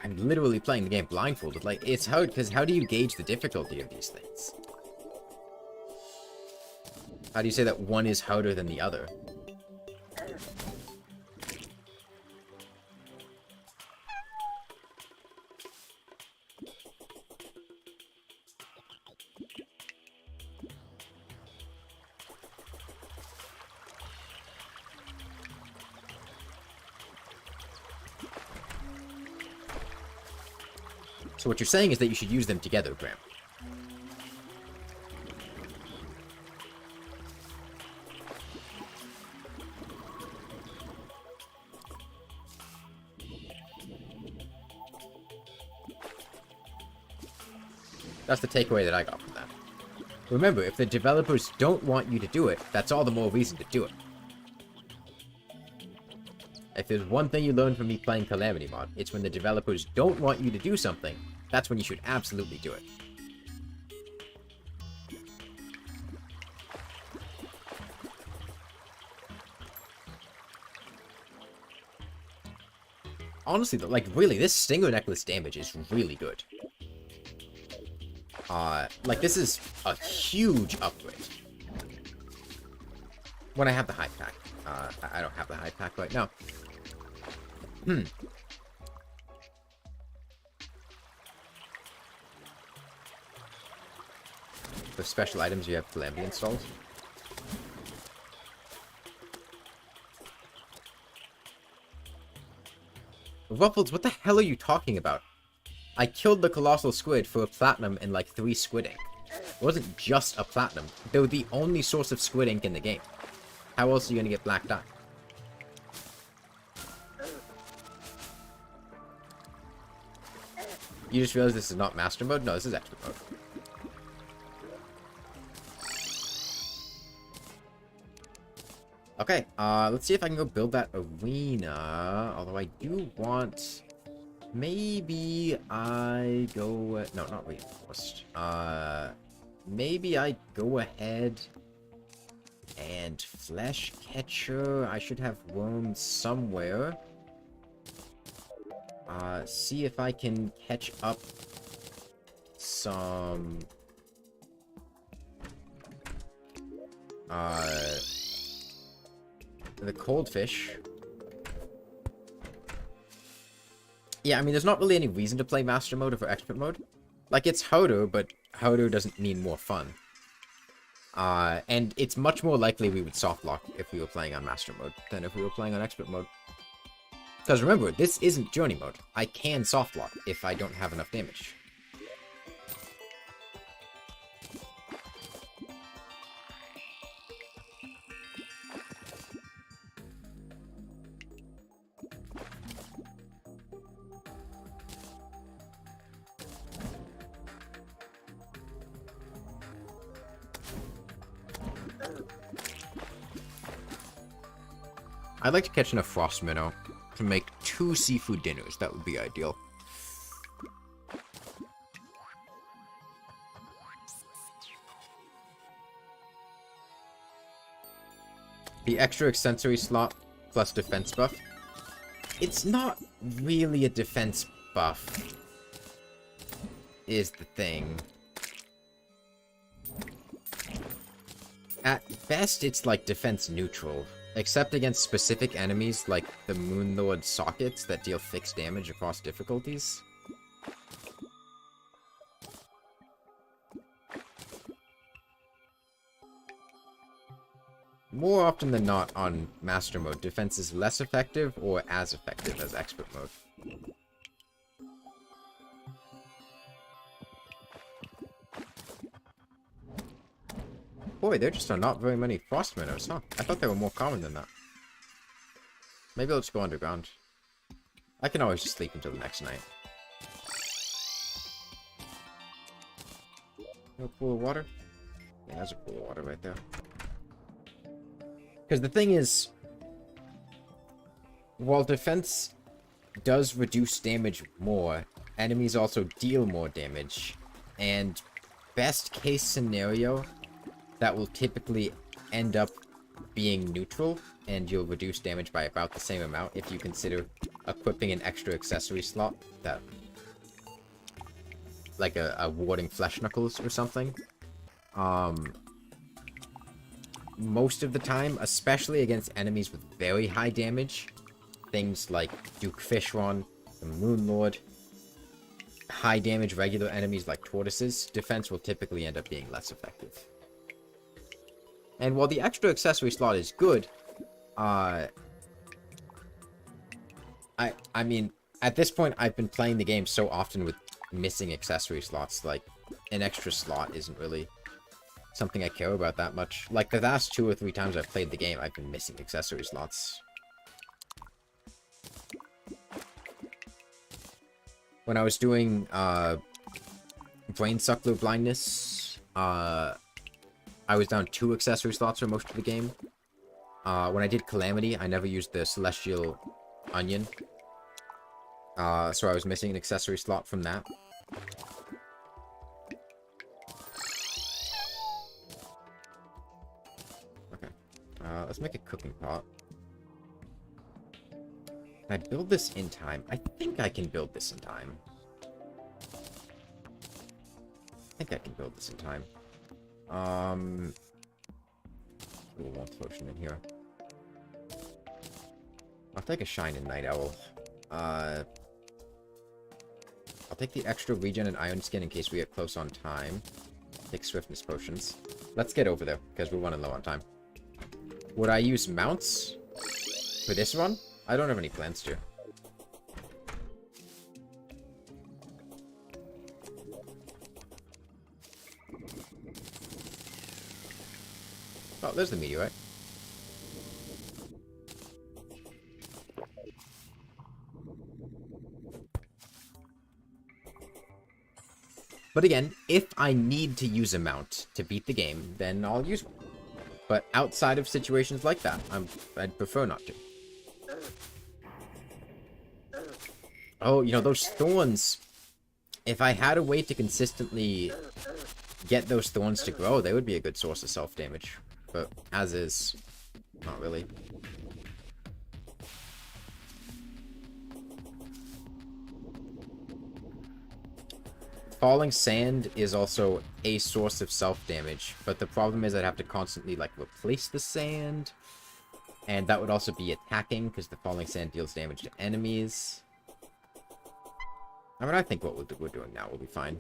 I'm literally playing the game blindfolded. Like, it's hard, because how do you gauge the difficulty of these things? How do you say that one is harder than the other? So what you're saying is that you should use them together, Graham. That's the takeaway that I got from that. Remember, if the developers don't want you to do it, that's all the more reason to do it. If there's one thing you learn from me playing Calamity Mod, it's when the developers don't want you to do something, that's when you should absolutely do it. Honestly though, like really, this Stinger Necklace damage is really good. Like this is a huge upgrade. When I have the high pack. I don't have the high pack right now. For special items, you have Calamity installed. Ruffles, what the hell are you talking about? I killed the Colossal Squid for a platinum and like 3 squid ink. It wasn't just a platinum. They were the only source of squid ink in the game. How else are you gonna get black dye? You just realized this is not master mode? No, this is extra mode. Okay, let's see if I can go build that arena. Although I do want... Maybe I go... No, not reinforced. Maybe I go ahead and Flesh Catcher. I should have worms somewhere. See if I can catch up some... the cold fish. Yeah, I mean, there's not really any reason to play Master Mode over Expert Mode. Like, it's harder, but harder doesn't mean more fun. And it's much more likely we would soft lock if we were playing on Master Mode than if we were playing on Expert Mode. Because remember, this isn't Journey Mode. I can soft lock if I don't have enough damage. I'd like to catch enough frost minnow to make 2 seafood dinners. That would be ideal. The extra accessory slot plus defense buff. It's not really a defense buff, is the thing. At best, it's like defense neutral. Except against specific enemies like the Moonlord sockets that deal fixed damage across difficulties. More often than not on Master Mode, defense is less effective or as effective as Expert Mode. Boy, there just are not very many frost minnows, huh? I thought they were more common than that. Maybe I'll just go underground. I can always just sleep until the next night. No pool of water? Yeah, there's a pool of water right there. Because the thing is, while defense does reduce damage more, enemies also deal more damage. And best case scenario, that will typically end up being neutral, and you'll reduce damage by about the same amount if you consider equipping an extra accessory slot that, like a warding flesh knuckles or something. Most of the time, especially against enemies with very high damage, things like Duke Fishron, the Moonlord, high damage regular enemies like tortoises, defense will typically end up being less effective. And while the extra accessory slot is good, I mean, at this point, I've been playing the game so often with missing accessory slots, like, an extra slot isn't really something I care about that much. Like, the last 2 or 3 times I've played the game, I've been missing accessory slots. When I was doing, Brain Suckler Blindness, I was down 2 accessory slots for most of the game. When I did Calamity, I never used the Celestial Onion. So I was missing an accessory slot from that. Okay. Let's make a cooking pot. Can I build this in time? I think I can build this in time. Little warmth potion in here. I'll take a Shine and Night Owl. I'll take the extra regen and Iron Skin in case we get close on time. Take Swiftness potions. Let's get over there, because we're running low on time. Would I use mounts for this run? I don't have any plans to. Oh, there's the meteorite. But again, if I need to use a mount to beat the game, then I'll use one. But outside of situations like that, I'd prefer not to. Oh, you know, those thorns. If I had a way to consistently get those thorns to grow, they would be a good source of self-damage. But as is, not really. Falling sand is also a source of self-damage, but the problem is I'd have to constantly, like, replace the sand. And that would also be attacking, because the falling sand deals damage to enemies. I mean, I think what we're doing now will be fine.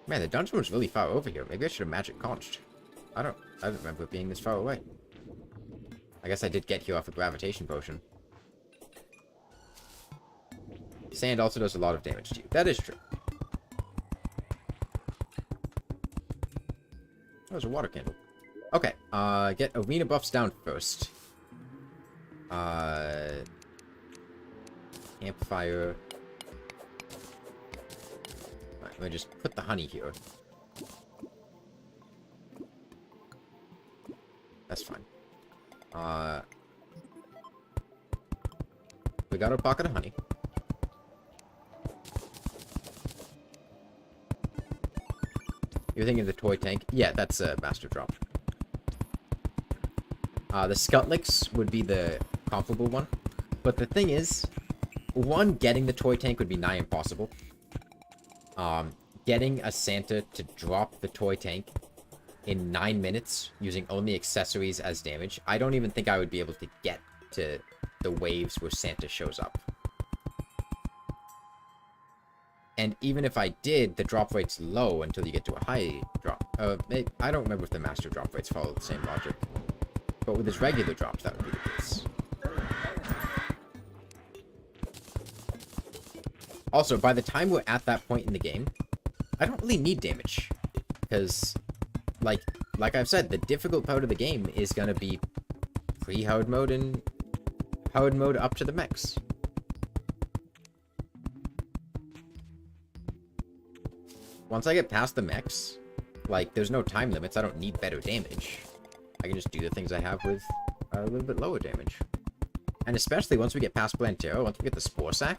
Man, the dungeon was really far over here. Maybe I should have magic conched. I don't remember it being this far away. I guess I did get here off a gravitation potion. Sand also does a lot of damage to you. That is true. Oh, there's a water candle. Okay, get arena buffs down first. Campfire. Alright, let me just put the honey here. That's fine. We got our pocket of honey. You're thinking of the toy tank? Yeah, that's a master drop. The Skutlicks would be the comparable one. But the thing is, one, getting the toy tank would be nigh impossible. Getting a Santa to drop the toy tank in 9 minutes using only accessories as damage, I don't even think I would be able to get to the waves where Santa shows up. And even if I did, the drop rate's low until you get to a high drop. I don't remember if the master drop rates follow the same logic. But with his regular drops, that would be the case. Also, by the time we're at that point in the game, I don't really need damage. Because, like I've said, the difficult part of the game is going to be pre-hard mode and hard mode up to the max. Once I get past the mechs, like, there's no time limits. I don't need better damage. I can just do the things I have with a little bit lower damage. And especially once we get past Plantero, once we get the Spore Sack,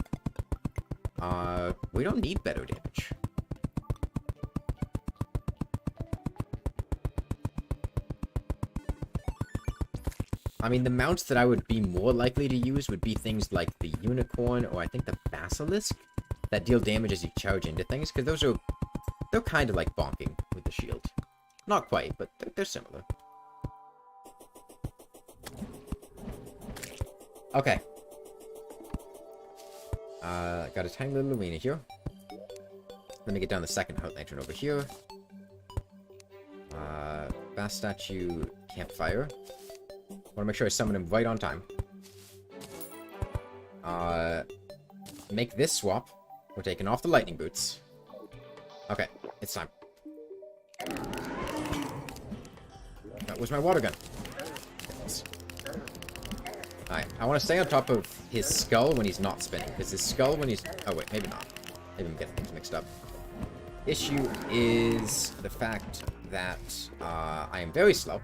we don't need better damage. I mean, the mounts that I would be more likely to use would be things like the Unicorn, or I think the Basilisk, that deal damage as you charge into things, because those are... they're kind of like bonking with the shield. Not quite, but they're similar. Okay. Got a tiny little arena here. Let me get down the second Heart Lantern over here. Bass Statue, Campfire. Want to make sure I summon him right on time. Make this swap. We're taking off the lightning boots. Okay, it's time. Where's my water gun? Alright, I want to stay on top of his skull when he's not spinning. Because his skull when he's... oh, wait, maybe not. Maybe I'm getting things mixed up. Issue is the fact that I am very slow.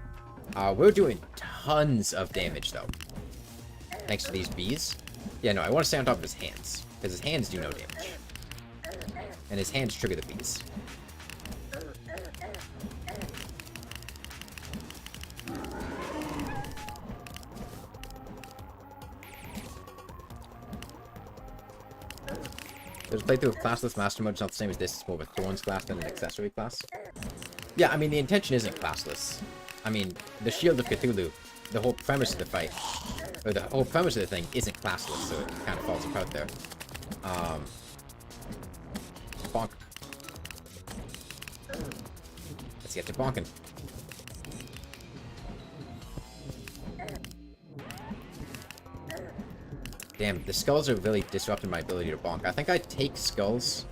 We're doing tons of damage, though. Thanks to these bees. Yeah, no, I want to stay on top of his hands. Because his hands do no damage. And his hands trigger the bees. There's a playthrough of classless master mode. It's not the same as this. It's more of a Thorns class than an accessory class. Yeah, I mean, the intention isn't classless. I mean, the Shield of Cthulhu, the whole premise of the fight, or the whole premise of the thing isn't classless, so it kind of falls apart there. Bonk. Let's get to bonking. Damn, the skulls are really disrupting my ability to bonk. I think I take skulls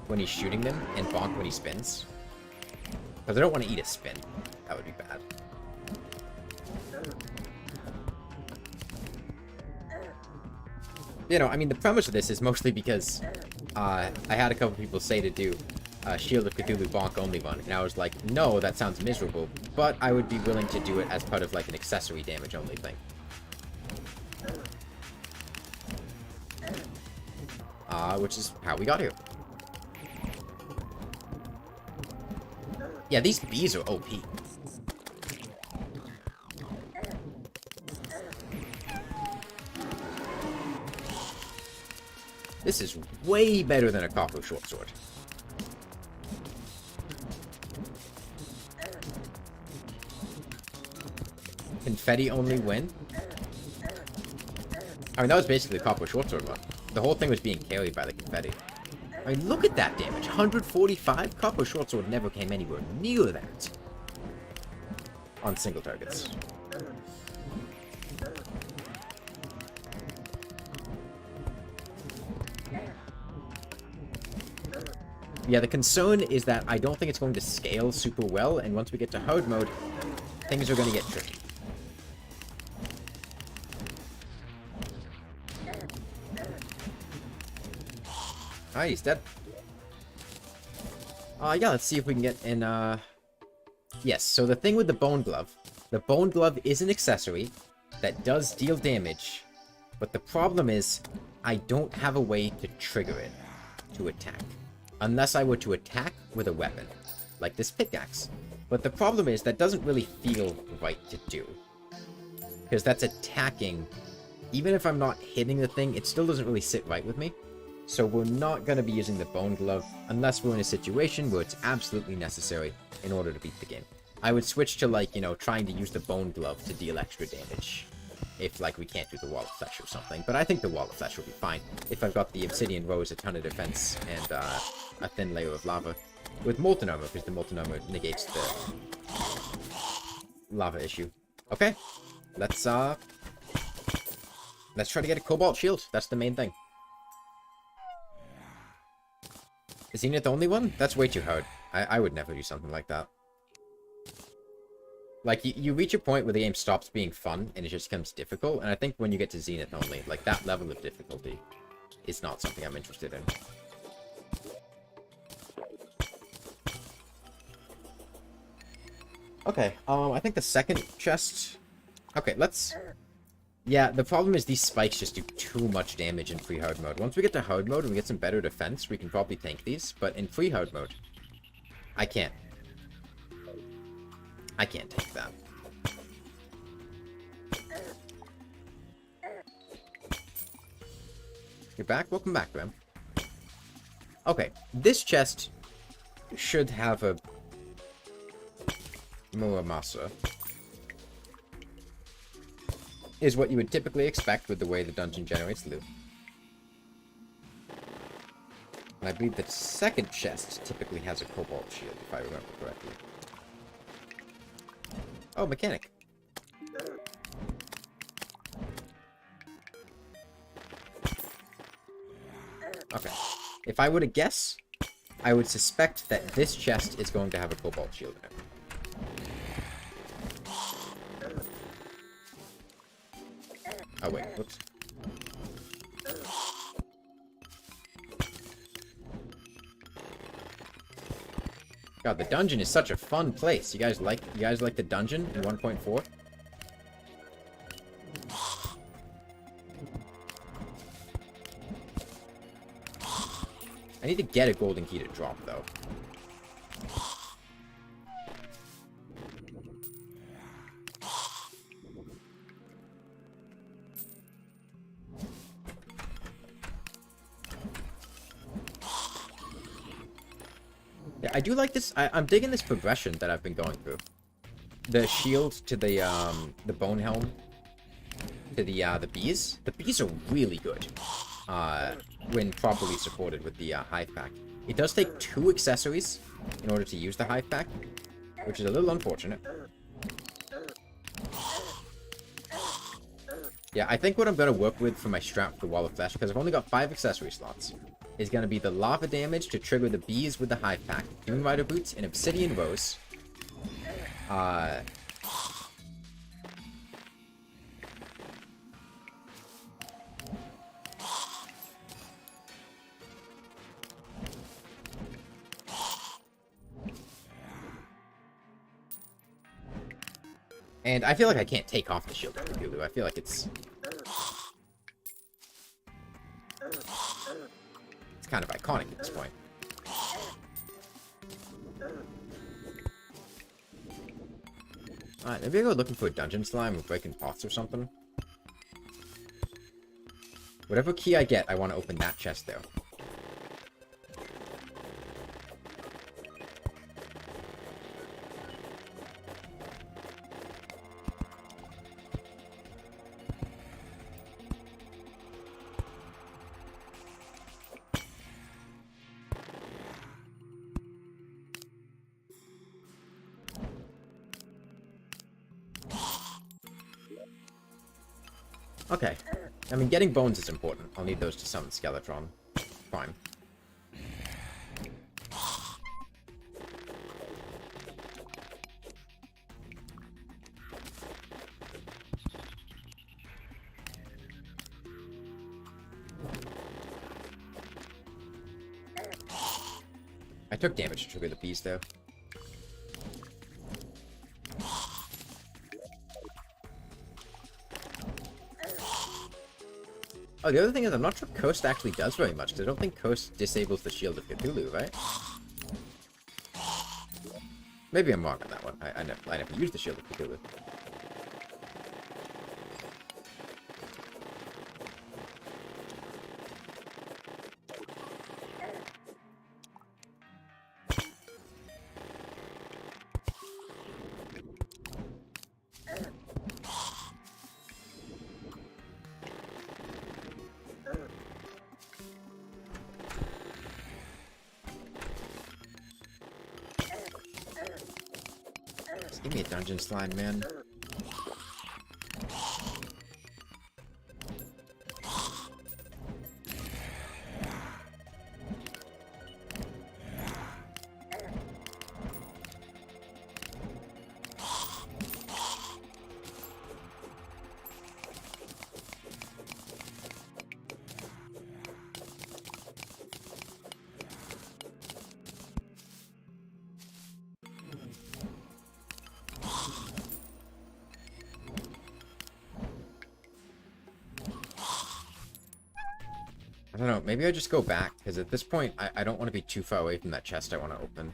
when he's shooting them and bonk when he spins. Because I don't want to eat a spin. That would be bad. You know, I mean, the premise of this is mostly because I had a couple people say to do Shield of Cthulhu Bonk Only one, and I was like, no, that sounds miserable, but I would be willing to do it as part of, like, an accessory damage only thing. Which is how we got here. Yeah, these bees are OP. This is way better than a copper short sword. Confetti only win? I mean, that was basically a copper short sword one. The whole thing was being carried by the confetti. I mean, look at that damage. 145? Copper Short Sword never came anywhere near that. On single targets. Yeah, the concern is that I don't think it's going to scale super well, and once we get to hard mode, things are going to get tricky. Alright, he's dead. Yeah, let's see if we can get in, Yes, so the thing with the Bone Glove is an accessory that does deal damage, but the problem is, I don't have a way to trigger it to attack. Unless I were to attack with a weapon, like this pickaxe. But the problem is, that doesn't really feel right to do. Because that's attacking. Even if I'm not hitting the thing, it still doesn't really sit right with me. So we're not going to be using the Bone Glove, unless we're in a situation where it's absolutely necessary in order to beat the game. I would switch to, like, you know, trying to use the Bone Glove to deal extra damage. If, like, we can't do the Wall of Flesh or something. But I think the Wall of Flesh will be fine. If I've got the Obsidian Rose, a ton of defense, and a thin layer of lava. With Molten Armor, because the Molten Armor negates the lava issue. Okay. Let's try to get a Cobalt Shield. That's the main thing. Zenith only one? That's way too hard. I would never do something like that. Like, you reach a point where the game stops being fun, and it just becomes difficult, and I think when you get to Zenith only, like, that level of difficulty is not something I'm interested in. Okay, I think the second chest... Okay, let's... Yeah, the problem is these spikes just do too much damage in free hard mode. Once we get to hard mode and we get some better defense, we can probably tank these, but in free hard mode, I can't take that. You're back? Welcome back, Graham. Okay, this chest should have a Muramasa. Is what you would typically expect with the way the dungeon generates loot. And I believe the second chest typically has a Cobalt Shield, if I remember correctly. Oh, mechanic. Okay. If I were to guess, I would suspect that this chest is going to have a Cobalt Shield in it. Oh, wait. Whoops. God, the dungeon is such a fun place. You guys like the dungeon in 1.4? I need to get a golden key to drop, though. Yeah, I do like this. I'm digging this progression that I've been going through. The shield to the bone helm to the bees. The bees are really good when properly supported with the hive pack. It does take 2 accessories in order to use the hive pack, which is a little unfortunate. Yeah, I think what I'm going to work with for my strap for the Wall of Flesh, because I've only got 5 accessory slots, is going to be the lava damage to trigger the bees with the hive pack, Dune Rider boots, and Obsidian Rose. And I feel like I can't take off the shield of Cthulhu. I feel like it's kind of iconic at this point. Alright, maybe I go looking for a dungeon slime or breaking pots or something. Whatever key I get, I want to open that chest there. Okay. I mean, getting bones is important. I'll need those to summon Skeletron. Fine. I took damage to trigger the bees, though. Oh, the other thing is, I'm not sure Coast actually does very much, because I don't think Coast disables the Shield of Cthulhu, right? Maybe I'm wrong on that one. I never used the Shield of Cthulhu. Give me a dungeon slime, man. I don't know, maybe I just go back, because at this point, I don't want to be too far away from that chest I want to open.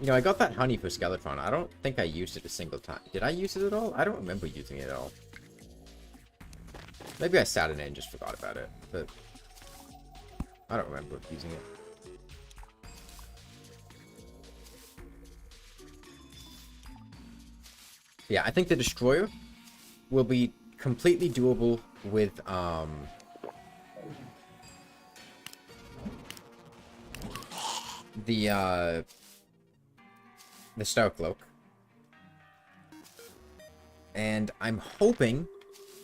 You know, I got that honey for Skeletron. I don't think I used it a single time. Did I use it at all? I don't remember using it at all. Maybe I sat in it and just forgot about it, but I don't remember using it. Yeah, I think the Destroyer will be completely doable with, the Star Cloak. And I'm hoping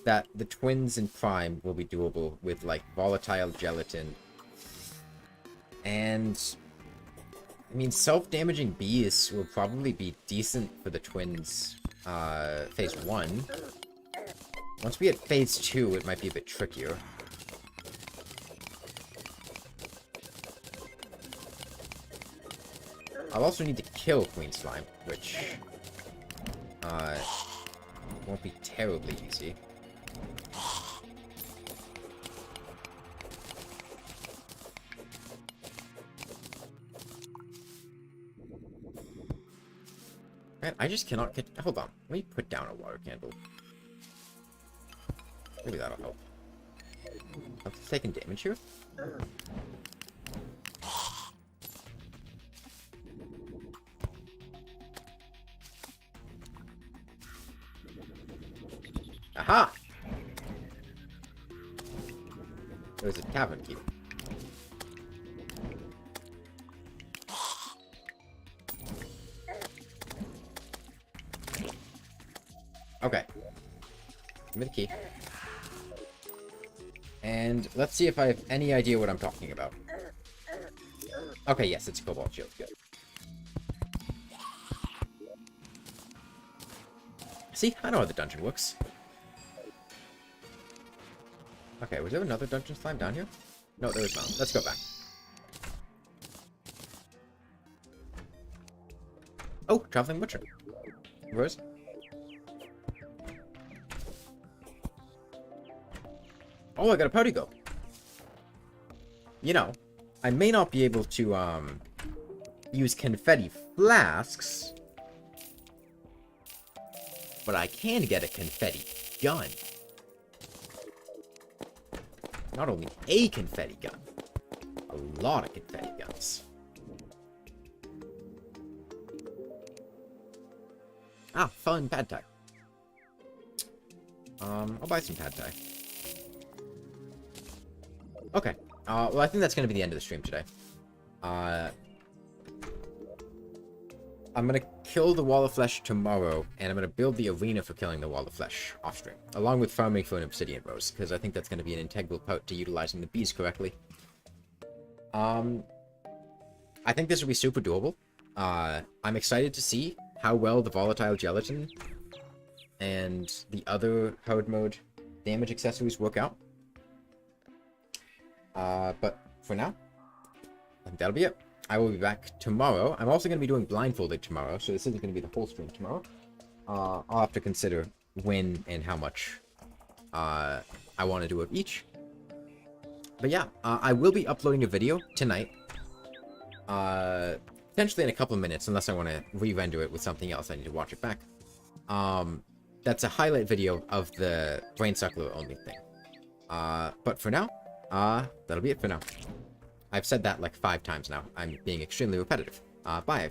that the Twins in Prime will be doable with, like, Volatile Gelatin. And I mean, self-damaging bees will probably be decent for the Twins, phase 1. Once we hit phase 2, it might be a bit trickier. I'll also need to kill Queen Slime, which, won't be terribly easy. Man, I just cannot get... Hold on. Let me put down a water candle. Maybe that'll help. I'm taking damage here? Aha! There's a tavern key. Okay. Give me the key. And let's see if I have any idea what I'm talking about. Okay, yes, it's a Cobalt Shield. Good. See? I know how the dungeon works. Okay, was there another dungeon slime down here? No, there was not. Let's go back. Oh, Traveling Butcher. Rose? Oh, I got a party go. You know, I may not be able to, use confetti flasks, but I can get a confetti gun. Not only a confetti gun, a lot of confetti guns. Ah, fun pad thai. I'll buy some pad thai. Okay. Well, I think that's going to be the end of the stream today. I'm gonna kill the wall of flesh tomorrow, and I'm gonna build the arena for killing the wall of flesh off stream, along with farming for an obsidian rose, because I think that's gonna be an integral part to utilizing the bees correctly. I think this will be super doable. I'm excited to see how well the volatile gelatin and the other hard mode damage accessories work out. But for now, I think that'll be it. I will be back tomorrow. I'm also going to be doing blindfolded tomorrow, so this isn't going to be the whole stream tomorrow. I'll have to consider when and how much I want to do of each. But yeah, I will be uploading a video tonight. Potentially in a couple of minutes, unless I want to re-render it with something else. I need to watch it back. That's a highlight video of the brain suckler only thing. But for now, that'll be it for now. I've said that like 5 times now. I'm being extremely repetitive. Bye.